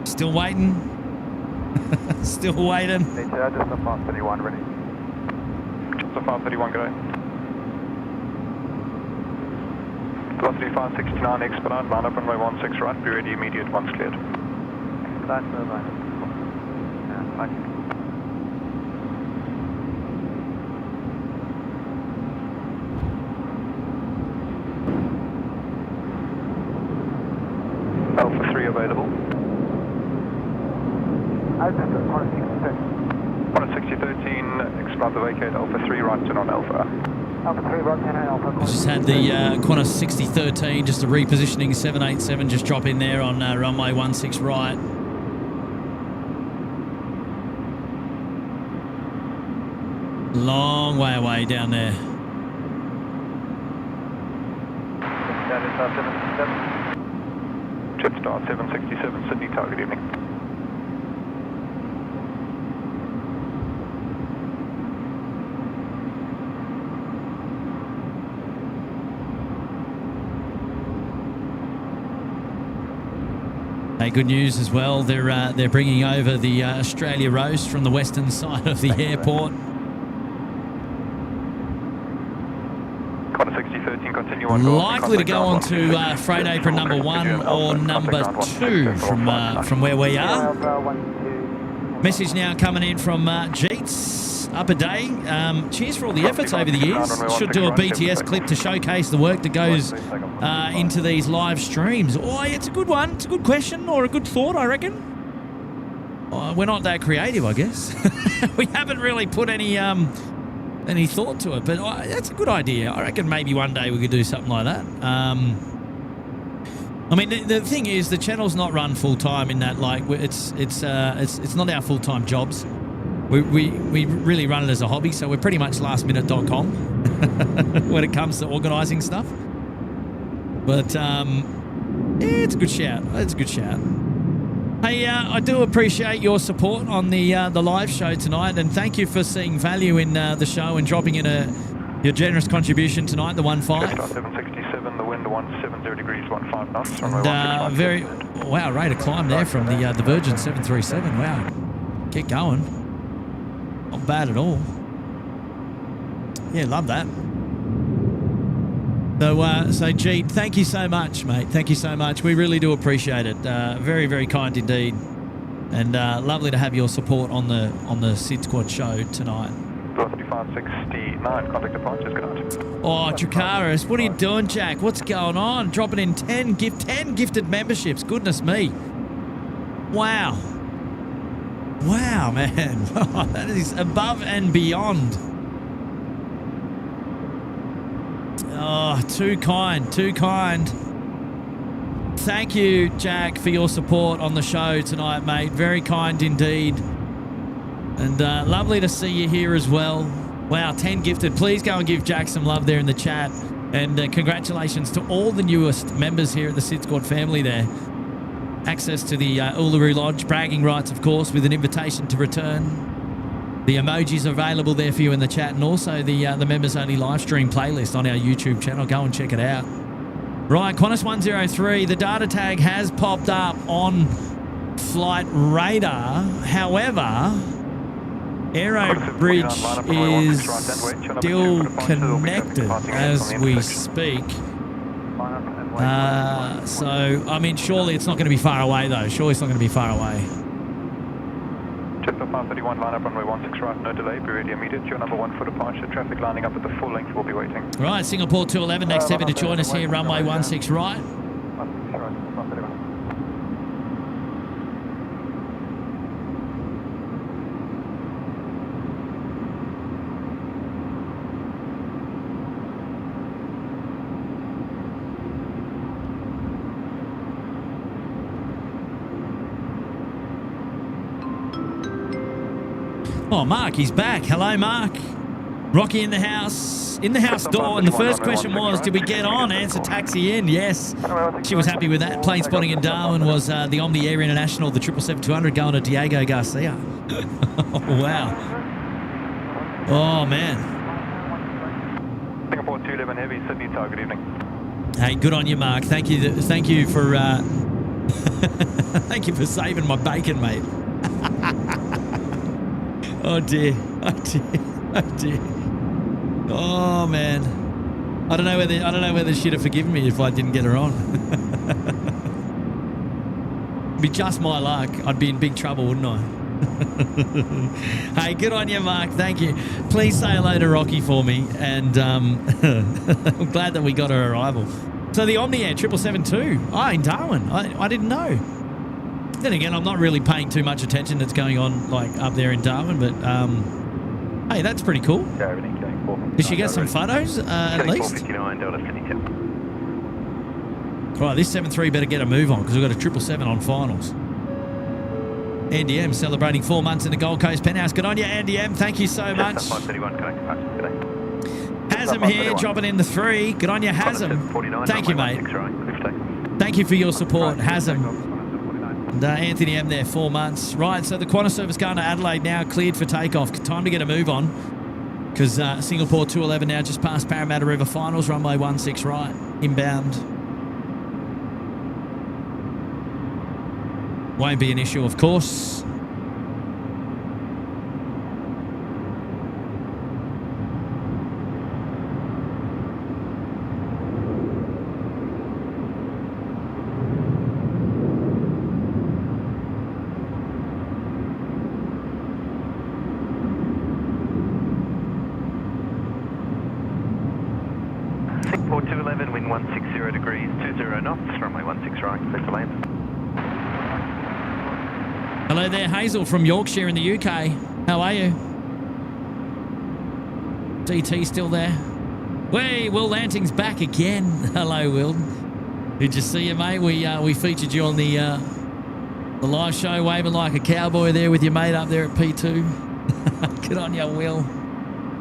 Speaker 3: Still waiting. Still waiting.
Speaker 2: Just a 531 ready.
Speaker 7: Just a 531 go. Velocity 569, expedite, line up runway 16 right, be ready immediate once cleared.
Speaker 2: Expedite, no line. Yeah, okay.
Speaker 7: Alpha 3 available.
Speaker 2: Altitude 16013.
Speaker 7: 16013, expedite the vacate, Alpha 3 right turn on Alpha.
Speaker 1: Alpha 3, Roger, and Alpha.
Speaker 3: I just had the Qantas A380, just a repositioning 787, just drop in there on runway 16 right. Long way away down there.
Speaker 7: Jetstar 767, Sydney, target evening.
Speaker 3: Hey, good news as well. They're bringing over the Australia roast from the western side of the airport.
Speaker 7: Qantas 6013, continue on.
Speaker 3: Likely to go on to freight apron number 1 or number 2 from where we are. Message now coming in from Jeets. Up a day. Cheers for all the efforts over the years. Should do a BTS clip to showcase the work that goes into these live streams. Oh, it's a good one. It's a good question or a good thought, I reckon. We're not that creative, I guess. We haven't really put any thought to it, but that's a good idea. I reckon maybe one day we could do something like that. I mean, the thing is, the channel's not run full time in that, like, it's not our full time jobs. We really run it as a hobby, so we're pretty much lastminute.com when it comes to organising stuff. But yeah, it's a good shout. It's a good shout. Hey, I do appreciate your support on the live show tonight, and thank you for seeing value in the show and dropping in your generous contribution tonight, the 15.
Speaker 7: Jetstar 767, the wind 170 degrees, 15 knots.
Speaker 3: And wow, rate of climb there from the Virgin 737. Wow, get going. Not bad at all. Yeah, love that. So Jeet, thank you so much, mate. Thank you so much. We really do appreciate it. Very, very kind indeed. And lovely to have your support on the SydSquad show tonight.
Speaker 7: 3569, contact departures, good night.
Speaker 3: Oh, Dracaris, what are you doing, Jack? What's going on? Dropping in 10 gifted memberships. Goodness me. Wow. Wow, man. That is above and beyond. Oh, too kind, too kind. Thank you, Jack, for your support on the show tonight, mate. Very kind indeed. And lovely to see you here as well. Wow, 10 gifted. Please go and give Jack some love there in the chat. And congratulations to all the newest members here at the SydSquad family there. Access to the Uluru Lodge, bragging rights, of course, with an invitation to return. The emojis are available there for you in the chat, and also the members-only live stream playlist on our YouTube channel. Go and check it out. Right, Qantas 103, the data tag has popped up on flight radar. However, Aero Bridge is still connected as we speak. So, I mean, surely it's not going to be far away, though. Surely it's not going to be far away.
Speaker 7: Jetstar 531, line up runway 16 right, no delay, be ready immediate. Your number 1 for departure, traffic lining up at the full length, will be waiting.
Speaker 3: Right, Singapore 211, next heavy to join us here, runway 16 right. Oh, Mark, he's back. Hello, Mark. Rocky in the house door. And the first question was, did we get on? Answer, taxi in. Yes. She was happy with that. Plane spotting in Darwin was the Omni Air International, the 777-200 going to Diego Garcia. Oh, wow. Oh, man.
Speaker 7: Singapore 211 heavy, Sydney target evening.
Speaker 3: Hey, good on you, Mark. Thank you for thank you for saving my bacon, mate. Oh dear, oh dear, oh dear. Oh man, I don't know whether she'd have forgiven me if I didn't get her on. It'd be just my luck. I'd be in big trouble, wouldn't I? Hey, good on you, Mark. Thank you. Please say hello to Rocky for me, and I'm glad that we got her arrival. So the Omni Air 777-2, in Darwin. I didn't know. Then again, I'm not really paying too much attention that's going on like up there in Darwin, but Hey, that's pretty cool.
Speaker 7: Yeah, everything killing 459.
Speaker 3: Did she get some photos at least?
Speaker 1: 459, Delta 52.
Speaker 3: Right, this 7-3 better get a move on because we've got a 777 on finals. Andy M celebrating 4 months in the Gold Coast penthouse. Good on you, Andy M. Thank you so much.
Speaker 1: 531, connected patches today.
Speaker 3: Hasm here, dropping in the 3. Good on you, Hasm. Thank you, mate. Thank you for your support, Hasm. And Anthony M there, 4 months. Right, so the Qantas service going to Adelaide now, cleared for takeoff. Time to get a move on because Singapore 211 now just past Parramatta River finals, runway 16 right, inbound. Won't be an issue, of course.
Speaker 1: Singapore 211, wind 160 degrees, 20 knots, runway 16 right, clear to land.
Speaker 3: Hello there, Hazel from Yorkshire in the UK. How are you? DT still there? Hey, Will Lanting's back again. Hello, Will. Did you see you, mate? We featured you on the live show, waving like a cowboy there with your mate up there at P2. Good on you, Will.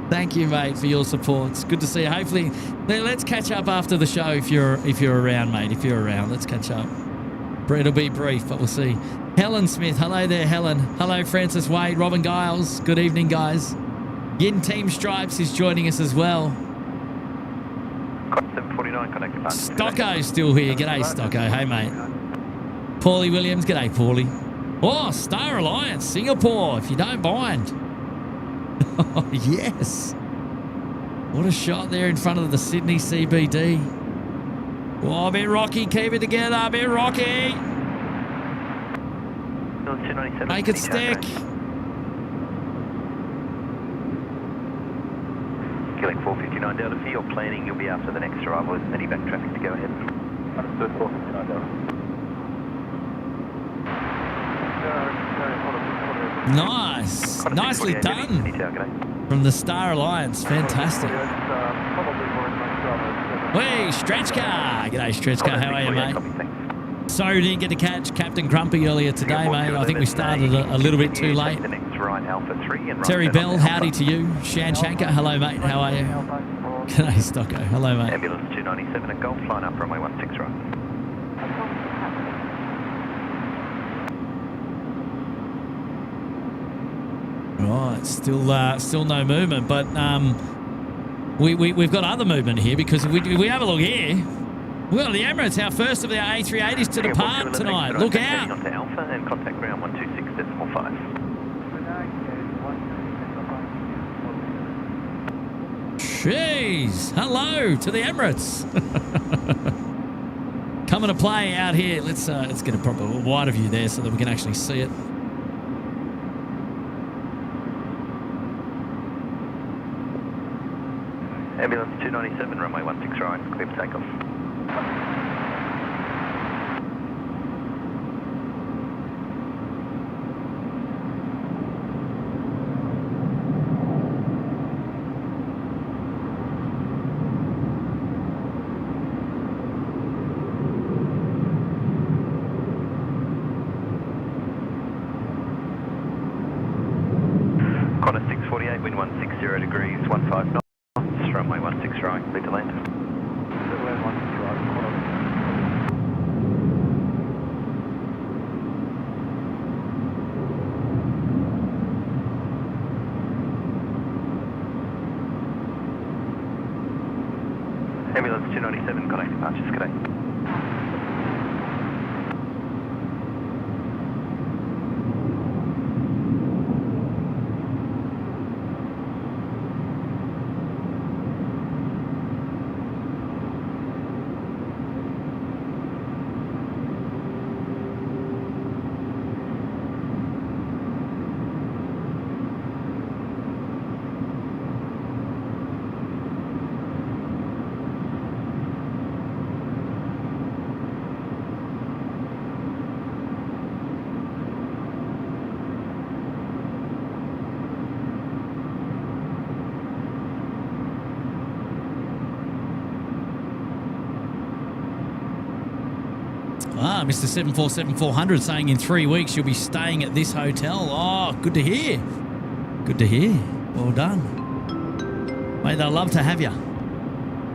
Speaker 3: Thank you, mate, for your support. It's good to see you. Hopefully, let's catch up after the show if you're around, mate. If you're around, let's catch up. It'll be brief, but we'll see. Helen Smith, hello there, Helen. Hello, Francis Wade, Robin Giles. Good evening, guys. Yin Team Stripes is joining us as well.
Speaker 1: 749, connected patches.
Speaker 3: Stocko's still here. G'day, Stocko. Hey, mate. Paulie Williams. G'day, Paulie. Oh, Star Alliance, Singapore, if you don't mind. Oh, yes. What a shot there in front of the Sydney CBD. Oh, a bit rocky. Keep it together. A bit rocky. Make it stick.
Speaker 1: Killing 459 Delta, for your planning, you'll be after the next arrival with any back traffic to go ahead.
Speaker 7: Understood, 459 Delta.
Speaker 3: Nice. Nicely done from the Star Alliance. Fantastic. Hey, Stretch Car. G'day, Stretch Car. How are you, mate? Sorry we didn't get to catch Captain Grumpy earlier today, mate. I think we started a little bit too late. Terry Bell, howdy to you. Shan Shankar, hello, mate. How are you? G'day, Stocko. Hello, mate.
Speaker 1: Ambulance 297 at Golf, line up runway 16 right.
Speaker 3: Right, still no movement, but we've got other movement here because we have a look here. We've got the Emirates, our first of the A380s to depart tonight. Look out!
Speaker 1: Onto Alpha and contact ground 126.5.
Speaker 3: Jeez, hello to the Emirates. Coming to play out here. Let's get a proper wider view there so that we can actually see it.
Speaker 1: Ambulance 297, runway 16 right, clear for takeoff. Qantas 648, wind 160 degrees, 15 knots. Runway 16 right, clear to land. Ambulance 297, connect departures, g'day.
Speaker 3: Mr. 747-400, saying in 3 weeks you'll be staying at this hotel. Oh, good to hear. Good to hear. Well done. Mate, they'll love to have you.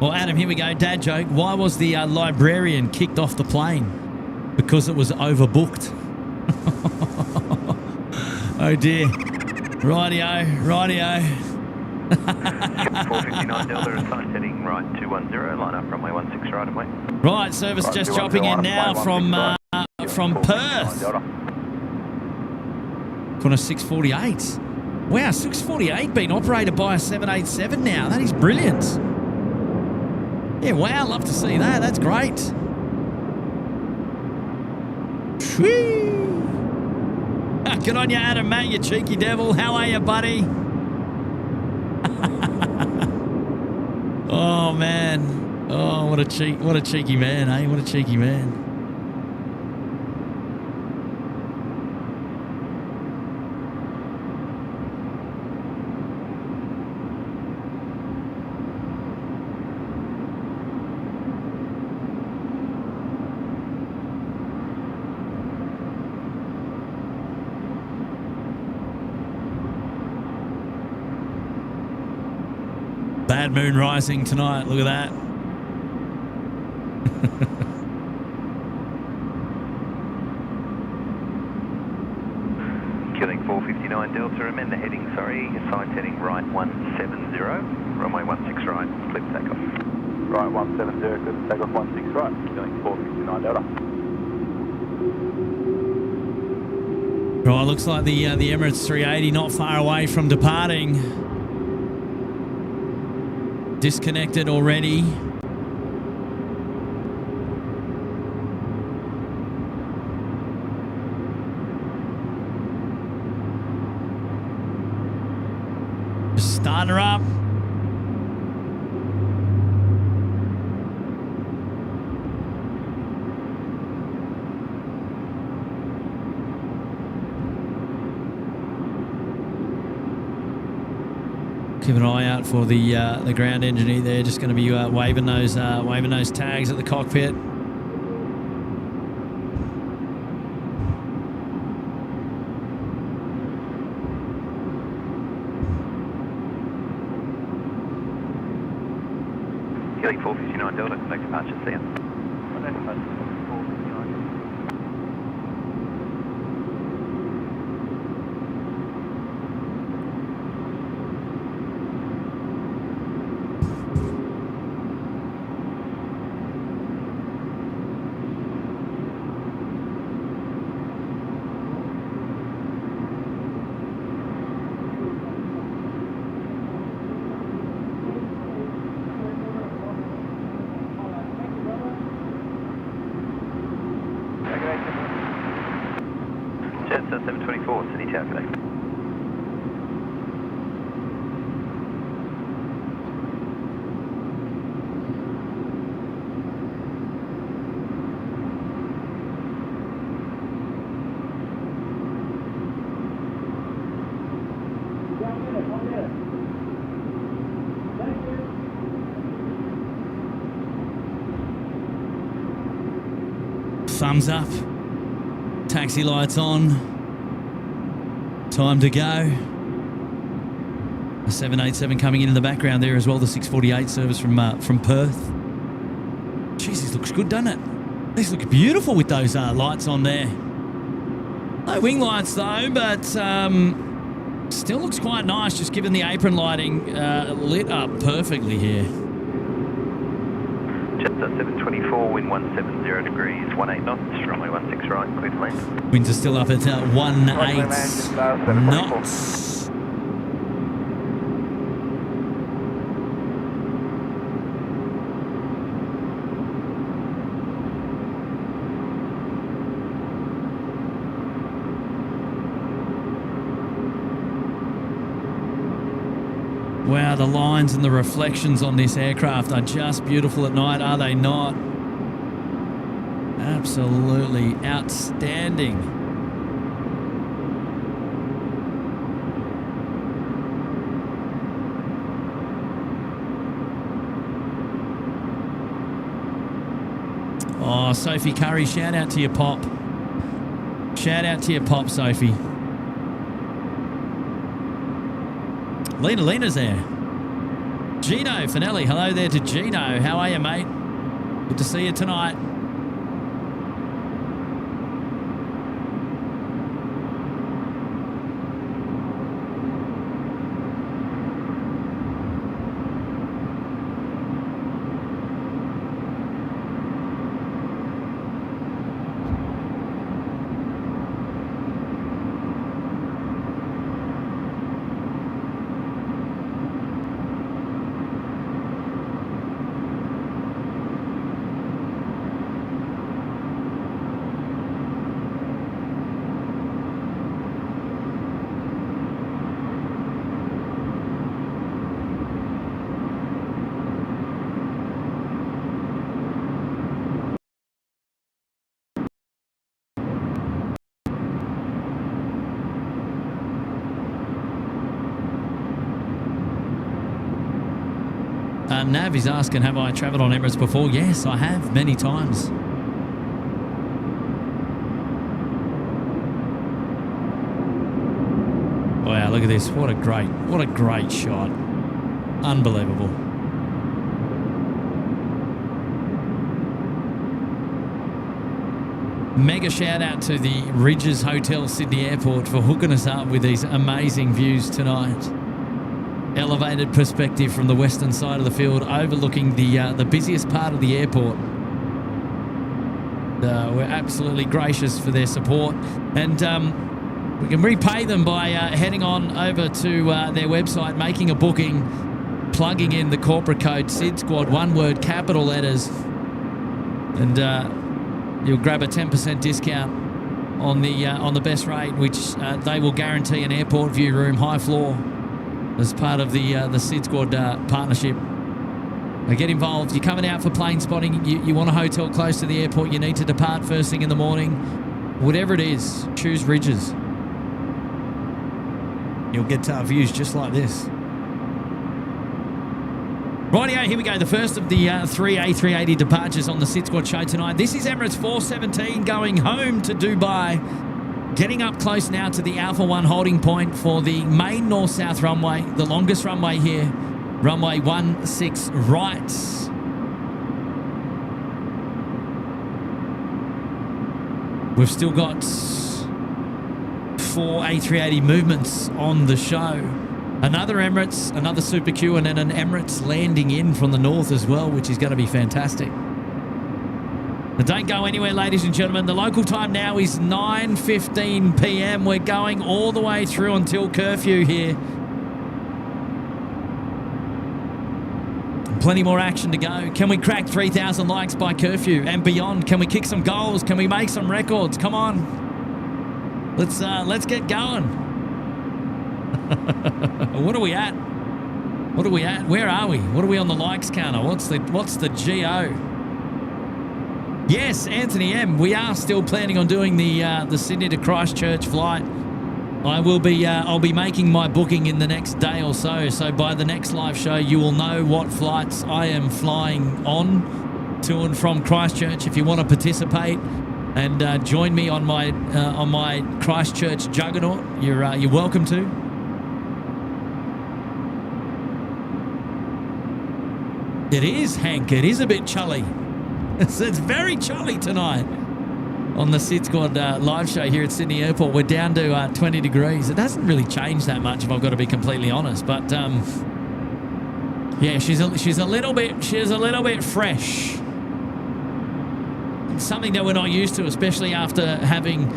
Speaker 3: Well, Adam, here we go. Dad joke. Why was the librarian kicked off the plane? Because it was overbooked. Oh, dear. Rightio, rightio.
Speaker 1: 459 Delta, assigned heading right 210, line up runway 16 right away.
Speaker 3: Right, service
Speaker 2: Right,
Speaker 3: just
Speaker 2: 210,
Speaker 3: dropping in now from
Speaker 2: 459
Speaker 3: Perth.
Speaker 2: Delta.
Speaker 3: Qantas 648. Wow, 648 being operated by a 787 now. That is brilliant. Yeah, wow, love to see that. That's great. Whee! Good on you, Adam, mate, you cheeky devil. How are you, buddy? Oh, man. Oh, what a cheeky man, eh? What a cheeky man. Bad moon rising tonight. Look at that.
Speaker 1: Killing 459 Delta, amend the heading, sorry. Assigned heading right 170, runway 16 right, clear for takeoff.
Speaker 2: Right, 170, good to take off 16 right. Killing 459 Delta.
Speaker 3: Right, looks like the Emirates 380 not far away from departing. Disconnected already. Just start her up. Keep an eye out for the ground engineer there. Just going to be waving those tags at the cockpit.
Speaker 1: Killing 459 Delta, next departure, see ya. Jetstar 724, Sydney Tower, today.
Speaker 3: Thumbs up. Taxi lights on. Time to go. The 787 coming in the background there as well. The 648 service from Perth. Jeez, this looks good, doesn't it? This looks beautiful with those lights on there. No wing lights though, but still looks quite nice. Just given the apron lighting lit up perfectly here.
Speaker 1: Jetstar 724, wind 170 degrees, 18 knots, runway 16 right, clear to land.
Speaker 3: Winds are still up at 18 knots. Wow, the lines and the reflections on this aircraft are just beautiful at night, are they not? Absolutely outstanding. Oh, Oh, Sophie Curry, shout out to your pop. Shout out to your pop, Sophie. Lena's there. Gino Finelli, hello there to Gino. How are you, mate? Good to see you tonight. Nav is asking, have I travelled on Emirates before? Yes, I have, many times. Wow, look at this. What a great shot. Unbelievable. Mega shout out to the Rydges Hotel Sydney Airport for hooking us up with these amazing views tonight. Elevated perspective from the western side of the field, overlooking the busiest part of the airport. We're absolutely gracious for their support, and we can repay them by heading on over to their website, making a booking, plugging in the corporate code SydSquad, one word, capital letters, and you'll grab a 10% discount on the best rate, which they will guarantee an airport view room, high floor, as part of the SydSquad partnership. Get involved. You're coming out for plane spotting. You want a hotel close to the airport. You need to depart first thing in the morning. Whatever it is, choose Rydges. You'll get views just like this. Rightio, here we go. The first of the 3 A380 departures on the SydSquad show tonight. This is Emirates 417 going home to Dubai. Getting up close now to the Alpha 1 holding point for the main north-south runway, the longest runway here, runway 16 right. We've still got 4 A380 movements on the show. Another Emirates, another Super Q, and then an Emirates landing in from the north as well, which is going to be fantastic. But don't go anywhere, ladies and gentlemen. The local time now is 9:15 p.m. We're going all the way through until curfew here. Plenty more action to go. Can we crack 3,000 likes by curfew and beyond? Can we kick some goals? Can we make some records? Come on. Let's get going. What are we at? What are we at? Where are we? What are we on the likes counter? What's the GO? Yes, Anthony M. We are still planning on doing the Sydney to Christchurch flight. I'll be making my booking in the next day or so. So by the next live show, you will know what flights I am flying on to and from Christchurch. If you want to participate and join me on my Christchurch juggernaut, you're welcome to. It is, Hank. It is a bit chilly. It's very chilly tonight on the SydSquad live show here at Sydney Airport. We're down to 20 degrees. It doesn't really change that much, if I've got to be completely honest. But yeah, she's a little bit fresh. It's something that we're not used to, especially after having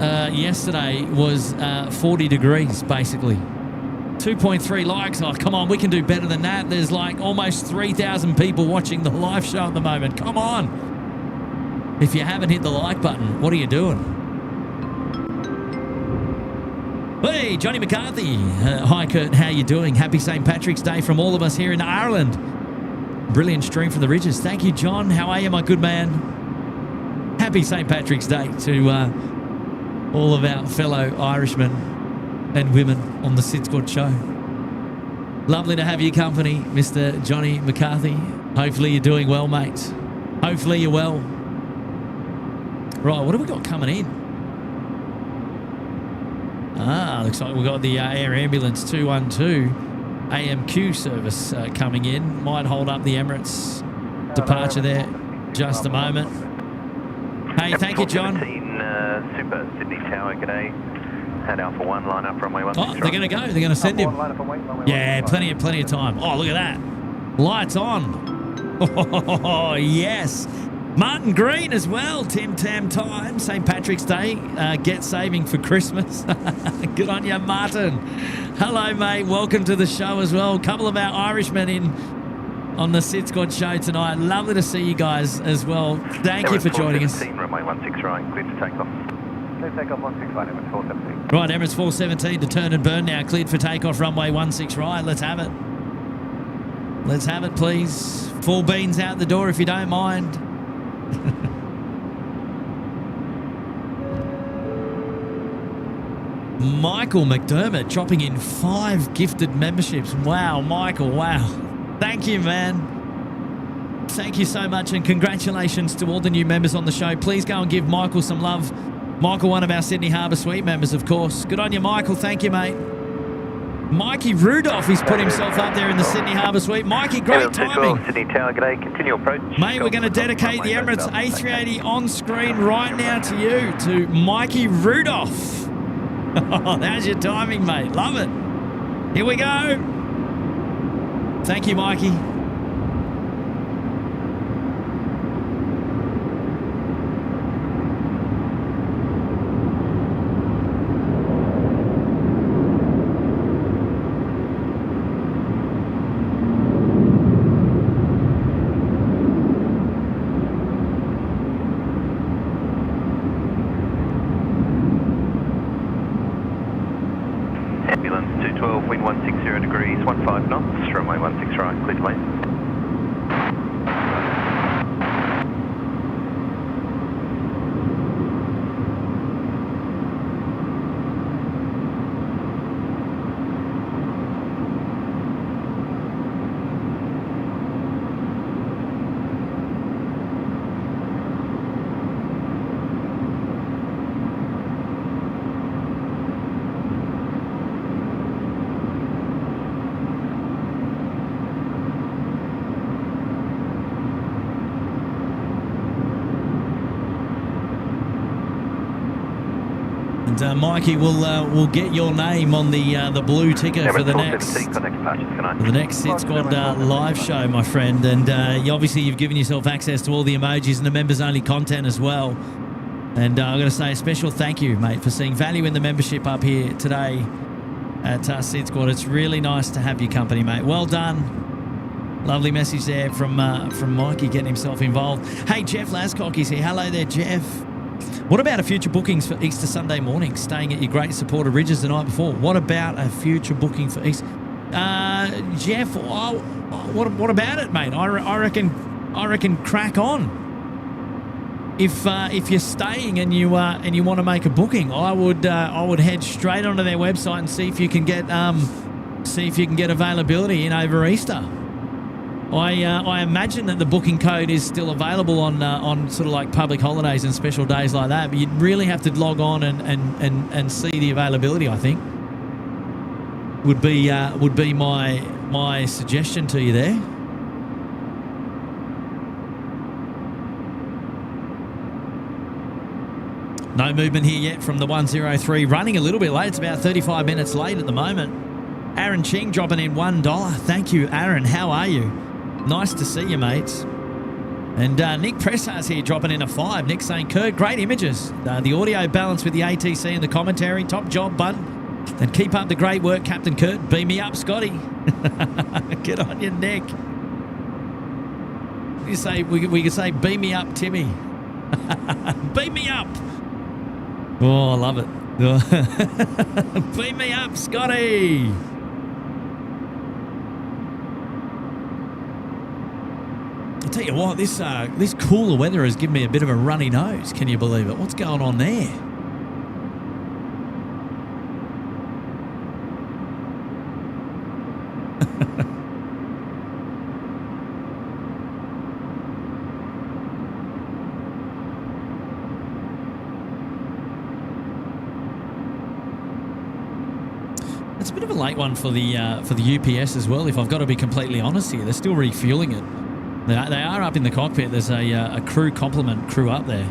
Speaker 3: yesterday was 40 degrees basically. 2.3 likes. Oh, come on, we can do better than that. There's like almost 3,000 people watching the live show at the moment. Come on. If you haven't hit the like button, what are you doing? Hey, Johnny McCarthy. Hi, Kurt. How you doing? Happy St. Patrick's Day from all of us here in Ireland. Brilliant stream from the Rydges. Thank you, John. How are you, my good man? Happy St. Patrick's Day to all of our fellow Irishmen and women on the SydSquad show. Lovely to have your company, Mr. Johnny McCarthy. Hopefully you're doing well, mate. Hopefully you're well. Right, what have we got coming in? Looks like we've got the Air Ambulance 212 AMQ service coming in. Might hold up the Emirates departure there just a moment. Hey, thank you, John.
Speaker 1: Super Sydney Tower, g'day. Had Alpha 1, line up runway 16.
Speaker 3: Oh, they're going to go. They're going to send him. Yeah, plenty of time. Oh, look at that. Lights on. Oh, yes. Martin Green as well. Tim Tam Time. St. Patrick's Day. Get saving for Christmas. Good on you, Martin. Hello, mate. Welcome to the show as well. A couple of our Irishmen in on the SydSquad show tonight. Lovely to see you guys as well. Thank you for joining us.
Speaker 1: Runway 16 right, cleared for takeoff.
Speaker 2: Clear takeoff 16 right, Emirates 417.
Speaker 3: Right, Emirates 417 to turn and burn now. Cleared for takeoff, runway 16 right. Let's have it. Let's have it, please. 4 beans out the door if you don't mind. Michael McDermott dropping in 5 gifted memberships. Wow, Michael, wow. Thank you, man. Thank you so much, and congratulations to all the new members on the show. Please go and give Michael some love. Michael, one of our Sydney Harbour Suite members, of course. Good on you, Michael. Thank you, mate. Mikey Rudolph, he's put himself up there in the Sydney Harbour Suite. Mikey, great timing.
Speaker 1: Sydney Tower, g'day. Continue approach.
Speaker 3: Mate, we're going to dedicate the Emirates A380 on screen right now to you, to Mikey Rudolph. Oh, there's your timing, mate. Love it. Here we go. Thank you, Mikey.
Speaker 1: Ambulance 212, wind 160 degrees, 15 knots, runway 16 right, clear to land.
Speaker 3: And Mikey, we'll get your name on the blue ticker for the next SydSquad live show, my friend. And obviously you've given yourself access to all the emojis and the members-only content as well. And I'm going to say a special thank you, mate, for seeing value in the membership up here today at SydSquad. It's really nice to have your company, mate. Well done. Lovely message there from Mikey getting himself involved. Hey, Jeff Lascock is here. Hello there, Jeff. What about a future bookings for Easter Sunday morning, staying at your great supporter Rydges the night before? What about a future booking for Easter? Jeff, what about it, mate? I reckon crack on. If you're staying and you want to make a booking, I would head straight onto their website and see if you can get availability in over Easter. I imagine that the booking code is still available on sort of like public holidays and special days like that, but you'd really have to log on and see the availability, I think. Would be my suggestion to you there. No movement here yet from the 103, running a little bit late. It's about 35 minutes late at the moment. Aaron Ching dropping in $1. Thank you, Aaron. How are you? Nice to see you, mates. And Nick Pressar's here dropping in a 5. Nick saying, Kurt, great images. The audio balance with the ATC and the commentary. Top job, bud. And keep up the great work, Captain Kurt. Beam me up, Scotty. Get on your neck. We could say, beam me up, Timmy. Beam me up. Oh, I love it. Beam me up, Scotty. I'll tell you what, this cooler weather has given me a bit of a runny nose. Can you believe it? What's going on there? It's a bit of a late one for the UPS as well, if I've got to be completely honest here. They're still refueling it. They are up in the cockpit. There's a crew complement crew up there.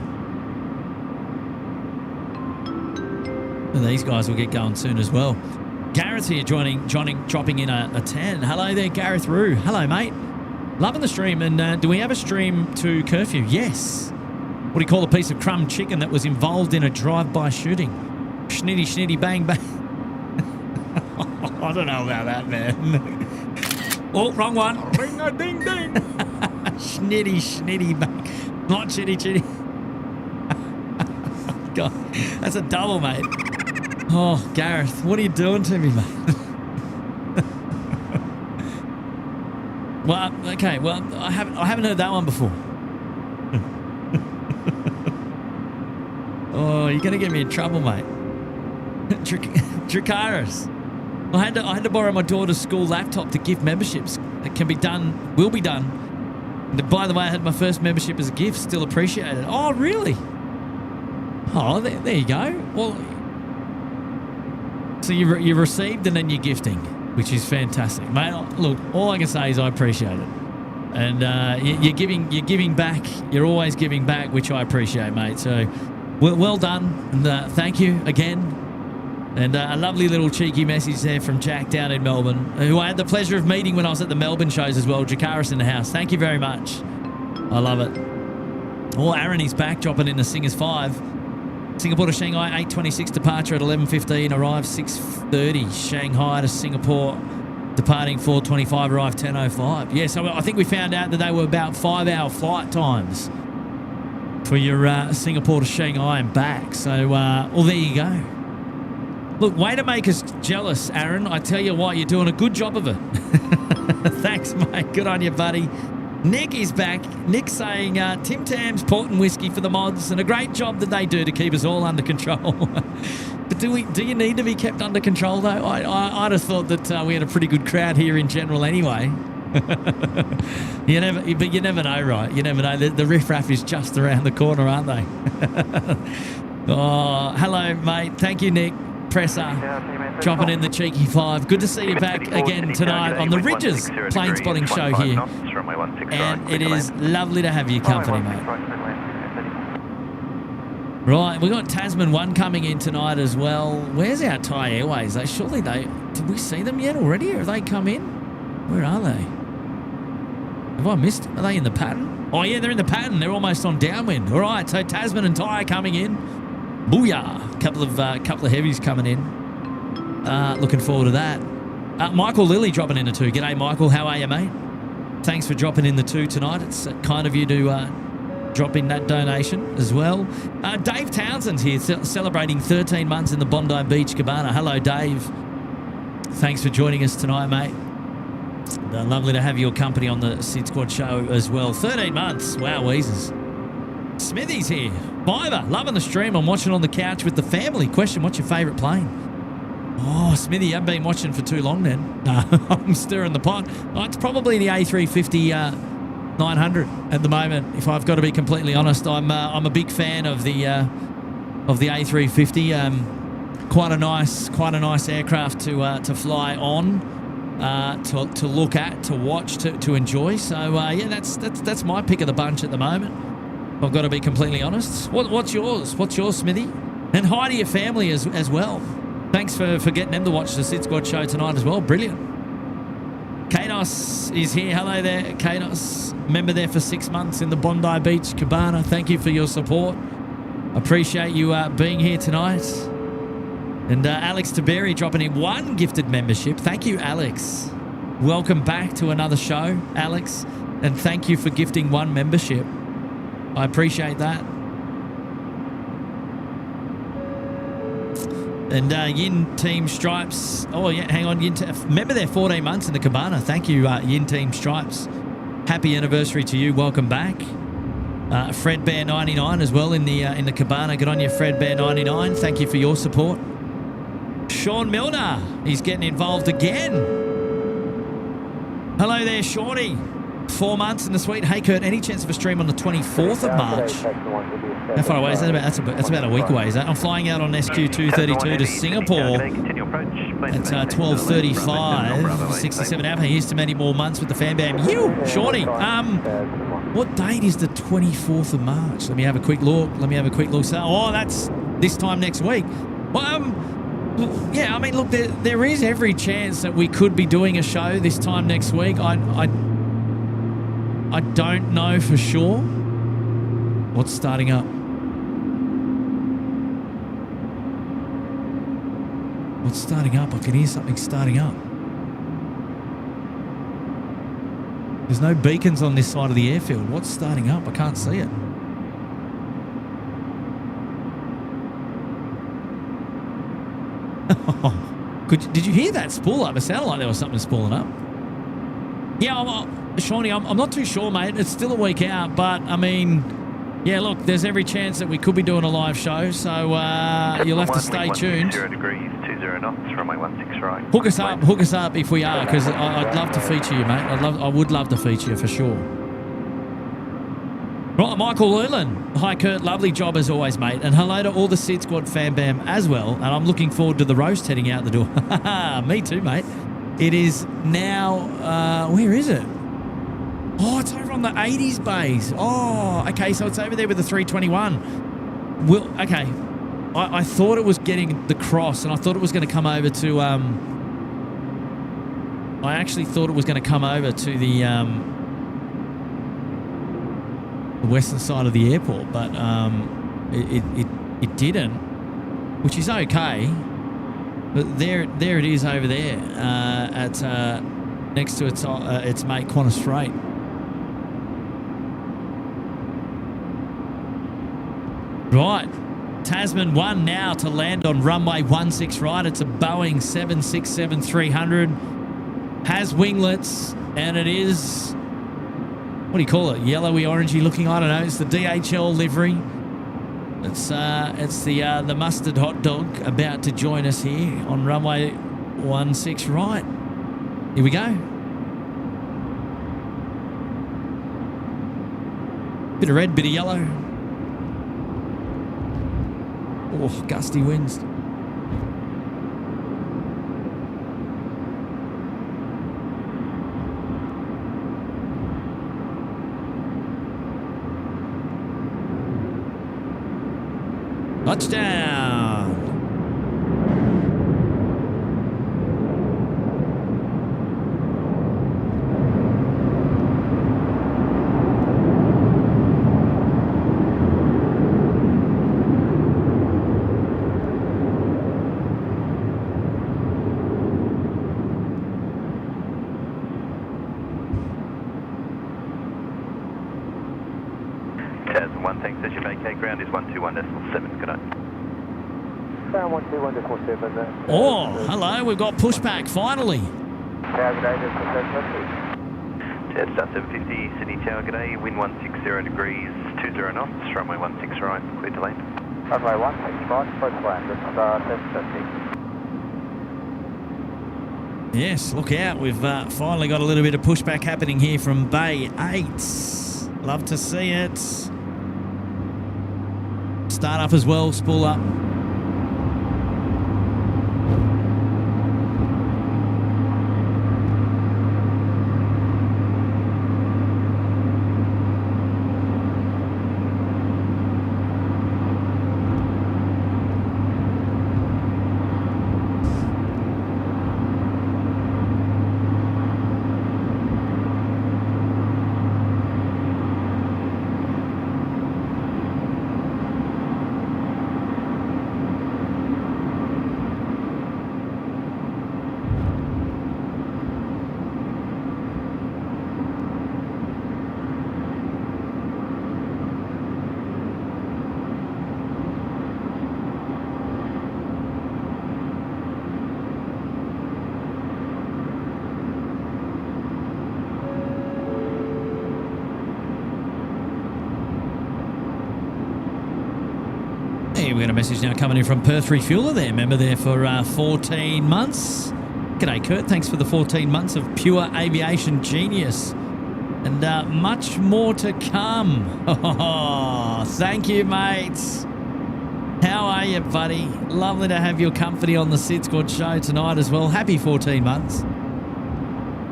Speaker 3: And these guys will get going soon as well. Gareth here dropping in a 10. Hello there, Gareth Rue. Hello, mate. Loving the stream. And do we have a stream to curfew? Yes. What do you call a piece of crumb chicken that was involved in a drive-by shooting? Schnitty, schnitty, bang, bang. I don't know about that, man. Oh, wrong one. Ring-a-ding-ding. Schnitty, schnitty, bang. Not chitty, chitty. God, that's a double, mate. Oh, Gareth, what are you doing to me, mate? Well, okay, well, I haven't heard that one before. Oh, you're gonna get me in trouble, mate. Dracaris. I had to borrow my daughter's school laptop to gift memberships. It can be done, will be done. And by the way, I had my first membership as a gift. Still appreciate it. Oh, really? Oh, there you go. Well, so you received and then you're gifting, which is fantastic, mate. Look, all I can say is I appreciate it, and you're giving back. You're always giving back, which I appreciate, mate. So, well done, and thank you again. And a lovely little cheeky message there from Jack down in Melbourne, who I had the pleasure of meeting when I was at the Melbourne shows as well. Jakaris in the house. Thank you very much. I love it. Oh, Aaron is back, dropping in the Singers 5. Singapore to Shanghai, 8:26 departure at 11:15, arrive 6:30. Shanghai to Singapore, departing 4:25, arrive 10:05. Yeah, so I think we found out that they were about 5-hour flight times for your Singapore to Shanghai and back. So, well, there you go. Look, way to make us jealous, Aaron. I tell you what, you're doing a good job of it. Thanks, mate. Good on you, buddy. Nick is back. Nick saying, Tim Tam's port and whiskey for the mods, and a great job that they do to keep us all under control. But do you need to be kept under control, though? I'd have thought that we had a pretty good crowd here in general anyway. But you never know, right? You never know. The riffraff is just around the corner, aren't they? Oh, hello, mate. Thank you, Nick. Presser, dropping in the cheeky 5. Good to see you back again tonight on the Rydges plane spotting show here. And it is lovely to have your company, mate. Right, we've got Tasman 1 coming in tonight as well. Where's our Thai Airways? Did we see them yet already, or have they come in? Where are they? Have I missed? Are they in the pattern? Oh, yeah, they're in the pattern. They're almost on downwind. All right, so Tasman and Thai coming in. Booyah! Couple of heavies coming in. Looking forward to that. Michael Lilly dropping in the 2. G'day, Michael. How are you, mate? Thanks for dropping in the 2 tonight. It's kind of you to drop in that donation as well. Dave Townsend's here celebrating 13 months in the Bondi Beach Cabana. Hello, Dave. Thanks for joining us tonight, mate. Lovely to have your company on the SydSquad show as well. 13 months. Wow, Weezers. Smithy's here. Biver, loving the stream. I'm watching on the couch with the family. Question, what's your favourite plane? Oh, Smithy, you haven't been watching for too long then. No, I'm stirring the pot. Oh, it's probably the A350 900 at the moment, if I've got to be completely honest. I'm a big fan of the A350. Quite a nice aircraft to fly on, to look at, to watch, to enjoy. So yeah, that's my pick of the bunch at the moment. I've got to be completely honest. What's yours? What's yours, Smithy? And hi to your family as well. Thanks for getting them to watch the SydSquad show tonight as well. Brilliant. Kanos is here. Hello there, Kanos. Member there for 6 months in the Bondi Beach Cabana. Thank you for your support. Appreciate you being here tonight. And Alex Taberry dropping in 1 gifted membership. Thank you, Alex. Welcome back to another show, Alex. And thank you for gifting 1 membership. I appreciate that. And Yin Team Stripes. Oh, yeah, hang on. Remember they're 14 months in the Cabana. Thank you, Yin Team Stripes. Happy anniversary to you. Welcome back. Fred Bear 99 as well in the Cabana. Good on you, Fred Bear 99. Thank you for your support. Sean Milner. He's getting involved again. Hello there, Shawnee. 4 months in the suite. Hey, Kurt, any chance of a stream on the 24th of March? How far away is that? That's about a week away, is that? I'm flying out on SQ232 to Singapore At 12:35, 67 Alpha. Here's to many more months with the fan bam. You, Shawnee. What date is the 24th of March? Let me have a quick look. So, oh, that's this time next week. Well, yeah, I mean, look, there is every chance that we could be doing a show this time next week. I don't know for sure what's starting up. What's starting up? I can hear something starting up. There's no beacons on this side of the airfield. What's starting up? I can't see it. Did you hear that spool up? It sounded like there was something spooling up. Yeah, Shawnee, I'm not too sure, mate. It's still a week out, but I mean, yeah, look, there's every chance that we could be doing a live show, so you'll have to stay tuned.
Speaker 1: 0 degrees, 20 knots, runway 16 right.
Speaker 3: Hook us up if we are, because I'd love to feature you, mate. I would love to feature you for sure. Right, Michael Llewellyn. Hi, Kurt. Lovely job as always, mate. And hello to all the SydSquad fan bam as well. And I'm looking forward to the roast heading out the door. Me too, mate. It is now, where is it? Oh, it's over on the 80s base. Oh, okay, so it's over there with the 321. Okay. I thought it was getting the cross, and I thought it was going to come over to, I actually thought it was going to come over to the western side of the airport, but it didn't, which is okay. But there it is over there at next to its mate Qantas Freight. Right, Tasman 1 now to land on runway 16 right. It's a Boeing 767-300. Has winglets, and it is, what do you call it? Yellowy, orangey looking. I don't know. It's the DHL livery. It's the mustard hot dog about to join us here on runway 16 right. Here we go. Bit of red, bit of yellow. Oh, gusty winds. Touchdown!
Speaker 1: Tasman 1, thanks. As your vacate ground is 121.7. Good night.
Speaker 3: Oh, hello. We've got pushback finally.
Speaker 1: Jetstar 750, Sydney Tower, g'day. Wind 160 degrees, 20 knots, runway 16 right, clear to land.
Speaker 2: Runway 16 right, clear to land. Jetstar 750.
Speaker 3: Yes, look out. We've finally got a little bit of pushback happening here from Bay 8. Love to see it. Start up as well, spool up. We got a message now coming in from Perth Refueler there. Member there for 14 months. G'day, Kurt. Thanks for the 14 months of pure aviation genius. And much more to come. Oh, thank you, mates. how are you, buddy? Lovely to have your company on the SydSquad show tonight as well. Happy 14 months.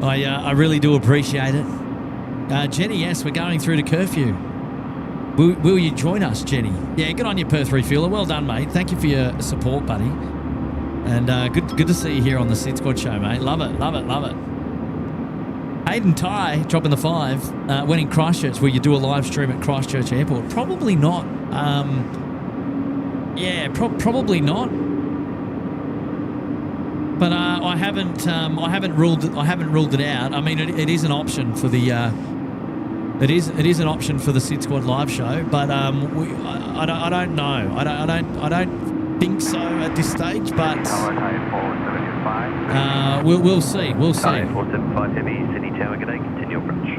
Speaker 3: I really do appreciate it. Jenny, yes, we're going through to curfew. Will you join us, Jenny? Yeah, good on you, Perth Refueler. Well done, mate. Thank you for your support, buddy. And good to see you here on the SydSquad show, mate. Love it, love it, love it. Hayden Ty dropping the 5. When in Christchurch, will you do a live stream at Christchurch Airport? Probably not. Yeah, probably not. But I haven't ruled it out. I mean, it is an option for the it is an option for the SydSquad live show. But I don't know. I don't think so at this stage. But we'll see. We'll see.
Speaker 1: 475 heavy, Sydney Tower, good day, continue approach.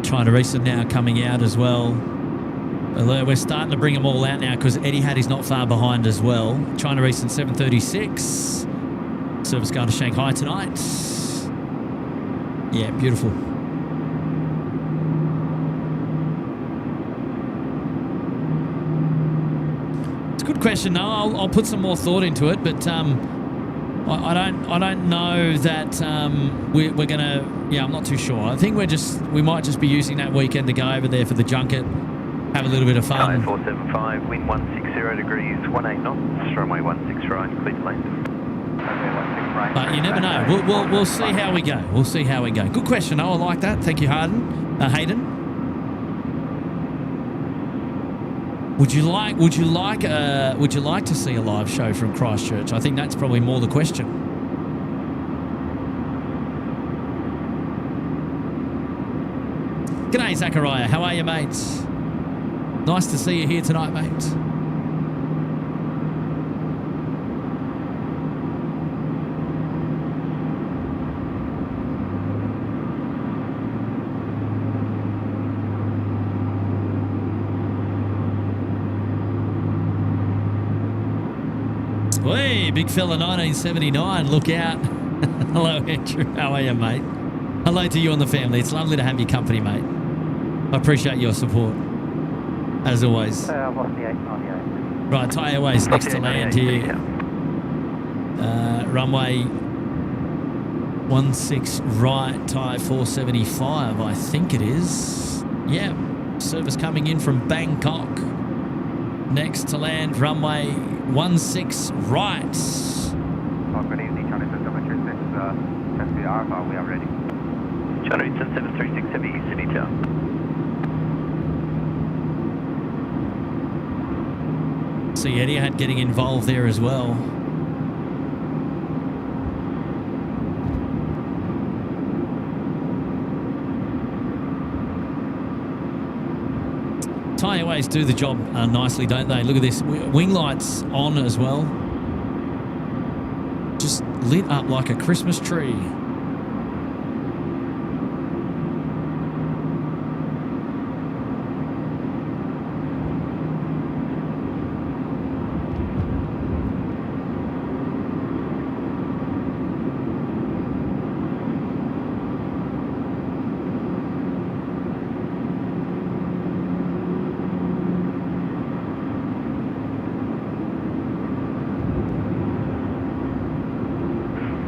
Speaker 3: China Recent now coming out as well. We're starting to bring them all out now because Etihad is not far behind as well. China Recent 736. Service going to Shanghai tonight. Yeah, beautiful. It's a good question. No, I'll put some more thought into it, but I don't know that we're gonna. Yeah, I'm not too sure. I think we might just be using that weekend to go over there for the junket, have a little bit of fun.
Speaker 1: 475, wind 160 degrees, 18 knots, runway 16 right, clear lane.
Speaker 3: But you never know. We'll see how we go. We'll see how we go. Good question. Oh, I like that. Thank you, Hayden. Would you like to see a live show from Christchurch? I think that's probably more the question. G'day, Zachariah. How are you, mates? Nice to see you here tonight, mate. Hey, big fella 1979, look out. Hello, Andrew. How are you, mate? Hello to you and the family. It's lovely to have your company, mate. I appreciate your support, as always.
Speaker 2: I've lost the 898.
Speaker 3: Right, Thai Airways next to land here. Runway 16 right, Thai 475, I think it is. Yeah, service coming in from Bangkok. Next to land, runway 16 right.
Speaker 2: Good evening, China System Massachusetts. Test the Alpha, we are ready.
Speaker 1: China Eastern 736 heavy, Sydney Tower.
Speaker 3: See Etihad getting involved there as well. Thai Airways do the job nicely, don't they? Look at this. Wing lights on as well. Just lit up like a Christmas tree.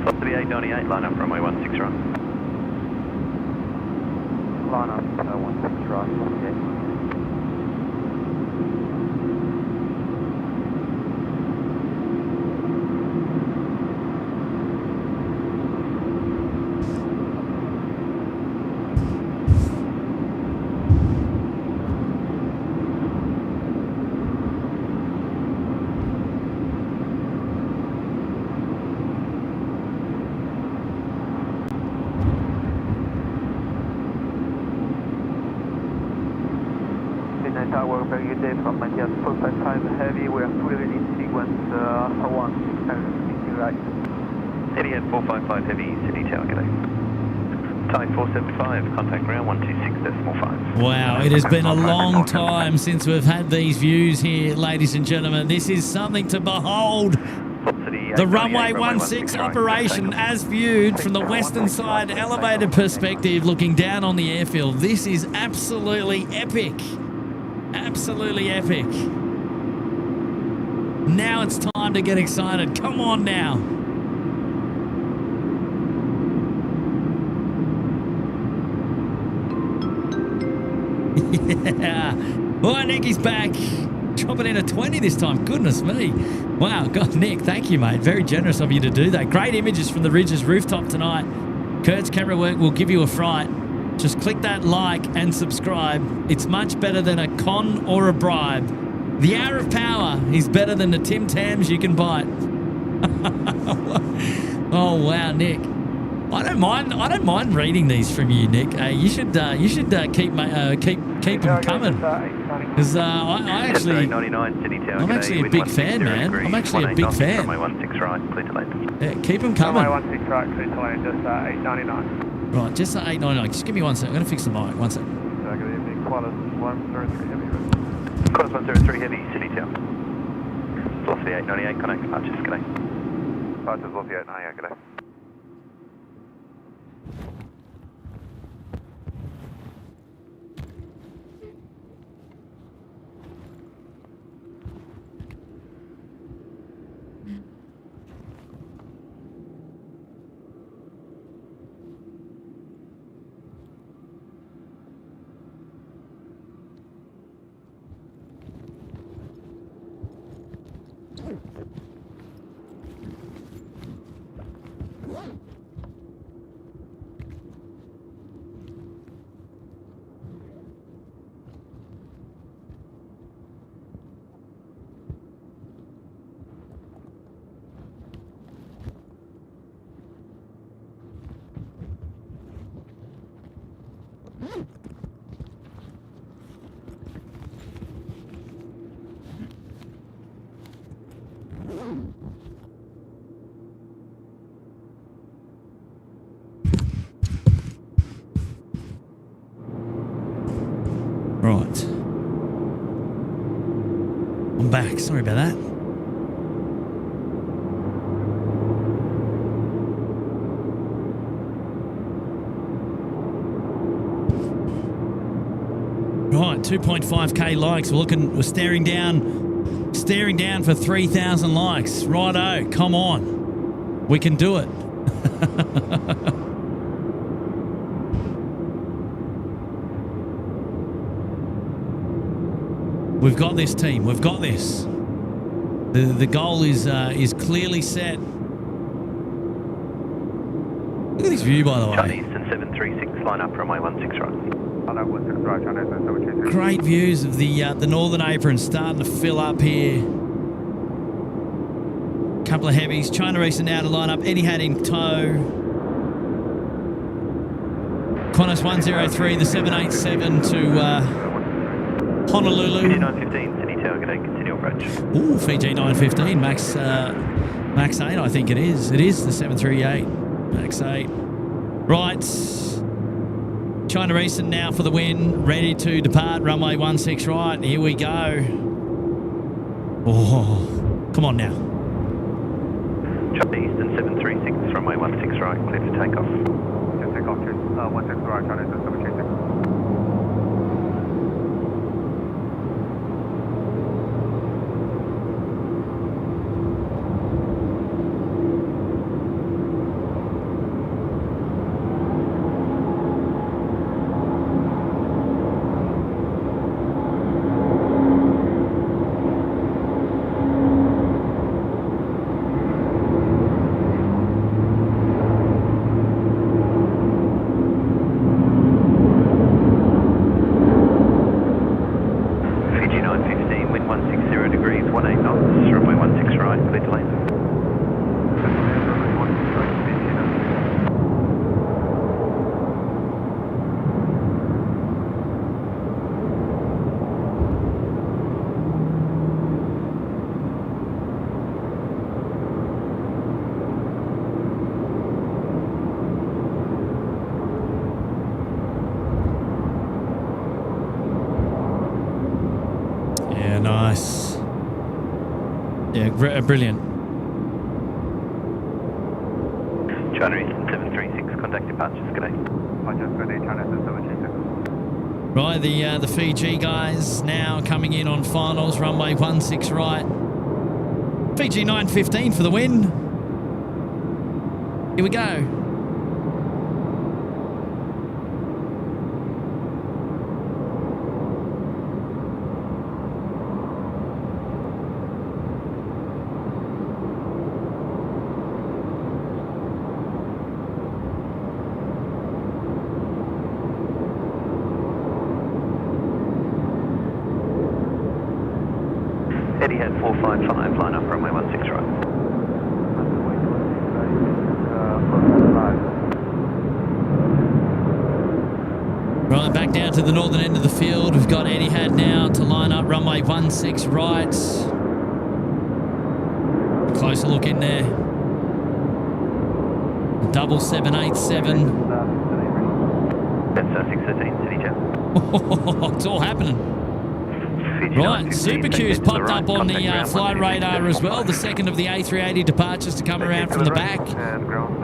Speaker 1: Velocity 898, line up runway 16 right.
Speaker 2: Line up, 16 right, velocity 8. Tower, very good day from Matthias 455 heavy. We are fully ready in sequence 16 right.
Speaker 1: Etihad 455 heavy, Sydney Tower, good day. Thai 475, contact ground 126.5.
Speaker 3: Wow, it has been a long time since we've had these views here, ladies and gentlemen. This is something to behold.
Speaker 1: Velocity
Speaker 3: The runway 16 operation as viewed from the western side elevated perspective looking down on the airfield. This is absolutely epic. Absolutely epic. Now it's time to get excited. Come on now. Yeah. Oh, Nicky's back. Dropping in a 20 this time. Goodness me. Wow. God, Nick, thank you, mate. Very generous of you to do that. Great images from the Rydges rooftop tonight. Kurt's camera work will give you a fright. Just click that like and subscribe. It's much better than a con or a bribe. The hour of power is better than the Tim Tams you can bite. Oh, wow, Nick. I don't mind reading these from you, Nick. You should keep them coming. Because I'm actually a big fan, man. I'm actually a big fan. Yeah, keep them coming.
Speaker 2: Runway 16 right, clear to land, just 899.
Speaker 3: Right, just 899. Just give me 1 sec. I'm going to fix the mic. 1 sec.
Speaker 2: Good evening, Qantas 103 Heavy.
Speaker 1: Qantas 103 Heavy, City Town. Velocity 898, connect departures, g'day.
Speaker 2: Departures, Velocity 898, g'day.
Speaker 3: Right. I'm back. Sorry about that. Right, 2.5k likes. We're staring down for 3,000 likes. Righto, come on. We can do it. We've got this, team. We've got this. The goal is clearly set. Look at this view, by the way.
Speaker 1: Chinese and 736, line up runway 16 right.
Speaker 3: Great views of the northern apron starting to fill up here. Couple of heavies. China Eastern now to line up. Etihad in tow. Qantas 103, the 787 to Honolulu.
Speaker 1: Fiji 915, City Tower, g'day, continue approach.
Speaker 3: Ooh, Fiji 915, Max 8, I think it is. It is the 738, Max 8. Right. China Eastern now for the win. Ready to depart, runway 16 right. Here we go. Oh, come on now.
Speaker 1: China Eastern 736, runway 16 right, clear for takeoff.
Speaker 2: Just take off, 16 right, China Eastern 736.
Speaker 3: Nice. Yeah, brilliant.
Speaker 1: China Eastern 736, contact departures, good day.
Speaker 3: Right, the Fiji guys now coming in on finals, runway 16 right. Fiji 915 for the win. Here we go.
Speaker 1: Etihad 455, line up runway 16 right.
Speaker 3: Right, back down to the northern end of the field. We've got Etihad now to line up runway 16 right. Closer look in there. 7787.
Speaker 1: That's 613, City Tower.
Speaker 3: It's all happening.
Speaker 1: Fiji
Speaker 3: Right,
Speaker 1: 915,
Speaker 3: Super Q's
Speaker 1: take it to
Speaker 3: popped
Speaker 1: right,
Speaker 3: up on the
Speaker 1: contact ground
Speaker 3: flight
Speaker 1: 126,
Speaker 3: radar as well. The second of the A380 departures to come around from the back.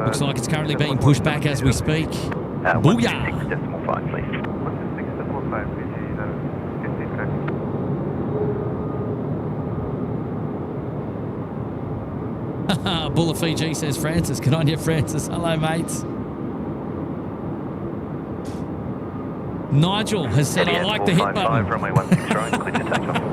Speaker 3: Looks like it's currently being pushed back as we speak. Booyah!
Speaker 1: 126.5, please. 126.5, Fiji 1530.
Speaker 3: Bull of Fiji, says Francis. Good on you, Francis. Hello, mates. Nigel has said, I like the hit button.
Speaker 1: Runway 16 right, clear to take off.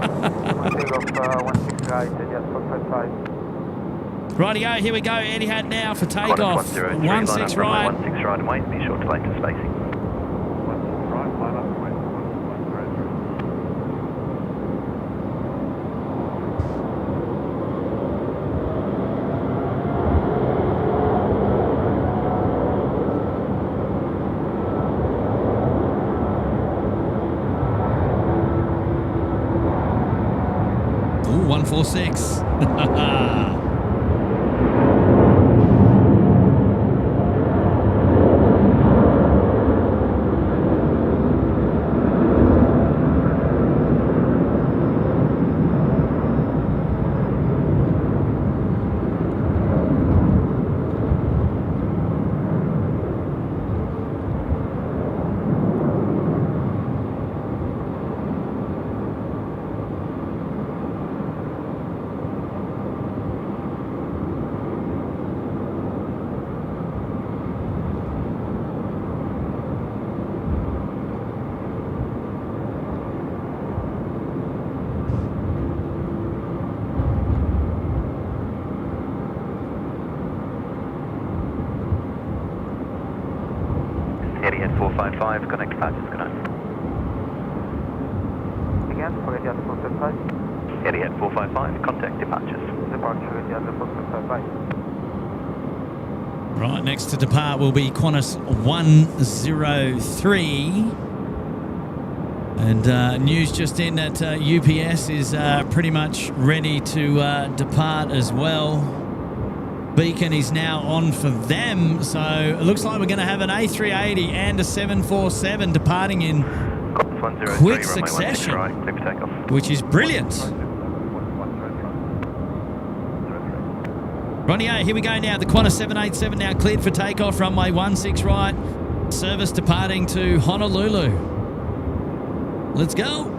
Speaker 3: Rightio, here we go. Etihad now for takeoff. 16 right.
Speaker 1: 16 right and wait, be sure to lane to spacing.
Speaker 3: Ooh, 146. Etihad 455, connect departures, good night.
Speaker 8: Again, for Etihad 455.
Speaker 1: Etihad 455, contact departures.
Speaker 8: Departure Etihad 455.
Speaker 3: Right, next to depart will be Qantas 103. And news just in that UPS is pretty much ready to depart as well. Beacon is now on for them, so it looks like we're going to have an A380 and a 747 departing in quick succession, which is brilliant. Rightio, here we go now. The Qantas 787 now cleared for takeoff, runway 16 right. Service departing to Honolulu. Let's go.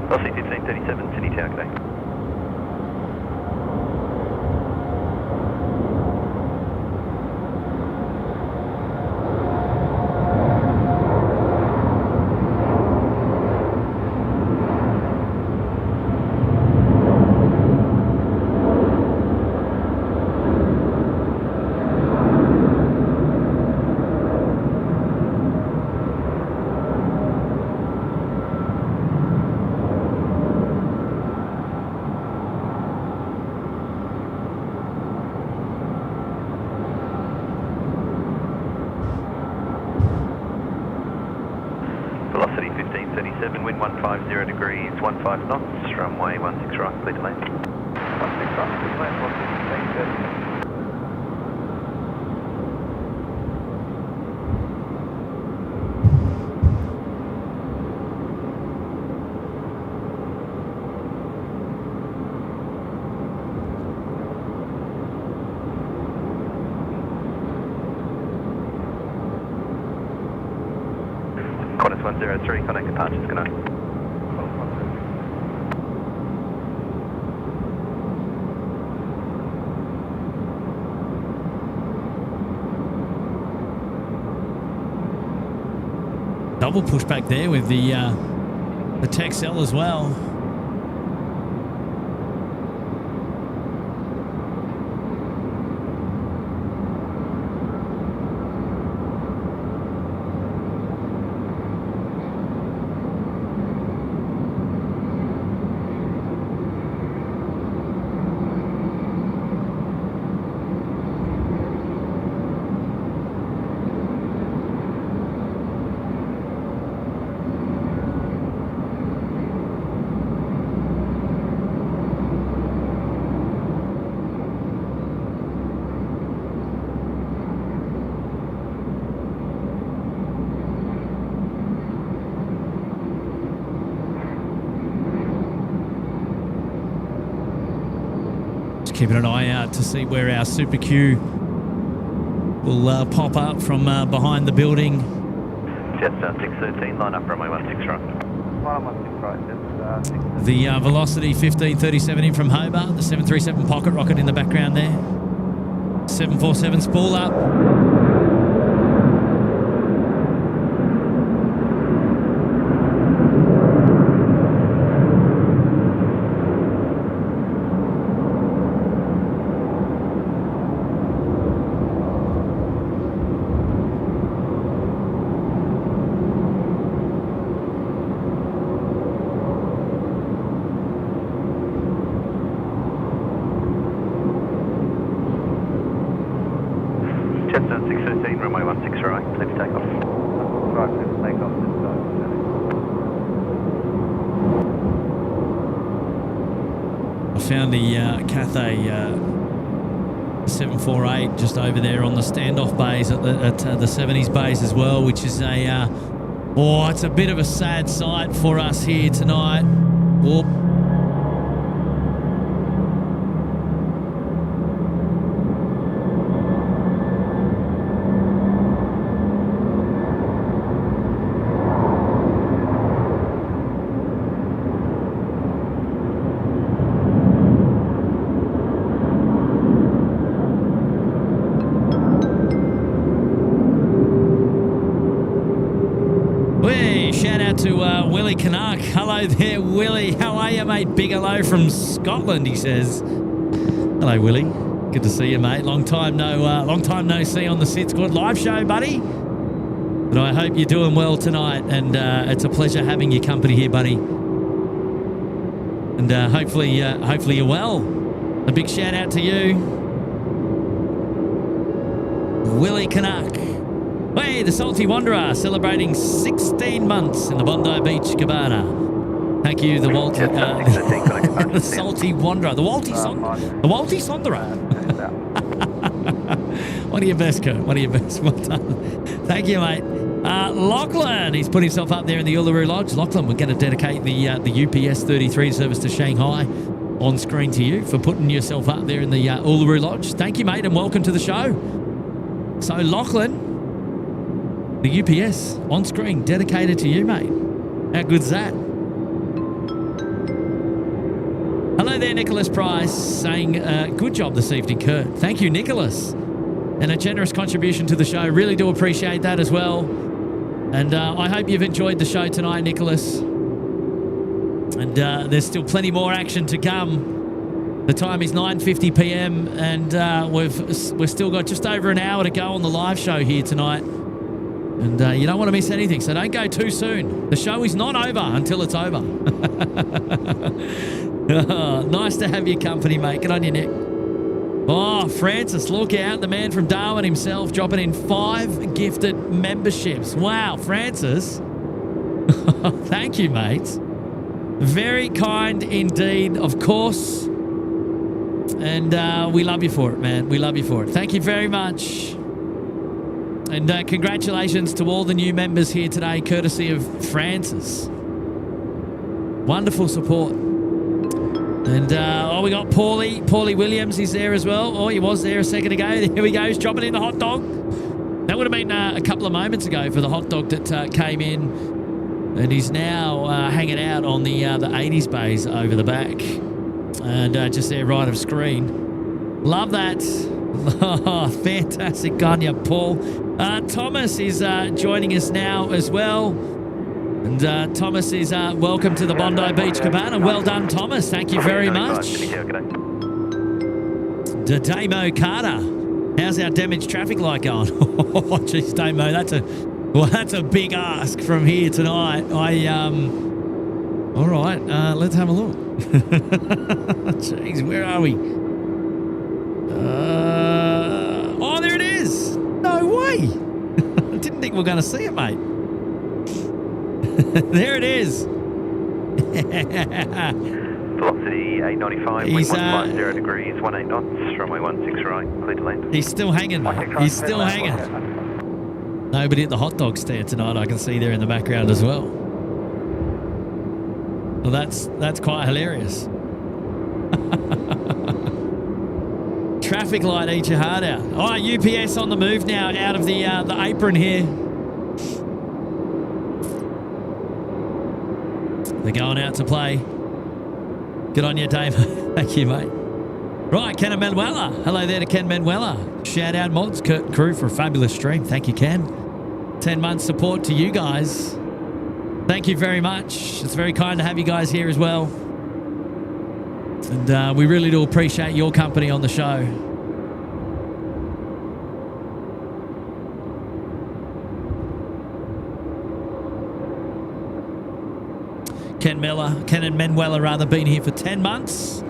Speaker 1: Velocity 1537, City Tower, good day. Velocity 1537, wind 150 degrees, 15 knots, runway 16 right, clear to land. 16 right, clear to land, velocity 1530. Qantas 103, connect departures, good night.
Speaker 3: Double pushback there with the Texel as well. Keeping an eye out to see where our Super Q will pop up from behind the building.
Speaker 1: Jetstar 613, line up runway 16 right.
Speaker 8: 116 right, that's 6.
Speaker 3: The Velocity 1537 in from Hobart, the 737 pocket rocket in the background there. 747 spool up.
Speaker 1: Jetstar 613, runway 16 right, clear for takeoff.
Speaker 8: Right, clear for takeoff this side.
Speaker 3: I found the Cathay 748 just over there on the standoff bays at the 70s bays as well, which is it's a bit of a sad sight for us here tonight. Whoop. Willie Canuck. Hello there, Willie. How are you, mate? Big hello from Scotland, he says. Hello, Willie. Good to see you, mate. Long time no see on the SydSquad live show, buddy. But I hope you're doing well tonight, and it's a pleasure having your company here, buddy. And hopefully you're well. A big shout out to you, Willie Canuck. Hey, the Salty Wanderer celebrating 16 months in the Bondi Beach Cabana. Thank you, the the Salty Wanderer, the Walty Sonderer. One of your best, Kurt. One of your best. Well done. Thank you, mate. Lachlan, he's put himself up there in the Uluru Lodge. Lachlan, we're going to dedicate the UPS 33 service to Shanghai on screen to you for putting yourself up there in the Uluru Lodge. Thank you, mate, and welcome to the show. So, Lachlan, the UPS on screen dedicated to you, mate. How good's that? Hello there, Nicholas Price, saying good job this evening, Kurt. Thank you, Nicholas. And a generous contribution to the show. Really do appreciate that as well. And I hope you've enjoyed the show tonight, Nicholas. And there's still plenty more action to come. The time is 9:50 p.m. and we've still got just over an hour to go on the live show here tonight. And you don't want to miss anything, so don't go too soon. The show is not over until it's over. Nice to have your company, mate. Get on your neck. Oh, Francis, look out. The man from Darwin himself dropping in 5 gifted memberships. Wow, Francis. Thank you, mate. Very kind indeed, of course. And we love you for it, man. We love you for it. Thank you very much. And congratulations to all the new members here today, courtesy of Francis. Wonderful support. And, we got Paulie Williams. He's there as well. Oh, he was there a second ago. Here we go. He's dropping in the hot dog. That would have been a couple of moments ago for the hot dog that came in And he's now hanging out on the 80s bays over the back. And just there right of screen. Love that. Oh, fantastic on you, Paul. Thomas is joining us now as well. And Thomas is welcome to the Bondi Beach Cabana. Well done, Thomas. Thank you very much. Damo Carter. How's our damaged traffic light going? Oh, geez, Damo, that's a big ask from here tonight. All right, let's have a look. Jeez, where are we? Oh, there it is. No way. I didn't think we were going to see it, mate. There it is.
Speaker 1: Velocity 895, wind 150 degrees, 18 knots, runway 16 right, clear to land.
Speaker 3: He's still hanging, mate. He's still hanging. Nobody at the hot dog stand tonight, I can see there in the background as well. Well, that's quite hilarious. Traffic light, eat your heart out. All right, UPS on the move now, out of the apron here. They're going out to play. Good on you, Dave. Thank you, mate. Right, Ken Manuela. Hello there to Ken Manuela. Shout out mods crew for a fabulous stream. Thank you, Ken. 10 months support to you guys. Thank you very much. It's very kind to have you guys here as well. And we really do appreciate your company on the show. Ken and Manuela rather been here for 10 months.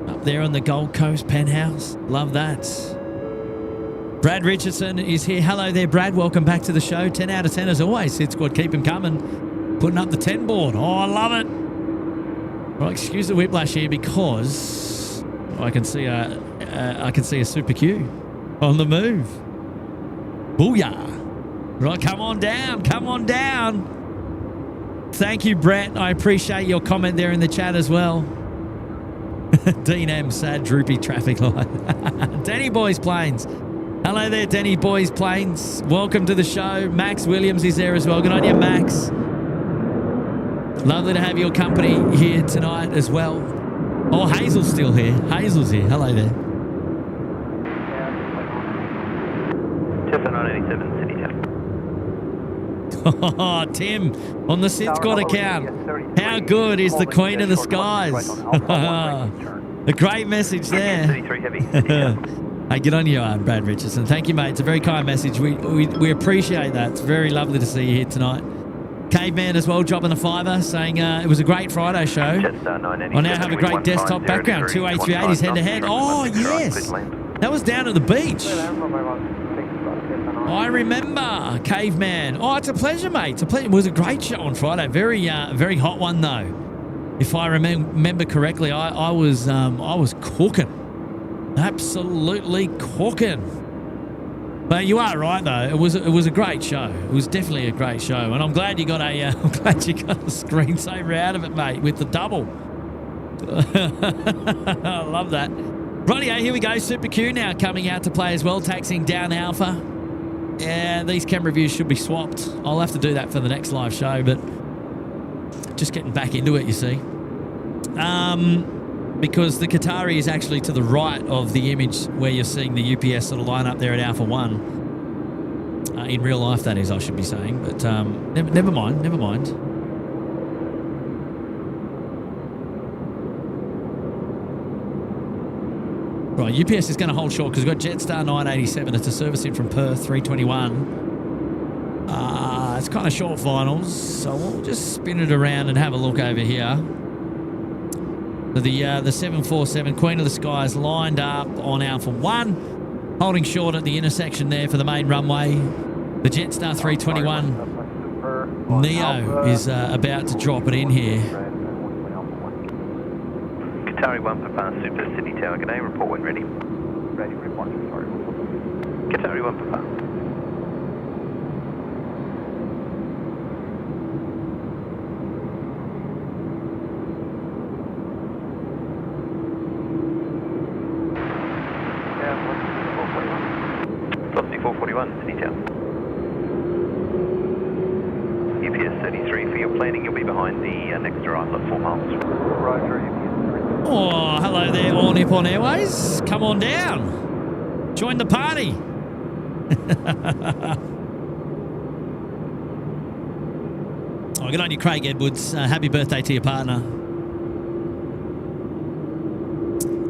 Speaker 3: Up there on the Gold Coast penthouse. Love that. Brad Richardson is here. Hello there, Brad. Welcome back to the show. 10 out of 10 as always. SydSquad, keep him coming. Putting up the 10 board. Oh, I love it. Well, excuse the whiplash here because I can see a Super Q on the move. Booyah. Right, come on down. Come on down. Thank you, Brett. I appreciate your comment there in the chat as well. Dean M, sad droopy traffic light. Denny Boys Planes. Hello there, Denny Boys Planes. Welcome to the show. Max Williams is there as well. Good on you, Max. Lovely to have your company here tonight as well. Oh, Hazel's still here. Hazel's here. Hello there.
Speaker 1: Just 987, City Town.
Speaker 3: Oh, Tim, on the SydSquad account. How good is the Queen of the Skies? A great message there. Hey, good on you, Brad Richardson. Thank you, mate. It's a very kind message. We appreciate that. It's very lovely to see you here tonight. Caveman as well, dropping a fiver, saying it was a great Friday show. I now have a great desktop background. Two A380s head-to-head. Oh, yes. That was down at the beach. I remember, Caveman. Oh, it's a pleasure, mate. It's a pleasure. It was a great show on Friday. Very hot one, though. If I remember correctly, I was cooking. Absolutely cooking. But you are right, though. It was a great show. It was definitely a great show, and I'm glad you got a screensaver out of it, mate, with the double. I love that. Rightio, here we go. Super Q now coming out to play as well, taxiing down Alpha. Yeah, these camera views should be swapped. I'll have to do that for the next live show, but just getting back into it, you see. Because the Qatari is actually to the right of the image where you're seeing the UPS sort of line up there at Alpha 1. In real life, that is, I should be saying. But never mind. Right, UPS is going to hold short because we've got Jetstar 987. It's a service in from Perth, 321. It's kind of short finals, so we'll just spin it around and have a look over here. The 747 Queen of the Skies lined up on Alpha 1, holding short at the intersection there for the main runway. The Jetstar 321 Neo is about to drop it in here.
Speaker 1: Qatari 1 Papa Super City Tower, good day, report when ready.
Speaker 8: Ready, report, sorry.
Speaker 1: Qatari 1 Papa. Velocity 441, City Tower. UPS 33, for your planning, you'll be behind the next arrival at 4 miles.
Speaker 2: Roger,
Speaker 3: Oh, hello there, All Nippon Airways. Come on down. Join the party. Oh, good on you, Craig Edwards. Happy birthday to your partner.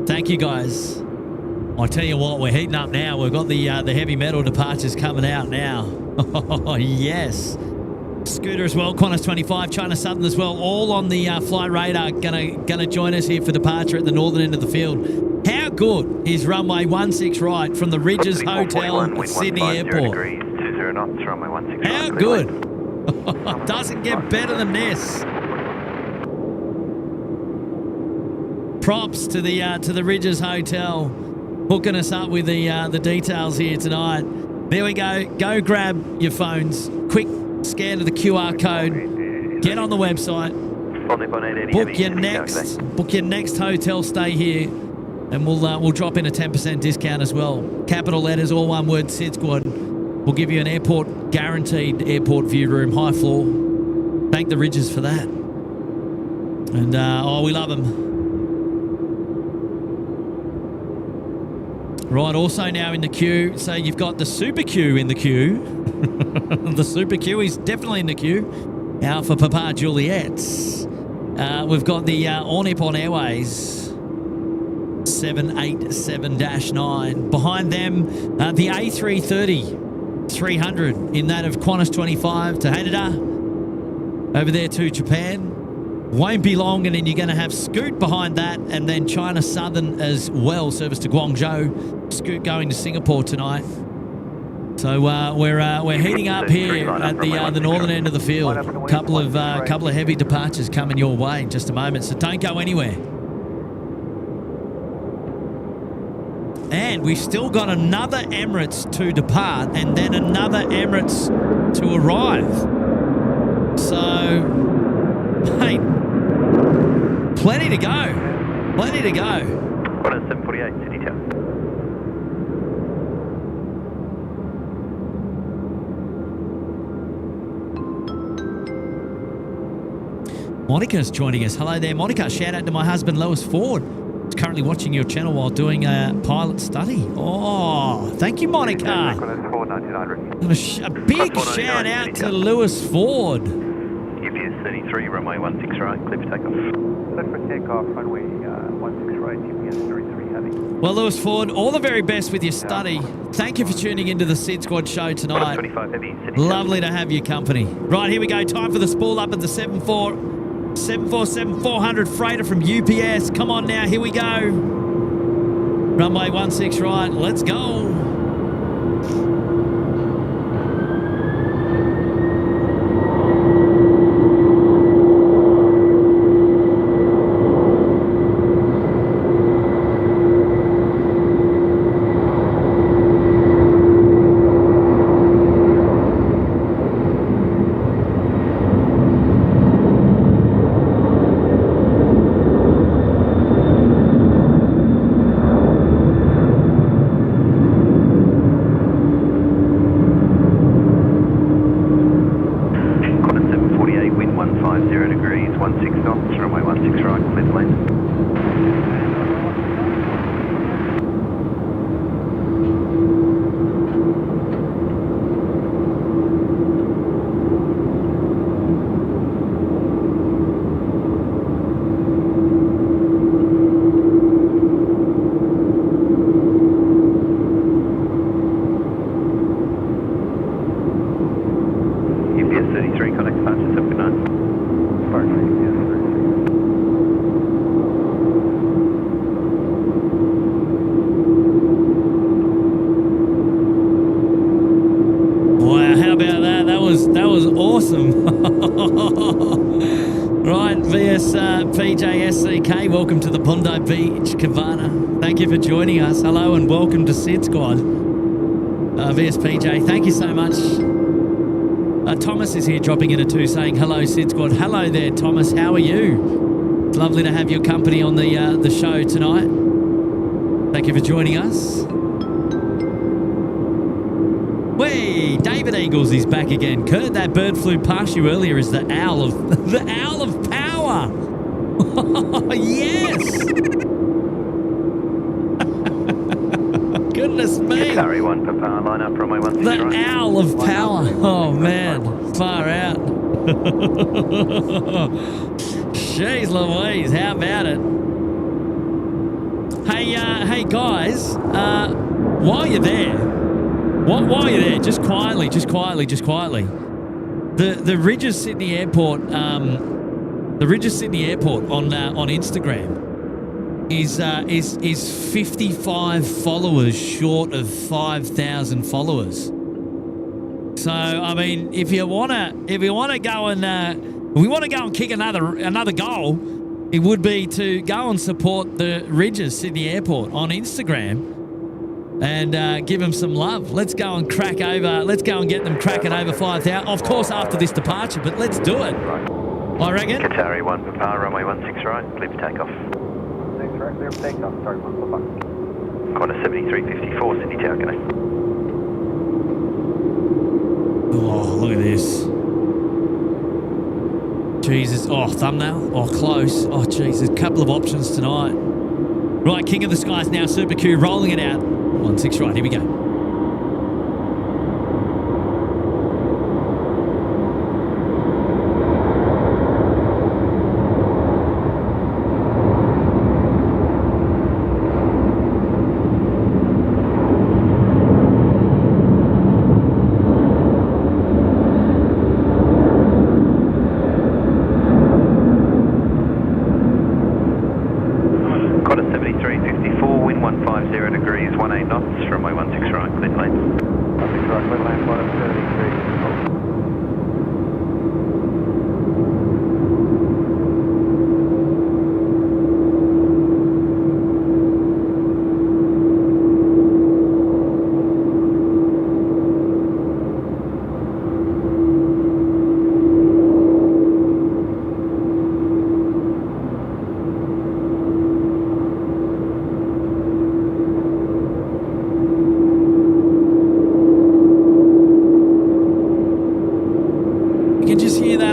Speaker 3: Thank you, guys. I tell you what, we're heating up now. We've got the heavy metal departures coming out now. Oh, yes. Scooter as well, Qantas 25, China Southern as well, all on the flight radar, gonna join us here for departure at the northern end of the field. How good is runway 16 right from the Rydges Hotel at Sydney Airport?
Speaker 1: Degrees, 20 knots, runway 16
Speaker 3: How
Speaker 1: right,
Speaker 3: good? Doesn't get better than this. Props to the Rydges Hotel, hooking us up with the details here tonight. There we go. Go grab your phones. Quick scan of the QR code. Get on the website. Book your next hotel stay here, and we'll drop in a 10% discount as well. Capital letters, all one word, SydSquad. We'll give you an airport guaranteed airport view room, high floor. Thank the Rydges for that. And we love them. Right, also now in the queue, so you've got the Super Q in the queue. The Super Q is definitely in the queue. Alpha Papa Juliet's. We've got the All Nippon Airways 787-9. Behind them, the A330 300 in that of Qantas 25 to Haneda. Over there to Japan. Won't be long, and then you're going to have Scoot behind that, and then China Southern as well, service to Guangzhou. Scoot going to Singapore tonight. So we're heating up here at the northern end of the field. Couple of heavy departures coming your way in just a moment, so don't go anywhere. And we've still got another Emirates to depart, and then another Emirates to arrive. So, hey. Plenty to go. Plenty to go.
Speaker 1: Qantas 748, City Tower.
Speaker 3: Monica's joining us. Hello there, Monica. Shout out to my husband, Lewis Ford. He's currently watching your channel while doing a pilot study. Oh, thank you, Monica.
Speaker 2: Qantas 499.
Speaker 3: A big shout out to Lewis Ford.
Speaker 1: UPS 33, runway 16 right, clear for takeoff.
Speaker 2: Clear for takeoff, runway 16 right, UPS 33 heavy.
Speaker 3: Well, Lewis Ford, all the very best with your study. Thank you for tuning into the SydSquad show tonight.
Speaker 1: 25 heavy,
Speaker 3: Lovely to have your company. Right, here we go. Time for the spool up at the 747-400 freighter from UPS. Come on now, here we go. Runway 16 right, let's go. PJSCK, welcome to the Bondi Beach Cabana. Thank you for joining us. Hello and welcome to SydSquad. VSPJ, thank you so much. Thomas is here dropping in too, saying hello SydSquad. Hello there, Thomas. How are you? It's lovely to have your company on the show tonight. Thank you for joining us. Way, David Eagles is back again. Kurt, that bird flew past you earlier is the owl of the owl of power. Yes. Goodness me.
Speaker 1: Sorry, 1 Papa, line up runway 16
Speaker 3: The
Speaker 1: right.
Speaker 3: owl of power. Oh man, far out. Jeez Louise, how about it? Hey guys, while you're there, while you're there, just quietly. The Rydges Sydney Airport, on Instagram is 55 followers short of 5,000 followers. So I mean, if we want to go and kick another goal, it would be to go and support the Rydges Sydney Airport on Instagram and give them some love. Let's go and get them cracking over 5,000. Of course, after this departure, but let's do it. I reckon.
Speaker 1: Cathay 1 Papa, runway 16 right, clear for takeoff.
Speaker 8: 6 right, clear for takeoff. Sorry, 1 Papa.
Speaker 1: Qantas A380, Sydney Tower, good night.
Speaker 3: Oh, look at this. Jesus. Oh, thumbnail. Oh, close. Oh, Jesus. A couple of options tonight. Right, King of the Skies now. Super Q rolling it out. 16 right. Here we go.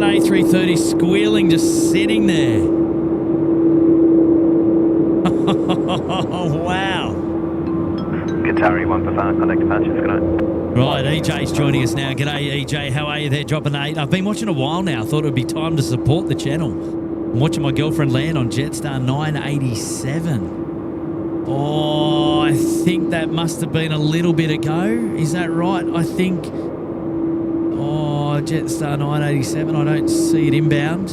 Speaker 3: A330 squealing, just sitting there. Oh, wow.
Speaker 1: Qatari 1 Papa, contact departures, good night.
Speaker 3: Right, EJ's joining us now. G'day, EJ. How are you there? Dropping 8. I've been watching a while now. Thought it would be time to support the channel. I'm watching my girlfriend land on Jetstar 987. Oh, I think that must have been a little bit ago. Is that right? I think... Oh, Jetstar 987. I don't see it inbound.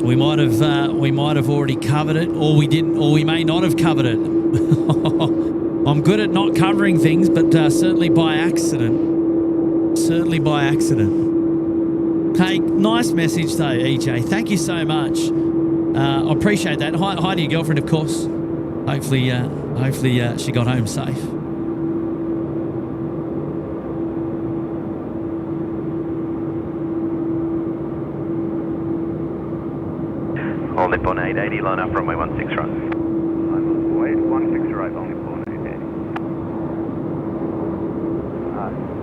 Speaker 3: We might have already covered it, or we didn't, or we may not have covered it. I'm good at not covering things, but certainly by accident. Certainly by accident. Hey, nice message though, EJ. Thank you so much. I appreciate that. Hi to your girlfriend, of course. Hopefully, she got home safe.
Speaker 1: All Nippon 880, line up runway 16 right.
Speaker 8: Wait, 16 right, only Nippon 880.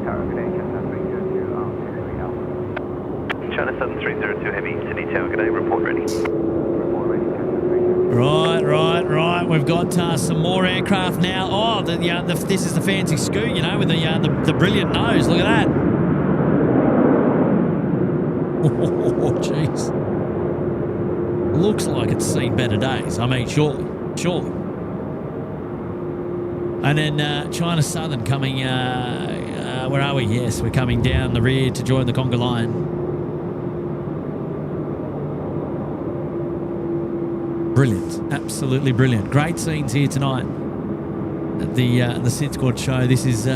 Speaker 8: Tower, good day, Cathay 302, 63 Alpha.
Speaker 1: China Southern 302 Heavy, Sydney Tower, good day, report ready.
Speaker 8: Report ready, Cathay 302.
Speaker 3: Right. We've got some more aircraft now. Oh, this is the fancy Scoot, you know, with the brilliant nose. Look at that. Oh, jeez. Looks like it's seen better days. I mean, surely. And then China Southern coming, where are we? Yes, we're coming down the rear to join the conga line. Brilliant. Absolutely brilliant. Great scenes here tonight at the SydSquad show. This is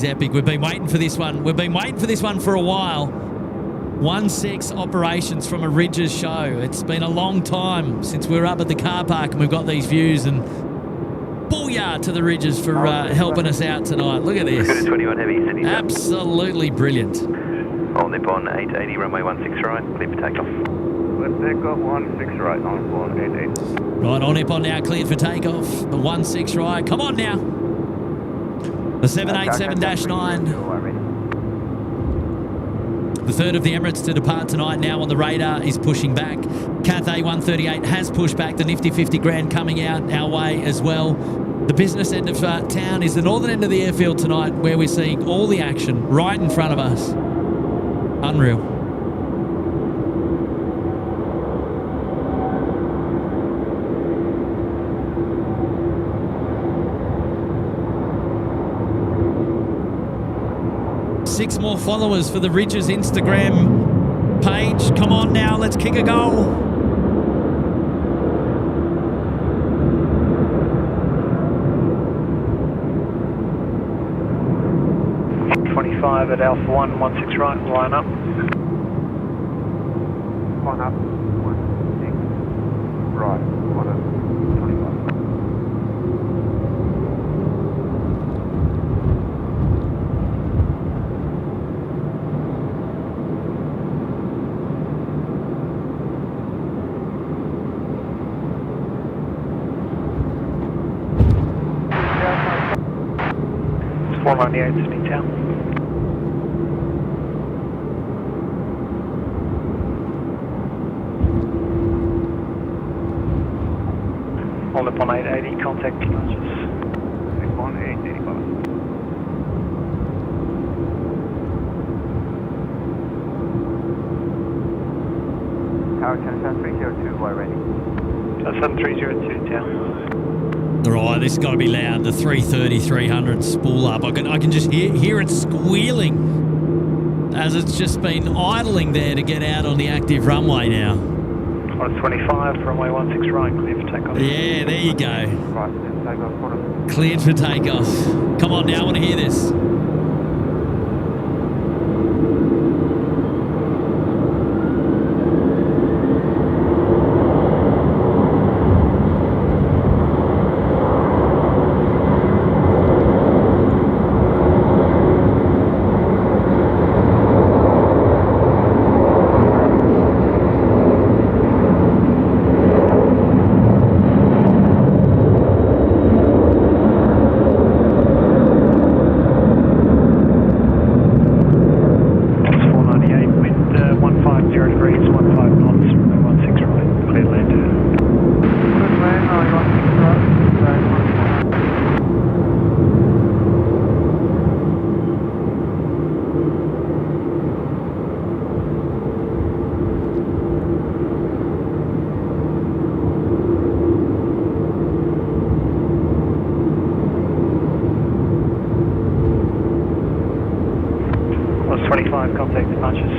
Speaker 3: epic. We've been waiting for this one. We've been waiting for this one for a while. 1-6 operations from a Rydges show. It's been a long time since we were up at the car park and we've got these views, and booyah to the Rydges for helping us out tonight. Look at this.
Speaker 1: Scooter 21 Heavy, Sydney Tower.
Speaker 3: Absolutely brilliant.
Speaker 1: All Nippon 880, runway 16 right, clear for takeoff.
Speaker 8: Let's take off 16 right, on Nippon 880.
Speaker 3: Right, on Nippon now, cleared for takeoff. The 16 right. Come on now. The 787-9. The third of the Emirates to depart tonight now on the radar is pushing back. Cathay 138 has pushed back. The nifty 50 grand coming out our way as well. The business end of town is the northern end of the airfield tonight, where we're seeing all the action right in front of us. Unreal. Six more followers for the Rydges Instagram page. Come on now, let's kick a goal.
Speaker 4: At Alpha 116 right, line up.
Speaker 8: 1 up, 16 right, 1 up, 25.
Speaker 4: It's 498 Sydney Town. Hold up on 880, contact Rydges.
Speaker 8: 61885. Tower Qantas 302, we're ready.
Speaker 4: 7302 Town.
Speaker 3: Right, this has got to be loud. The 330-300 spool up. I can just hear it squealing as it's just been idling there to get out on the active runway now.
Speaker 4: 25, runway 16 right, clear for takeoff.
Speaker 3: Yeah, there you go.
Speaker 8: Right, then takeoff, quarter.
Speaker 3: Cleared for takeoff. Come on now, I want to hear this.
Speaker 4: Contact departures.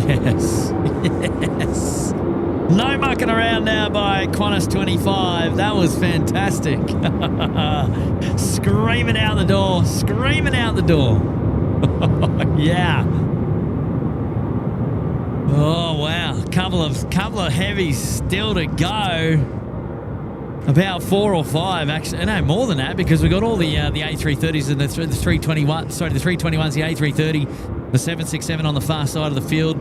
Speaker 3: Yes. Yes. No mucking around now by Qantas 25. That was fantastic. Screaming out the door. Screaming out the door. Yeah. Oh, wow. Couple of heavies still to go. About 4 or 5, actually. No, more than that, because we got all the A330s and the 321. Sorry, the 321s, the A330, the 767 on the far side of the field.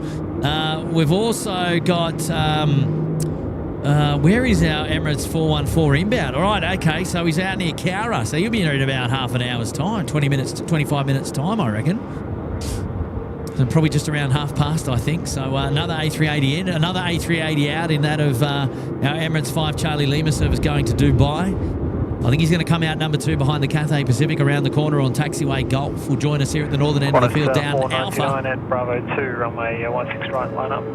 Speaker 3: We've also got where is our Emirates 414 inbound? All right, okay, so he's out near Cowra, so he'll be in about half an hour's time, 20 minutes, 25 minutes time, I reckon. So probably just around past, I think. So another A380 in, another A380 out in that of our Emirates 5 Charlie Lima service going to Dubai. I think he's going to come out number 2 behind the Cathay Pacific around the corner on taxiway Golf. Will join us here at the northern end of the field down Alpha.
Speaker 4: At Bravo 2, runway 16 right, line up.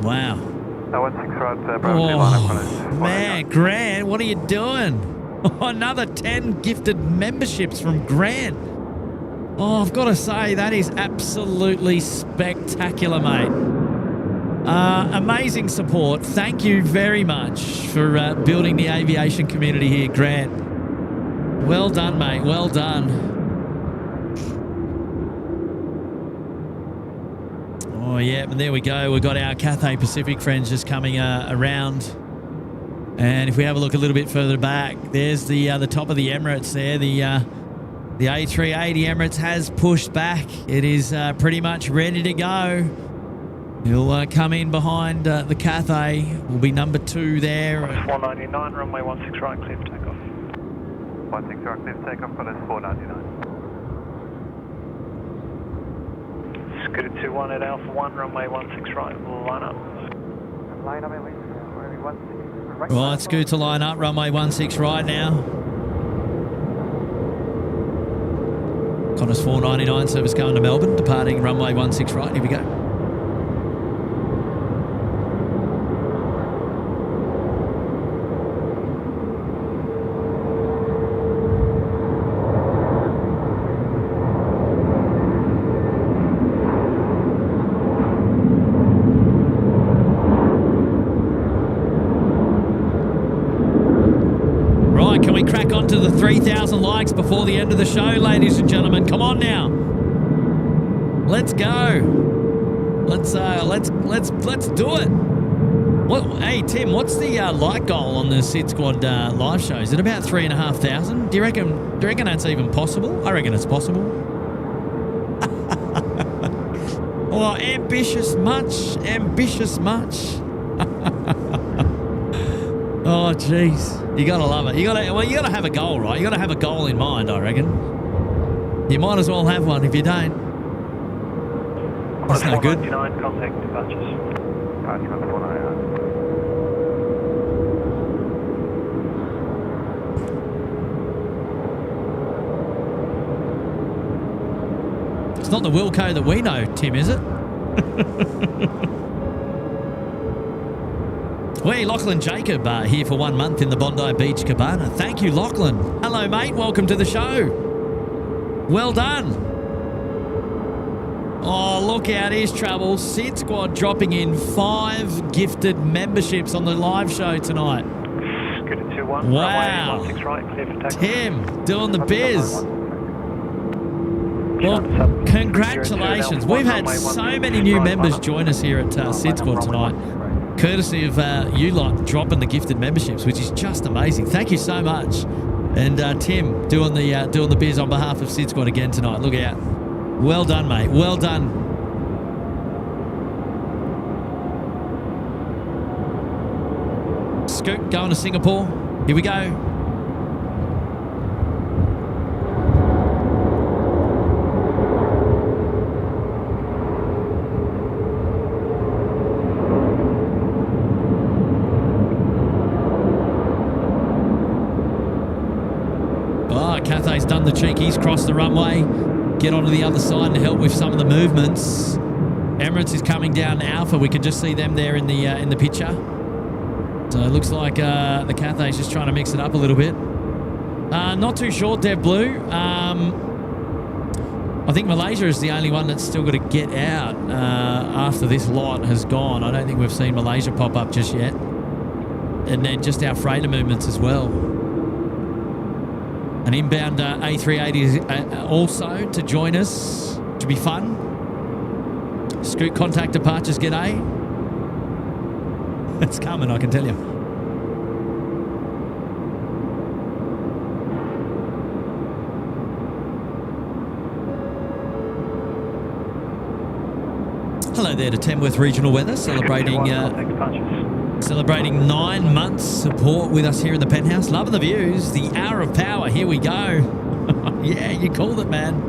Speaker 3: Wow.
Speaker 8: 16 right, Bravo 2, line up.
Speaker 3: Man, Grant, what are you doing? Another 10 gifted memberships from Grant. Oh, I've got to say, that is absolutely spectacular, mate. Amazing support. Thank you very much for building the aviation community here, Grant. Well done, mate. Well done. Oh, yeah, and there we go. We've got our Cathay Pacific friends just coming around. And if we have a look a little bit further back, there's the top of the Emirates there. The A380 Emirates has pushed back. It is pretty much ready to go. He'll come in behind the Cathay. Will be number 2 there.
Speaker 4: 499, runway 16 right, clear for takeoff.
Speaker 7: 16 right, clear for takeoff, Qantas 499.
Speaker 4: Scooter 21 at Alpha 1, runway 16 right, we'll line up.
Speaker 8: Line up at least, runway 16 right.
Speaker 3: Right, scoot to line up, runway 16 right now. Qantas 499 service going to Melbourne, departing runway 16 right. Here we go. Right, can we crack on to the 3,000 likes before the end of the show, ladies and gentlemen? Come on now. Let's go. Let's do it. What? Hey Tim, what's the like goal on the SydSquad live show? Is it about 3,500? Do you reckon that's even possible? I reckon it's possible. Oh, ambitious much. Oh, jeez. You gotta love it. You gotta have a goal, right? You gotta have a goal in mind, I reckon. You might as well have one if you don't. That's no good.
Speaker 4: 499, contact departures.
Speaker 8: Departure on 499.
Speaker 3: It's not the Wilco that we know, Tim, is it? Hey, Lachlan Jacob here for 1 month in the Bondi Beach Cabana. Thank you, Lachlan. Hello, mate. Welcome to the show. Well done. Oh, look out. Here's trouble. SydSquad dropping in 5 gifted memberships on the live show tonight.
Speaker 4: Scooter 21,
Speaker 3: wow.
Speaker 4: runway 16 right, clear for takeoff.
Speaker 3: Tim, doing the biz. Well, congratulations. We've had so many new members join us here at SydSquad tonight. Courtesy of you lot dropping the gifted memberships, which is just amazing. Thank you so much. And Tim doing the biz on behalf of SydSquad again tonight. Look out. Well done, mate. Well done. Scoot going to Singapore. Here we go. Cathay's done the cheek. He's crossed the runway. Get onto the other side to help with some of the movements. Emirates is coming down Alpha. We can just see them there in the picture. So it looks like the Cathay's just trying to mix it up a little bit. Not too sure, Dev Blue. I think Malaysia is the only one that's still got to get out after this lot has gone. I don't think we've seen Malaysia pop up just yet. And then just our freighter movements as well. An inbound A380 also to join us. To be fun. Scoot contact departures, g'day. It's coming, I can tell you. Hello there to Tamworth Regional Weather, celebrating 9 months support with us here in the penthouse. Loving the views. The hour of power. Here we go. Yeah, you called it, man.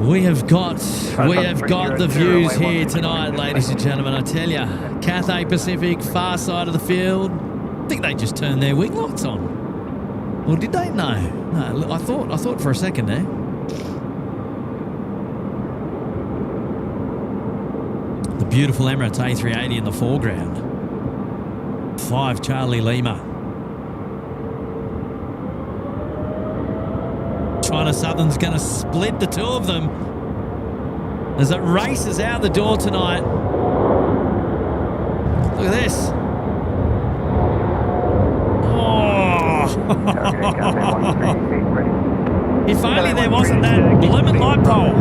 Speaker 3: We have got the views here tonight, ladies and gentlemen. I tell you, Cathay Pacific, far side of the field. I think they just turned their wing lights on. Or did they? No. I thought for a second there. The beautiful Emirates A380 in the foreground. 5 Charlie Lima. China Southern's going to split the two of them as it races out the door tonight. Look at this. Oh. If only there wasn't that blooming light pole.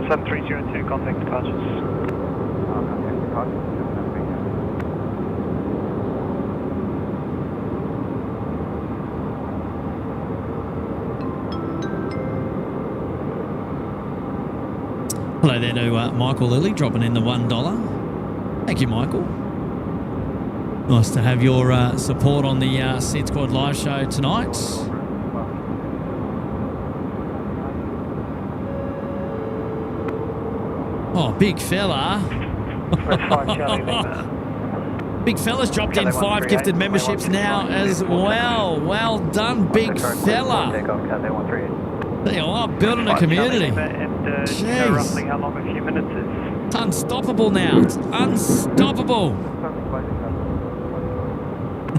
Speaker 4: 7302, contact departures.
Speaker 8: Contact departures, Cathay Pacific.
Speaker 3: Hello there to Michael Lilly dropping in the $1. Thank you, Michael. Nice to have your support on the SydSquad live show tonight. Oh, big fella. Big fella's dropped in 5 gifted memberships now as well. Well done, big fella. There you are, building a community.
Speaker 4: And roughly how long a few minutes is?
Speaker 3: It's unstoppable now. It's unstoppable.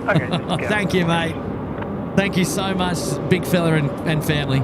Speaker 4: Okay,
Speaker 3: Thank you, mate. Thank you so much, big fella and family.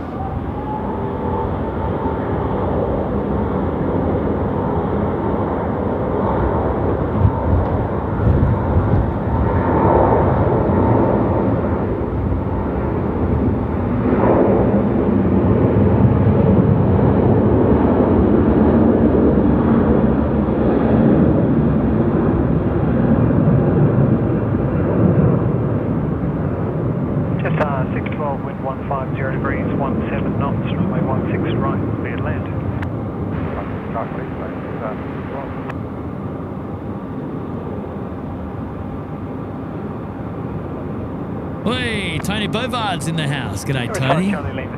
Speaker 3: Hey, Tony Bovard's in the house. G'day, Tony.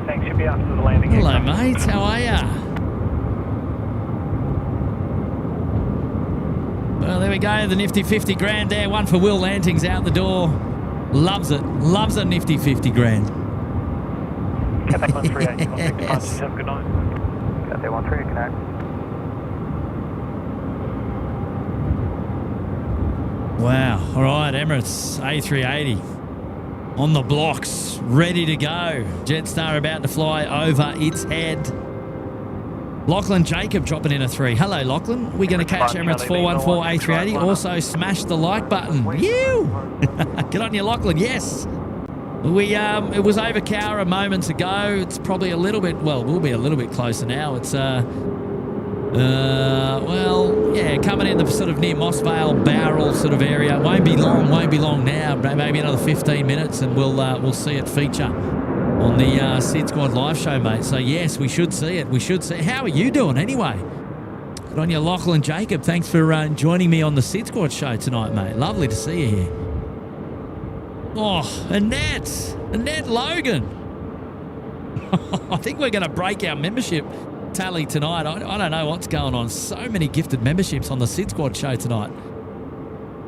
Speaker 4: Thanks. You'll be after the landing.
Speaker 3: Hello, mate. How are ya? Well, there we go. The nifty 50 grand there. One for Will Lanting's out the door. Loves it. Loves a nifty 50 grand.
Speaker 4: Cathay 138. Contact departures. Have a good night.
Speaker 8: Cathay 138, good night.
Speaker 3: Wow. All right, Emirates A380 on the blocks, ready to go. Jetstar about to fly over its head. Lachlan Jacob dropping in a 3. Hello, Lachlan. We're going to catch Emirates 414 A380. Also, smash the like button. You! Good on you, Lachlan. Yes. It was over Cowra moments ago. It's probably a little bit, well, we'll be a little bit closer now. It's coming in the sort of near Mossvale, Bowral sort of area. Won't be long now. Maybe another 15 minutes, and we'll see it feature on the SydSquad live show, mate. So yes, we should see it. We should see it. How are you doing anyway? Good on you, Lachlan Jacob. Thanks for joining me on the SydSquad show tonight, mate. Lovely to see you here. Oh, Annette Logan. I think we're going to break our membership tally tonight. I don't know what's going on. So many gifted memberships on the SydSquad show tonight.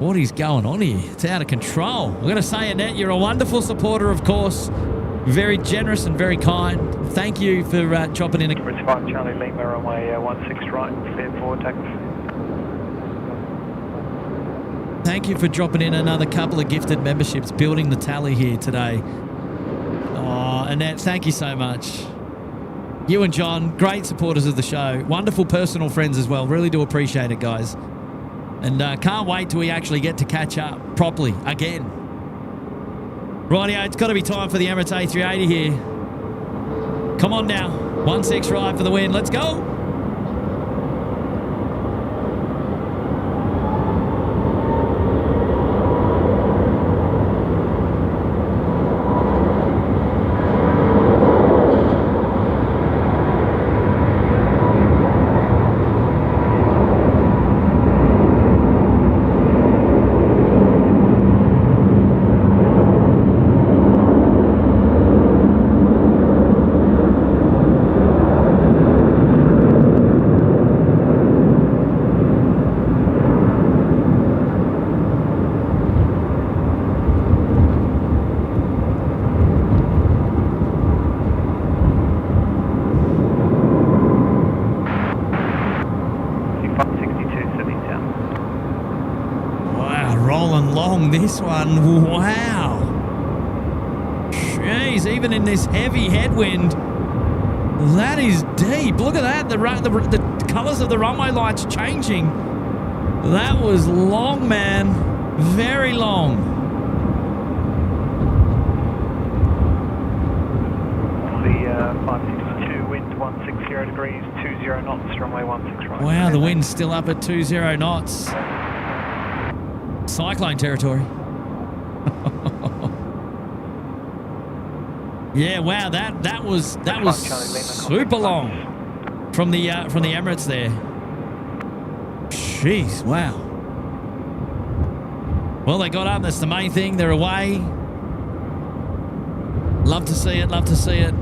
Speaker 3: What is going on here? It's out of control. I'm going to say, Annette, you're a wonderful supporter, of course. Very generous and very kind. Thank you for chopping in.
Speaker 4: It's 5 Charlie Lima, runway 16 right, cleared for takeoff.
Speaker 3: Thank you for dropping in another couple of gifted memberships, building the tally here today. Oh, Annette, thank you so much. You and John, great supporters of the show. Wonderful personal friends as well. Really do appreciate it, guys. And can't wait till we actually get to catch up properly again. Rightio, it's got to be time for the Emirates A380 here. Come on now. 16 right for the win. Let's go. This one, wow. Jeez, even in this heavy headwind, that is deep. Look at that, the colours of the runway lights changing. That was long, man. Very long.
Speaker 4: The 562, wind 160 degrees, 20 knots, runway 16 right.
Speaker 3: Wow, the wind's still up at 20 knots. Cyclone territory. Yeah, wow, that was super long from the Emirates there. Jeez, wow. Well, they got up. That's the main thing. They're away. Love to see it. Love to see it.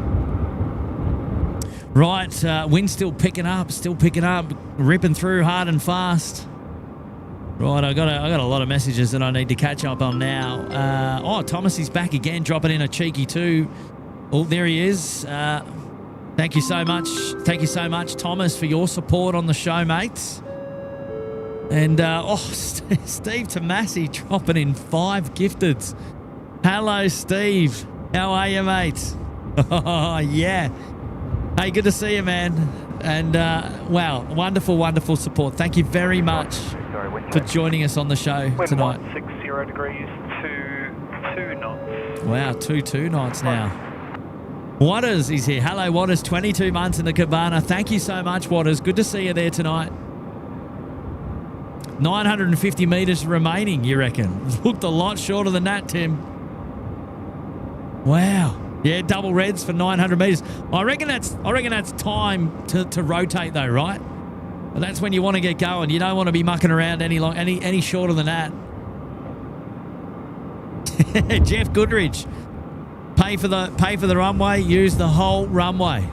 Speaker 3: Right, wind's still picking up, ripping through hard and fast. Right, I got a lot of messages that I need to catch up on now. Oh, Thomas is back again, dropping in a cheeky 2. Oh, there he is. Thank you so much. Thank you so much, Thomas, for your support on the show, mates. And, Steve Tomasi dropping in 5 gifteds. Hello, Steve. How are you, mate? Oh, yeah. Hey, good to see you, man. And, wow, wonderful, wonderful support. Thank you very much for joining us on the show tonight.
Speaker 4: Wind 160 degrees, 2 knots.
Speaker 3: Wow, 2 knots now. Waters is here. Hello, Waters. 22 months in the cabana. Thank you so much, Waters. Good to see you there tonight. 950 metres remaining, you reckon? Looked a lot shorter than that, Tim. Wow. Yeah, double reds for 900 metres. I reckon that's time to rotate though, right? But that's when you want to get going. You don't want to be mucking around any shorter than that. Jeff Goodrich. Pay for the runway, use the whole runway.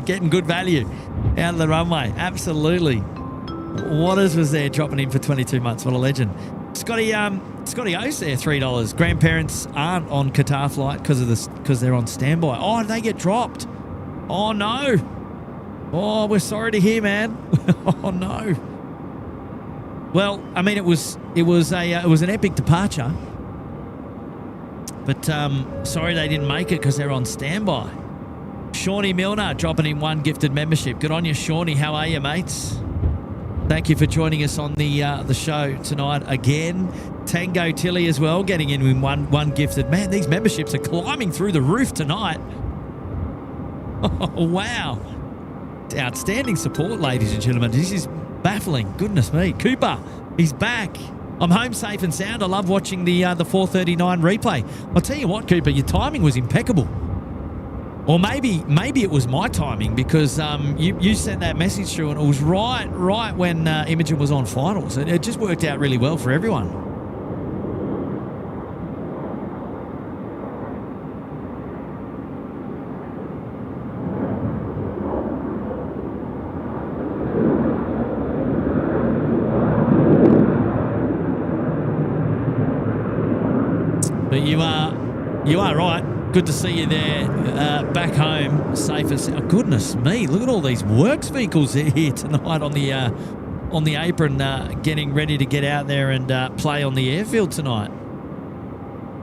Speaker 3: Getting good value out of the runway. Absolutely. Waters was there dropping in for 22 months. What a legend. Scotty O's there, $3. Grandparents aren't on Qatar flight because they're on standby. Oh, did they get dropped? Oh no. Oh, we're sorry to hear, man. Oh no. Well, I mean, it was an epic departure. But sorry they didn't make it because they're on standby. Shawnee Milner dropping in 1 gifted membership. Good on you, Shawnee. How are you, mates? Thank you for joining us on the show tonight again. Tango Tilly as well, getting in with one gifted. Man, these memberships are climbing through the roof tonight. Oh, wow. Outstanding support, ladies and gentlemen. This is baffling. Goodness me. Cooper, he's back. I'm home safe and sound. I love watching the 4:39 replay. I'll tell you what, Cooper, your timing was impeccable. Or maybe it was my timing because you sent that message through and it was right when Imogen was on finals. And it just worked out really well for everyone. But you are right. Good to see you there, back home, safe as... Oh, goodness me, look at all these works vehicles here tonight on the apron, getting ready to get out there and play on the airfield tonight.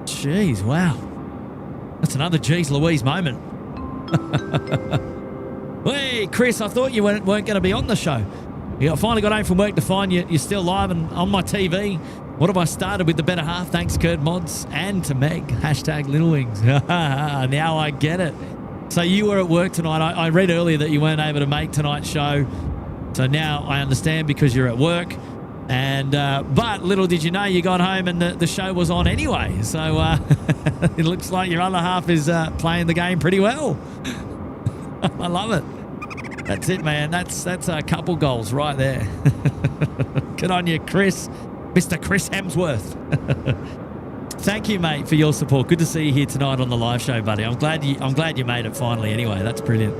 Speaker 3: Jeez, wow. That's another Jeez Louise moment. Hey, Chris, I thought you weren't going to be on the show. Yeah, I finally got home from work to find you're still live and on my TV. What have I started with the better half? Thanks, Kurt Mods, and to Meg. Hashtag Little Wings. Now I get it. So you were at work tonight. I read earlier that you weren't able to make tonight's show. So now I understand because you're at work. And but little did you know, you got home and the show was on anyway. So it looks like your other half is playing the game pretty well. I love it. That's it, man. That's a couple goals right there. Good on you, Chris. Mr. Chris Hemsworth. Thank you, mate, for your support. Good to see you here tonight on the live show, buddy. I'm glad you made it finally anyway. That's brilliant.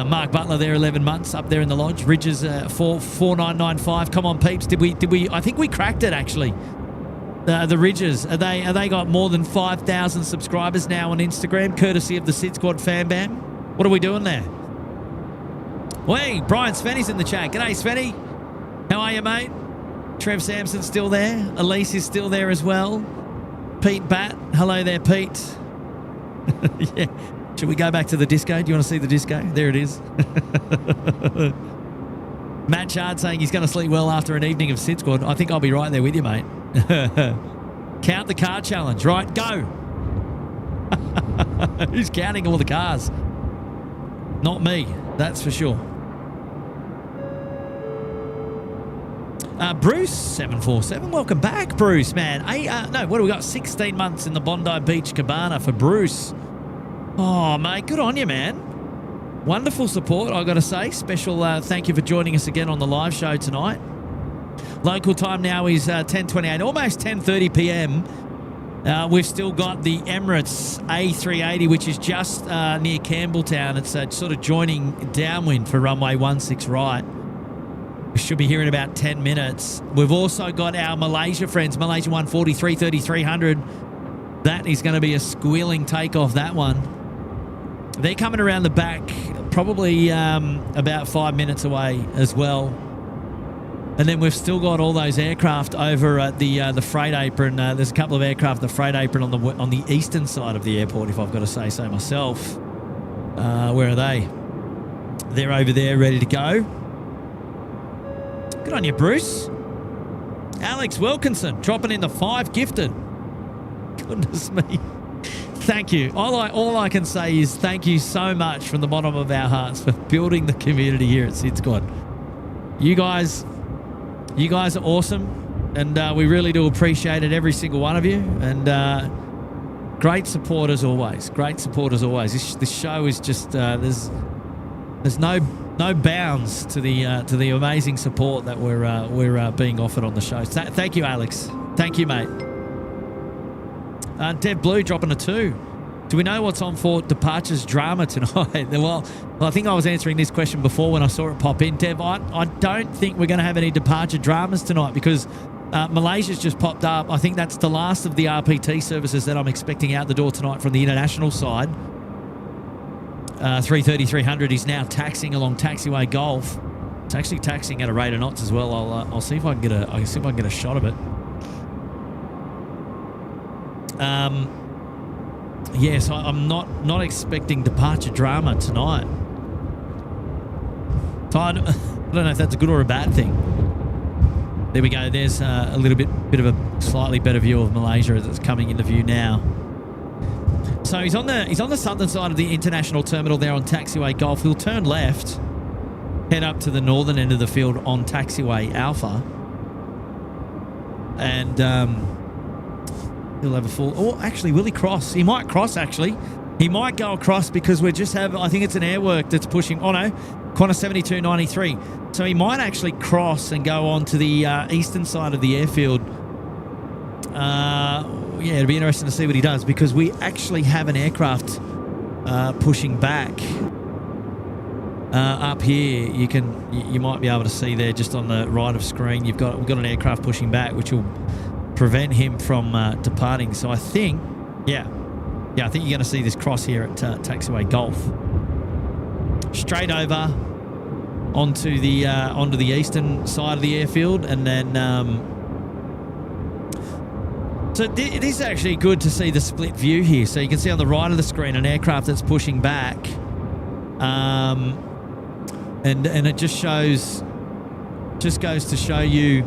Speaker 3: Mark Butler there, 11 months up there in the lodge. Rydges 4995. Come on, peeps. Did we I think we cracked it actually. The Rydges. Are they got more than 5,000 subscribers now on Instagram, courtesy of the SydSquad fan bam? What are we doing there? Hey, Brian Svenny's in the chat. G'day, Svenny. How are you, mate? Trev Sampson's still there. Elise is still there as well. Pete Batt. Hello there, Pete. Yeah. Should we go back to the disco? Do you want to see the disco? There it is. Matt Chard saying he's going to sleep well after an evening of SydSquad. I think I'll be right there with you, mate. Count the car challenge. Right, go. Who's counting all the cars? Not me, that's for sure. Bruce 747, welcome back, Bruce, man. No, what do we got? 16 months in the Bondi Beach Cabana for Bruce. Oh, mate, good on you, man. Wonderful support, I got to say. Special thank you for joining us again on the live show tonight. Local time now is 10:28, almost 10:30 p.m. We've still got the Emirates A380, which is just near Campbelltown. It's sort of joining downwind for runway 16 right. We should be here in about 10 minutes. We've also got our Malaysia friends, Malaysia 140, 330, 300. That is going to be a squealing takeoff, that one. They're coming around the back, probably about 5 minutes away as well. And then we've still got all those aircraft over at the freight apron. There's a couple of aircraft at the freight apron on the eastern side of the airport, if I've got to say so myself. Where are they? They're over there, ready to go. Good on you, Bruce. Alex Wilkinson dropping in the 5 gifted. Goodness me. Thank you. All I can say is thank you so much from the bottom of our hearts for building the community here at SydSquad. You guys are awesome, and we really do appreciate it, every single one of you. And great support as always. Great support as always. This show is just there's no bounds to the amazing support that we're being offered on the show. Thank you, Alex. Thank you, mate. Dev Blue dropping a 2. Do we know what's on for departures drama tonight? Well, I think I was answering this question before when I saw it pop in. Dev, I don't think we're going to have any departure dramas tonight because Malaysia's just popped up. I think that's the last of the RPT services that I'm expecting out the door tonight from the international side. 330, 300 is now taxiing along taxiway Gulf. It's actually taxiing at a rate of knots as well. I'll see if I can get a shot of it. Yes, I'm not expecting departure drama tonight. So I don't know if that's a good or a bad thing. There we go. There's a little bit of a slightly better view of Malaysia as it's coming into view now. So he's on the southern side of the international terminal there on taxiway Gulf. He'll turn left, head up to the northern end of the field on taxiway Alpha, and he'll have a full... Oh, actually, will he cross? He might cross, actually. He might go across because we just have... I think it's an airwork that's pushing... Oh, no. Qantas 7293. So he might actually cross and go on to the eastern side of the airfield. Yeah, it'll be interesting to see what he does because we actually have an aircraft pushing back up here. You might be able to see there just on the right of screen. We've got an aircraft pushing back, which will prevent him from departing. So I think, yeah, I think you're going to see this cross here at taxiway Gulf, straight over onto the eastern side of the airfield, and then so it is actually good to see the split view here. So you can see on the right of the screen an aircraft that's pushing back, and it just goes to show you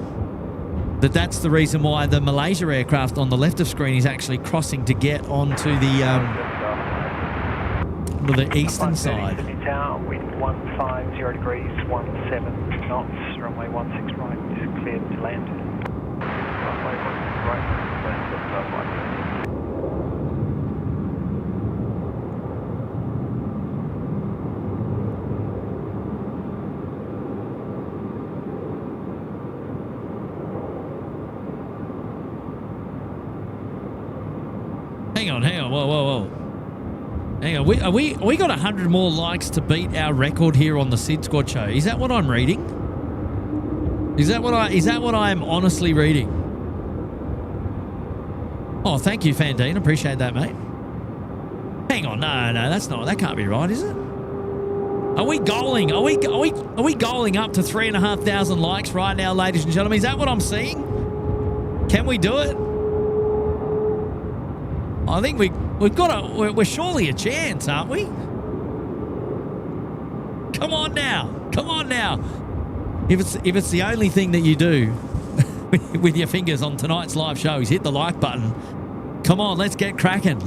Speaker 3: that's the reason why the Malaysia aircraft on the left of screen is actually crossing to get onto the eastern side.
Speaker 4: Sydney Tower, wind 150 degrees, 17 knots, runway 16 right, is cleared to land.
Speaker 2: Runway 16 right, land at right.
Speaker 3: Hang on, whoa. Hang on, we got 100 more likes to beat our record here on the SydSquad show. Is that what I'm reading? Is that what I'm honestly reading? Oh, thank you, Fandine. Appreciate that, mate. Hang on, no, that can't be right, is it? Are we goaling? Are we goaling up to 3,500 likes right now, ladies and gentlemen? Is that what I'm seeing? Can we do it? I think we're surely a chance, aren't we? Come on now. If it's the only thing that you do with your fingers on tonight's live show is hit the like button. Come on, let's get cracking.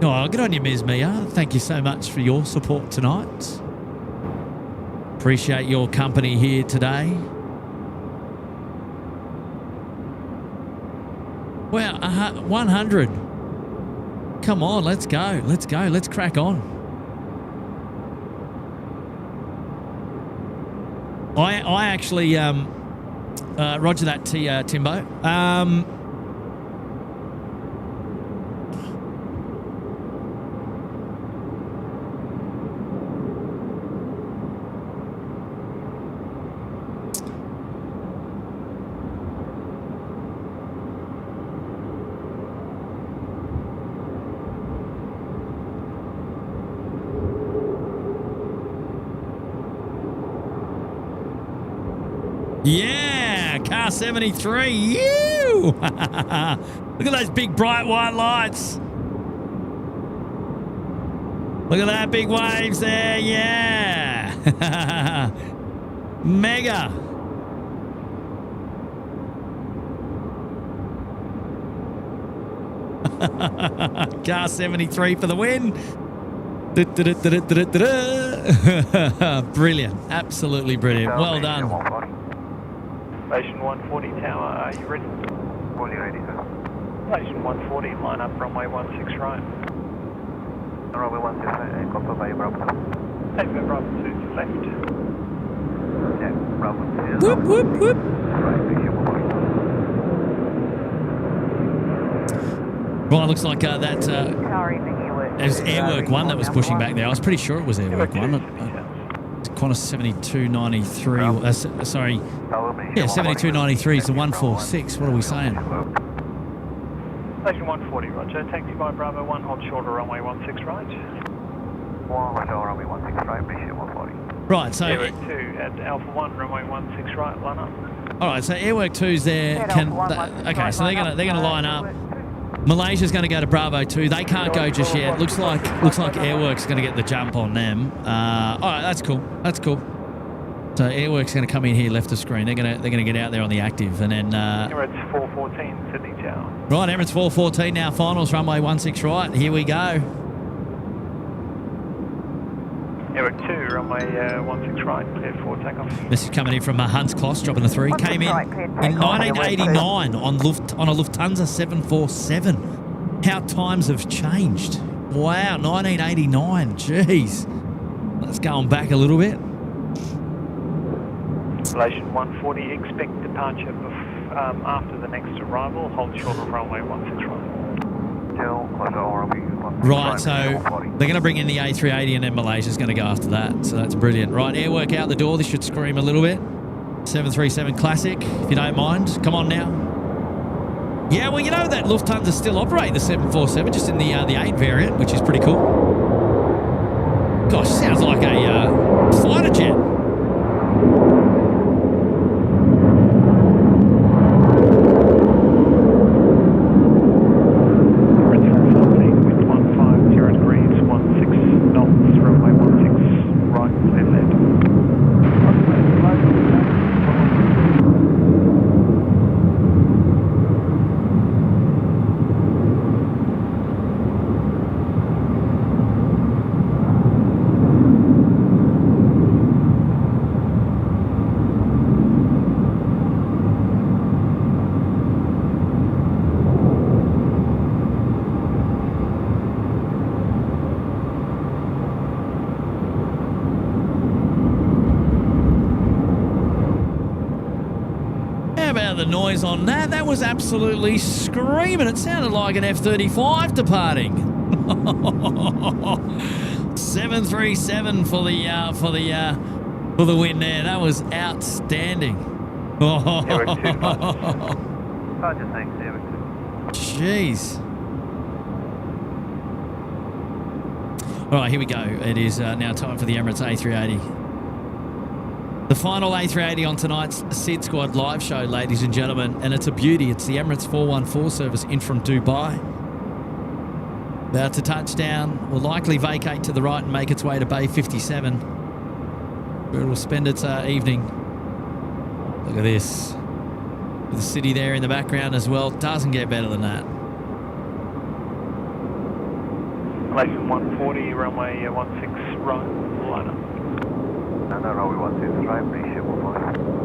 Speaker 3: Oh, good on you, Ms. Mia. Thank you so much for your support tonight. Appreciate your company here today. Well, 100. Come on, let's go. Let's go. Let's crack on. I actually, roger that, Timbo. Yeah, car 73. You! Look at those big bright white lights. Look at that, big waves there. Yeah. Mega. Car 73 for the win. Brilliant. Absolutely brilliant. Well done.
Speaker 4: Station 140 tower, are you ready?
Speaker 7: Fully ready, sir.
Speaker 4: Station 140, line up runway 16 right.
Speaker 7: Runway 16, copper by Bravo 2.
Speaker 4: Hey, Bravo 2 to left.
Speaker 7: Yeah, Bravo 2.
Speaker 3: Whoop, whoop, whoop.
Speaker 7: Right, big ship over.
Speaker 3: Right, looks like that it was Airwork 1 that was pushing back there. I was pretty sure it was Airwork 1. Qantas 7293. Sorry. Yeah, 7293 is the 146. What are we saying?
Speaker 4: Station 140, roger. Taxi by Bravo 1, hold short of runway 16 right.
Speaker 7: Roger, runway 16 right, big ship 140.
Speaker 3: Right, so...
Speaker 4: Airwork 2 at Alpha 1, runway 16 right, line up.
Speaker 3: All right, so Airwork 2's there. Okay, so they're gonna line up. Malaysia's going to go to Bravo 2. They can't go just yet. Looks like Airwork's going to get the jump on them. All right, that's cool. That's cool. So Airwork's going to come in here left of screen. They're going to get out there on the active, and then
Speaker 4: Emirates 414 Sydney Tower.
Speaker 3: Right, Emirates 414 now. Finals runway 16 right. Here we go.
Speaker 4: Airwork 2 runway 16 right, cleared for takeoff.
Speaker 3: This is coming in from Hans Kloss, dropping a 3. Came in 1989 on a Lufthansa 747. How times have changed. Wow, 1989. Jeez. Let's go on back a little bit.
Speaker 4: Station 140, expect departure after the next arrival. Hold short of runway 16 right.
Speaker 3: Right, so they're going to bring in the A380 and then Malaysia's going to go after that. So that's brilliant. Right, Airwork out the door. This should scream a little bit. 737 Classic, if you don't mind. Come on now. Yeah, well, you know that Lufthansa still operate the 747, just in the 8 variant, which is pretty cool. Gosh, sounds like a fighter jet. Noise on that was absolutely screaming. It sounded like an F-35 departing. 737 for the win there. That was outstanding. Jeez. All right, here we go. It is now time for the Emirates A380. The final A380 on tonight's SydSquad live show, ladies and gentlemen, and it's a beauty. It's the Emirates 414 service in from Dubai. About to touch down, will likely vacate to the right and make its way to Bay 57, where it will spend its evening. Look at this. With the city there in the background as well. Doesn't get better than that.
Speaker 4: 140, runway 16 right, line up.
Speaker 8: And runway 16 right, please, ship 140.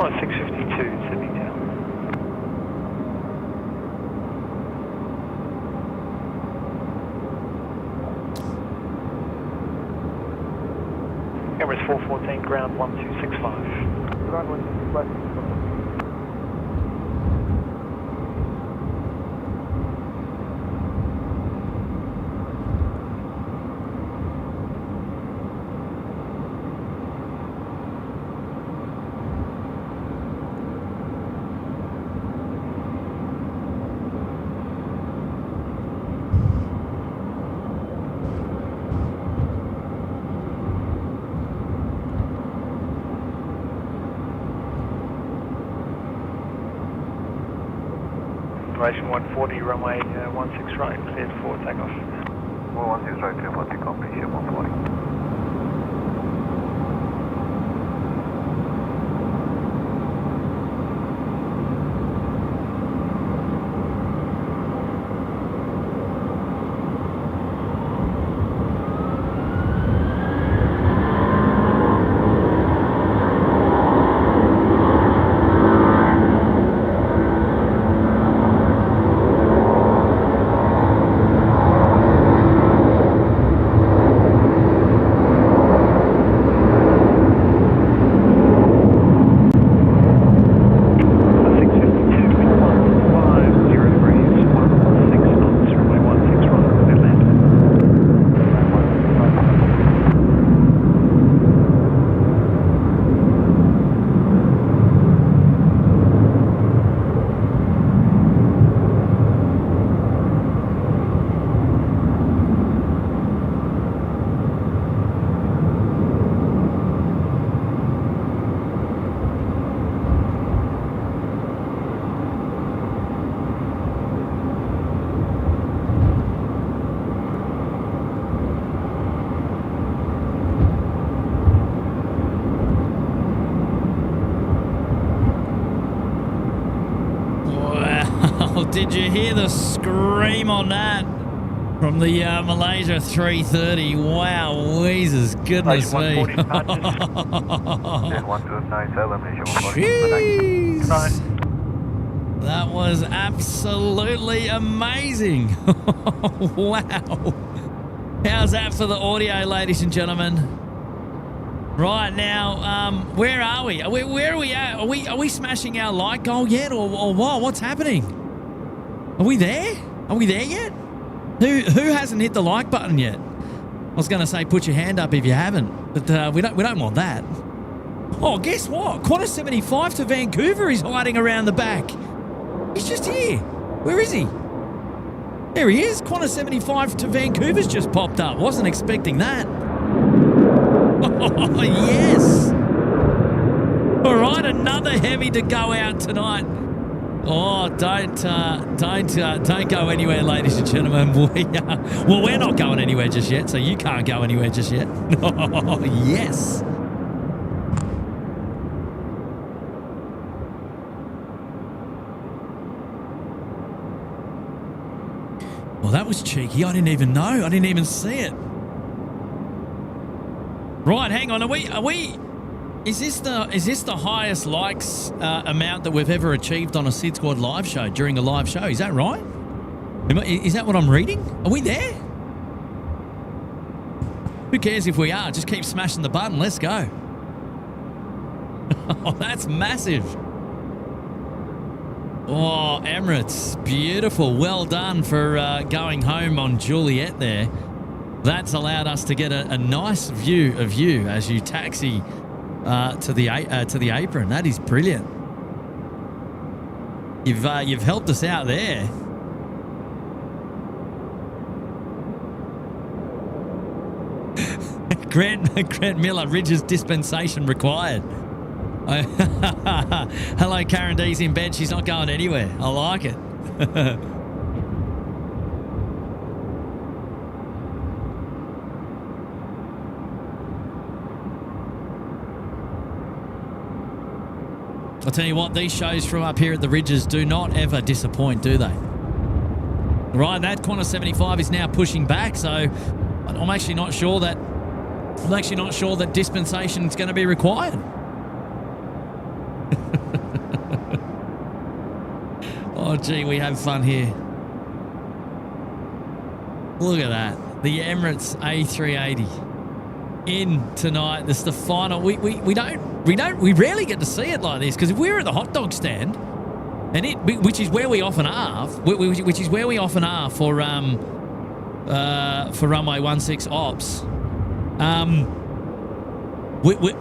Speaker 4: On 652, Sydney Tower. Emirates 414, ground 1265.
Speaker 8: Ground 165.
Speaker 4: Duration 140, runway 16 right, cleared for takeoff.
Speaker 8: 116 right, clear for takeoff, please, ship 140.
Speaker 3: Did you hear the scream on that from the Malaysia 330? Wow, Weezers, goodness me.
Speaker 8: 1297,
Speaker 3: Jeez. That was absolutely amazing. Wow. How's that for the audio, ladies and gentlemen? Right now, where are we? Where are we at? Are we smashing our light goal yet, or what? What's happening? Are we there? Are we there yet? Who hasn't hit the like button yet? I was going to say put your hand up if you haven't, but we don't want that. Oh, guess what? Qantas 75 to Vancouver is hiding around the back. He's just here. Where is he? There he is. Qantas 75 to Vancouver's just popped up. Wasn't expecting that. Oh, yes. All right, another heavy to go out tonight. Oh, don't go anywhere, ladies and gentlemen. Well, we're not going anywhere just yet, so you can't go anywhere just yet. Oh, yes. Well, that was cheeky. I didn't even know. I didn't even see it. Right, hang on. Are we? Is this the highest likes amount that we've ever achieved on a SydSquad live show during a live show? Is that right? Is that what I'm reading? Are we there? Who cares if we are? Just keep smashing the button. Let's go. Oh, that's massive. Oh, Emirates, beautiful. Well done for going home on Juliet there. That's allowed us to get a nice view of you as you taxi to the apron. That is brilliant. You've helped us out there. Grant Miller, Rydges dispensation required. Hello, Karen D's in bed. She's not going anywhere. I like it. I'll tell you what, these shows from up here at the Rydges do not ever disappoint, do they? Right, that Qantas 75 is now pushing back, so I'm actually not sure that dispensation is going to be required. Oh, gee, we have fun here. Look at that. The Emirates A380 in tonight. This is the final. We rarely get to see it like this, because if we were at the hot dog stand, and which is where we often are, for runway 16 ops.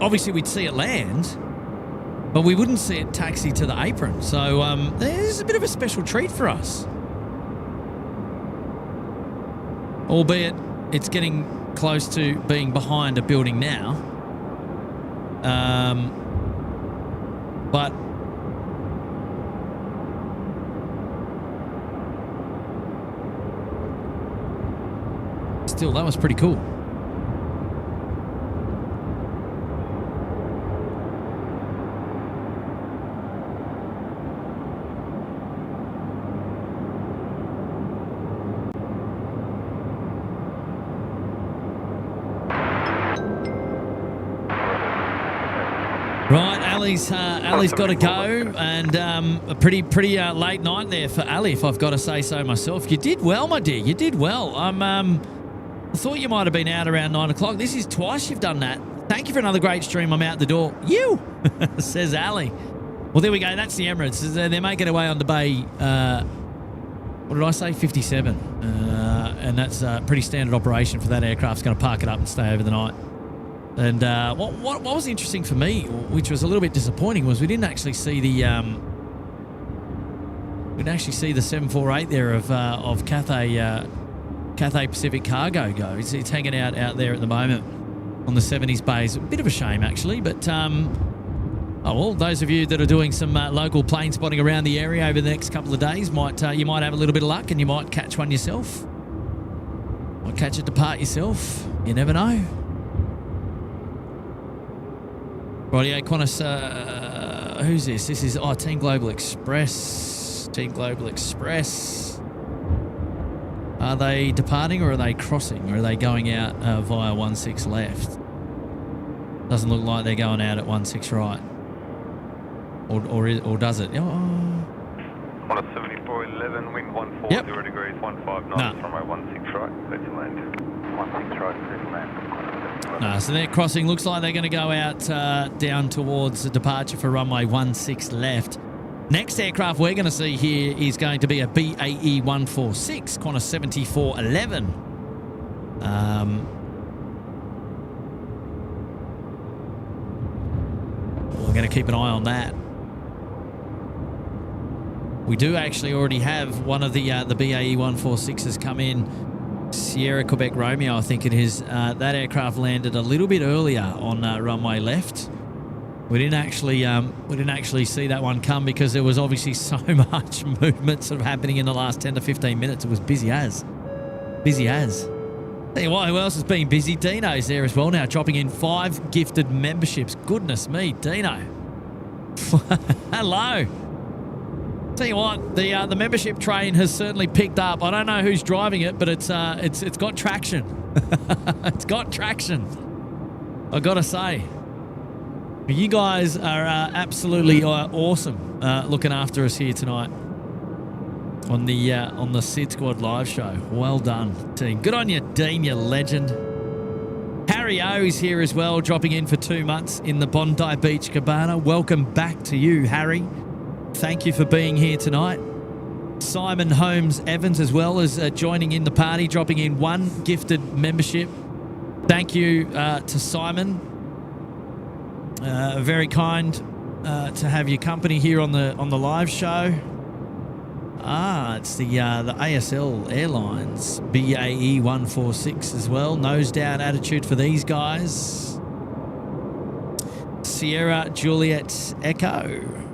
Speaker 3: Obviously we'd see it land, but we wouldn't see it taxi to the apron. So this is a bit of a special treat for us. Albeit it's getting close to being behind a building now. But still, that was pretty cool. Right, Ali's got to go, and a pretty late night there for Ali, if I've got to say so myself. You did well, my dear. You did well. I thought you might have been out around 9 o'clock. This is twice you've done that. Thank you for another great stream. I'm out the door. You, says Ali. Well, there we go. That's the Emirates. They're making their way on the bay. What did I say? 57. And that's a pretty standard operation for that aircraft. It's going to park it up and stay over the night. And what was interesting for me, which was a little bit disappointing, was we didn't actually see the 748 there of Cathay Pacific cargo go. It's hanging out there at the moment on the 70s bays. A bit of a shame actually, but oh well. Those of you that are doing some local plane spotting around the area over the next couple of days you might have a little bit of luck and you might catch one yourself. Might catch it depart yourself. You never know. Rightio, Qantas, who's this? This is, Team Global Express. Team Global Express. Are they departing or are they crossing? Or are they going out via 16 left? Doesn't look like they're going out at 16 right. Or does it? Oh.
Speaker 7: Qantas 7411, wind 140 degrees, 159 from runway 16 right, clear to land.
Speaker 8: 16 right, clear to land.
Speaker 3: No, so they're crossing. Looks like they're going to go out down towards the departure for runway 16 left. Next aircraft we're going to see here is going to be a BAE 146, Qantas 7411. We're going to keep an eye on that. We do actually already have one of the BAE 146s come in. Sierra Quebec Romeo, I think it is. That aircraft landed a little bit earlier on runway left. We didn't actually see that one come because there was obviously so much movement sort of happening in the last 10 to 15 minutes. It was busy as. Tell you what, who else has been busy? Dino's there as well now, dropping in 5 gifted memberships. Goodness me, Dino. Hello. Tell you what, the membership train has certainly picked up. I don't know who's driving it, but it's got traction. It's got traction. I gotta say, you guys are absolutely awesome looking after us here tonight on the SydSquad live show. Well done, team. Good on you, Dean, you legend. Harry O is here as well, dropping in for 2 months in the Bondi Beach Cabana. Welcome back to you, Harry. Thank you for being here tonight. Simon Holmes Evans as well as joining in the party, dropping in 1 gifted membership. Thank you to Simon. Very kind to have your company here on the live show. It's the ASL Airlines BAE 146 as well. Nose down attitude for these guys. Sierra Juliet Echo.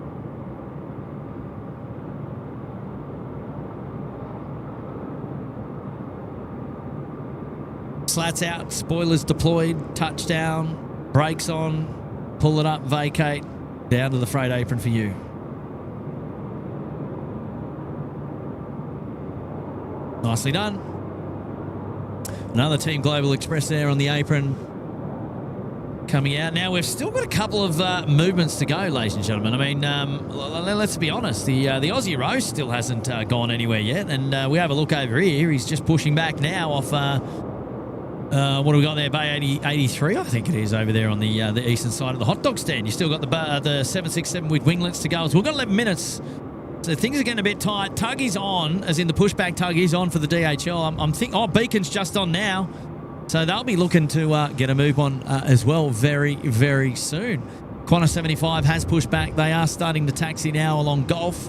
Speaker 3: Slats out, spoilers deployed, touchdown, brakes on, pull it up, vacate, down to the freight apron for you. Nicely done. Another Team Global Express there on the apron coming out. Now, we've still got a couple of movements to go, ladies and gentlemen. I mean, let's be honest. The Aussie Rose still hasn't gone anywhere yet. And we have a look over here. He's just pushing back now off... what do we got there? Bay 83, I think it is, over there on the eastern side of the hot dog stand. You still got the 767 with winglets to go. So we've got 11 minutes. So things are getting a bit tight. Tuggy's on, as in the pushback tug is on for the DHL. I'm thinking, Beacon's just on now. So they'll be looking to get a move on as well very, very soon. Qantas 75 has pushed back. They are starting to taxi now along Gulf.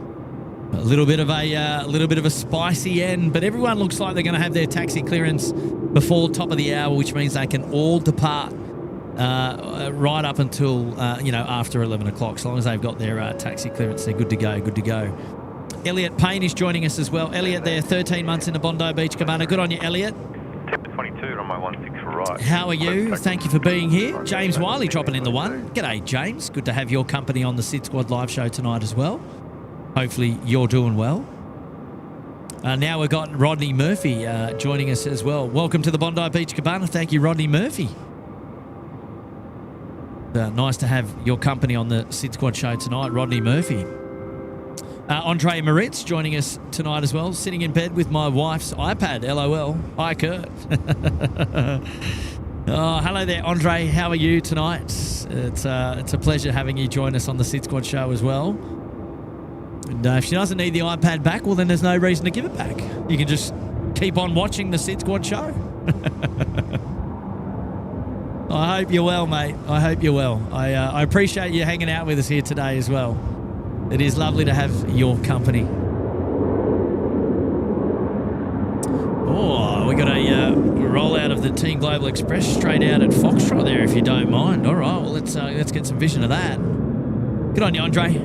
Speaker 3: A little bit of a spicy end, but everyone looks like they're going to have their taxi clearance before top of the hour, which means they can all depart right up until after 11 o'clock. So long as they've got their taxi clearance, they're good to go. Good to go. Elliot Payne is joining us as well. Elliot, there, 13 months in the Bondi Beach Cabana. Good on you, Elliot.
Speaker 7: 22 on my 16 right.
Speaker 3: How are you? Thank you for being here. James Wiley dropping in the one. G'day, James. Good to have your company on the SydSquad live show tonight as well. Hopefully you're doing well. Now we've got Rodney Murphy joining us as well. Welcome to the Bondi Beach Cabana. Thank you, Rodney Murphy. Nice to have your company on the SydSquad show tonight, Rodney Murphy. Andre Moritz joining us tonight as well. Sitting in bed with my wife's iPad, LOL. Hi, Kurt. Oh, hello there, Andre. How are you tonight? It's a pleasure having you join us on the SydSquad show as well. And if she doesn't need the iPad back, well, then there's no reason to give it back. You can just keep on watching the SydSquad show. I hope you're well, mate. I hope you're well. I appreciate you hanging out with us here today as well. It is lovely to have your company. Oh, we got a rollout of the Team Global Express straight out at Foxtrot there, if you don't mind. All right, well, let's get some vision of that. Good on you, Andre.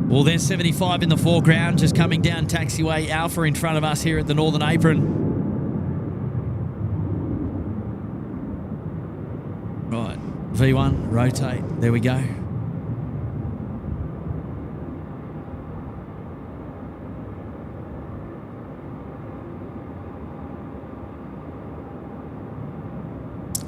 Speaker 3: Well, there's 75 in the foreground, just coming down taxiway Alpha in front of us here at the Northern Apron. Right, V1, rotate, there we go.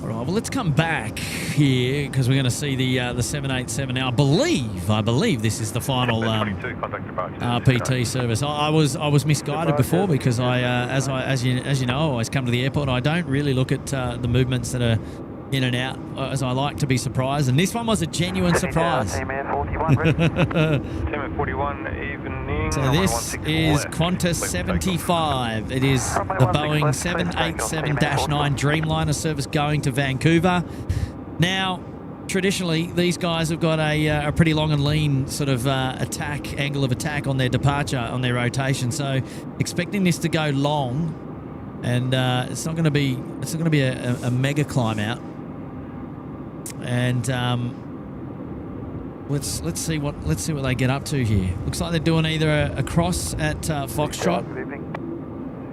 Speaker 3: All right, well, let's come back here because we're going to see the 787 now. I believe this is the final RPT service. I was misguided before because as you know, I always come to the airport. I don't really look at the movements that are in and out, as I like to be surprised. And this one was a genuine surprise.
Speaker 7: Team 41, evening.
Speaker 3: So this is Qantas 75. It is the Boeing 787-9 Dreamliner service going to Vancouver. Now, traditionally, these guys have got a pretty long and lean sort of angle of attack on their departure, on their rotation. So, expecting this to go long, and it's not going to be a mega climb out. And let's see what they get up to here. Looks like they're doing either a cross at Foxtrot.
Speaker 8: Good evening.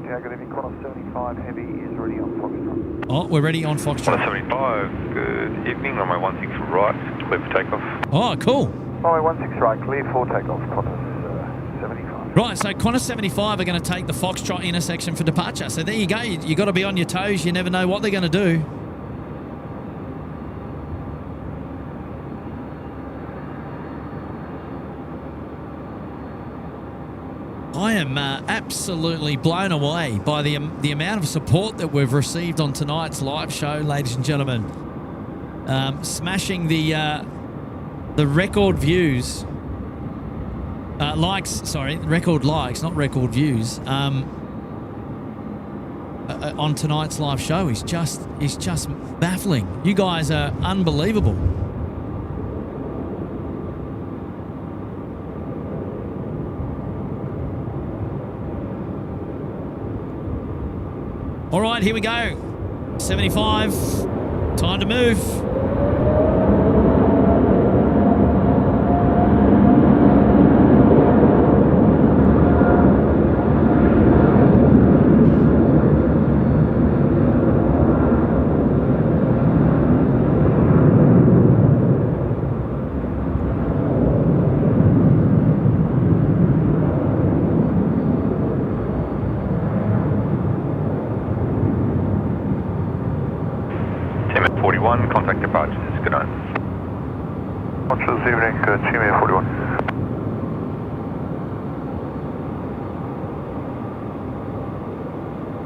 Speaker 8: Good evening. Qantas 75 Heavy is ready on Foxtrot.
Speaker 3: Oh, we're ready on Foxtrot.
Speaker 7: Qantas 75, good evening. Runway 16 right, clear for takeoff.
Speaker 3: Oh, cool.
Speaker 8: Runway 16 right, clear for takeoff. Qantas 75.
Speaker 3: Right, so Qantas 75 are going to take the Foxtrot intersection for departure. So there you go. You got to be on your toes. You never know what they're going to do. I am absolutely blown away by the amount of support that we've received on tonight's live show, ladies and gentlemen. Smashing the record views, record likes, not record views. On tonight's live show is just baffling. You guys are unbelievable. All right, here we go. 75. Time to move.
Speaker 7: Contact departures. Good night. This evening, Team 41.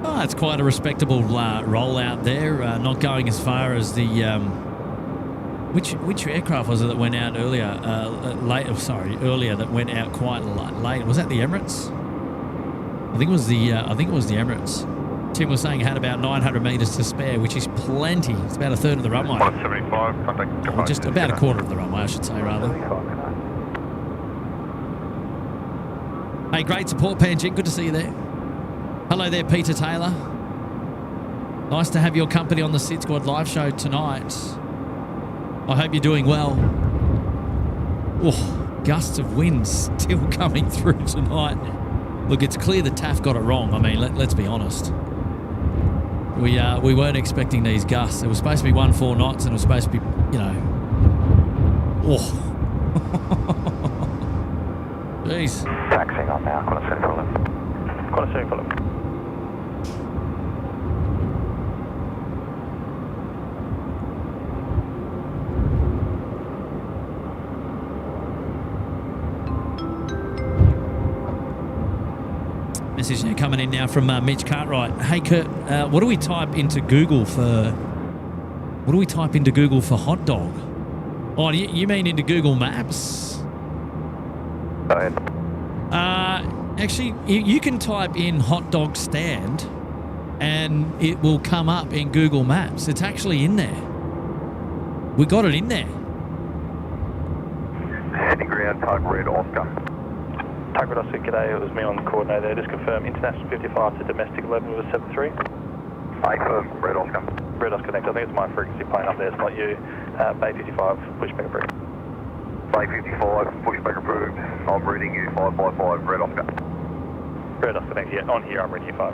Speaker 3: Oh, it's quite a respectable rollout there. Not going as far as the which aircraft was it that went out earlier? Earlier that went out quite late. Was that the Emirates? I think it was the Emirates. Tim was saying it had about 900 metres to spare, which is plenty. It's about a third of the runway.
Speaker 7: 175, contact departure.
Speaker 3: Or just about a quarter of the runway, I should say, rather. Hey, great support, Panjin. Good to see you there. Hello there, Peter Taylor. Nice to have your company on the SydSquad live show tonight. I hope you're doing well. Oh, gusts of wind still coming through tonight. Look, it's clear the TAF got it wrong. I mean, let's be honest. We weren't expecting these gusts. It was supposed to be 14 knots, and it was supposed to be, you know. Oh. Jeez.
Speaker 8: Taxiing on now, Qantas A380.
Speaker 2: Qantas A380.
Speaker 3: Message now coming in now from Mitch Cartwright. Hey Kurt, what do we type into Google for? What do we type into Google for hot dog? Oh, you mean into Google Maps?
Speaker 8: Go ahead.
Speaker 3: Actually, you can type in hot dog stand, and it will come up in Google Maps. It's actually in there. We got it in there.
Speaker 8: Heading ground, tug red Oscar.
Speaker 2: Tug Red Oscar, g'day, it was me on the coordinator. Just confirm international 55 to domestic 11 with a 73.
Speaker 8: Confirm, red Oscar.
Speaker 2: Red Oscar next, I think it's my frequency plane up there, it's not you. Bay 55, pushback approved.
Speaker 8: Bay 55, pushback approved. I'm reading you 555, red Oscar.
Speaker 2: Red Oscar next, yeah, on here I'm reading you 5.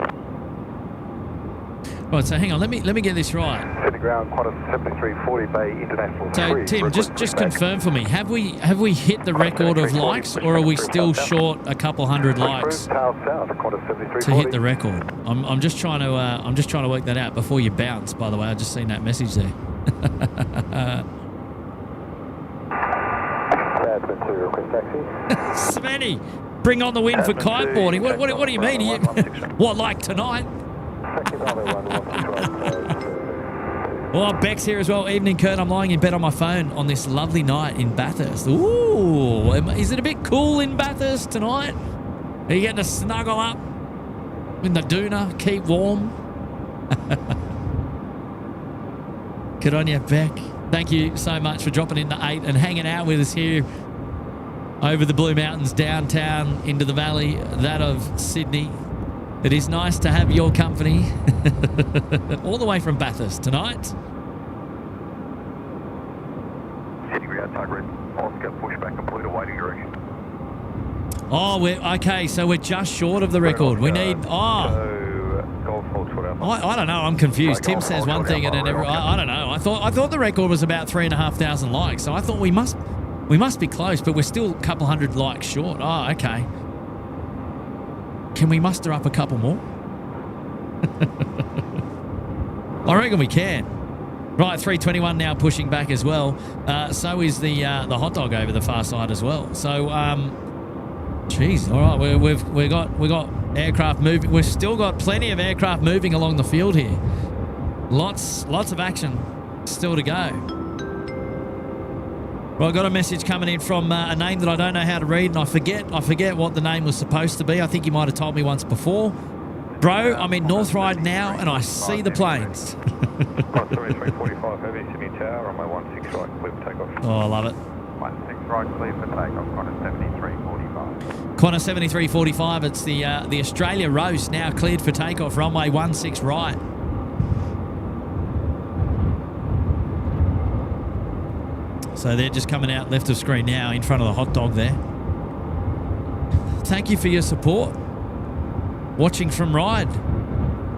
Speaker 3: Right, so hang on, let me get this right.
Speaker 8: Heading ground, Qantas A380 Bay International.
Speaker 3: So Tim, just confirm for me, have we hit the record of likes, or are we still short a couple hundred likes to hit the record? I'm just trying to work that out before you bounce. By the way, I just seen that message there. Svenny, bring on the wind for kiteboarding. What do you mean? What, like tonight? Well, Beck's here as well. Evening, Kurt. I'm lying in bed on my phone on this lovely night in Bathurst. Ooh, is it a bit cool in Bathurst tonight? Are you getting to snuggle up in the doona, keep warm? Good on you, Beck. Thank you so much for dropping in the 8 and hanging out with us here over the Blue Mountains, downtown, into the valley, that of Sydney. It is nice to have your company all the way from Bathurst tonight.
Speaker 8: Heading ground, tug red Oscar, pushback complete, awaiting direction.
Speaker 3: Oh, okay, so we're just short of the record. We need, I don't know, I'm confused. Tim says one thing and then I don't know. I thought the record was about 3,500 likes, so I thought we must be close, but we're still a couple hundred likes short. Oh, okay. Can we muster up a couple more? I reckon we can. Right, 321 now pushing back as well. So is the hot dog over the far side as well. So, geez, all right, we got aircraft moving. We've still got plenty of aircraft moving along the field here. Lots of action still to go. Well, I got a message coming in from a name that I don't know how to read, and I forget what the name was supposed to be. I think you might have told me once before. Bro, I'm in North Ryde now, and I see the planes.
Speaker 7: Sorry, 345 heavy, Sydney Tower, runway 16 right, clear for takeoff.
Speaker 3: Oh, I love it.
Speaker 8: 16 right, clear for takeoff, Qantas 7345.
Speaker 3: Qantas 7345, it's the Australia roast now cleared for takeoff, runway 16 right. So they're just coming out left of screen now in front of the hot dog there. Thank you for your support. Watching from Ride.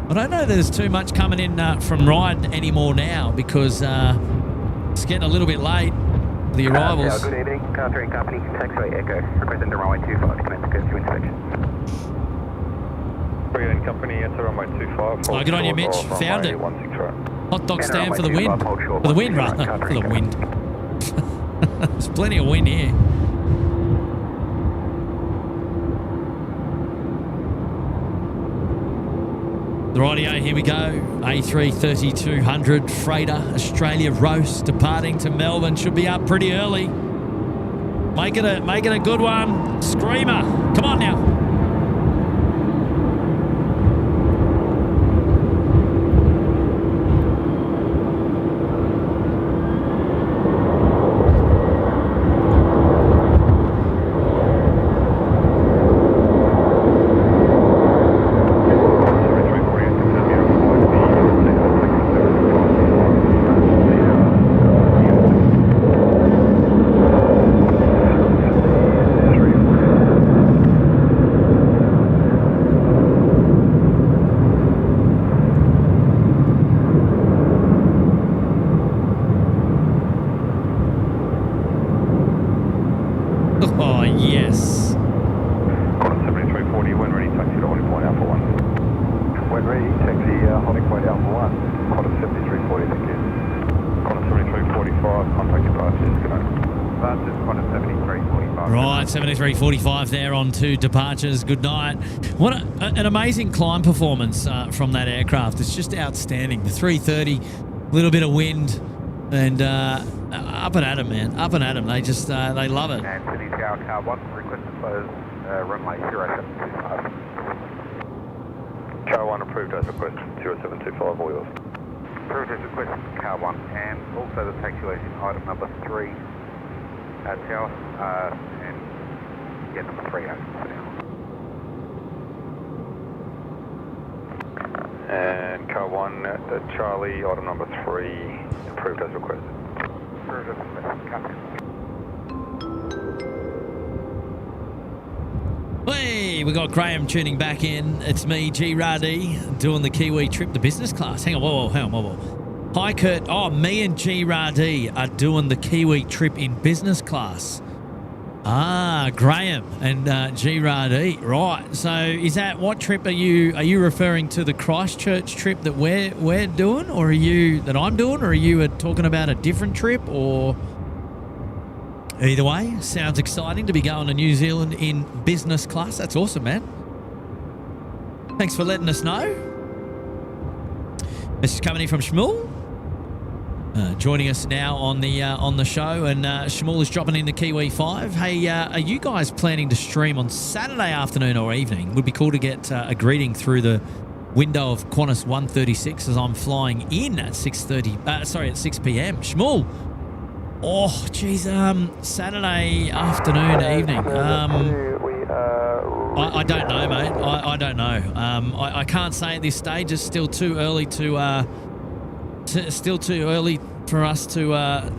Speaker 3: I don't know there's too much coming in from Ride anymore now because it's getting a little bit late, the arrivals.
Speaker 1: Good evening, Car 3 Company, taxiway Echo, requesting the runway 25 to commence curfew inspection.
Speaker 7: 3 Company, enter runway 25.
Speaker 3: Oh, good on you, Mitch. Found it.
Speaker 7: 16 right.
Speaker 3: Hot dog stand for the wind. For the wind, rather. For the wind. There's plenty of wind here. Rightio, here we go. A330-200 freighter, Australia roast, departing to Melbourne. Should be up pretty early. Make it a good one. Screamer. Come on now. Oh, yes.
Speaker 7: Qantas 7340, when ready, taxi to holding point Alpha 1.
Speaker 8: When ready, taxi holding point Alpha 1, Qantas 7340, thank you.
Speaker 7: Qantas 7345, contact departures, good night.
Speaker 8: Departures, Qantas 7345.
Speaker 3: Right, 7345 there on to departures. Good night. What an amazing climb performance from that aircraft. It's just outstanding. The 330, a little bit of wind, and up and at 'em, man. Up and at 'em. They just, they love it.
Speaker 8: And Sydney Tower, car 1, request to close runway 0725.
Speaker 7: Car 1 approved as requested, 0725, all yours.
Speaker 8: Approved as requested, car 1, and also the taxiway is item number 3, tower, and yeah, number 3 open for now.
Speaker 7: And car 1, Charlie, item number 3, approved as requested.
Speaker 8: Approved as requested, copy.
Speaker 3: Hey, we got Graham tuning back in. It's me, G Rydges, doing the Kiwi trip to business class. Hang on, whoa. Hi, Kurt. Oh, me and G Rydges are doing the Kiwi trip in business class. Ah, Graham and G Rydges. Right. So, is that what trip are you referring to? The Christchurch trip that we're doing, or are you that I'm doing, or are you talking about a different trip, or? Either way, sounds exciting to be going to New Zealand in business class. That's awesome, man. Thanks for letting us know. This is coming in from Shmuel. Joining us now on the show, and Shmuel is dropping in the Kiwi 5. Hey, are you guys planning to stream on Saturday afternoon or evening? Would be cool to get a greeting through the window of Qantas 136 as I'm flying in at 6 p.m. Shmuel. Oh, geez, Saturday afternoon, evening. I don't know, mate. I don't know. I can't say at this stage. It's still too early for us to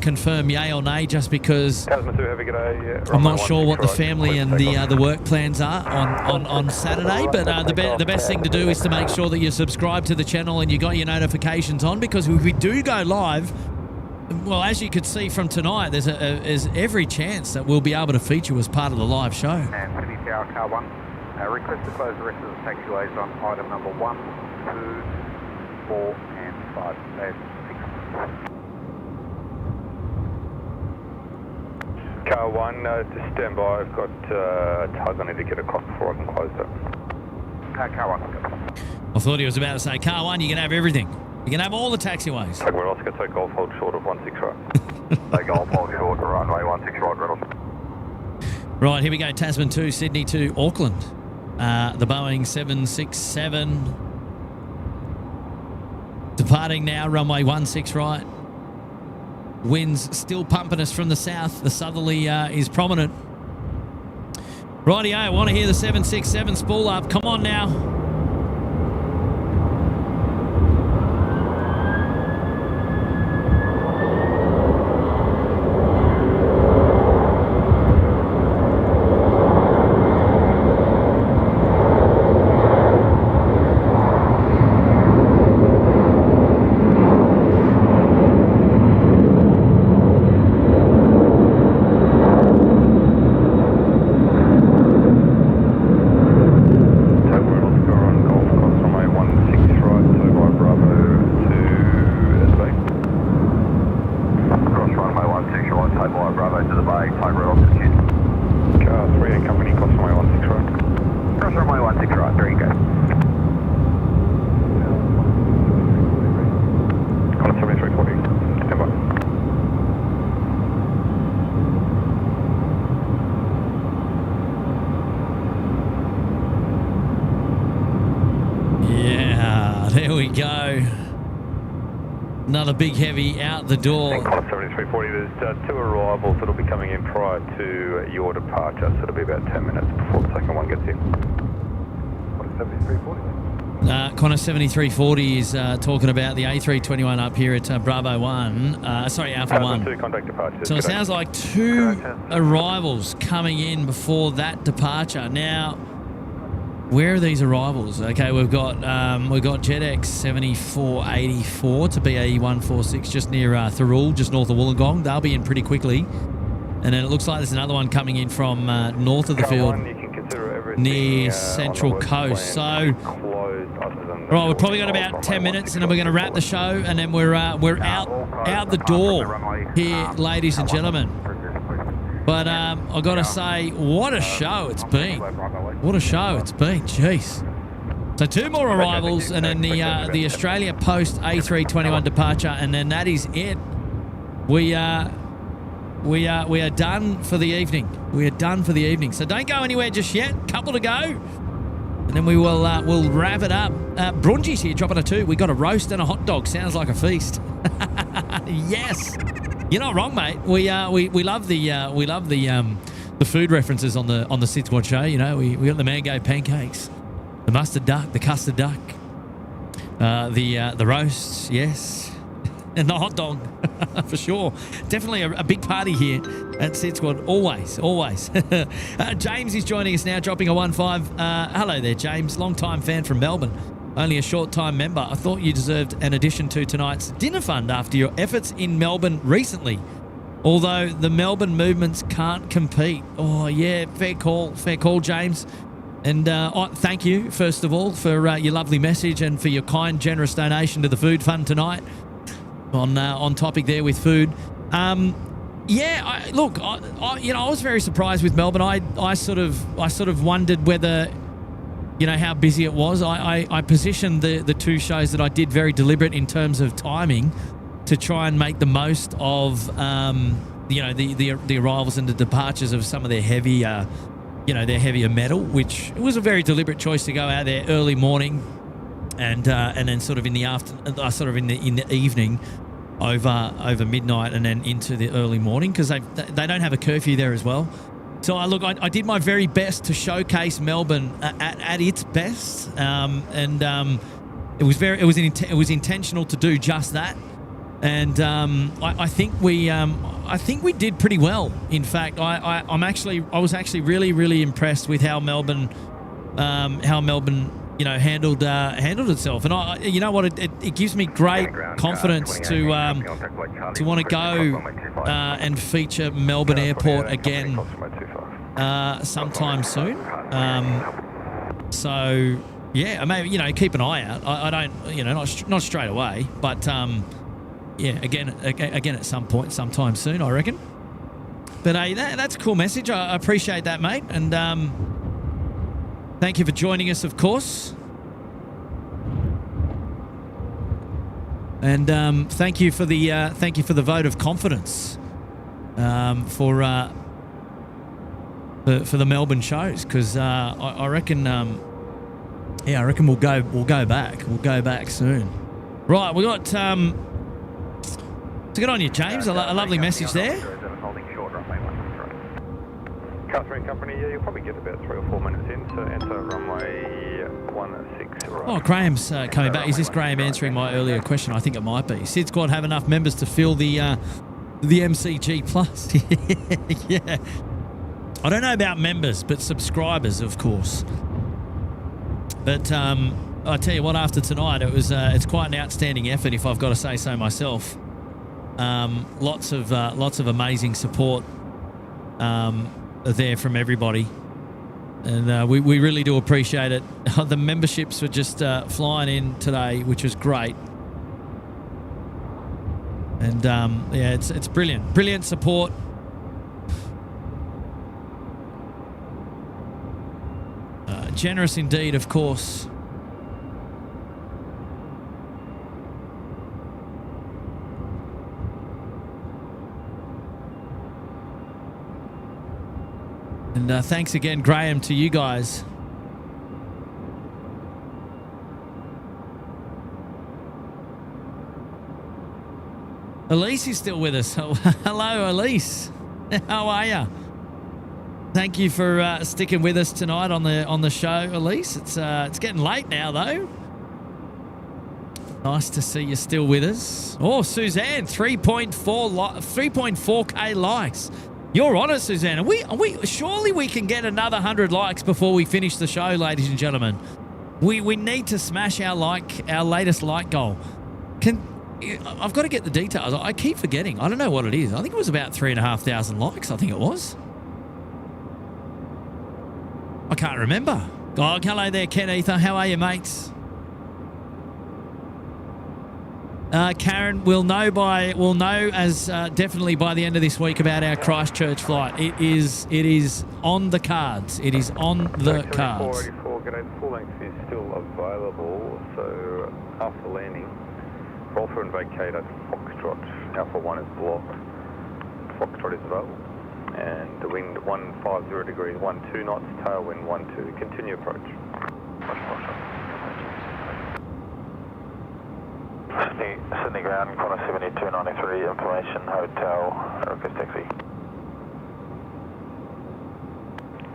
Speaker 3: confirm yay or nay, just because I'm not sure what the family and the work plans are on Saturday. But the best thing to do is to make sure that you're subscribed to the channel and you got your notifications on, because if we do go live, well, as you could see from tonight, there's every chance that we'll be able to feature you as part of the live show.
Speaker 8: And Sydney Tower, car 1, request to close the rest of the taxiways on item number 1, 2, 4, and 5, and 6.
Speaker 7: Car 1, just stand by. I've got a tug I need to get across before I can close that.
Speaker 8: Car 1, go.
Speaker 3: I thought he was about to say, car 1, you can have everything. You can have all the taxiways.
Speaker 7: We're also going to take golf hold short of 16 right.
Speaker 8: Take golf hold short of runway 16 right, Reynolds.
Speaker 3: Right, here we go. Tasman to Sydney to Auckland. The Boeing 767. Departing now, runway 16 right. Winds still pumping us from the south. The southerly is prominent. Rightio, I want to hear the 767 spool up. Come on now. Another big heavy out the door.
Speaker 7: Qantas A380, there's 2 arrivals that'll be coming in prior to your departure, so it'll be about 10 minutes before the second one gets in.
Speaker 3: Qantas A340 is talking about the A321 up here at Bravo 1. Alpha 1.
Speaker 7: 2 contact departures.
Speaker 3: So it sounds like 2 arrivals coming in before that departure. Now, where are these arrivals? Okay, we've got JetX 7484 to BAE 146 just near Thurul, just north of Wollongong. They'll be in pretty quickly. And then it looks like there's another one coming in from north of the field near Central Coast. So, right, we've probably got about 10 minutes and then we're going to wrap the show and then we're out the door here, ladies and gentlemen. But I've got to say, what a show it's been. What a show it's been. Jeez. So 2 more arrivals and then the Australia Post A321 departure, and then that is it. We are done for the evening. We are done for the evening. So don't go anywhere just yet. Couple to go. And then we will we'll wrap it up. Brunji's here dropping a 2. We got a roast and a hot dog. Sounds like a feast. Yes. You're not wrong, mate. We love the food references on the SydSquad show. You know, we got the mango pancakes, the mustard duck, the custard duck, the roasts, yes, and the hot dog for sure. Definitely a big party here at SydSquad. Always. James is joining us now, dropping a 1-5. Hello there, James. Long-time fan from Melbourne. Only a short-time member. I thought you deserved an addition to tonight's dinner fund after your efforts in Melbourne recently. Although the Melbourne movements can't compete. Oh, yeah, fair call, James. And thank you, first of all, for your lovely message and for your kind, generous donation to the food fund tonight. On topic there with food. Yeah, I was very surprised with Melbourne. I sort of wondered whether, you know, how busy it was. I positioned the 2 shows that I did very deliberate in terms of timing to try and make the most of, the arrivals and the departures of some of their heavier metal, which was a very deliberate choice to go out there early morning and then sort of in the in the evening over midnight and then into the early morning, because they don't have a curfew there as well. So I did my very best to showcase Melbourne at its best, it was intentional to do just that, and I think we did pretty well. In fact, I was actually really impressed with how Melbourne handled itself, and you know what, it gives me great confidence to want to go and feature Melbourne Airport again sometime soon. So yeah, maybe keep an eye out. I don't not straight away, but again at some point, sometime soon, I reckon. But that's a cool message. I appreciate that, mate, and thank you for joining us, of course. And thank you for the vote of confidence for the Melbourne shows, because I reckon we'll go back soon. Right, we got So good on you, James. A lovely message there.
Speaker 8: Holding short, runway 16 right.
Speaker 7: Cathay Company, yeah, you'll probably get about 3 or 4 minutes in, so enter runway 16 right.
Speaker 3: Oh, Graham's coming back. Is this Graham answering my earlier question? I think it might be. SydSquad have enough members to fill the MCG Plus. Yeah. I don't know about members, but subscribers, of course. But I tell you what, after tonight, it's quite an outstanding effort, if I've got to say so myself. Lots of amazing support there from everybody, and we really do appreciate it. The memberships were just flying in today, which was great. And yeah, it's brilliant support. Generous indeed, of course. And thanks again, Graham, to you guys. Elise is still with us. Hello, Elise. How are you? Thank you for sticking with us tonight on the show, Elise. It's getting late now, though. Nice to see you still with us. Oh, Suzanne, 3.4K likes. You're on it, Suzanne. Are we surely we can get another 100 likes before we finish the show, ladies and gentlemen. We need to smash our latest like goal. I've got to get the details. I keep forgetting. I don't know what it is. I think it was about 3,500 likes. I think it was. I can't remember. Oh, hello there, Ken Ether. How are you, mates? Karen, we'll know definitely by the end of this week about our Christchurch flight. It is on the cards. It is on the cards.
Speaker 7: 484, grenade full length is still available. So after landing, roll through and vacate at Foxtrot. Alpha 1 is blocked. Foxtrot is available. And the wind 150 degrees, 12 knots, tailwind 12. Continue approach.
Speaker 1: Sydney ground, Qantas 7293, information, hotel, request taxi.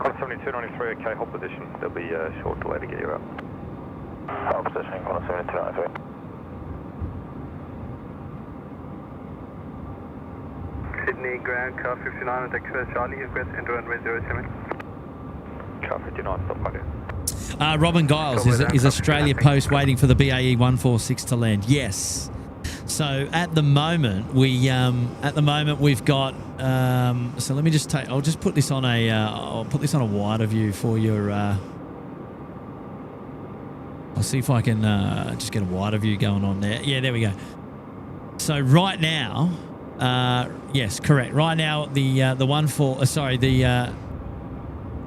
Speaker 7: Qantas 7293, okay, hold position. There'll be a short delay to get you out.
Speaker 1: Hold position, Qantas 7293.
Speaker 8: Sydney ground, car 59 at Express Charlie, request enter runway 07.
Speaker 7: Car 59, stop right here.
Speaker 3: Robin Giles, is Australia Post waiting for the BAE 146 to land? Yes. So at the moment we've got. So let me just take. I'll just put this on a. I'll put this on a wider view for your. I'll see if I can just get a wider view going on there. Yeah, there we go. So right now, yes, correct. Right now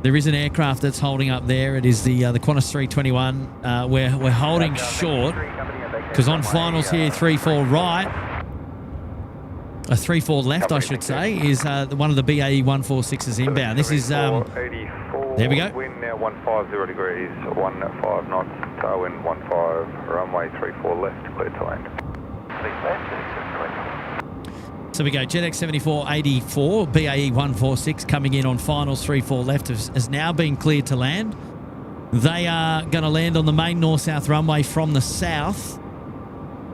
Speaker 3: there is an aircraft that's holding up there. It is the Qantas 321. We're holding short because on finals here, 34 right, 34 left, I should say, is one of the BAE 146s inbound. This is
Speaker 7: 84,
Speaker 3: there we go.
Speaker 7: Wind now 150 degrees, 15 knots, tailwind 15, runway 34 left, clear to land.
Speaker 3: So we go JetX 7484, BAE 146 coming in on finals 34 left has now been cleared to land. They are going to land on the main north-south runway from the south.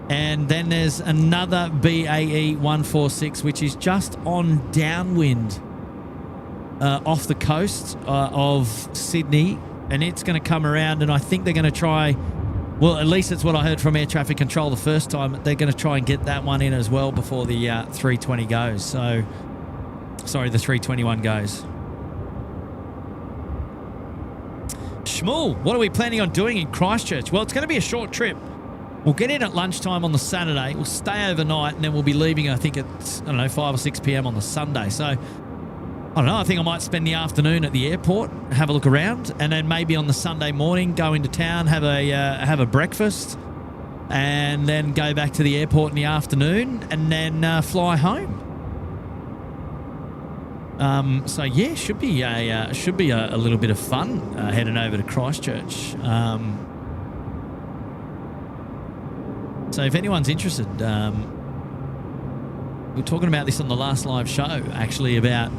Speaker 3: And then there's another BAE 146, which is just on downwind off the coast of Sydney. And it's going to come around, and I think they're going to try... Well, at least that's what I heard from air traffic control the first time. They're going to try and get that one in as well before the 320 goes. So, sorry, the 321 goes. Shmuel, what are we planning on doing in Christchurch? Well, it's going to be a short trip. We'll get in at lunchtime on the Saturday. We'll stay overnight, and then we'll be leaving, I think, at, 5 or 6 p.m. on the Sunday. So, I don't know, I think I might spend the afternoon at the airport, have a look around, and then maybe on the Sunday morning go into town, have a breakfast, and then go back to the airport in the afternoon, and then fly home. So yeah, should be a little bit of fun heading over to Christchurch. So if anyone's interested, We were talking about this on the last live show, actually, about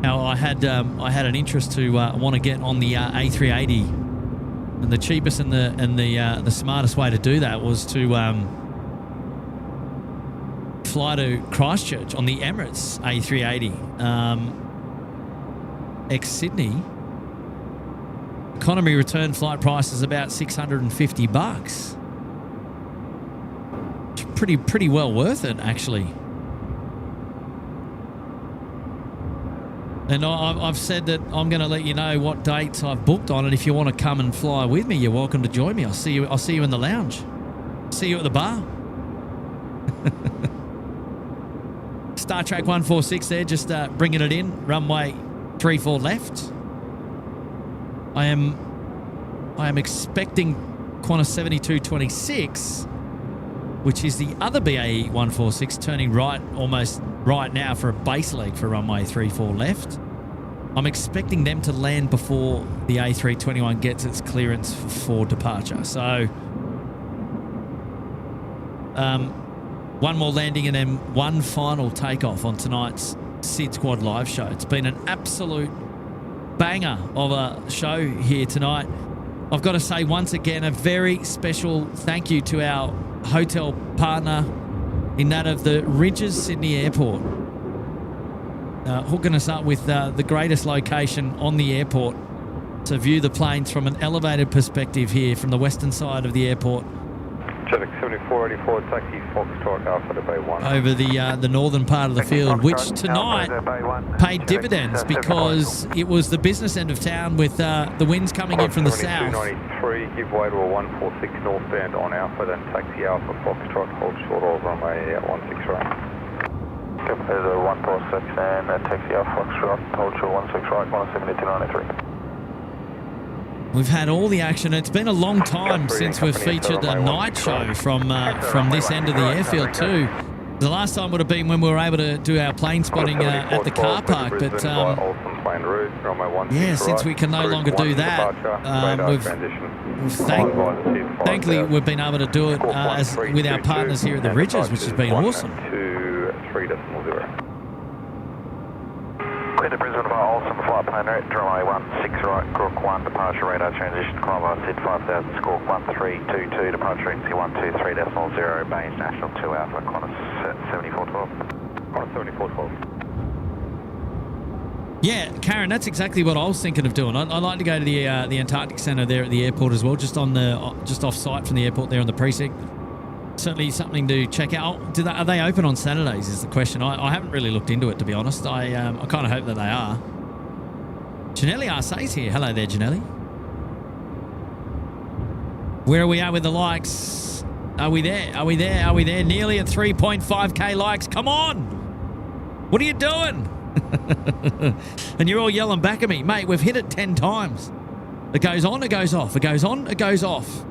Speaker 3: how I had an interest to want to get on the A380, and the cheapest and the smartest way to do that was to fly to Christchurch on the Emirates A380, ex-Sydney. Economy return flight price is about $650. Pretty well worth it, actually. And I've said that I'm going to let you know what dates I've booked on, and if you want to come and fly with me, you're welcome to join me. I'll see you in the lounge. See you at the bar. Star Trek 146 there, just bringing it in. Runway 34 left. I am expecting Qantas 7226, which is the other BAE 146, turning right almost right now for a base leg for runway 34 left. I'm expecting them to land before the A321 gets its clearance for departure. So one more landing and then one final takeoff on tonight's SydSquad live show. It's been an absolute banger of a show here tonight. I've got to say once again a very special thank you to our hotel partner in that of the Rydges Sydney Airport, hooking us up with the greatest location on the airport to view the planes from an elevated perspective here from the western side of the airport.
Speaker 7: Jetix 7484, taxi Foxtrot Alpha to Bay 1.
Speaker 3: Over the northern part of the field, which tonight paid dividends because it was the business end of town with the winds coming in from the south.
Speaker 7: 9293, give way to a 146 northbound on Alpha, then taxi Alpha Foxtrot, hold short of runway 16 right.
Speaker 1: There's a 146 and taxi Alpha Foxtrot, hold short 16 right, 17293.
Speaker 3: We've had all the action. It's been a long time since we've featured a night show from this end of the airfield too. The last time would have been when we were able to do our plane spotting at the car park, but yeah, since we can no longer do that, thankfully we've been able to do it with our partners here at the Rydges, which has been awesome.
Speaker 1: Clear to Brisbane by Olsen, flight plan route, runway 16 right, Crook 1, departure radar transition, climb by SID 5000, score 1322, departure frequency 123.0, Bay International 2 Alpha, Qantas 7412.
Speaker 7: Qantas 7412.
Speaker 3: Yeah, Karen, that's exactly what I was thinking of doing. I'd like to go to the Antarctic Centre there at the airport as well, just off site from the airport there on the precinct. Certainly something to check out. Are they open on Saturdays is the question. I haven't really looked into it, to be honest. I kind of hope that they are. Janelli Arce's here. Hello there, Janelli. Where are we at with the likes? Are we there? Are we there? Are we there? Nearly at 3.5k likes. Come on! What are you doing? And you're all yelling back at me. Mate, we've hit it 10 times. It goes on, it goes off. It goes on, it goes off.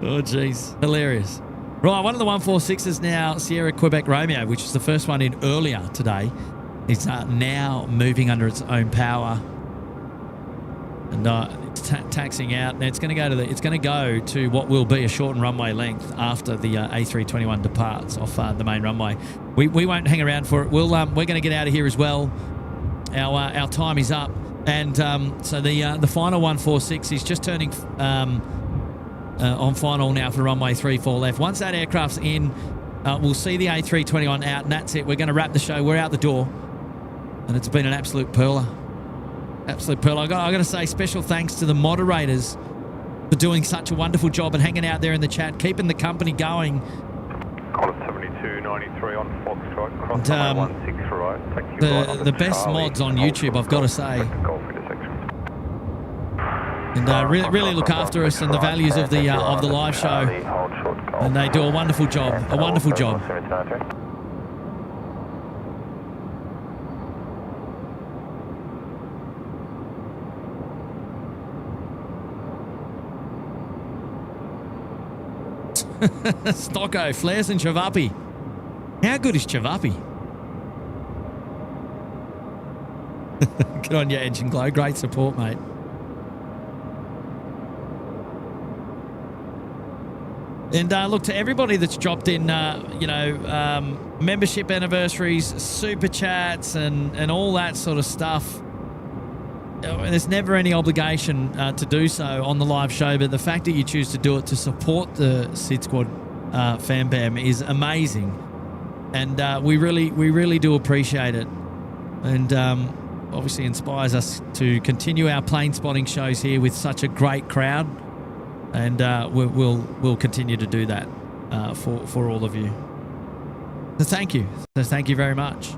Speaker 3: Oh, jeez. Hilarious. Right, one of the 146s now, Sierra Quebec Romeo, which is the first one in earlier today, is now moving under its own power and taxiing out. Now it's going to go to what will be a shortened runway length after the A321 departs off the main runway. We won't hang around for it. We're going to get out of here as well. Our time is up, and so the final 146 is just turning on final now for runway 34 left. Once that aircraft's in, we'll see the A321 out, and that's it. We're going to wrap the show. We're out the door, and it's been an absolute pearler. Absolute pearler. I got to say special thanks to the moderators for doing such a wonderful job and hanging out there in the chat, keeping the company going.
Speaker 7: Qantas 7293 on Foxtrot, cross runway 16 right.
Speaker 3: The best mods on YouTube, I've got to say. And really look after us and the values of the live show, and they do a wonderful job. A wonderful job. Stocko, flares and Chavapi. How good is Chavapi? Good on your engine glow. Great support, mate. And look, to everybody that's dropped in, membership anniversaries, super chats, and all that sort of stuff. There's never any obligation to do so on the live show, but the fact that you choose to do it to support the SydSquad Fan Bam is amazing, and we really do appreciate it, and obviously inspires us to continue our plane spotting shows here with such a great crowd, and we'll continue to do that for all of you. So thank you. So thank you very much.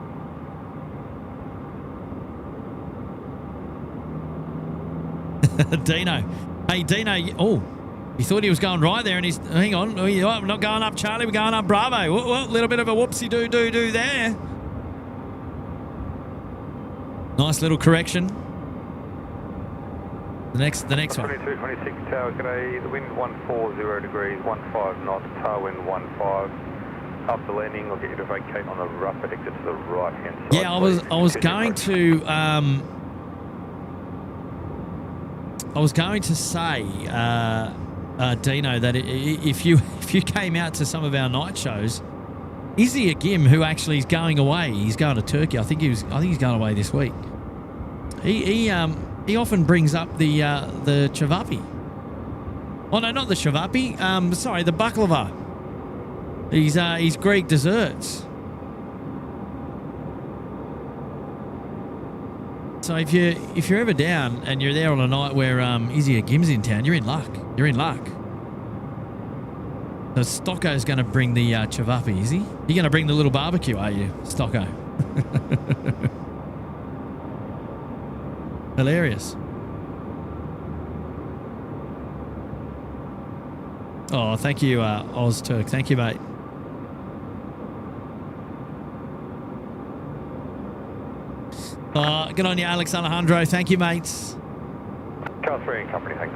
Speaker 3: Dino. Hey, Dino. Oh, he thought he was going right there, and he's... Hang on. We're not going up Charlie. We're going up Bravo. A little bit of a whoopsie-doo-doo-doo there. Nice little correction. The next one.
Speaker 7: 2226 tower, g'day. The wind 140 degrees, 15 knots, tail wind 15. After landing, I'll get you to vacate on the rapid exit to the right-hand side.
Speaker 3: Yeah, I was going to... I was going to say, Dino, that if you came out to some of our night shows, Izzy Agim, who actually is going away, he's going to Turkey. I think he's going away this week. He often brings up the chavapi. Oh no, not the chavapi. Sorry, the baklava. He's Greek desserts. So if you're ever down and you're there on a night where Izzy Agim's in town, you're in luck. You're in luck. So Stocko's going to bring the chavapi, is he? You're going to bring the little barbecue, are you, Stocko? Hilarious. Oh, thank you, Oz Turk. Thank you, mate. Good on you, Alex Alejandro. Thank you, mates.
Speaker 7: Car 3 and company, thanks.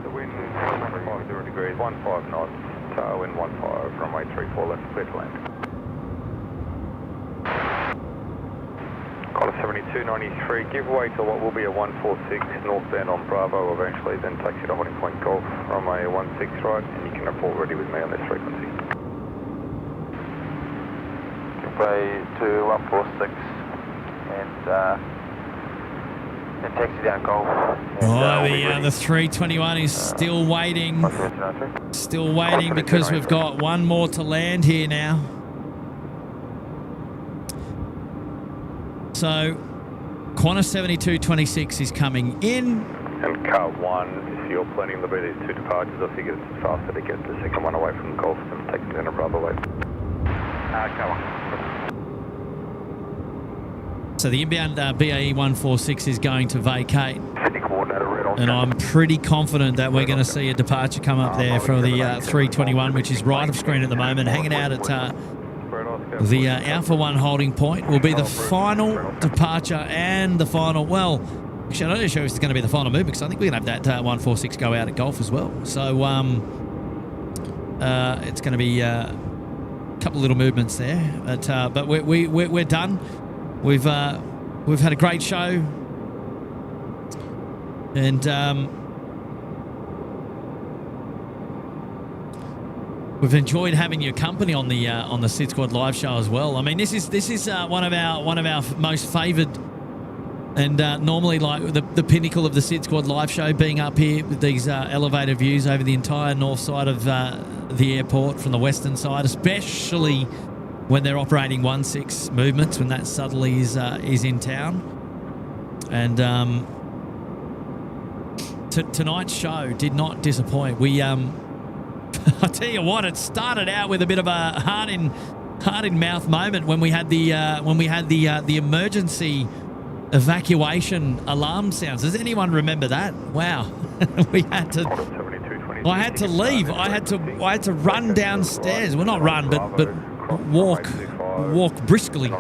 Speaker 7: The wind 50 degrees, 15 knots, tail wind 15, runway 34 left, clear to land. Qantas 7293, give way to what will be a 146 northbound on Bravo eventually, then taxi to holding point Golf, runway 16 right, and you can report ready with me on this frequency.
Speaker 1: Way to 146 and taxi down Golf.
Speaker 3: And, the 321 is still waiting. Still waiting because we've got one more to land here now. So Qantas 7226 is coming in.
Speaker 7: And car 1, if you're planning to be these two departures, I figure it's faster to get the second one away from Golf than take it down a Bravo way. Car 1.
Speaker 3: So the inbound BAE 146 is going to vacate, and I'm pretty confident that we're going to see a departure come up there for the 321, which is right of screen at the moment, hanging out at the Alpha 1 holding point. Will be the final departure and the final, well, actually I'm not sure if it's going to be the final move, because I think we're going to have that 146 go out at Golf as well. So it's going to be a couple of little movements there, but we're done. We've had a great show, and we've enjoyed having your company on the SydSquad live show as well. I mean, this is one of our most favoured, and normally like the pinnacle of the SydSquad live show, being up here with these elevated views over the entire north side of the airport from the western side, especially when they're operating 1-6 movements, when that southerly is in town. And tonight's show did not disappoint. We I tell you what, it started out with a bit of a heart in mouth moment when we had the emergency evacuation alarm sounds. Does anyone remember that? Wow. I had to leave. I had to run downstairs. Well, not run, but walk briskly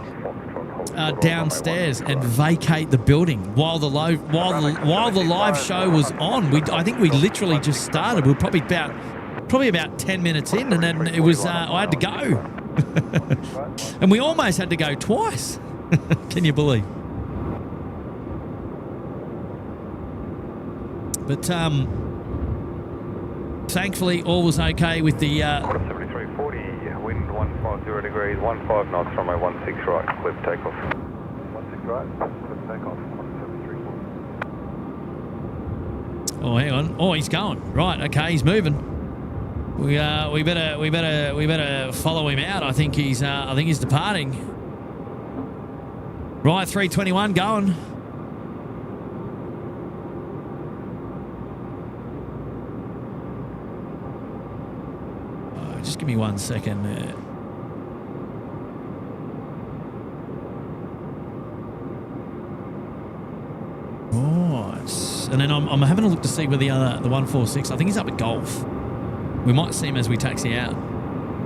Speaker 3: downstairs and vacate the building while the live show was on. I think we literally just started. We were probably about 10 minutes in, and then it was I had to go, and we almost had to go twice. Can you believe? But thankfully, all was okay with the...
Speaker 7: Qantas 7340, wind 150 degrees, 15 knots, runway 16 right, clear for takeoff. 16 right, clear for takeoff, Qantas 7340.
Speaker 3: Oh, hang on. Oh, he's going. Right, okay, he's moving. We better follow him out. I think he's departing. Right, 321 going. Just give me 1 second. Right. And then I'm having a look to see where the 146, I think he's up at Golf. We might see him as we taxi out.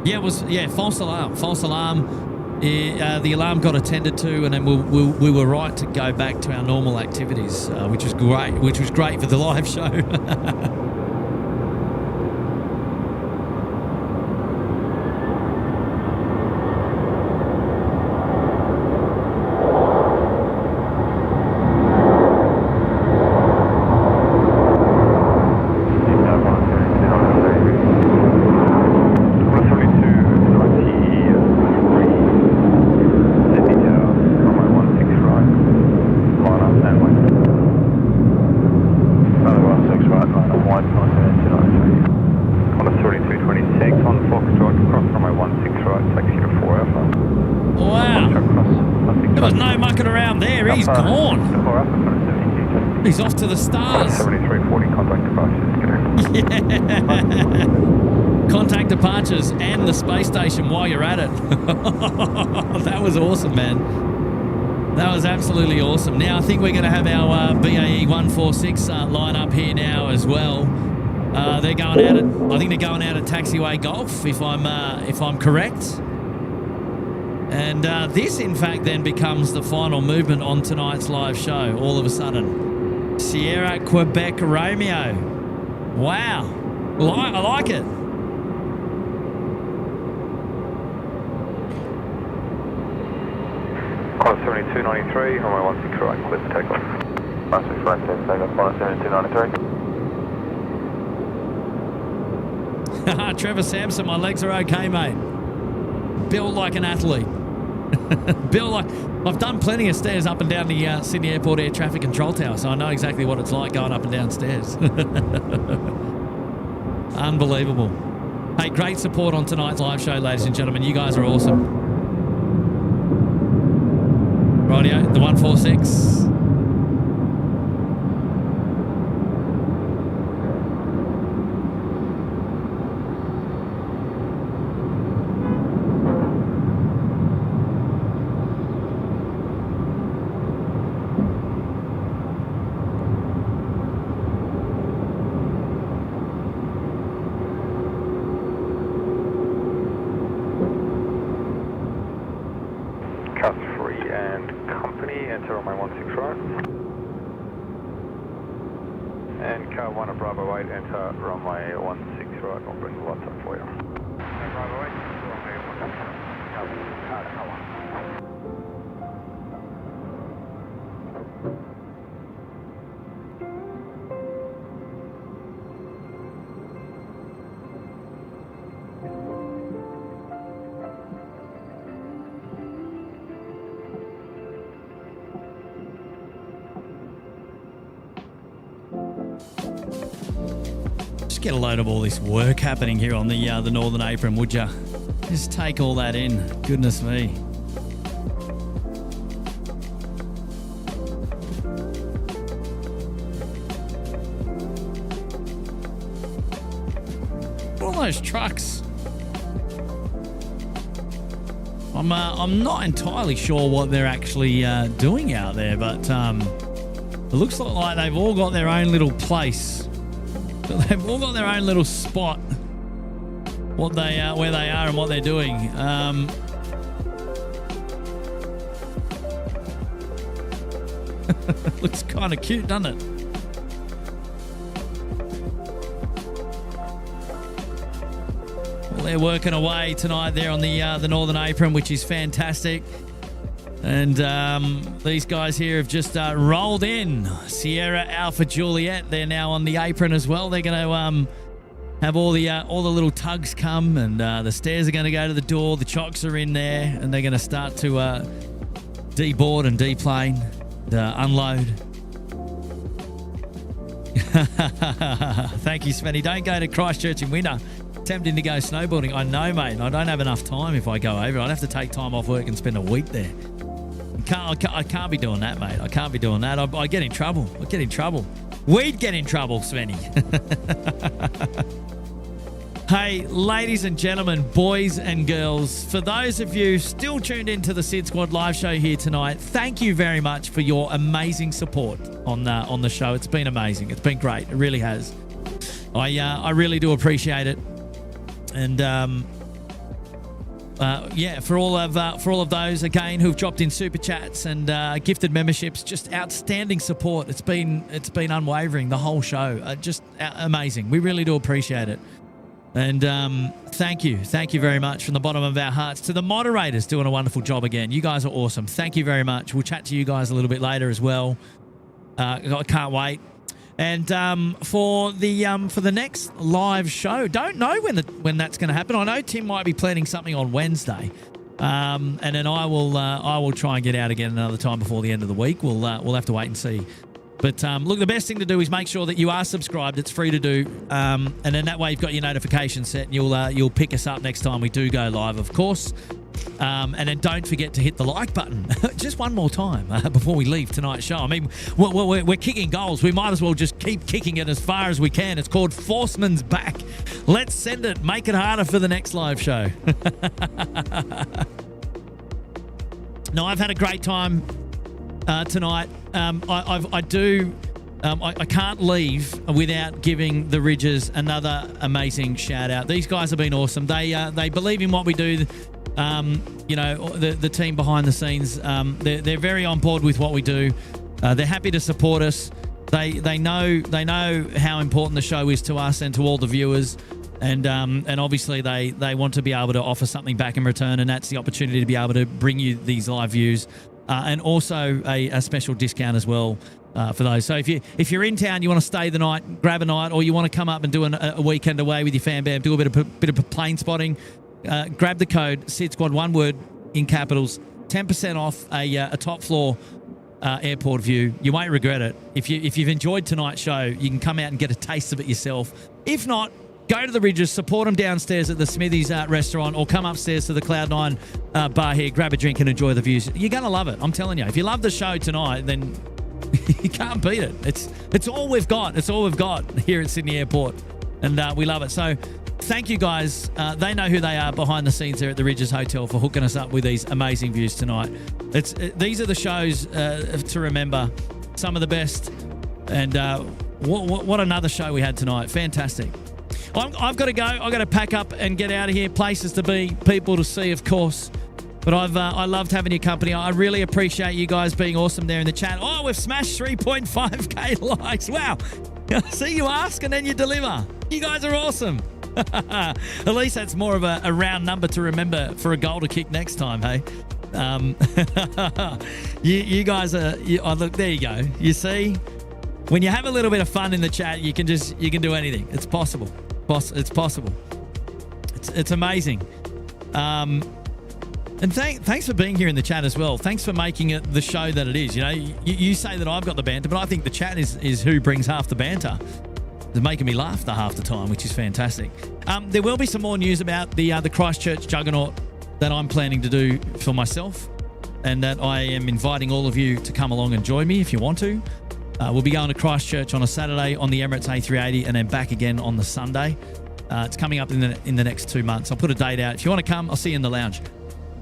Speaker 3: Yeah, it was, false alarm. False alarm. The alarm got attended to, and then we were right to go back to our normal activities, which was great. Which was great for the live show. He's gone. He's off to the stars.
Speaker 7: 7340, contact departures.
Speaker 3: Yeah. Contact departures and the space station while you're at it. That was awesome, man. That was absolutely awesome. Now I think we're going to have our BAE 146 line up here now as well. They're going out at, I think they're going out at taxiway Golf, if I'm correct. And this, in fact, then becomes the final movement on tonight's live show, all of a sudden. Sierra, Quebec, Romeo. Wow. I like it.
Speaker 7: Qantas 7293, runway 16 right, clear for takeoff. 16 right, clear for takeoff, Qantas 7293.
Speaker 3: Trevor Sampson, my legs are okay, mate. Built like an athlete. Built like... I've done plenty of stairs up and down the Sydney Airport Air Traffic Control Tower, so I know exactly what it's like going up and down stairs. Unbelievable. Hey, great support on tonight's live show, ladies and gentlemen. You guys are awesome. Rightio, the 146. Get a load of all this work happening here on the Northern Apron, would ya? Just take all that in. Goodness me. All those trucks. I'm not entirely sure what they're actually doing out there, but it looks like they've all got their own little place. They've all got their own little spot, where they are and what they're doing. Looks kind of cute, doesn't it? Well, they're working away tonight there on the Northern Apron, which is fantastic. And these guys here have just rolled in. Sierra Alpha Juliet, they're now on the apron as well. They're going to have all the little tugs come, and the stairs are going to go to the door. The chocks are in there, and they're going to start to deboard and deplane, unload. Thank you, Svenny. Don't go to Christchurch in winter. Tempting to go snowboarding. I know, mate. I don't have enough time if I go over. I'd have to take time off work and spend a week there. I can't be doing that, mate. I can't be doing that. I get in trouble. I get in trouble. We'd get in trouble, Svenny. Hey, ladies and gentlemen, boys and girls, for those of you still tuned into the SydSquad live show here tonight, thank you very much for your amazing support on the show. It's been amazing. It's been great. It really has. I really do appreciate it. And for all of those again who've dropped in super chats and gifted memberships, just outstanding support. It's been unwavering the whole show. Just amazing. We really do appreciate it. And thank you very much from the bottom of our hearts to the moderators doing a wonderful job again. You guys are awesome. Thank you very much. We'll chat to you guys a little bit later as well. I can't wait. And for the next live show, don't know when that's going to happen. I know Tim might be planning something on Wednesday, and then I will try and get out again another time before the end of the week. We'll have to wait and see. But look, the best thing to do is make sure that you are subscribed. It's free to do, and then that way you've got your notifications set, and you'll pick us up next time we do go live, of course. And then don't forget to hit the like button just one more time before we leave tonight's show. I mean, we're kicking goals. We might as well just keep kicking it as far as we can. It's called Forceman's Back. Let's send it. Make it harder for the next live show. No, I've had a great time tonight. I can't leave without giving the Rydges another amazing shout out. These guys have been awesome. They believe in what we do. The team behind the scenes, they're very on board with what we do. They're happy to support us. They know how important the show is to us and to all the viewers. And obviously they want to be able to offer something back in return, and that's the opportunity to be able to bring you these live views, and also a special discount as well for those. So if you're in town, you want to stay the night, grab a night, or you want to come up and do a weekend away with your fan bam, do a bit of plane spotting. Grab the code SydSquad, one word in capitals, 10% off a top floor airport view. You won't regret it. If you've enjoyed tonight's show, you can come out and get a taste of it yourself. If not, go to the Rydges, support them downstairs at the Smithies restaurant, or come upstairs to the Cloud9 bar here, grab a drink and enjoy the views. You're going to love it. I'm telling you. If you love the show tonight, then you can't beat it. It's all we've got. It's all we've got here at Sydney Airport, and we love it. So thank you guys. They know who they are behind the scenes there at the Rydges Hotel for hooking us up with these amazing views tonight. These are the shows to remember. Some of the best. And what another show we had tonight. Fantastic. I've got to go. I've got to pack up and get out of here. Places to be, people to see, of course. But I loved having your company. I really appreciate you guys being awesome there in the chat. Oh, we've smashed 3.5k likes. Wow. See, you ask and then you deliver. You guys are awesome. At least that's more of a round number to remember for a goal to kick next time, hey? You guys are... look, there you go. You see? When you have a little bit of fun in the chat, you can do anything. It's possible. It's possible. It's amazing. And thanks for being here in the chat as well. Thanks for making it the show that it is. You know, you say that I've got the banter, but I think the chat is who brings half the banter. It's making me laugh half the time, which is fantastic. There will be some more news about the Christchurch Juggernaut that I'm planning to do for myself, and that I am inviting all of you to come along and join me if you want to. We'll be going to Christchurch on a Saturday on the Emirates A380, and then back again on the Sunday. It's coming up in the next 2 months. I'll put a date out. If you want to come, I'll see you in the lounge.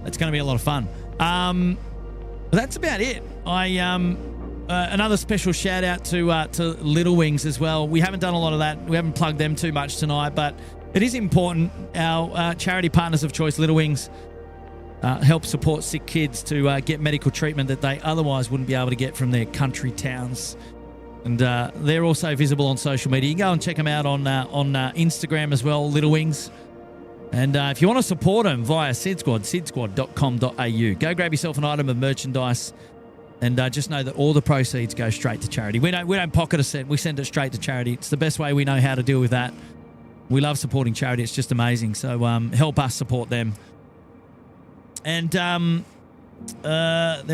Speaker 3: It's going to be a lot of fun. That's about it. Another special shout out to Little Wings as well. We haven't done a lot of that. We haven't plugged them too much tonight, but it is important. Our charity partners of choice, Little Wings, help support sick kids to get medical treatment that they otherwise wouldn't be able to get from their country towns. And they're also visible on social media. You can go and check them out on Instagram as well, Little Wings. And if you want to support them via SydSquad, sydsquad.com.au. Go grab yourself an item of merchandise, and just know that all the proceeds go straight to charity. We don't pocket a cent. We send it straight to charity. It's the best way we know how to deal with that. We love supporting charity. It's just amazing. So help us support them. And there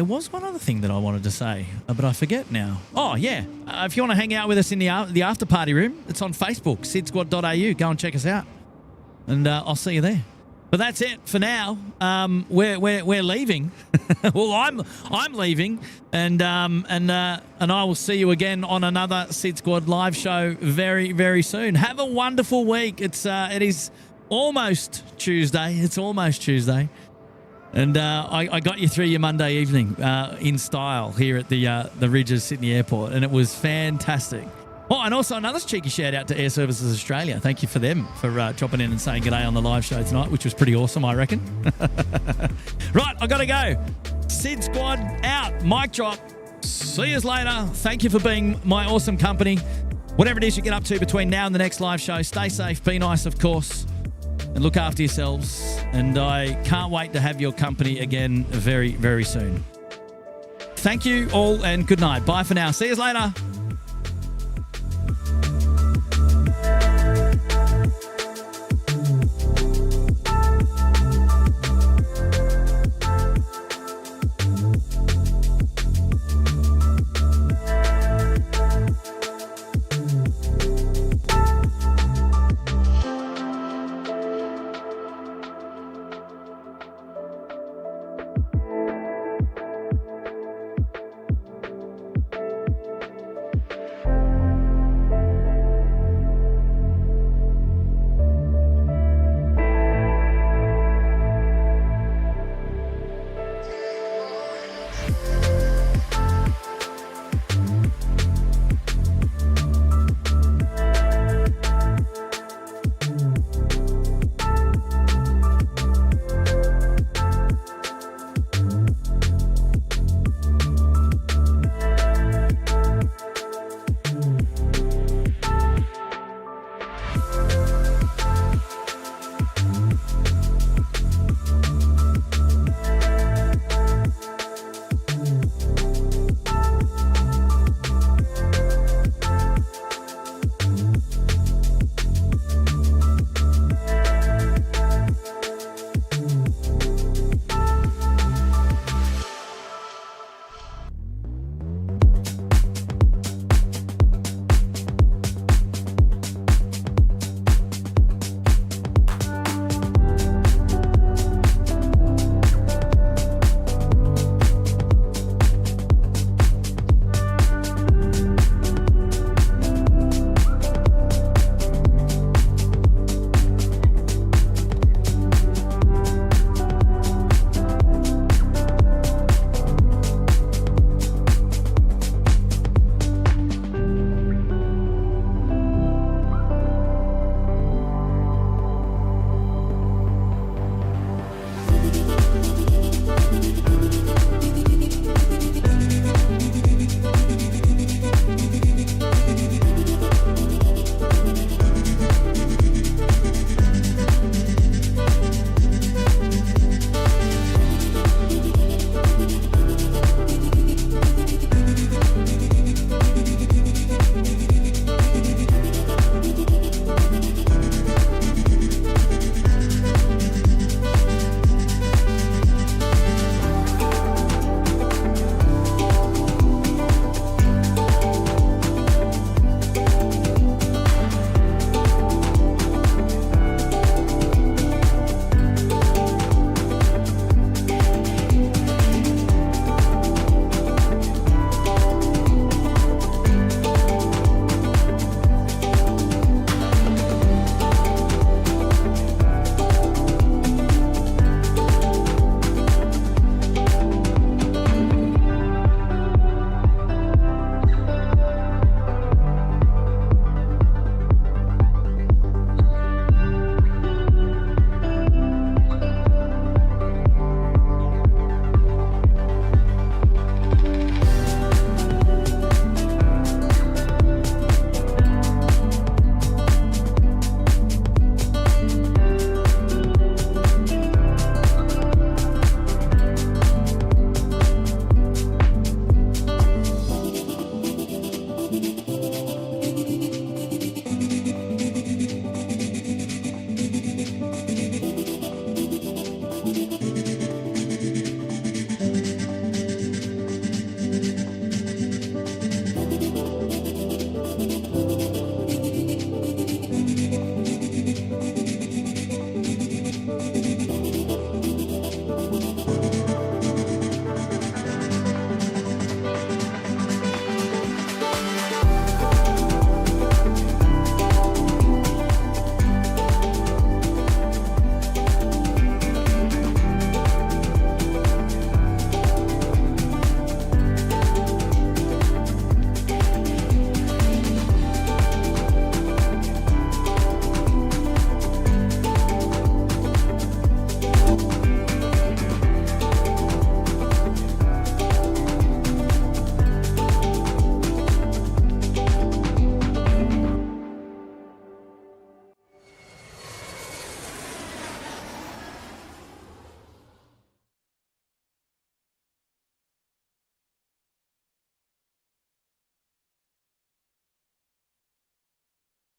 Speaker 3: was one other thing that I wanted to say, but I forget now. Oh, yeah. If you want to hang out with us in the after party room, it's on Facebook, SydSquad.au. Go and check us out. And I'll see you there. But that's it for now. We're leaving. Well, I'm leaving, and I will see you again on another Sid Squad live show very, very soon. Have a wonderful week. It is almost Tuesday. It's almost Tuesday, and I got you through your Monday evening in style here at the Rydges Sydney Airport, and it was fantastic. Oh, and also another cheeky shout out to Air Services Australia. Thank you for them for dropping in and saying g'day on the live show tonight, which was pretty awesome, I reckon. Right, I got to go. Sid Squad out. Mic drop. See you later. Thank you for being my awesome company. Whatever it is you get up to between now and the next live show, stay safe, be nice, of course, and look after yourselves. And I can't wait to have your company again very, very soon. Thank you all and good night. Bye for now. See you later.